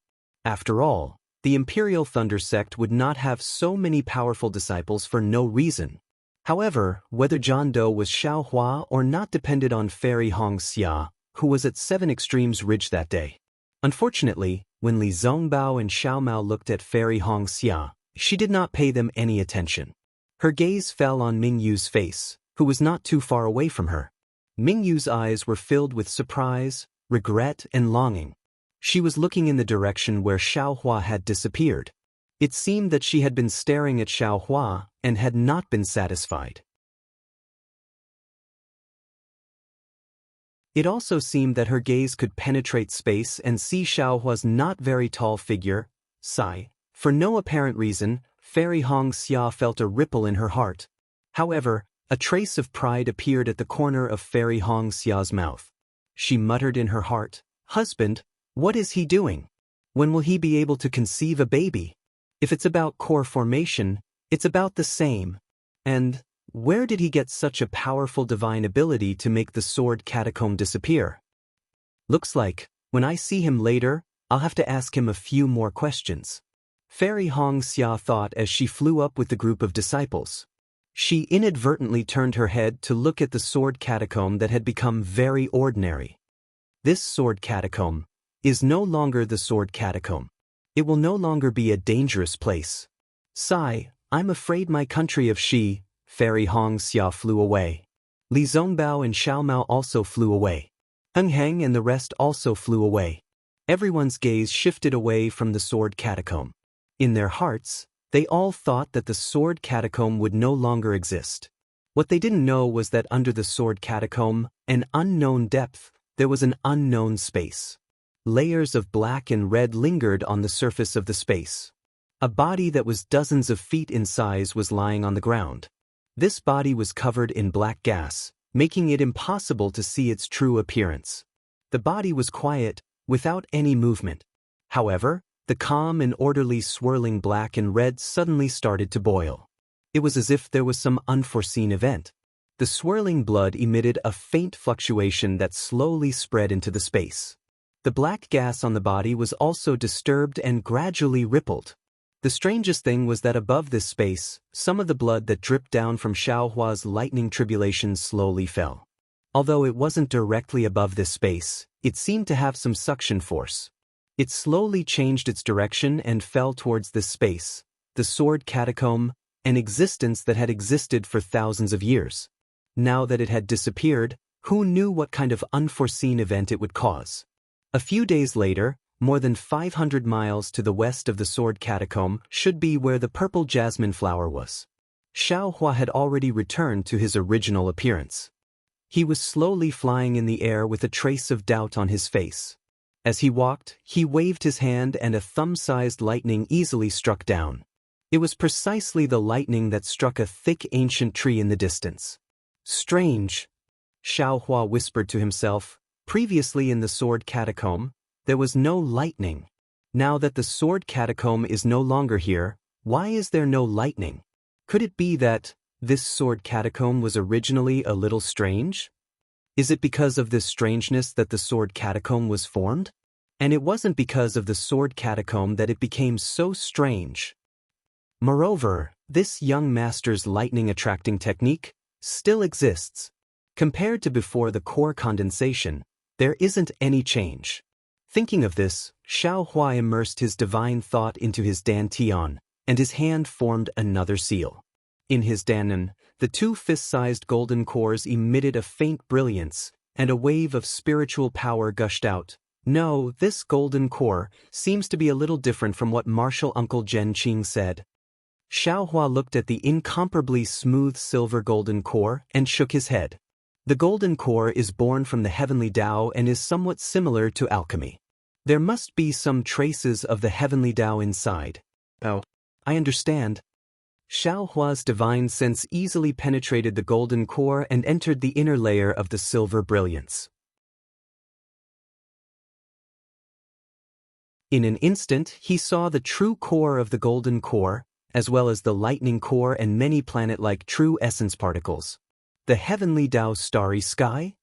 After all, the Imperial Thunder sect would not have so many powerful disciples for no reason. However, whether John Doe was Xiao Hua or not depended on Fairy Xianxia, who was at 7 Extremes Ridge that day. Unfortunately, when Li Zongbao and Xiao Mao looked at Fairy Xianxia, she did not pay them any attention. Her gaze fell on Mingyu's face, who was not too far away from her. Mingyu's eyes were filled with surprise, regret, and longing. She was looking in the direction where Xiao Hua had disappeared. It seemed that she had been staring at Xiao Hua and had not been satisfied. It also seemed that her gaze could penetrate space and see Xiao Hua's not very tall figure, sigh. For no apparent reason, Fairy Xianxia felt a ripple in her heart. However, a trace of pride appeared at the corner of Fairy Xia's mouth. She muttered in her heart, "Husband, what is he doing? When will he be able to conceive a baby? If it's about core formation, it's about the same. And where did he get such a powerful divine ability to make the sword catacomb disappear? Looks like, when I see him later, I'll have to ask him a few more questions." Fairy Xianxia thought as she flew up with the group of disciples. She inadvertently turned her head to look at the sword catacomb that had become very ordinary. This sword catacomb is no longer the sword catacomb. It will no longer be a dangerous place. Sigh, I'm afraid my country of Shi. Fairy Xianxia flew away. Li Zongbao and Xiao Mao also flew away. Heng and the rest also flew away. Everyone's gaze shifted away from the sword catacomb. In their hearts, they all thought that the sword catacomb would no longer exist. What they didn't know was that under the sword catacomb, an unknown depth, there was an unknown space. Layers of black and red lingered on the surface of the space. A body that was dozens of feet in size was lying on the ground. This body was covered in black gas, making it impossible to see its true appearance. The body was quiet, without any movement. However, the calm and orderly swirling black and red suddenly started to boil. It was as if there was some unforeseen event. The swirling blood emitted a faint fluctuation that slowly spread into the space. The black gas on the body was also disturbed and gradually rippled. The strangest thing was that above this space, some of the blood that dripped down from Xiao Hua's lightning tribulations slowly fell. Although it wasn't directly above this space, it seemed to have some suction force. It slowly changed its direction and fell towards this space, the sword catacomb, an existence that had existed for thousands of years. Now that it had disappeared, who knew what kind of unforeseen event it would cause? A few days later, more than 500 miles to the west of the sword catacomb should be where the purple jasmine flower was. Xiao Hua had already returned to his original appearance. He was slowly flying in the air with a trace of doubt on his face. As he walked, he waved his hand and a thumb-sized lightning easily struck down. It was precisely the lightning that struck a thick ancient tree in the distance. Strange, Xiao Hua whispered to himself. Previously in the sword catacomb, there was no lightning. Now that the sword catacomb is no longer here, why is there no lightning? Could it be that this sword catacomb was originally a little strange? Is it because of this strangeness that the sword catacomb was formed? And it wasn't because of the sword catacomb that it became so strange. Moreover, this young master's lightning-attracting technique still exists. Compared to before the core condensation, there isn't any change. Thinking of this, Xiao Hua immersed his divine thought into his dantian, and his hand formed another seal. In his Danan, the two fist-sized golden cores emitted a faint brilliance, and a wave of spiritual power gushed out. No, this golden core seems to be a little different from what martial uncle Zhen Qing said. Xiaohua looked at the incomparably smooth silver golden core and shook his head. The golden core is born from the heavenly Tao and is somewhat similar to alchemy. There must be some traces of the heavenly Tao inside. Oh, I understand. Xiaohua's divine sense easily penetrated the golden core and entered the inner layer of the silver brilliance. In an instant, he saw the true core of the golden core, as well as the lightning core and many planet-like true essence particles. The heavenly Tao starry sky?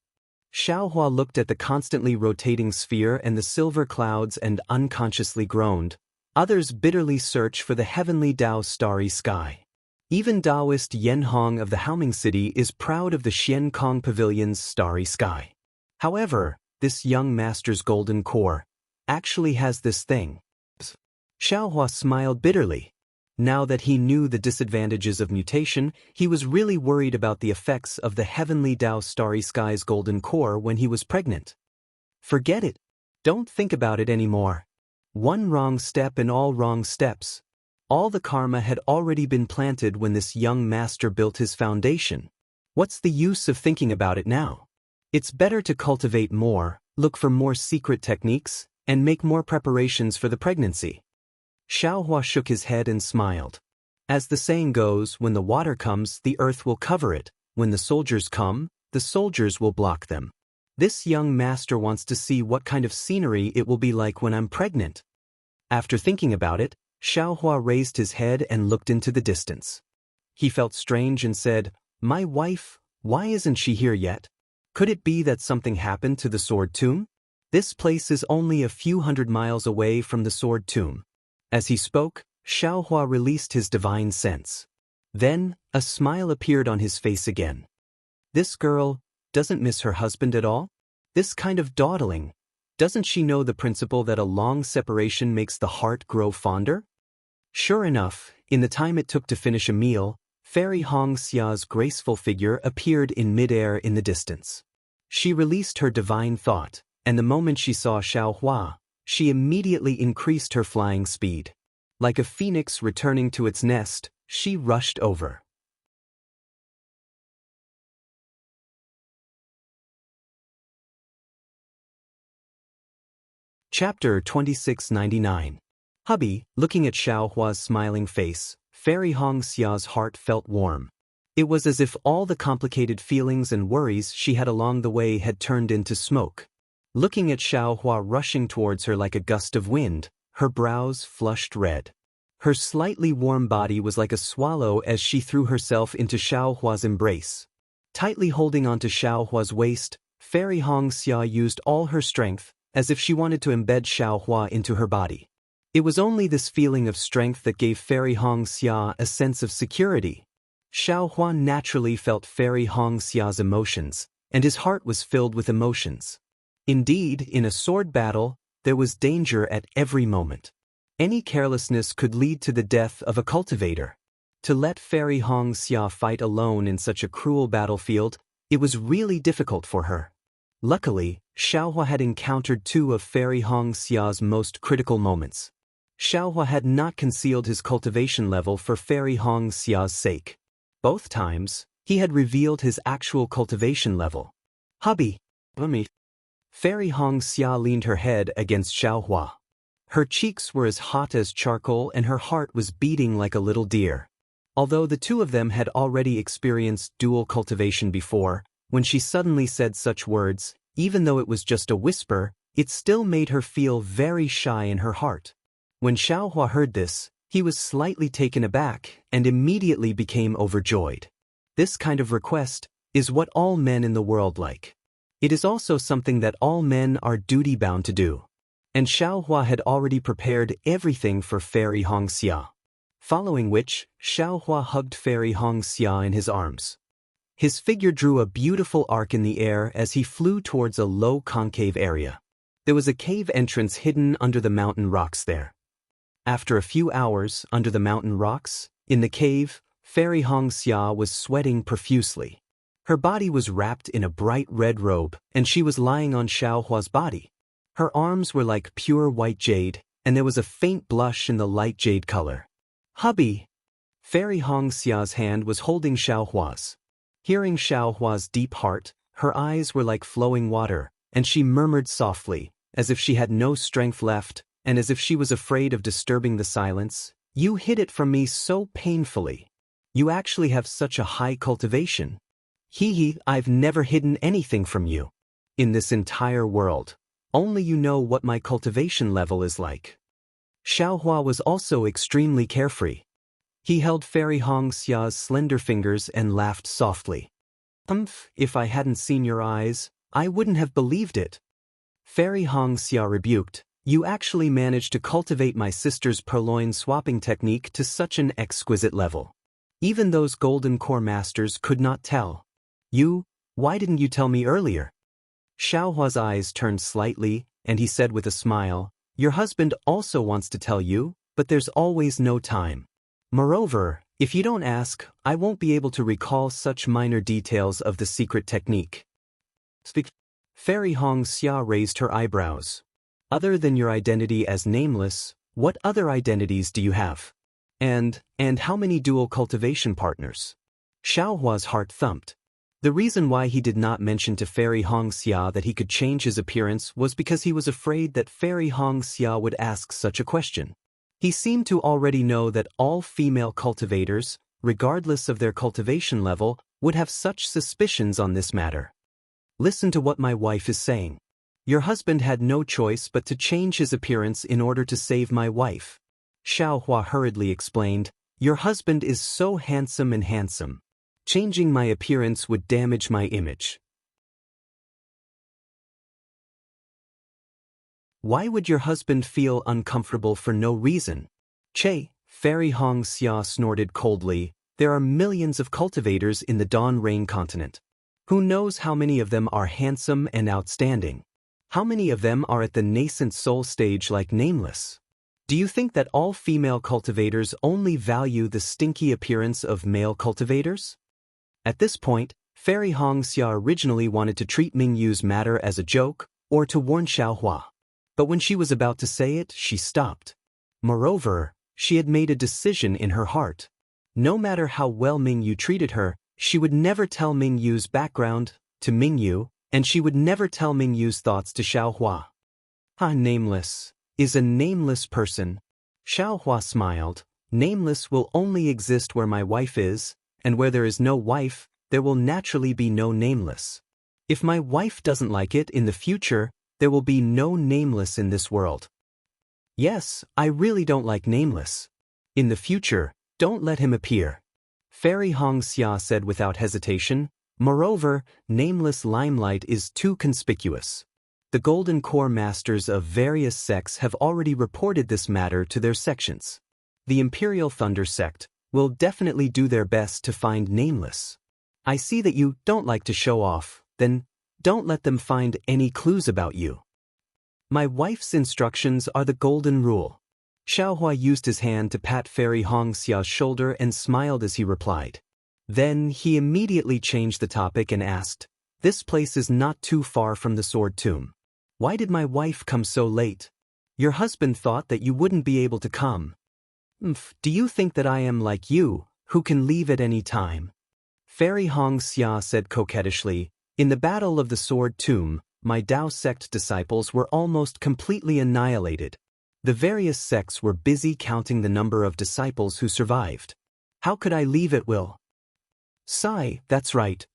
Xiaohua looked at the constantly rotating sphere and the silver clouds and unconsciously groaned. Others bitterly search for the heavenly Tao starry sky. Even Daoist Yen Hong of the Haoming City is proud of the Xian Kong Pavilion's starry sky. However, this young master's golden core actually has this thing. Xiaohua smiled bitterly. Now that he knew the disadvantages of mutation, he was really worried about the effects of the heavenly Tao starry sky's golden core when he was pregnant. Forget it. Don't think about it anymore. One wrong step and all wrong steps. All the karma had already been planted when this young master built his foundation. What's the use of thinking about it now? It's better to cultivate more, look for more secret techniques, and make more preparations for the pregnancy. Xiaohua shook his head and smiled. As the saying goes, when the water comes, the earth will cover it. When the soldiers come, the soldiers will block them. This young master wants to see what kind of scenery it will be like when I'm pregnant. After thinking about it, Xiaohua raised his head and looked into the distance. He felt strange and said, "My wife, why isn't she here yet? Could it be that something happened to the Sword Tomb? This place is only a few hundred miles away from the Sword Tomb." As he spoke, Xiaohua released his divine sense. Then, a smile appeared on his face again. This girl doesn't miss her husband at all? This kind of dawdling, doesn't she know the principle that a long separation makes the heart grow fonder? Sure enough, in the time it took to finish a meal, Fairy Xia's graceful figure appeared in midair in the distance. She released her divine thought, and the moment she saw Xiaohua, she immediately increased her flying speed. Like a phoenix returning to its nest, she rushed over. Chapter 2699. Hubby, looking at Xiaohua's smiling face, Fairy Xia's heart felt warm. It was as if all the complicated feelings and worries she had along the way had turned into smoke. Looking at Xiaohua rushing towards her like a gust of wind, her brows flushed red. Her slightly warm body was like a swallow as she threw herself into Xiaohua's embrace. Tightly holding onto Xiaohua's waist, Fairy Xia used all her strength, as if she wanted to embed Xiaohua into her body. It was only this feeling of strength that gave Fairy Xia a sense of security. Xiaohua naturally felt Fairy Xia's emotions, and his heart was filled with emotions. Indeed, in a sword battle, there was danger at every moment. Any carelessness could lead to the death of a cultivator. To let Fairy Xia fight alone in such a cruel battlefield, it was really difficult for her. Luckily, Xiaohua had encountered two of Fairy Xia's most critical moments. Xiaohua had not concealed his cultivation level for Fairy Xia's sake. Both times, he had revealed his actual cultivation level. "Hubby, me." Fairy Xia leaned her head against Xiaohua. Her cheeks were as hot as charcoal and her heart was beating like a little deer. Although the two of them had already experienced dual cultivation before, when she suddenly said such words, even though it was just a whisper, it still made her feel very shy in her heart. When Xiaohua heard this, he was slightly taken aback and immediately became overjoyed. This kind of request is what all men in the world like. It is also something that all men are duty-bound to do. And Xiaohua had already prepared everything for Fairy Xia. Following which, Xiaohua hugged Fairy Xia in his arms. His figure drew a beautiful arc in the air as he flew towards a low concave area. There was a cave entrance hidden under the mountain rocks there. After a few hours under the mountain rocks, in the cave, Fairy Xianxia was sweating profusely. Her body was wrapped in a bright red robe, and she was lying on Xiaohua's body. Her arms were like pure white jade, and there was a faint blush in the light jade color. "Hubby!" Fairy Xia's hand was holding Xiaohua's. Hearing Xiaohua's deep heart, her eyes were like flowing water, and she murmured softly, as if she had no strength left, and as if she was afraid of disturbing the silence, "You hid it from me so painfully. You actually have such a high cultivation. Hee, I've never hidden anything from you. In this entire world, only you know what my cultivation level is like." Xiaohua was also extremely carefree. He held Fairy Xia's slender fingers and laughed softly. If I hadn't seen your eyes, I wouldn't have believed it." Fairy Xia rebuked, "You actually managed to cultivate my sister's purloin swapping technique to such an exquisite level. Even those golden core masters could not tell. Why didn't you tell me earlier?" Xiaohua's eyes turned slightly, and he said with a smile, "Your husband also wants to tell you, but there's always no time. Moreover, if you don't ask, I won't be able to recall such minor details of the secret technique." Fairy Xia raised her eyebrows. "Other than your identity as nameless, what other identities do you have? And how many dual cultivation partners?" Xiaohua's heart thumped. The reason why he did not mention to Fairy Xia that he could change his appearance was because he was afraid that Fairy Xia would ask such a question. He seemed to already know that all female cultivators, regardless of their cultivation level, would have such suspicions on this matter. "Listen to what my wife is saying. Your husband had no choice but to change his appearance in order to save my wife." Xiaohua hurriedly explained, "Your husband is so handsome and handsome. Changing my appearance would damage my image." "Why would your husband feel uncomfortable for no reason?" "Che," Fairy Xia snorted coldly, "there are millions of cultivators in the Dawn Rain continent. Who knows how many of them are handsome and outstanding? How many of them are at the nascent soul stage like Nameless? Do you think that all female cultivators only value the stinky appearance of male cultivators?" At this point, Fairy Xia originally wanted to treat Mingyu's matter as a joke, or to warn Xiaohua. But when she was about to say it, she stopped. Moreover, she had made a decision in her heart. No matter how well Mingyu treated her, she would never tell Mingyu's background to Mingyu, and she would never tell Mingyu's thoughts to Xiaohua. Nameless is a nameless person. Xiaohua smiled. "Nameless will only exist where my wife is, and where there is no wife, there will naturally be no Nameless. If my wife doesn't like it in the future, there will be no Nameless in this world. Yes, I really don't like Nameless. In the future, don't let him appear." Fairy Xia said without hesitation. "Moreover, Nameless limelight is too conspicuous. The Golden Core Masters of various sects have already reported this matter to their sections. The Imperial Thunder Sect will definitely do their best to find Nameless. I see that you don't like to show off, then don't let them find any clues about you. My wife's instructions are the golden rule." Xiaohua used his hand to pat Fairy Xia's shoulder and smiled as he replied. Then he immediately changed the topic and asked, "This place is not too far from the Sword Tomb. Why did my wife come so late? Your husband thought that you wouldn't be able to come. Do you think that I am like you, who can leave at any time?" Fairy Xia said coquettishly, "In the Battle of the Sword Tomb, my Dao sect disciples were almost completely annihilated. The various sects were busy counting the number of disciples who survived. How could I leave at will?" "Sigh, that's right."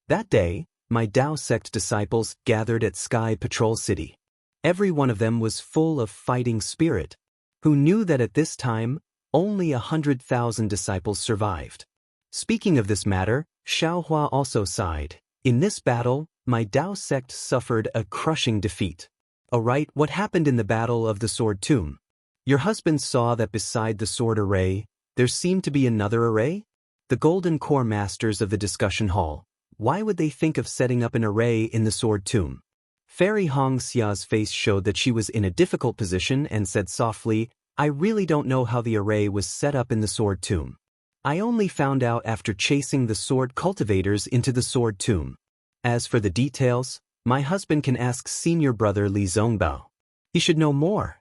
That day, my Dao sect disciples gathered at Sky Patrol City. Every one of them was full of fighting spirit. Who knew that at this time, only 100,000 disciples survived? Speaking of this matter, Xiaohua also sighed. "In this battle, my Dao sect suffered a crushing defeat." "Alright, what happened in the Battle of the Sword Tomb? Your husband saw that beside the sword array, there seemed to be another array? The Golden Core Masters of the discussion hall. Why would they think of setting up an array in the Sword Tomb?" Fairy Xia's face showed that she was in a difficult position and said softly, I really don't know how the array was set up in the sword tomb. I only found out after chasing the sword cultivators into the sword tomb. As for the details, my husband can ask senior brother Li Zongbao. He should know more.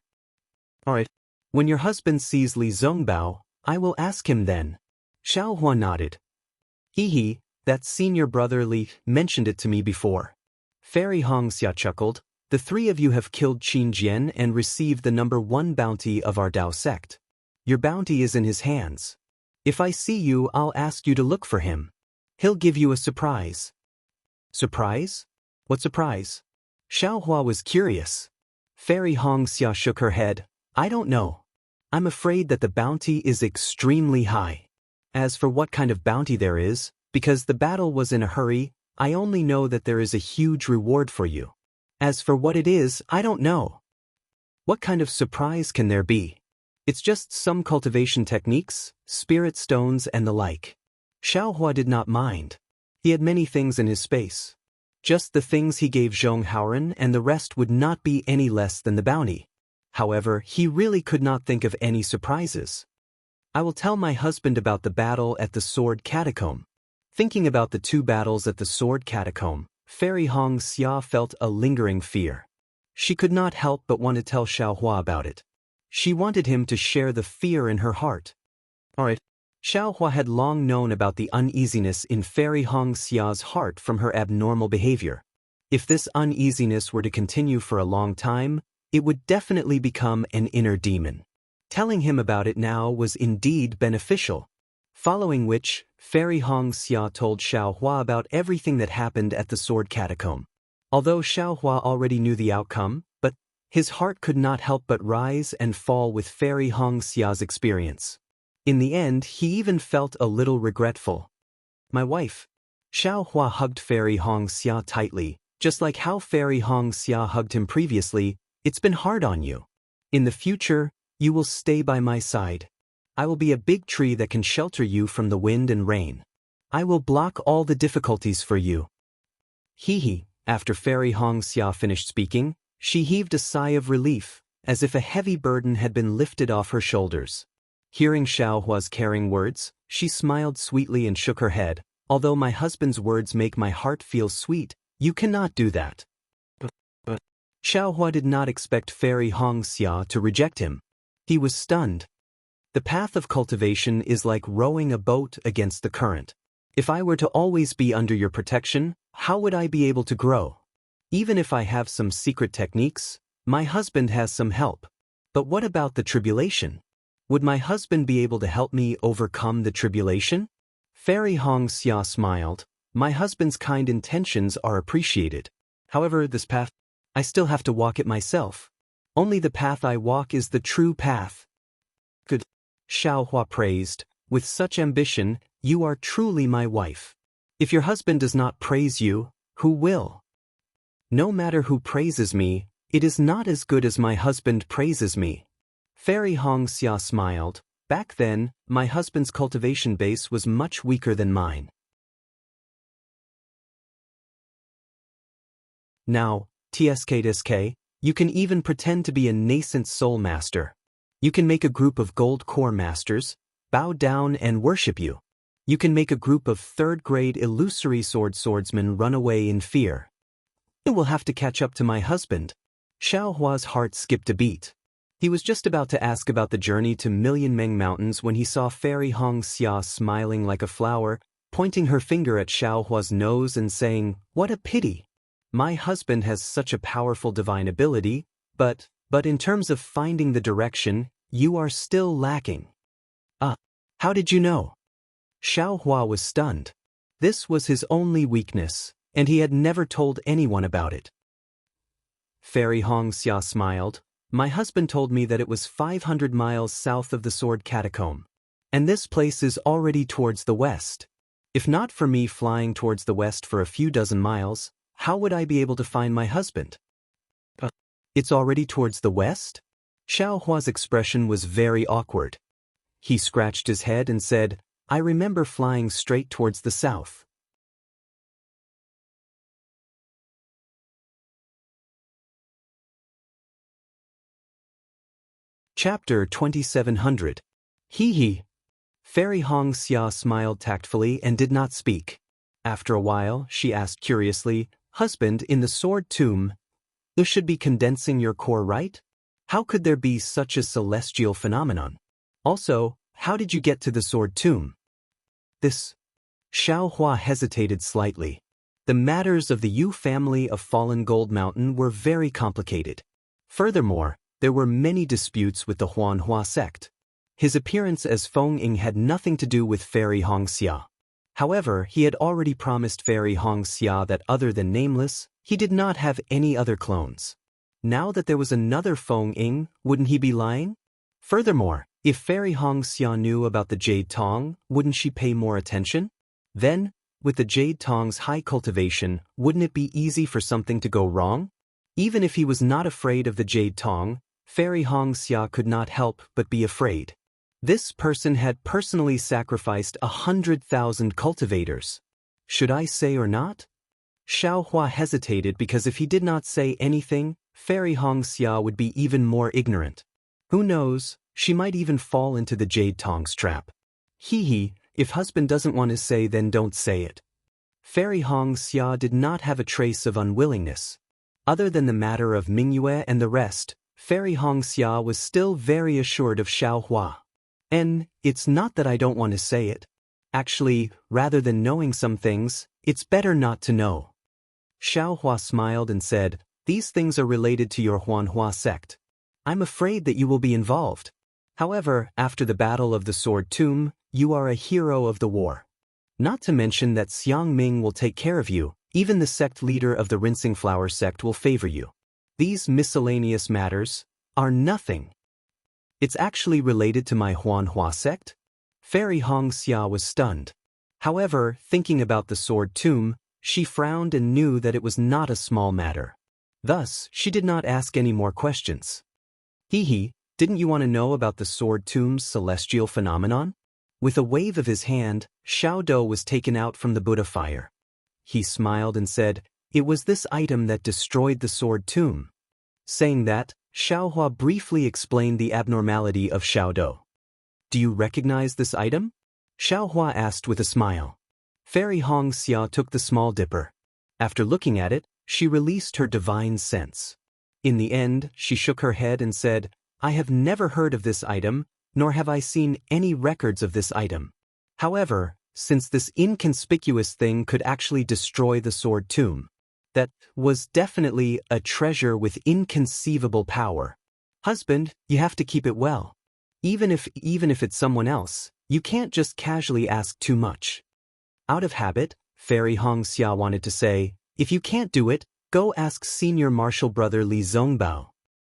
Alright. When your husband sees Li Zongbao, I will ask him then. Xiaohua nodded. Hee, that senior brother Li mentioned it to me before. Fairy Xianxia chuckled. The three of you have killed Qin Jian and received the #1 bounty of our Dao sect. Your bounty is in his hands. If I see you, I'll ask you to look for him. He'll give you a surprise. Surprise? What surprise? Xiaohua was curious. Fairy Xianxia shook her head. I don't know. I'm afraid that the bounty is extremely high. As for what kind of bounty there is, because the battle was in a hurry, I only know that there is a huge reward for you. As for what it is, I don't know. What kind of surprise can there be? It's just some cultivation techniques, spirit stones and the like. Xiaohua did not mind. He had many things in his space. Just the things he gave Zhong Haoren and the rest would not be any less than the bounty. However, he really could not think of any surprises. I will tell my husband about the battle at the Sword Catacomb. Thinking about the 2 battles at the Sword Catacomb, Fairy Xianxia felt a lingering fear. She could not help but want to tell Xiaohua about it. She wanted him to share the fear in her heart. Alright. Xiaohua had long known about the uneasiness in Fairy Xia's heart from her abnormal behavior. If this uneasiness were to continue for a long time, it would definitely become an inner demon. Telling him about it now was indeed beneficial. Following which, Fairy Xianxia told Xiaohua about everything that happened at the Sword Catacomb. Although Xiaohua already knew the outcome, but his heart could not help but rise and fall with Fairy Xia's experience. In the end, he even felt a little regretful. My wife. Xiaohua hugged Fairy Xianxia tightly, just like how Fairy Xianxia hugged him previously. It's been hard on you. In the future, you will stay by my side. I will be a big tree that can shelter you from the wind and rain. I will block all the difficulties for you. Hee. After Fairy Xianxia finished speaking, she heaved a sigh of relief, as if a heavy burden had been lifted off her shoulders. Hearing Xiaohua's caring words, she smiled sweetly and shook her head. Although my husband's words make my heart feel sweet, you cannot do that. But Xiaohua did not expect Fairy Xianxia to reject him. He was stunned. The path of cultivation is like rowing a boat against the current. If I were to always be under your protection, how would I be able to grow? Even if I have some secret techniques, my husband has some help. But what about the tribulation? Would my husband be able to help me overcome the tribulation? Fairy Xianxia smiled. My husband's kind intentions are appreciated. However, this path, I still have to walk it myself. Only the path I walk is the true path. Good. Xiaohua praised. With such ambition, you are truly my wife. If your husband does not praise you, who will? No matter who praises me, it is not as good as my husband praises me. Fairy Xianxia smiled. Back then, my husband's cultivation base was much weaker than mine. Now, TSK, you can even pretend to be a nascent soul master. You can make a group of gold core masters, bow down and worship you. You can make a group of 3rd-grade illusory swordsmen run away in fear. I will have to catch up to my husband. Xiaohua's heart skipped a beat. He was just about to ask about the journey to Million Meng Mountains when he saw Fairy Xianxia smiling like a flower, pointing her finger at Xiaohua's nose and saying, "What a pity! My husband has such a powerful divine ability, but in terms of finding the direction, you are still lacking." How did you know? Xiaohua was stunned. This was his only weakness, and he had never told anyone about it. Fairy Xianxia smiled. My husband told me that it was 500 miles south of the Sword Catacomb. And this place is already towards the west. If not for me flying towards the west for a few dozen miles, how would I be able to find my husband? It's already towards the west? Xiaohua's expression was very awkward. He scratched his head and said, I remember flying straight towards the south. Chapter 2700. Hee hee. Fairy Xianxia smiled tactfully and did not speak. After a while, she asked curiously, "Husband, in the sword tomb, this should be condensing your core, right? How could there be such a celestial phenomenon? Also, how did you get to the sword tomb?" This. Xiao Hua hesitated slightly. The matters of the Yu family of Fallen Gold Mountain were very complicated. Furthermore, there were many disputes with the Huanhua sect. His appearance as Feng Ying had nothing to do with Fairy Xianxia. However, he had already promised Fairy Xianxia that other than Nameless, he did not have any other clones. Now that there was another Feng Ying, wouldn't he be lying? Furthermore, if Fairy Xianxia knew about the Jade Tong, wouldn't she pay more attention? Then, with the Jade Tong's high cultivation, wouldn't it be easy for something to go wrong? Even if he was not afraid of the Jade Tong, Fairy Xianxia could not help but be afraid. This person had personally sacrificed 100,000 cultivators. Should I say or not? Xiao Hua hesitated because if he did not say anything, Fairy Xianxia would be even more ignorant. Who knows, she might even fall into the Jade Tong's trap. Hee hee. If husband doesn't want to say, then don't say it. Fairy Xianxia did not have a trace of unwillingness. Other than the matter of Mingyue and the rest, Fairy Xianxia was still very assured of Xiao Hua. And it's not that I don't want to say it. Actually, rather than knowing some things, it's better not to know. Xiao Hua smiled and said, "These things are related to your Huanhua sect. I'm afraid that you will be involved. However, after the Battle of the Sword Tomb, you are a hero of the war. Not to mention that Xiang Ming will take care of you, even the sect leader of the Rinsing Flower sect will favor you. These miscellaneous matters are nothing." It's actually related to my Huanhua sect? Fairy Xianxia was stunned. However, thinking about the Sword Tomb, she frowned and knew that it was not a small matter. Thus, she did not ask any more questions. Hee hee, didn't you want to know about the Sword Tomb's celestial phenomenon? With a wave of his hand, Xiao Dou was taken out from the Buddha fire. He smiled and said, "It was this item that destroyed the Sword Tomb." Saying that, Xiao Hua briefly explained the abnormality of Xiao Dou. "Do you recognize this item?" Xiao Hua asked with a smile. Fairy Xianxia took the small dipper. After looking at it, she released her divine sense. In the end, she shook her head and said, "I have never heard of this item, nor have I seen any records of this item. However, since this inconspicuous thing could actually destroy the Sword Tomb, that was definitely a treasure with inconceivable power. Husband, you have to keep it well. Even if it's someone else, you can't just casually ask too much." Out of habit, Fairy Xianxia wanted to say, "If you can't do it, go ask senior martial brother Li Zongbao."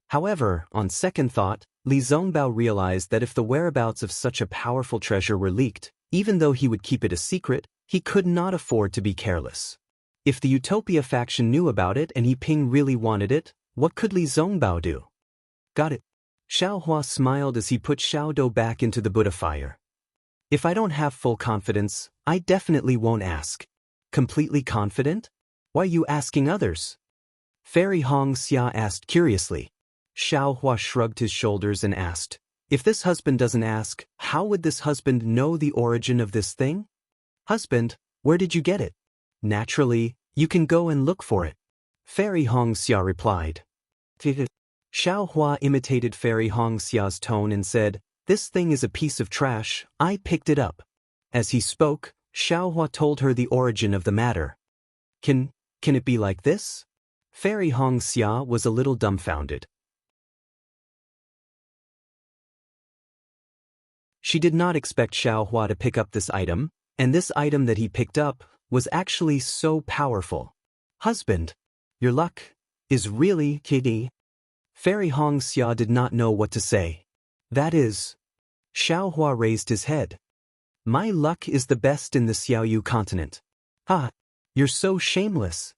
However, on second thought, Li Zongbao realized that if the whereabouts of such a powerful treasure were leaked, even though he would keep it a secret, he could not afford to be careless. If the Utopia faction knew about it and He Ping really wanted it, what could Li Zongbao do? Got it. Xiao Hua smiled as he put Xiao Dou back into the Buddha fire. "If I don't have full confidence, I definitely won't ask." Completely confident? Why are you asking others? Fairy Xianxia asked curiously. Xiao Hua shrugged his shoulders and asked, "If this husband doesn't ask, how would this husband know the origin of this thing?" "Husband, where did you get it?" "Naturally, you can go and look for it," Fairy Xianxia replied. Xiao Hua imitated Fairy Xia's tone and said, "This thing is a piece of trash, I picked it up." As he spoke, Xiao Hua told her the origin of the matter. Can it be like this?" Fairy Xianxia was a little dumbfounded. She did not expect Xiao Hua to pick up this item, and this item that he picked up was actually so powerful. "Husband, your luck is really kitty." Fairy Xianxia did not know what to say. "That is..." Xiao Hua raised his head. "My luck is the best in the Xiaoyu continent." "Ha! You're so shameless."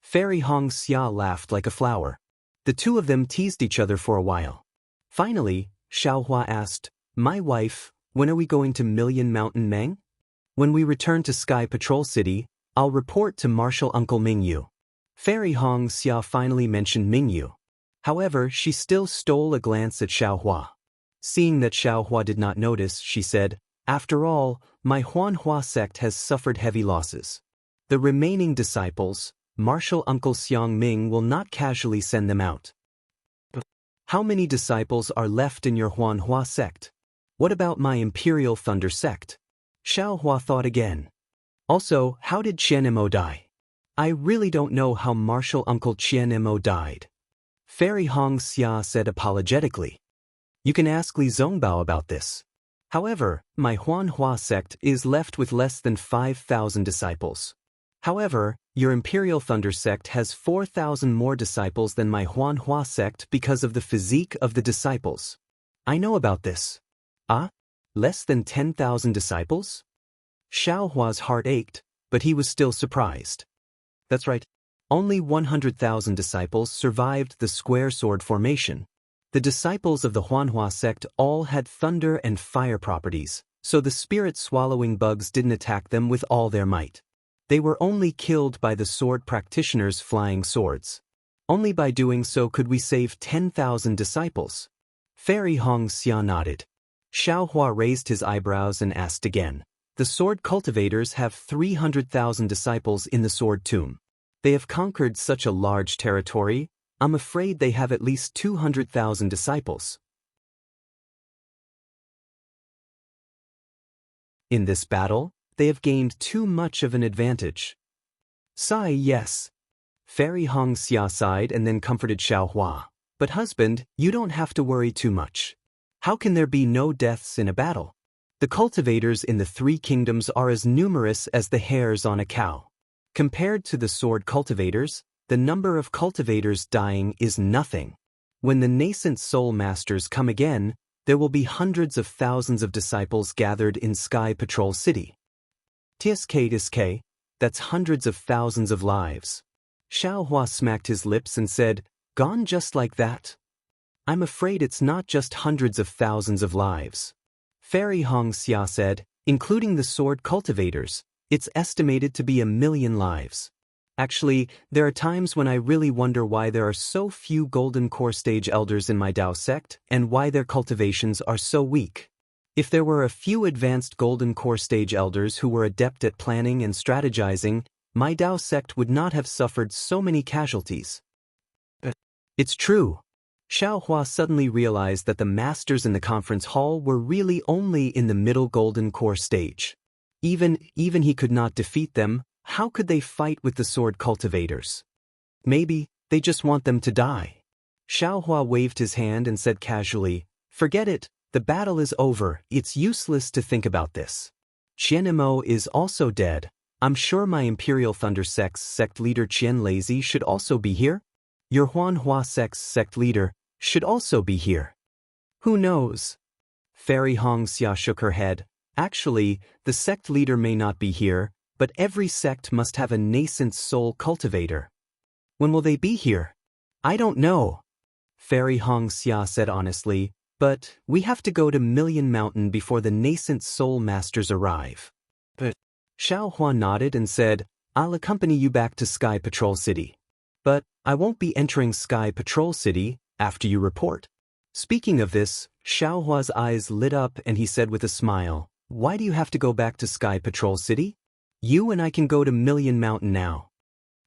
Fairy Xianxia laughed like a flower. The two of them teased each other for a while. Finally, Xiao Hua asked, "My wife, when are we going to Million Mountain Meng?" "When we return to Sky Patrol City, I'll report to Martial Uncle Mingyu." Fairy Xianxia finally mentioned Mingyu. However, she still stole a glance at Xiao Hua. Seeing that Xiaohua did not notice, she said, "After all, my Huanhua sect has suffered heavy losses. The remaining disciples, Martial Uncle Xiang Ming will not casually send them out. How many disciples are left in your Huanhua sect? What about my Imperial Thunder sect?" Xiaohua thought again. Also, how did Qianemo die? I really don't know how Martial Uncle Qianemo died. Fairy Hong Xia said apologetically. You can ask Li Zongbao about this. However, my Huanhua sect is left with less than 5,000 disciples. However, your Imperial Thunder sect has 4,000 more disciples than my Huanhua sect because of the physique of the disciples. I know about this. Ah? Less than 10,000 disciples? Xiaohua's heart ached, but he was still surprised. That's right. Only 100,000 disciples survived the square sword formation. The disciples of the Huanhua sect all had thunder and fire properties, so the spirit-swallowing bugs didn't attack them with all their might. They were only killed by the sword practitioners' flying swords. Only by doing so could we save 10,000 disciples. Fairy Hong Xia nodded. Xiaohua raised his eyebrows and asked again. The sword cultivators have 300,000 disciples in the sword tomb. They have conquered such a large territory, I'm afraid they have at least 200,000 disciples. In this battle, they have gained too much of an advantage. Sigh, yes. Fairy Hong Xia sighed and then comforted Xiaohua. But husband, you don't have to worry too much. How can there be no deaths in a battle? The cultivators in the three kingdoms are as numerous as the hairs on a cow. Compared to the sword cultivators, the number of cultivators dying is nothing. When the nascent soul masters come again, there will be hundreds of thousands of disciples gathered in Sky Patrol City. TSK, that's hundreds of thousands of lives. Xiaohua smacked his lips and said, "Gone just like that?" I'm afraid it's not just hundreds of thousands of lives. Fairy Hong Xia said, including the sword cultivators, it's estimated to be 1,000,000 lives. Actually, there are times when I really wonder why there are so few Golden Core Stage Elders in my Dao sect and why their cultivations are so weak. If there were a few advanced Golden Core Stage Elders who were adept at planning and strategizing, my Dao sect would not have suffered so many casualties. It's true. Xiaohua suddenly realized that the masters in the conference hall were really only in the middle Golden Core stage. Even he could not defeat them, how could they fight with the sword cultivators? Maybe they just want them to die. Xiaohua waved his hand and said casually, "Forget it, the battle is over, it's useless to think about this. Qianemo is also dead. I'm sure my Imperial Thunder sect's sect leader Qian Lazy should also be here. Your Huanhua sect's sect leader should also be here. Who knows?" Fairy Hong Xia shook her head. Actually, the sect leader may not be here, but every sect must have a nascent soul cultivator. When will they be here? I don't know. Fairy Hong Xia said honestly, but we have to go to Million Mountain before the nascent soul masters arrive. But Xiaohua nodded and said, I'll accompany you back to Sky Patrol City. But I won't be entering Sky Patrol City after you report. Speaking of this, Xiaohua's eyes lit up and he said with a smile, Why do you have to go back to Sky Patrol City? You and I can go to Million Mountain now.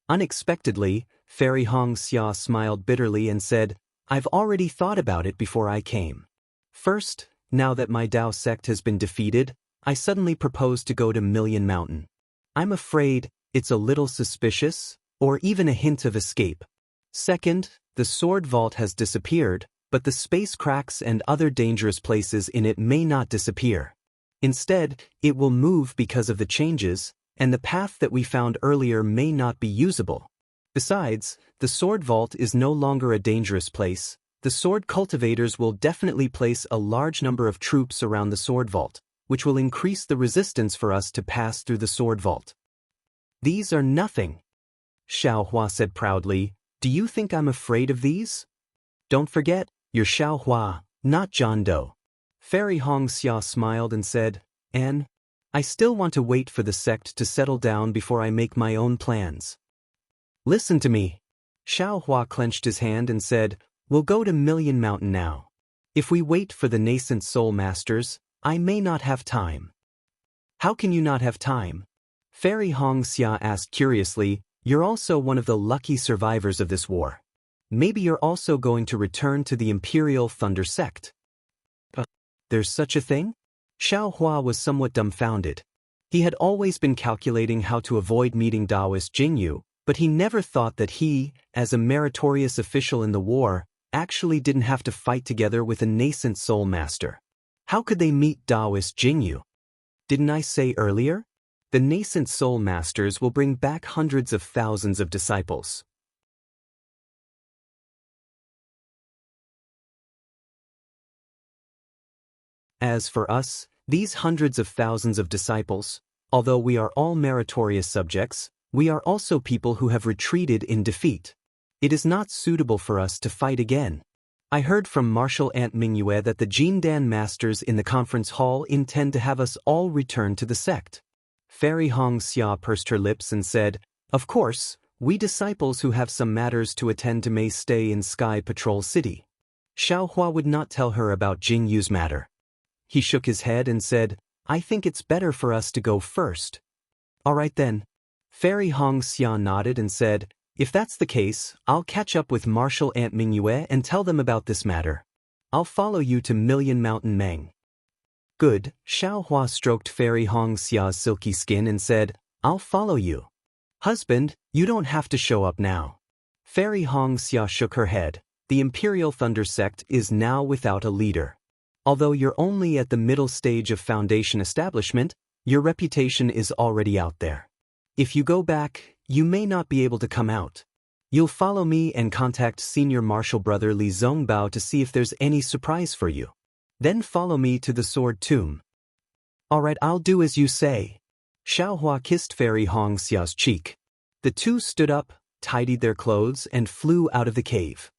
Unexpectedly, Fairy Hong Xia smiled bitterly and said, I've already thought about it before I came. First, now that my Dao sect has been defeated, I suddenly propose to go to Million Mountain. I'm afraid it's a little suspicious, or even a hint of escape. Second, the sword vault has disappeared, but the space cracks and other dangerous places in it may not disappear. Instead, it will move because of the changes, and the path that we found earlier may not be usable. Besides, the sword vault is no longer a dangerous place. The sword cultivators will definitely place a large number of troops around the sword vault, which will increase the resistance for us to pass through the sword vault. These are nothing. Xiaohua said proudly, Do you think I'm afraid of these? Don't forget, you're Xiaohua, not John Doe. Fairy Hong Xia smiled and said, Anne, I still want to wait for the sect to settle down before I make my own plans. Listen to me. Xiaohua clenched his hand and said, We'll go to Million Mountain now. If we wait for the nascent soul masters, I may not have time. How can you not have time? Fairy Xianxia asked curiously. You're also one of the lucky survivors of this war. Maybe you're also going to return to the Imperial Thunder sect. There's such a thing? Xiaohua was somewhat dumbfounded. He had always been calculating how to avoid meeting Daoist Jingyu, but he never thought that he, as a meritorious official in the war, actually didn't have to fight together with a nascent soul master. How could they meet Daoist Jingyu? Didn't I say earlier? The nascent soul masters will bring back hundreds of thousands of disciples. As for us, these hundreds of thousands of disciples, although we are all meritorious subjects, we are also people who have retreated in defeat. It is not suitable for us to fight again. I heard from Martial Ant Mingyue that the Jindan masters in the conference hall intend to have us all return to the sect. Fairy Xianxia pursed her lips and said, Of course, we disciples who have some matters to attend to may stay in Sky Patrol City. Xiaohua would not tell her about Jingyu's matter. He shook his head and said, I think it's better for us to go first. All right then. Fairy Xianxia nodded and said, If that's the case, I'll catch up with Martial Ant Mingyue and tell them about this matter. I'll follow you to Million Mountain Meng. Good. Xiaohua stroked Fairy Xia's silky skin and said, I'll follow you. Husband, you don't have to show up now. Fairy Xianxia shook her head. The Imperial Thunder sect is now without a leader. Although you're only at the middle stage of foundation establishment, your reputation is already out there. If you go back, you may not be able to come out. You'll follow me and contact Senior Marshal Brother Li Zongbao to see if there's any surprise for you. Then follow me to the Sword Tomb. All right, I'll do as you say. Xiaohua kissed Fairy Xia's cheek. The two stood up, tidied their clothes, and flew out of the cave.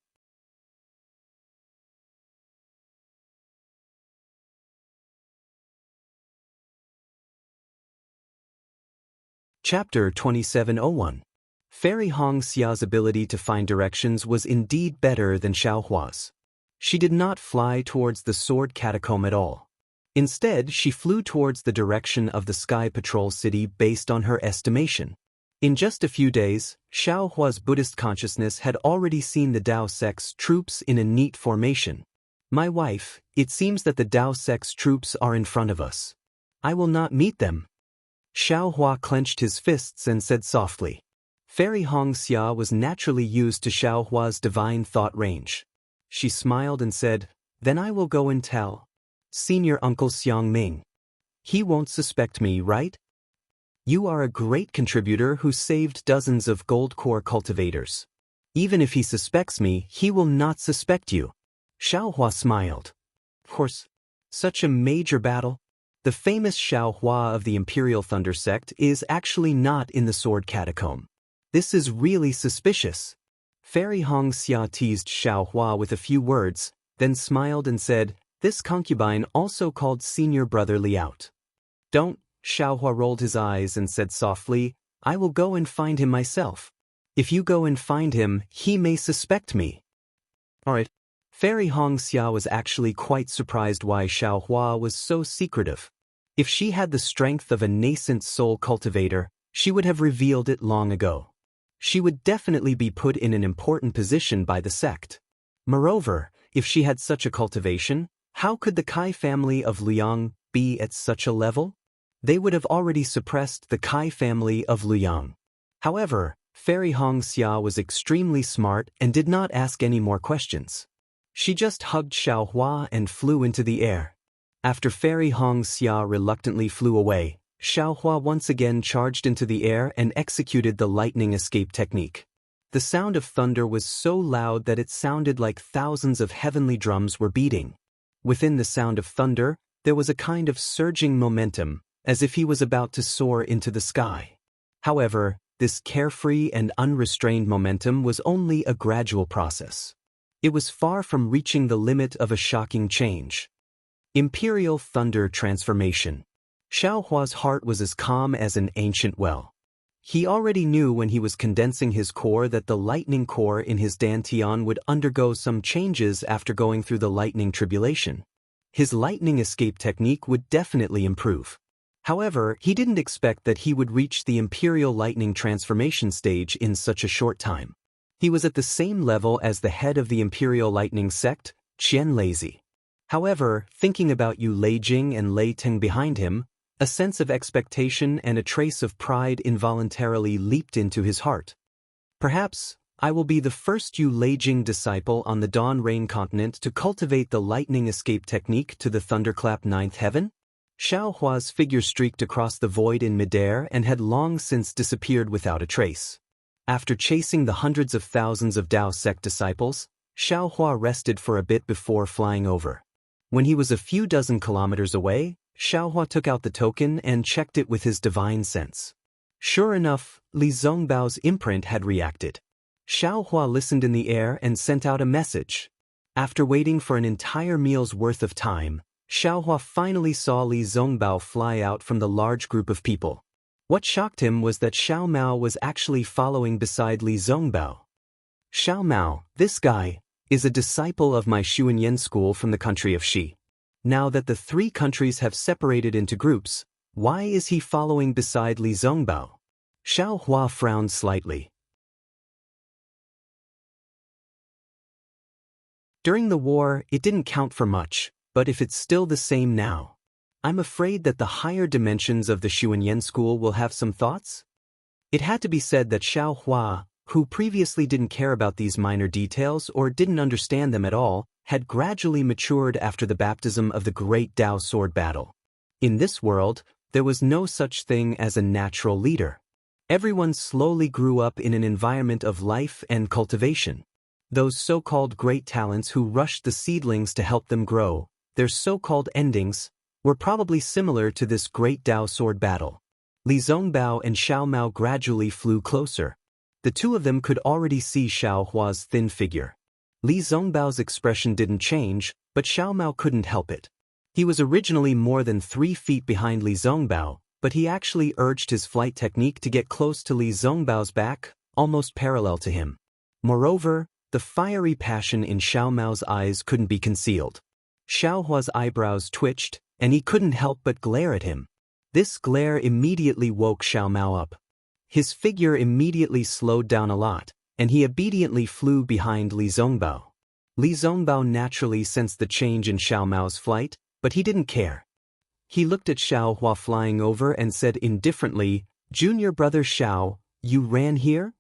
Chapter 2701. Fairy Xia's ability to find directions was indeed better than Xiaohua's. She did not fly towards the Sword Catacomb at all. Instead, she flew towards the direction of the Sky Patrol City based on her estimation. In just a few days, Xiaohua's Buddhist consciousness had already seen the Dao sect's troops in a neat formation. My wife, it seems that the Dao sect's troops are in front of us. I will not meet them. Xiaohua clenched his fists and said softly. Fairy Xia was naturally used to Xiaohua's divine thought range. She smiled and said, Then I will go and tell Senior Uncle Xiang Ming. He won't suspect me, right? You are a great contributor who saved dozens of gold core cultivators. Even if he suspects me, he will not suspect you. Xiaohua smiled. Of course, such a major battle. The famous Xiaohua of the Imperial Thunder sect is actually not in the Sword Catacomb. This is really suspicious. Fairy Xia teased Xiaohua with a few words, then smiled and said, This concubine also called Senior Brother Li out. Don't. Xiaohua rolled his eyes and said softly, I will go and find him myself. If you go and find him, he may suspect me. All right. Fairy Xia was actually quite surprised why Xiaohua was so secretive. If she had the strength of a nascent soul cultivator, she would have revealed it long ago. She would definitely be put in an important position by the sect. Moreover, if she had such a cultivation, how could the Kai family of Liang be at such a level? They would have already suppressed the Kai family of Liang. However, Fairy Xia was extremely smart and did not ask any more questions. She just hugged Xiaohua and flew into the air. After Fairy Xia reluctantly flew away, Xiaohua once again charged into the air and executed the lightning escape technique. The sound of thunder was so loud that it sounded like thousands of heavenly drums were beating. Within the sound of thunder, there was a kind of surging momentum, as if he was about to soar into the sky. However, this carefree and unrestrained momentum was only a gradual process. It was far from reaching the limit of a shocking change. Imperial Thunder Transformation. Xiaohua's heart was as calm as an ancient well. He already knew when he was condensing his core that the lightning core in his dantian would undergo some changes after going through the lightning tribulation. His lightning escape technique would definitely improve. However, he didn't expect that he would reach the Imperial Lightning transformation stage in such a short time. He was at the same level as the head of the Imperial Lightning sect, Qian Lazy. However, thinking about Yu Leijing and Lei Teng behind him, a sense of expectation and a trace of pride involuntarily leaped into his heart. Perhaps, I will be the first Yu Leijing disciple on the Dawn Rain continent to cultivate the lightning escape technique to the thunderclap ninth heaven? Xiao Hua's figure streaked across the void in midair and had long since disappeared without a trace. After chasing the hundreds of thousands of Dao sect disciples, Xiao Hua rested for a bit before flying over. When he was a few dozen kilometers away, Xiao Hua took out the token and checked it with his divine sense. Sure enough, Li Zongbao's imprint had reacted. Xiao Hua listened in the air and sent out a message. After waiting for an entire meal's worth of time, Xiao Hua finally saw Li Zongbao fly out from the large group of people. What shocked him was that Xiao Mao was actually following beside Li Zongbao. Xiao Mao, this guy, is a disciple of my Xuanyan school from the country of Xi. Now that the three countries have separated into groups, why is he following beside Li Zongbao? Xiao Hua frowned slightly. During the war, it didn't count for much. But if it's still the same now, I'm afraid that the higher dimensions of the Xuanyan school will have some thoughts? It had to be said that Xiao Hua, who previously didn't care about these minor details or didn't understand them at all, had gradually matured after the baptism of the great Dao sword battle. In this world, there was no such thing as a natural leader. Everyone slowly grew up in an environment of life and cultivation. Those so-called great talents who rushed the seedlings to help them grow, their so-called endings, were probably similar to this great Dao sword battle. Li Zongbao and Xiao Mao gradually flew closer. The two of them could already see Xiao Hua's thin figure. Li Zongbao's expression didn't change, but Xiao Mao couldn't help it. He was originally more than 3 feet behind Li Zongbao, but he actually urged his flight technique to get close to Li Zongbao's back, almost parallel to him. Moreover, the fiery passion in Xiao Mao's eyes couldn't be concealed. Xiao Hua's eyebrows twitched, and he couldn't help but glare at him. This glare immediately woke Xiao Mao up. His figure immediately slowed down a lot, and he obediently flew behind Li Zongbao. Li Zongbao naturally sensed the change in Xiao Mao's flight, but he didn't care. He looked at Xiao Hua flying over and said indifferently, "Junior brother Xiao, you ran here?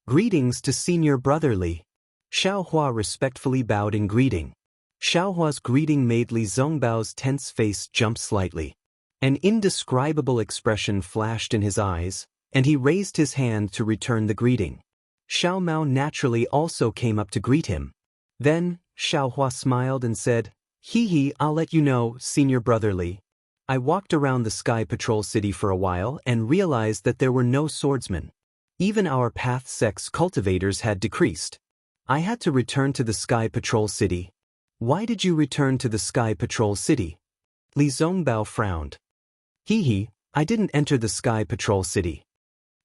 Greetings to senior brother Li." Xiao Hua respectfully bowed in greeting. Xiao Hua's greeting made Li Zongbao's tense face jump slightly. An indescribable expression flashed in his eyes, and he raised his hand to return the greeting. Xiao Mao naturally also came up to greet him. Then, Xiao Hua smiled and said, "Hee, I'll let you know, senior brother Li. I walked around the Sky Patrol City for a while and realized that there were no swordsmen. Even our Path Sect's cultivators had decreased. I had to return to the Sky Patrol City." "Why did you return to the Sky Patrol City?" Li Zongbao frowned. I didn't enter the Sky Patrol City."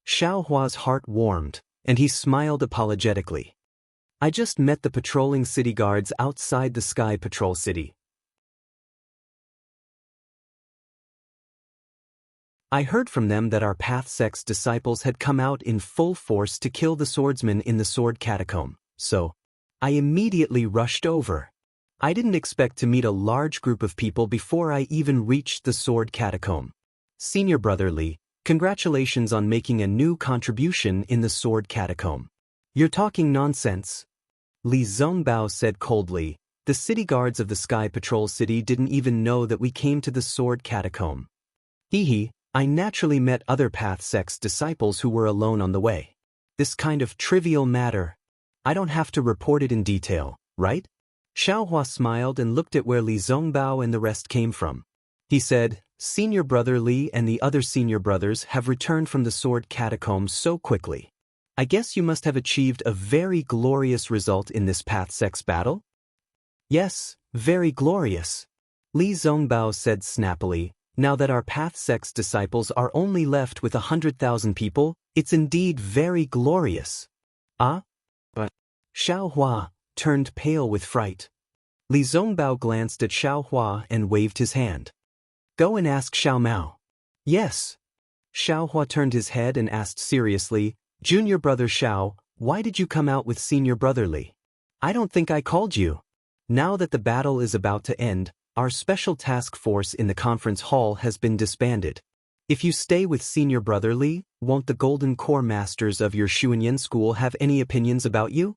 Xiao Hua's heart warmed, and he smiled apologetically. "I just met the patrolling city guards outside the Sky Patrol City. I heard from them that our Path Sect's disciples had come out in full force to kill the swordsmen in the Sword Catacomb, so I immediately rushed over. I didn't expect to meet a large group of people before I even reached the Sword Catacomb. Senior brother Li, congratulations on making a new contribution in the Sword Catacomb." "You're talking nonsense," Li Zongbao said coldly. "The city guards of the Sky Patrol City didn't even know that we came to the Sword Catacomb." I naturally met other Path Sect's disciples who were alone on the way. This kind of trivial matter, I don't have to report it in detail, right?" Xiao Hua smiled and looked at where Li Zongbao and the rest came from. He said, "Senior brother Li and the other senior brothers have returned from the Sword Catacomb so quickly. I guess you must have achieved a very glorious result in this Path Sect's battle?" "Yes, very glorious," Li Zongbao said snappily. Now that our path sect's disciples are only left with 100,000 people, it's indeed very glorious. Ah? But Xiao Hua turned pale with fright. Li Zongbao glanced at Xiao Hua and waved his hand. Go and ask Xiao Mao. Yes. Xiao Hua turned his head and asked seriously, Junior brother Xiao, why did you come out with senior brother Li? I don't think I called you. Now that the battle is about to end, our special task force in the conference hall has been disbanded. If you stay with senior brother Li, won't the Golden Core Masters of your Xuanyan school have any opinions about you?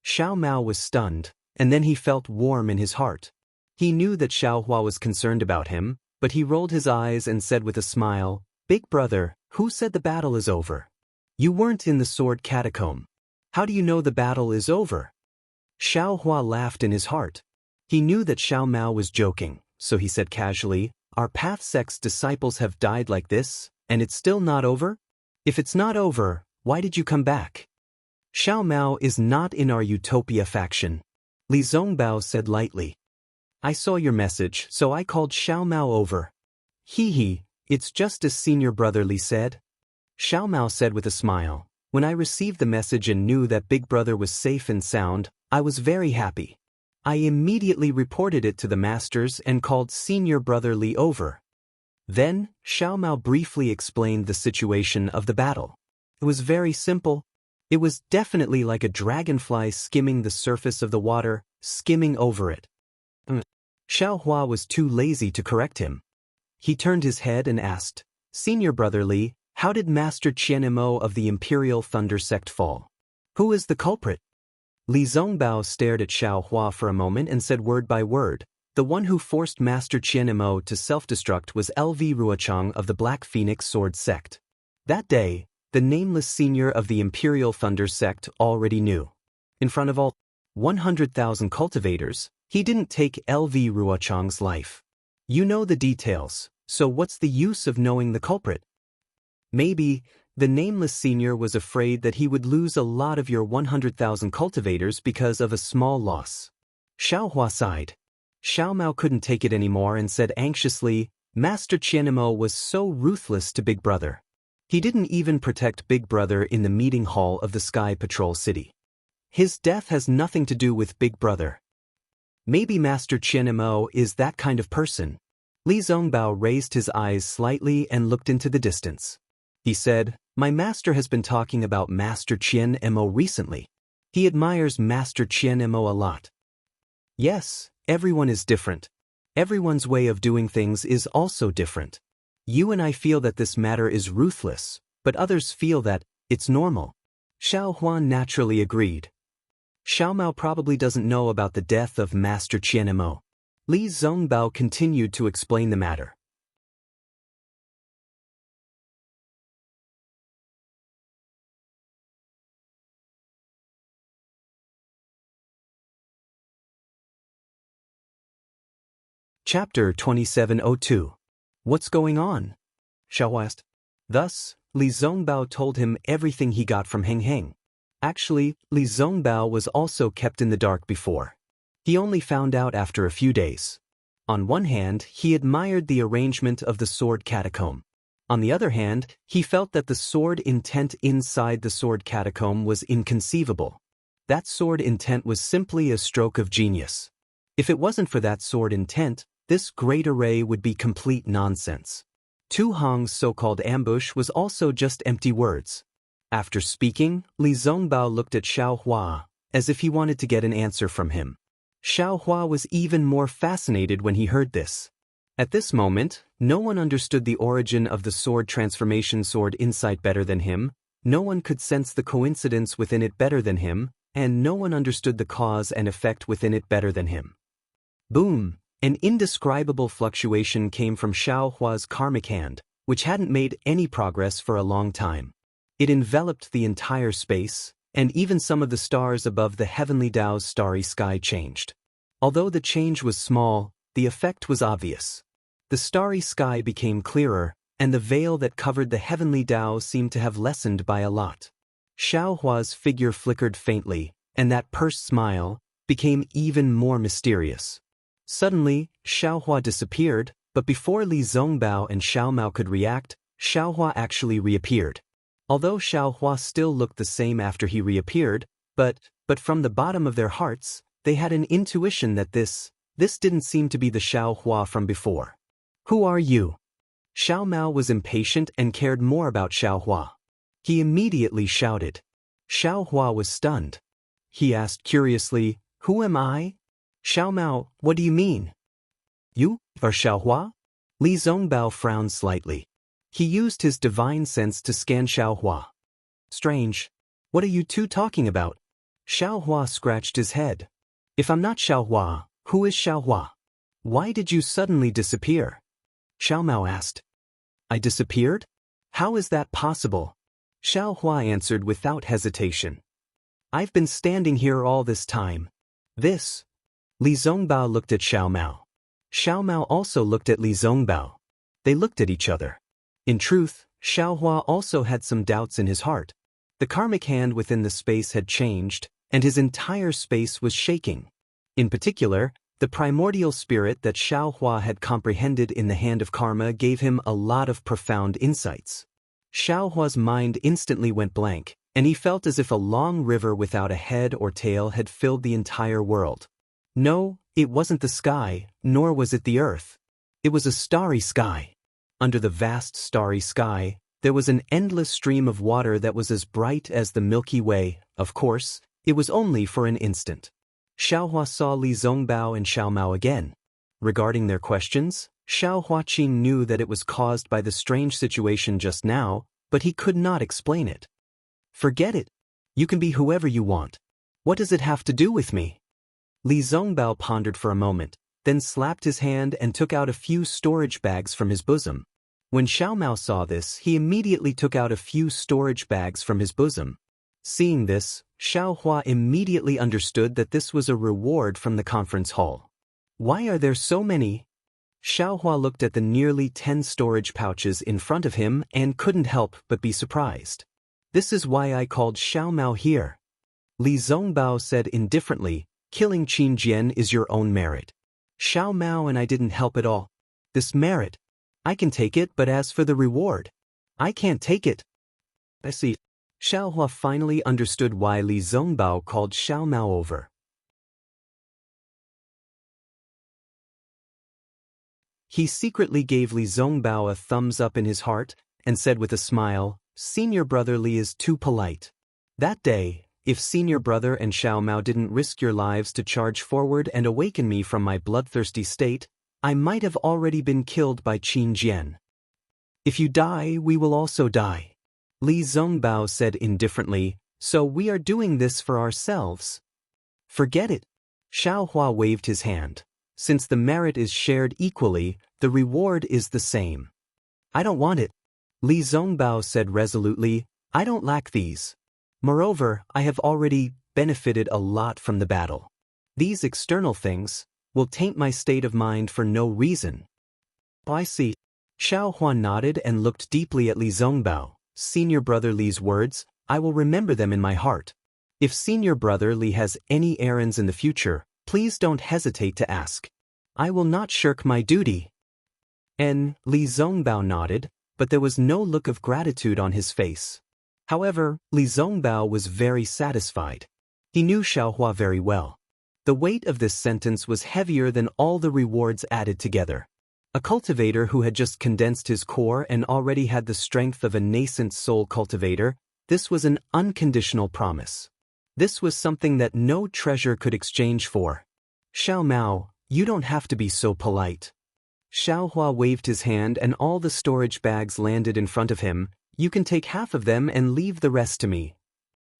Xiao Mao was stunned, and then he felt warm in his heart. He knew that Xiao Hua was concerned about him, but he rolled his eyes and said with a smile, Big brother, who said the battle is over? You weren't in the sword catacomb. How do you know the battle is over? Xiao Hua laughed in his heart. He knew that Xiao Mao was joking, so he said casually, Our path sect's disciples have died like this, and it's still not over? If it's not over, why did you come back? Xiao Mao is not in our Utopia faction. Li Zongbao said lightly. I saw your message, so I called Xiao Mao over. Hee, it's just as senior brother Li said. Xiao Mao said with a smile, When I received the message and knew that big brother was safe and sound, I was very happy. I immediately reported it to the masters and called senior brother Li over. Then, Xiao Mao briefly explained the situation of the battle. It was very simple. It was definitely like a dragonfly skimming the surface of the water, skimming over it. Xiao Hua was too lazy to correct him. He turned his head and asked, Senior brother Li, how did Master Qianmo of the Imperial Thunder Sect fall? Who is the culprit? Li Zongbao stared at Xiao Hua for a moment and said word by word, The one who forced Master Qianmo to self-destruct was LV Ruochang of the Black Phoenix Sword Sect. That day, the nameless senior of the Imperial Thunder Sect already knew. In front of all 100,000 cultivators, he didn't take LV Ruochang's life. You know the details, so what's the use of knowing the culprit? Maybe, the nameless senior was afraid that he would lose a lot of your 100,000 cultivators because of a small loss. Xiao Hua sighed. Xiao Mao couldn't take it anymore and said anxiously, Master Qianmo was so ruthless to Big Brother. He didn't even protect Big Brother in the meeting hall of the Sky Patrol City. His death has nothing to do with Big Brother. Maybe Master Qianmo is that kind of person. Li Zongbao raised his eyes slightly and looked into the distance. He said, My master has been talking about Master Qianmo recently. He admires Master Qianmo a lot. Yes, everyone is different. Everyone's way of doing things is also different. You and I feel that this matter is ruthless, but others feel that it's normal. Xiao Huan naturally agreed. Xiao Mao probably doesn't know about the death of Master Qianmo. Li Zongbao continued to explain the matter. Chapter 2702. What's going on? Xiao asked. Thus, Li Zongbao told him everything he got from Heng Heng. Actually, Li Zongbao was also kept in the dark before. He only found out after a few days. On one hand, he admired the arrangement of the sword catacomb. On the other hand, he felt that the sword intent inside the sword catacomb was inconceivable. That sword intent was simply a stroke of genius. If it wasn't for that sword intent, this great array would be complete nonsense. Tu Hong's so-called ambush was also just empty words. After speaking, Li Zongbao looked at Xiao Hua, as if he wanted to get an answer from him. Xiao Hua was even more fascinated when he heard this. At this moment, no one understood the origin of the sword transformation sword insight better than him, no one could sense the coincidence within it better than him, and no one understood the cause and effect within it better than him. Boom! An indescribable fluctuation came from Xiao Hua's karmic hand, which hadn't made any progress for a long time. It enveloped the entire space, and even some of the stars above the heavenly Dao's starry sky changed. Although the change was small, the effect was obvious. The starry sky became clearer, and the veil that covered the heavenly Dao seemed to have lessened by a lot. Xiao Hua's figure flickered faintly, and that pursed smile became even more mysterious. Suddenly, Xiao Hua disappeared, But before Li Zongbao and Xiao Mao could react, Xiaohua actually reappeared. Although Xiaohua still looked the same after he reappeared, but from the bottom of their hearts, they had an intuition that this didn't seem to be the Xiaohua from before. Who are you? Xiao Mao was impatient and cared more about Xiaohua. He immediately shouted. Xiaohua was stunned. He asked curiously, "Who am I?" Xiao Mao, what do you mean? You are Xiaohua? Li Zongbao frowned slightly. He used his divine sense to scan Xiaohua. Strange. What are you two talking about? Xiaohua scratched his head. If I'm not Xiaohua, who is Xiaohua? Why did you suddenly disappear? Xiao Mao asked. I disappeared? How is that possible? Xiaohua answered without hesitation. I've been standing here all this time. This. Li Zongbao looked at Xiao Mao. Xiao Mao also looked at Li Zongbao. They looked at each other. In truth, Xiaohua also had some doubts in his heart. The karmic hand within the space had changed, and his entire space was shaking. In particular, the primordial spirit that Xiaohua had comprehended in the hand of karma gave him a lot of profound insights. Xiaohua's mind instantly went blank, and he felt as if a long river without a head or tail had filled the entire world. No, it wasn't the sky, nor was it the earth. It was a starry sky. Under the vast starry sky, there was an endless stream of water that was as bright as the Milky Way. Of course, it was only for an instant. Xiaohua saw Li Zongbao and Xiao Mao again. Regarding their questions, Xiao Huaqing knew that it was caused by the strange situation just now, but he could not explain it. Forget it. You can be whoever you want. What does it have to do with me? Li Zongbao pondered for a moment, then slapped his hand and took out a few storage bags from his bosom. When Xiao Mao saw this, he immediately took out a few storage bags from his bosom. Seeing this, Xiaohua immediately understood that this was a reward from the conference hall. Why are there so many? Xiaohua looked at the nearly 10 storage pouches in front of him and couldn't help but be surprised. This is why I called Xiao Mao here. Li Zongbao said indifferently, killing Qin Jian is your own merit. Xiao Mao and I didn't help at all. This merit, I can take it, but as for the reward, I can't take it. I see. Xiaohua finally understood why Li Zongbao called Xiao Mao over. He secretly gave Li Zongbao a thumbs up in his heart and said with a smile, Senior brother Li is too polite. That day, if senior brother and Xiao Mao didn't risk your lives to charge forward and awaken me from my bloodthirsty state, I might have already been killed by Qin Jian. If you die, we will also die. Li Zongbao said indifferently, so we are doing this for ourselves. Forget it. Xiaohua waved his hand. Since the merit is shared equally, the reward is the same. I don't want it. Li Zongbao said resolutely, I don't lack these. Moreover, I have already benefited a lot from the battle. These external things will taint my state of mind for no reason. I see. Xiaohua nodded and looked deeply at Li Zongbao. Senior brother Li's words, I will remember them in my heart. If senior brother Li has any errands in the future, please don't hesitate to ask. I will not shirk my duty. Li Zongbao nodded, but there was no look of gratitude on his face. However, Li Zongbao was very satisfied. He knew Xiaohua very well. The weight of this sentence was heavier than all the rewards added together. A cultivator who had just condensed his core and already had the strength of a nascent soul cultivator, this was an unconditional promise. This was something that no treasure could exchange for. Xiao Mao, you don't have to be so polite. Xiaohua waved his hand and all the storage bags landed in front of him. You can take half of them and leave the rest to me.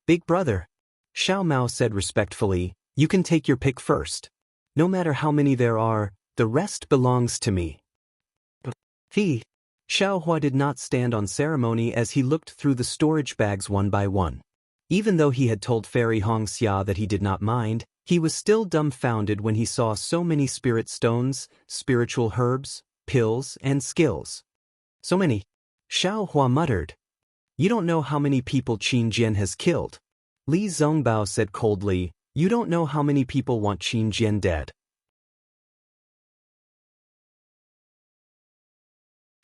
Big brother. Xiao Mao said respectfully, you can take your pick first. No matter how many there are, the rest belongs to me. He. Xiaohua did not stand on ceremony as he looked through the storage bags one by one. Even though he had told Fairy Hongxia that he did not mind, he was still dumbfounded when he saw so many spirit stones, spiritual herbs, pills, and skills. So many. Xiaohua muttered. You don't know how many people Qin Jian has killed. Li Zongbao said coldly, you don't know how many people want Qin Jian dead.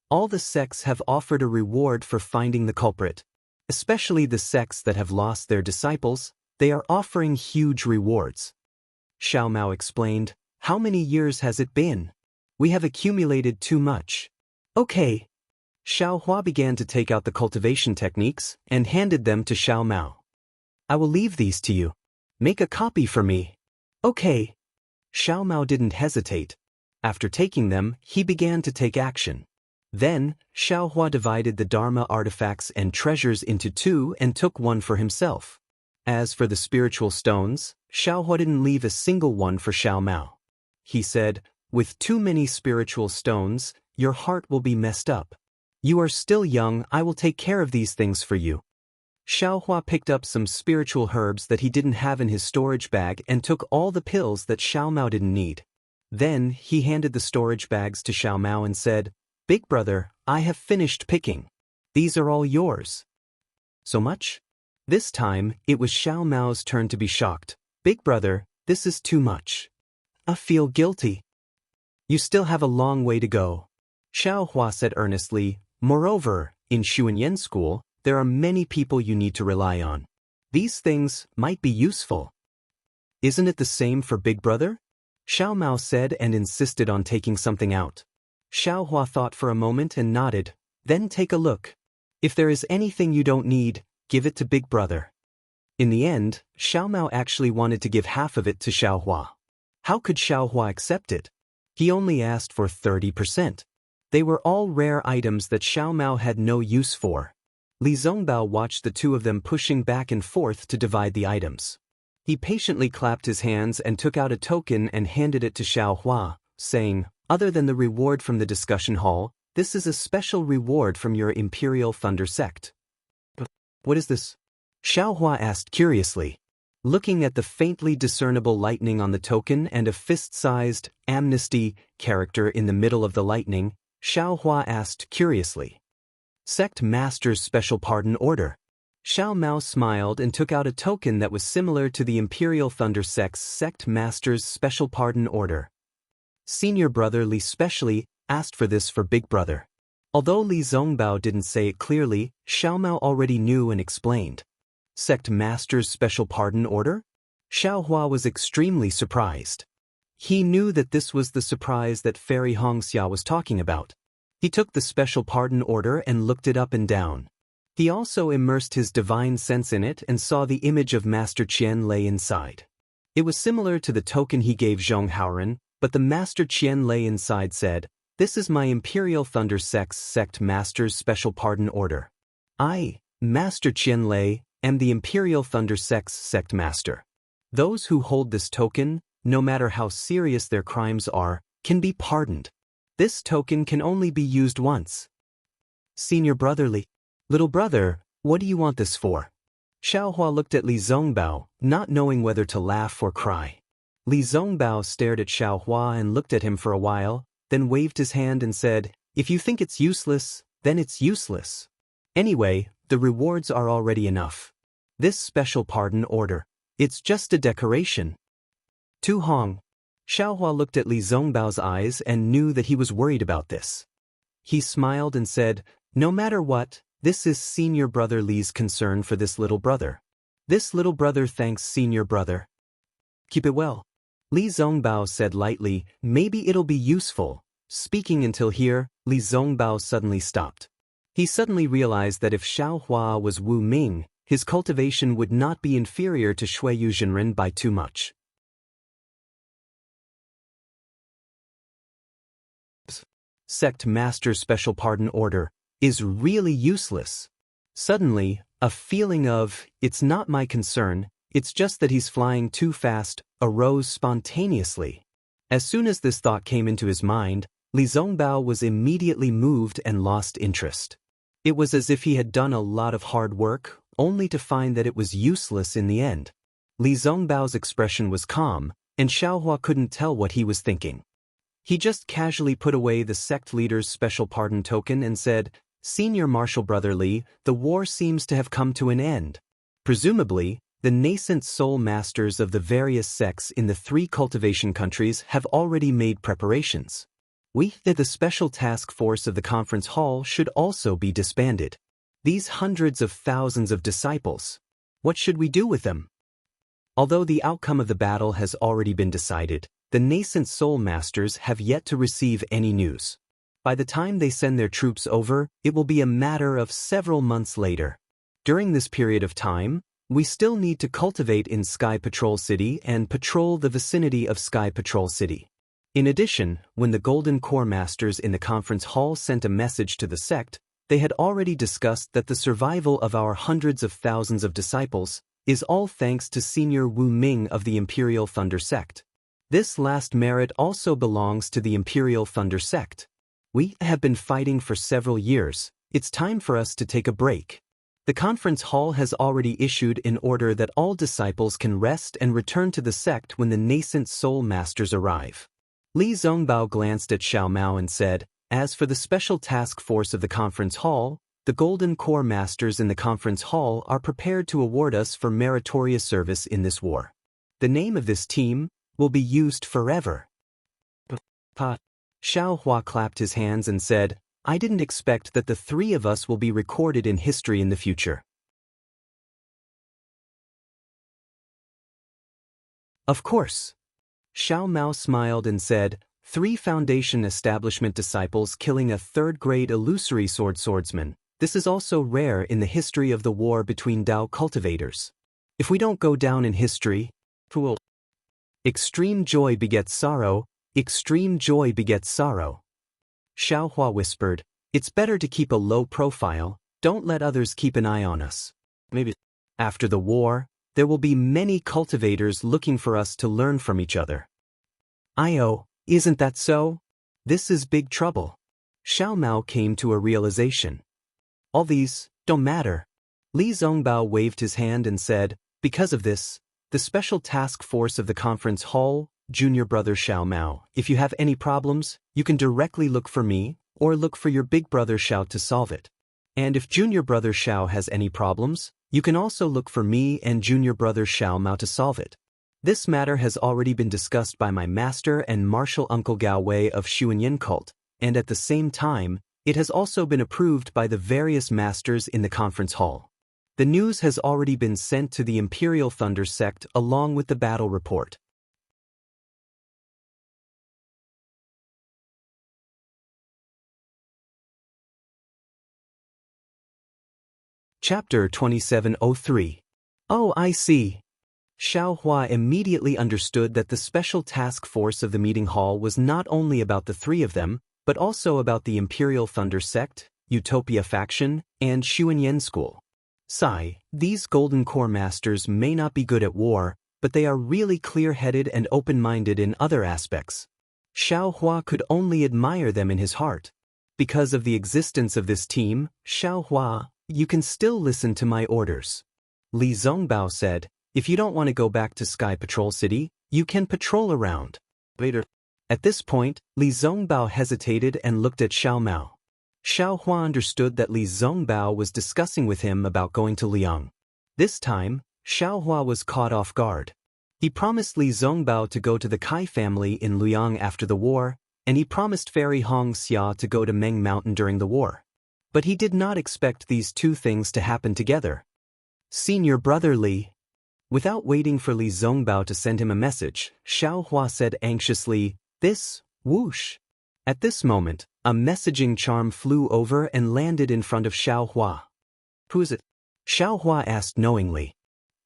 All the sects have offered a reward for finding the culprit. Especially the sects that have lost their disciples, they are offering huge rewards. Xiao Mao explained, "How many years has it been? We have accumulated too much." "Okay." Xiao Hua began to take out the cultivation techniques and handed them to Xiao Mao. "I will leave these to you. Make a copy for me." "Okay." Xiao Mao didn't hesitate. After taking them, he began to take action. Then, Xiao Hua divided the Dharma artifacts and treasures into two and took one for himself. As for the spiritual stones, Xiao Hua didn't leave a single one for Xiao Mao. He said, "With too many spiritual stones, your heart will be messed up. You are still young, I will take care of these things for you." Xiao Hua picked up some spiritual herbs that he didn't have in his storage bag and took all the pills that Xiao Mao didn't need. Then, he handed the storage bags to Xiao Mao and said, "Big brother, I have finished picking. These are all yours." "So much?" This time, it was Xiao Mao's turn to be shocked. "Big brother, this is too much. I feel guilty." "You still have a long way to go," Xiao Hua said earnestly. "Moreover, in Xuanyan school, there are many people you need to rely on. These things might be useful." "Isn't it the same for Big brother?" Xiao Mao said and insisted on taking something out. Xiao Hua thought for a moment and nodded. "Then take a look. If there is anything you don't need, give it to Big brother." In the end, Xiao Mao actually wanted to give half of it to Xiao Hua. How could Xiao Hua accept it? He only asked for 30%. They were all rare items that Xiao Mao had no use for. Li Zongbao watched the two of them pushing back and forth to divide the items. He patiently clapped his hands and took out a token and handed it to Xiao Hua, saying, "Other than the reward from the discussion hall, this is a special reward from your Imperial Thunder sect." "What is this?" Xiao Hua asked curiously. Looking at the faintly discernible lightning on the token and a fist-sized amnesty character in the middle of the lightning, Xiao Hua asked curiously. "Sect Master's Special Pardon Order." Xiao Mao smiled and took out a token that was similar to the Imperial Thunder sect's Sect Master's Special Pardon Order. Senior brother Li specially asked for this for Big brother. Although Li Zongbao didn't say it clearly, Xiao Mao already knew and explained. "Sect Master's Special Pardon Order?" Xiao Hua was extremely surprised. He knew that this was the surprise that Fairy Hongxia was talking about. He took the Special Pardon Order and looked it up and down. He also immersed his divine sense in it and saw the image of Master Qian lay inside. It was similar to the token he gave Zhong Haoren, but the Master Qian lay inside said, "This is my Imperial Thunder Sect's Sect Master's Special Pardon Order. I, Master Qian lay, am the Imperial Thunder Sect's Sect Master. Those who hold this token, no matter how serious their crimes are, can be pardoned. This token can only be used once." "Senior brother Li, little brother, what do you want this for?" Xiao Hua looked at Li Zongbao, not knowing whether to laugh or cry. Li Zongbao stared at Xiao Hua and looked at him for a while, then waved his hand and said, "If you think it's useless, then it's useless. Anyway, the rewards are already enough. This special pardon order, it's just a decoration." Tu Hong. Xiao Hua looked at Li Zongbao's eyes and knew that he was worried about this. He smiled and said, "No matter what, this is Senior Brother Li's concern for this little brother. This little brother thanks Senior Brother. Keep it well." Li Zongbao said lightly, "Maybe it'll be useful." Speaking until here, Li Zongbao suddenly stopped. He suddenly realized that if Xiao Hua was Wu Ming, his cultivation would not be inferior to Shuiyu Zhenren by too much. Sect Master Special Pardon Order is really useless. Suddenly, a feeling of, "It's not my concern, it's just that he's flying too fast," arose spontaneously. As soon as this thought came into his mind, Li Zongbao was immediately moved and lost interest. It was as if he had done a lot of hard work, only to find that it was useless in the end. Li Zongbao's expression was calm, and Xiao Hua couldn't tell what he was thinking. He just casually put away the sect leader's special pardon token and said, "Senior Marshal Brother Li, the war seems to have come to an end. Presumably, the nascent soul masters of the various sects in the 3 cultivation countries have already made preparations. The special task force of the conference hall should also be disbanded. These hundreds of thousands of disciples. What should we do with them? Although the outcome of the battle has already been decided, the nascent soul masters have yet to receive any news. By the time they send their troops over, it will be a matter of several months later. During this period of time, we still need to cultivate in Sky Patrol City and patrol the vicinity of Sky Patrol City. In addition, when the Golden Core Masters in the conference hall sent a message to the sect, they had already discussed that the survival of our hundreds of thousands of disciples is all thanks to Senior Wu Ming of the Imperial Thunder Sect. This last merit also belongs to the Imperial Thunder Sect. We have been fighting for several years. It's time for us to take a break. The conference hall has already issued an order that all disciples can rest and return to the sect when the nascent soul masters arrive. Li Zongbao glanced at Xiao Mao and said, "As for the special task force of the conference hall, the Golden Core Masters in the conference hall are prepared to award us for meritorious service in this war. The name of this team will be used forever." Xiao Hua clapped his hands and said, "I didn't expect that the three of us will be recorded in history in the future." Of course. Xiao Mao smiled and said, 3 Foundation establishment disciples killing a third-grade illusory swordsman. This is also rare in the history of the war between Dao cultivators. If we don't go down in history, extreme joy begets sorrow, extreme joy begets sorrow. Xiao Hua whispered, "It's better to keep a low profile, don't let others keep an eye on us. Maybe after the war, there will be many cultivators looking for us to learn from each other." Isn't that so? This is big trouble. Xiao Mao came to a realization. All these don't matter. Li Zongbao waved his hand and said, "Because of this, the special task force of the conference hall, Junior Brother Xiao Mao, if you have any problems, you can directly look for me, or look for your big brother Xiao to solve it. And if Junior Brother Xiao has any problems, you can also look for me and Junior Brother Xiao Mao to solve it. This matter has already been discussed by my master and martial uncle Gao Wei of Xuanyin cult, and at the same time, it has also been approved by the various masters in the conference hall. The news has already been sent to the Imperial Thunder Sect along with the battle report." Chapter 2703. Oh, I see. Xiao Hua immediately understood that the special task force of the meeting hall was not only about the 3 of them, but also about the Imperial Thunder Sect, Utopia Faction, and Xuanyin School. These Golden Core Masters may not be good at war, but they are really clear-headed and open-minded in other aspects. Xiao Hua could only admire them in his heart. Because of the existence of this team, Xiao Hua, you can still listen to my orders. Li Zongbao said, "If you don't want to go back to Sky Patrol City, you can patrol around later." At this point, Li Zongbao hesitated and looked at Xiao Mao. Xiao Hua understood that Li Zongbao was discussing with him about going to Liang. This time, Xiao Hua was caught off guard. He promised Li Zongbao to go to the Kai family in Liang after the war, and he promised Fairy Hong Xia to go to Meng Mountain during the war. But he did not expect these 2 things to happen together. "Senior Brother Li." Without waiting for Li Zongbao to send him a message, Xiao Hua said anxiously, "This, whoosh." At this moment, a messaging charm flew over and landed in front of Xiao Hua. "Who is it?" Xiao Hua asked knowingly.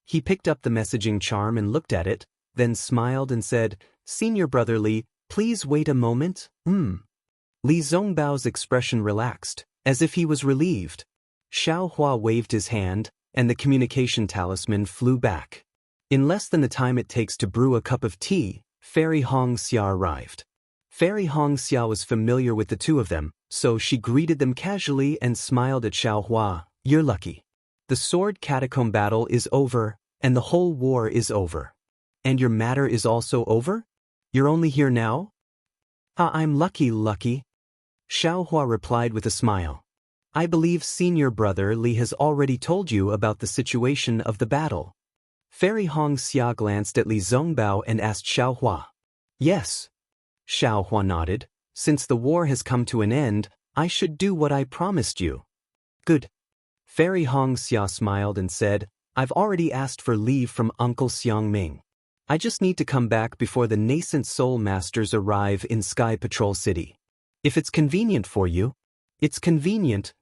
He picked up the messaging charm and looked at it, then smiled and said, "Senior Brother Li, please wait a moment." Li Zongbao's expression relaxed, as if he was relieved. Xiao Hua waved his hand, and the communication talisman flew back. In less than the time it takes to brew a cup of tea, Fairy Hong Xia arrived. Fairy Hong Xia was familiar with the 2 of them, so she greeted them casually and smiled at Xiao Hua. "You're lucky. The sword catacomb battle is over, and the whole war is over. And your matter is also over? You're only here now?" I'm lucky. Xiao Hua replied with a smile. "I believe Senior Brother Li has already told you about the situation of the battle." Fairy Hong Xia glanced at Li Zongbao and asked Xiao Hua. "Yes." Xiao Hua nodded. Since the war has come to an end, I should do what I promised you. Good. Fairy Xianxia smiled and said, I've already asked for leave from Uncle Xiangming. I just need to come back before the nascent soul masters arrive in Sky Patrol City. If it's convenient for you. It's convenient.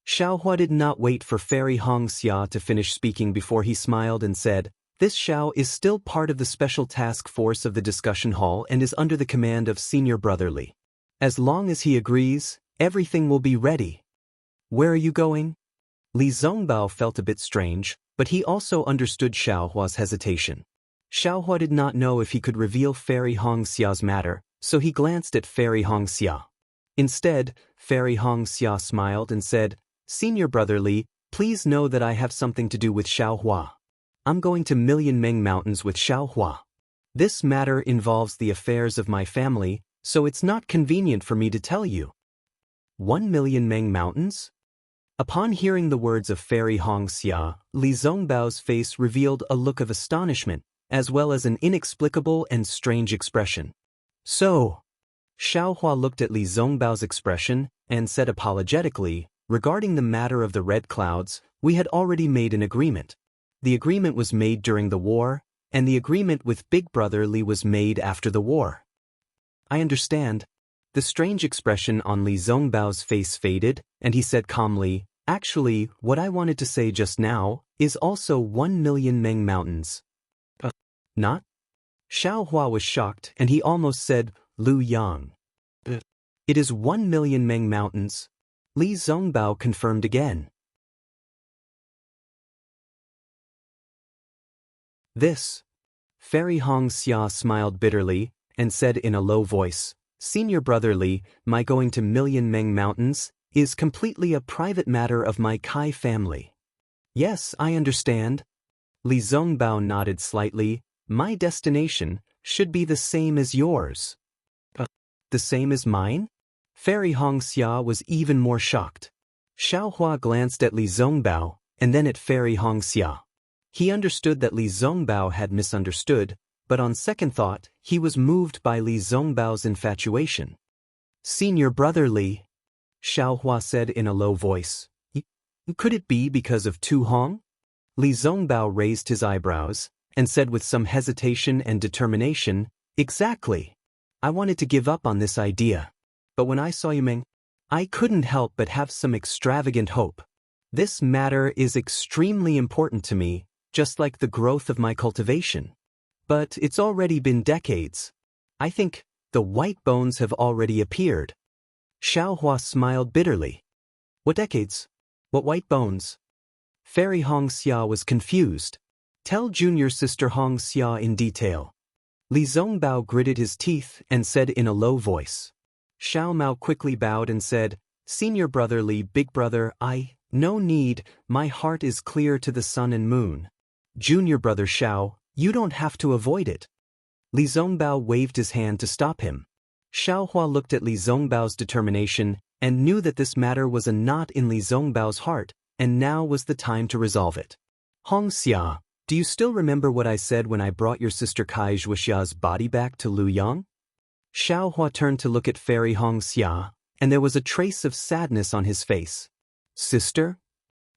Xiaohua did not wait for Fairy Xianxia to finish speaking before he smiled and said, This Xiao is still part of the special task force of the discussion hall and is under the command of Senior Brother Li. As long as he agrees, everything will be ready. Where are you going? Li Zongbao felt a bit strange, but he also understood Xiaohua's hesitation. Xiaohua did not know if he could reveal Fairy Xia's matter, so he glanced at Fairy Xia. Instead, Fairy Xia smiled and said, Senior Brother Li, please know that I have something to do with Xiaohua. I'm going to Million Meng Mountains with Xiaohua. This matter involves the affairs of my family, so it's not convenient for me to tell you. 1 Million Meng Mountains? Upon hearing the words of Fairy Xia, Li Zongbao's face revealed a look of astonishment, as well as an inexplicable and strange expression. So, Xiaohua looked at Li Zongbao's expression and said apologetically, regarding the matter of the red clouds, we had already made an agreement. The agreement was made during the war, and the agreement with Big Brother Li was made after the war. I understand. The strange expression on Li Zongbao's face faded, and he said calmly, Actually, what I wanted to say just now is also 1 Million Meng Mountains. Not? Xiaohua was shocked, and he almost said, Lu Yang. It is 1 Million Meng Mountains. Li Zongbao confirmed again. This. Fairy Xia smiled bitterly and said in a low voice, Senior Brother Li, my going to Million Meng Mountains is completely a private matter of my Kai family. Yes, I understand. Li Zongbao nodded slightly. My destination should be the same as yours. The same as mine? Fairy Xia was even more shocked. Xiaohua glanced at Li Zongbao and then at Fairy Xia. He understood that Li Zongbao had misunderstood, but on second thought, he was moved by Li Zongbao's infatuation. Senior Brother Li, Xiaohua said in a low voice. Could it be because of Tu Hong? Li Zongbao raised his eyebrows and said with some hesitation and determination, Exactly. I wanted to give up on this idea. But when I saw Yumeng, I couldn't help but have some extravagant hope. This matter is extremely important to me, just like the growth of my cultivation. But it's already been decades. I think the white bones have already appeared. Xiaohua smiled bitterly. What decades? What white bones? Fairy Xia was confused. Tell junior sister Xia in detail. Li Zongbao gritted his teeth and said in a low voice. Xiao Mao quickly bowed and said, Senior Brother Li, Big Brother, no need, my heart is clear to the sun and moon. Junior Brother Xiao, you don't have to avoid it. Li Zongbao waved his hand to stop him. Xiaohua looked at Li Zongbao's determination and knew that this matter was a knot in Li Zongbao's heart, and now was the time to resolve it. Xia, do you still remember what I said when I brought your sister Kai Zhuxia's body back to Luyang? Xiaohua turned to look at Fairy Xia, and there was a trace of sadness on his face. Sister?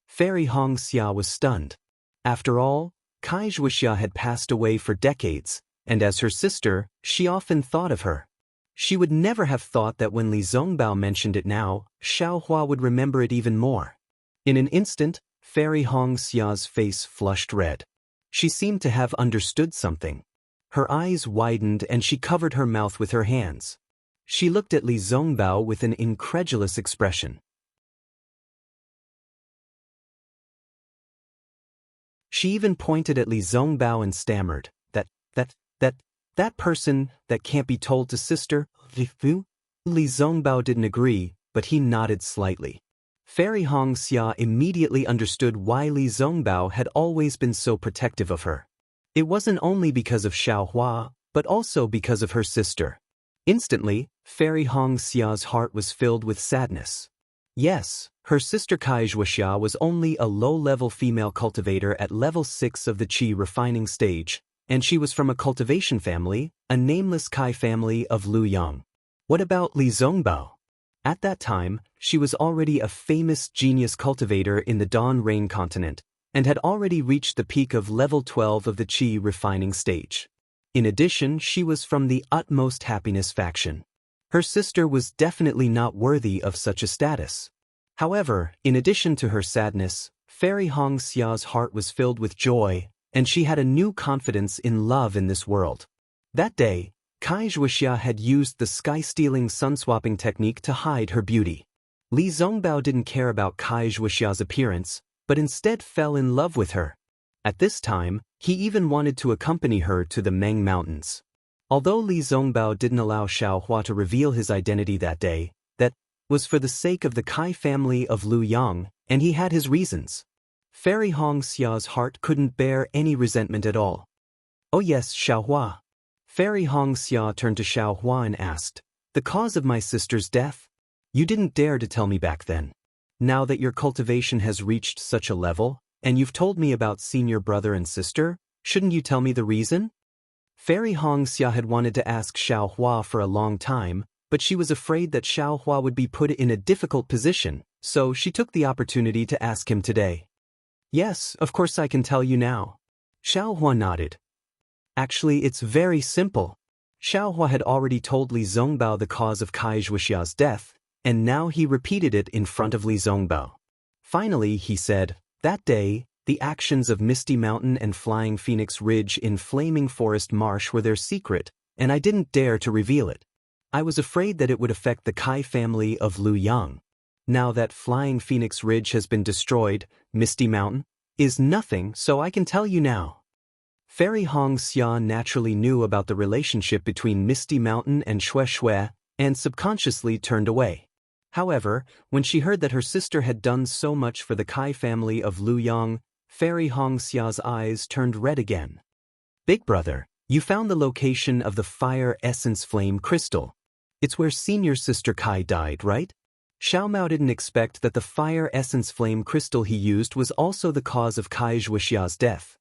Fairy Xia was stunned. After all, Kai Zhuxia had passed away for decades, and as her sister, she often thought of her. She would never have thought that when Li Zongbao mentioned it now, Xiaohua would remember it even more. In an instant, Fairy Xia's face flushed red. She seemed to have understood something. Her eyes widened and she covered her mouth with her hands. She looked at Li Zongbao with an incredulous expression. She even pointed at Li Zongbao and stammered, that person, that can't be told to sister, Li Zongbao didn't agree, but he nodded slightly. Fairy Xia immediately understood why Li Zongbao had always been so protective of her. It wasn't only because of Xiaohua, but also because of her sister. Instantly, Fairy Xia's heart was filled with sadness. Yes, her sister Kai Zhuxia was only a low-level female cultivator at level 6 of the Qi refining stage, and she was from a cultivation family, a nameless Kai family of Luyang. What about Li Zongbao? At that time, she was already a famous genius cultivator in the Dawn Rain continent, and had already reached the peak of level 12 of the Qi refining stage. In addition, she was from the utmost happiness faction. Her sister was definitely not worthy of such a status. However, in addition to her sadness, Fairy Hongxia's heart was filled with joy, and she had a new confidence in love in this world. That day, Kai Wuxia had used the sky-stealing sun-swapping technique to hide her beauty. Li Zongbao didn't care about Kai Wuxia's appearance, but instead fell in love with her. At this time, he even wanted to accompany her to the Meng Mountains. Although Li Zongbao didn't allow Xiaohua to reveal his identity that day, that was for the sake of the Kai family of Lu Yang, and he had his reasons. Fairy Hongxia's heart couldn't bear any resentment at all. "Oh yes, Xiaohua." Fairy Hongxia turned to Xiaohua and asked, "The cause of my sister's death? You didn't dare to tell me back then. Now that your cultivation has reached such a level, and you've told me about senior brother and sister, shouldn't you tell me the reason?" Fairy Hongxia had wanted to ask Xiaohua for a long time, but she was afraid that Xiaohua would be put in a difficult position, so she took the opportunity to ask him today. "Yes, of course I can tell you now." Xiaohua nodded. "Actually, it's very simple." Xiaohua had already told Li Zongbao the cause of Kai Wuxia's death, and now he repeated it in front of Li Zongbao. Finally, he said, "That day, the actions of Misty Mountain and Flying Phoenix Ridge in Flaming Forest Marsh were their secret, and I didn't dare to reveal it. I was afraid that it would affect the Kai family of Lu Yang. Now that Flying Phoenix Ridge has been destroyed, Misty Mountain is nothing, so I can tell you now." Fairy Hongxia naturally knew about the relationship between Misty Mountain and Shui, and subconsciously turned away. However, when she heard that her sister had done so much for the Kai family of Lu Yang, Fairy Hongxia's eyes turned red again. "Big brother, you found the location of the Fire Essence Flame Crystal. It's where senior sister Kai died, right?" Xiao Mao didn't expect that the Fire Essence Flame Crystal he used was also the cause of Kai Wuxia's death.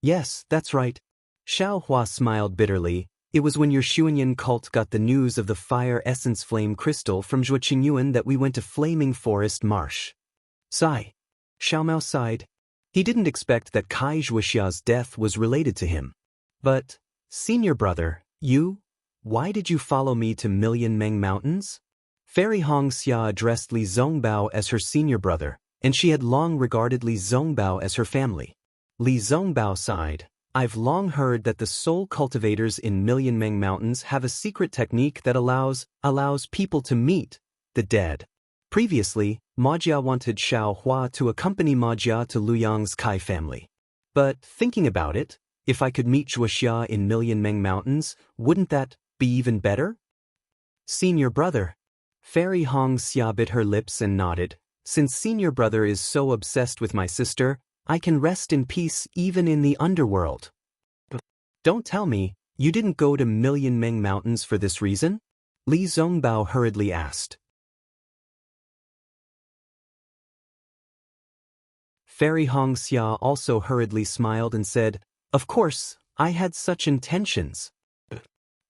"Yes, that's right." Xiaohua smiled bitterly. "It was when your Xuanyan cult got the news of the Fire Essence Flame Crystal from Zhuo Qingyuan that we went to Flaming Forest Marsh." Sigh. Xiao Mao sighed. He didn't expect that Kai Wuxia's death was related to him. "But, senior brother, why did you follow me to Million Meng Mountains?" Fairy Hongxia addressed Li Zongbao as her senior brother, and she had long regarded Li Zongbao as her family. Li Zongbao sighed. "I've long heard that the soul cultivators in Million Meng Mountains have a secret technique that allows people to meet the dead. Previously, Majia wanted Xiaohua to accompany Majia to Lu Yang's Kai family. But thinking about it, if I could meet Wuxia in Million Meng Mountains, wouldn't that be even better?" "Senior brother." Fairy Hongxia bit her lips and nodded. "Since senior brother is so obsessed with my sister, I can rest in peace even in the underworld." "Don't tell me, you didn't go to Million Meng Mountains for this reason?" Li Zongbao hurriedly asked. Fairy Hongxia also hurriedly smiled and said, "Of course, I had such intentions.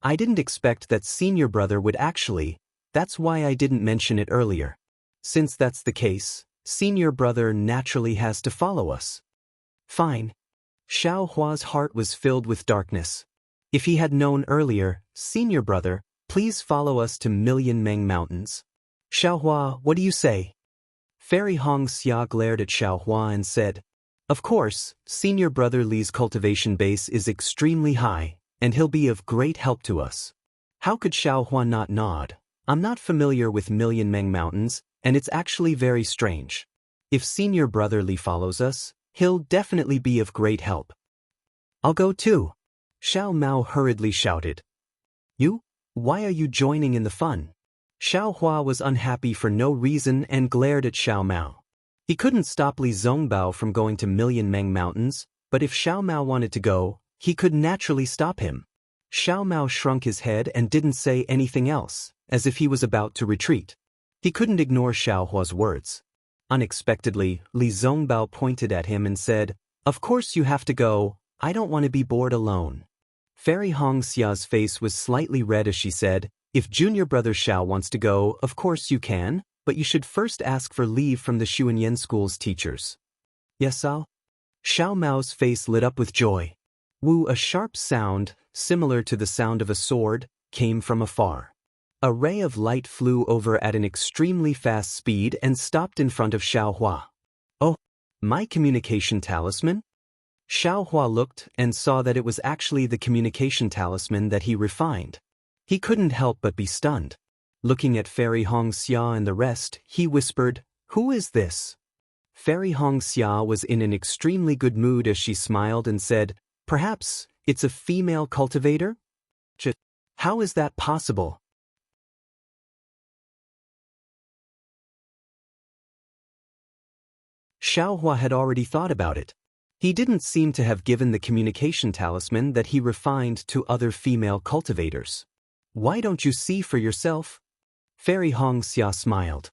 I didn't expect that senior brother would actually, that's why I didn't mention it earlier. Since that's the case, senior brother naturally has to follow us." "Fine." Xiaohua's heart was filled with darkness. If he had known earlier, "Senior brother, please follow us to Million Meng Mountains." "Xiaohua, what do you say?" Fairy Hongxia glared at Xiaohua and said, "Of course, senior brother Li's cultivation base is extremely high, and he'll be of great help to us." How could Xiaohua not nod? "I'm not familiar with Million Meng Mountains, and it's actually very strange. If senior brother Li follows us, he'll definitely be of great help." "I'll go too." Xiao Mao hurriedly shouted. "You? Why are you joining in the fun?" Xiaohua was unhappy for no reason and glared at Xiao Mao. He couldn't stop Li Zongbao from going to Million Meng Mountains, but if Xiao Mao wanted to go, he could naturally stop him. Xiao Mao shrunk his head and didn't say anything else, as if he was about to retreat. He couldn't ignore Xiaohua's words. Unexpectedly, Li Zongbao pointed at him and said, "Of course you have to go, I don't want to be bored alone." Fairy Hongxia's face was slightly red as she said, If junior brother Xiao wants to go, of course you can, but you should first ask for leave from the Xuanyan school's teachers. Yes, Sao? Xiao Mao's face lit up with joy. Wu, a sharp sound, similar to the sound of a sword, came from afar. A ray of light flew over at an extremely fast speed and stopped in front of Xiao Hua. Oh, my communication talisman? Xiao Hua looked and saw that it was actually the communication talisman that he refined. He couldn't help but be stunned. Looking at Fairy Xianxia and the rest, he whispered, "Who is this?" Fairy Xianxia was in an extremely good mood as she smiled and said, "Perhaps it's a female cultivator? How is that possible?" Xiao Hua had already thought about it. He didn't seem to have given the communication talisman that he refined to other female cultivators. Why don't you see for yourself? Fairy Xianxia smiled.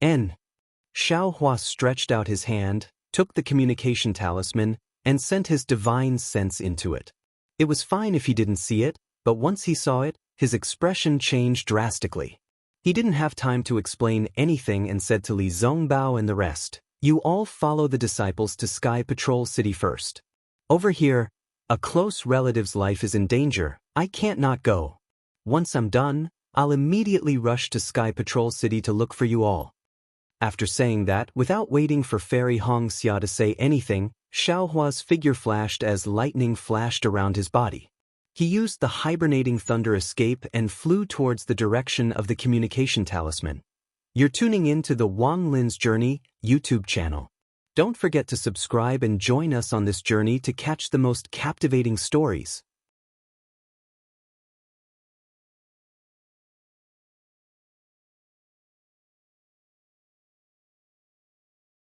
Xiao Hua stretched out his hand, took the communication talisman, and sent his divine sense into it. It was fine if he didn't see it, but once he saw it, his expression changed drastically. He didn't have time to explain anything and said to Li Zongbao and the rest, "You all follow the disciples to Sky Patrol City first. Over here, a close relative's life is in danger. I can't not go. Once I'm done, I'll immediately rush to Sky Patrol City to look for you all." After saying that, without waiting for Fairy Xianxia to say anything, Xiao Hua's figure flashed as lightning flashed around his body. He used the hibernating thunder escape and flew towards the direction of the communication talisman. You're tuning in to the Wang Lin's Journey YouTube channel. Don't forget to subscribe and join us on this journey to catch the most captivating stories.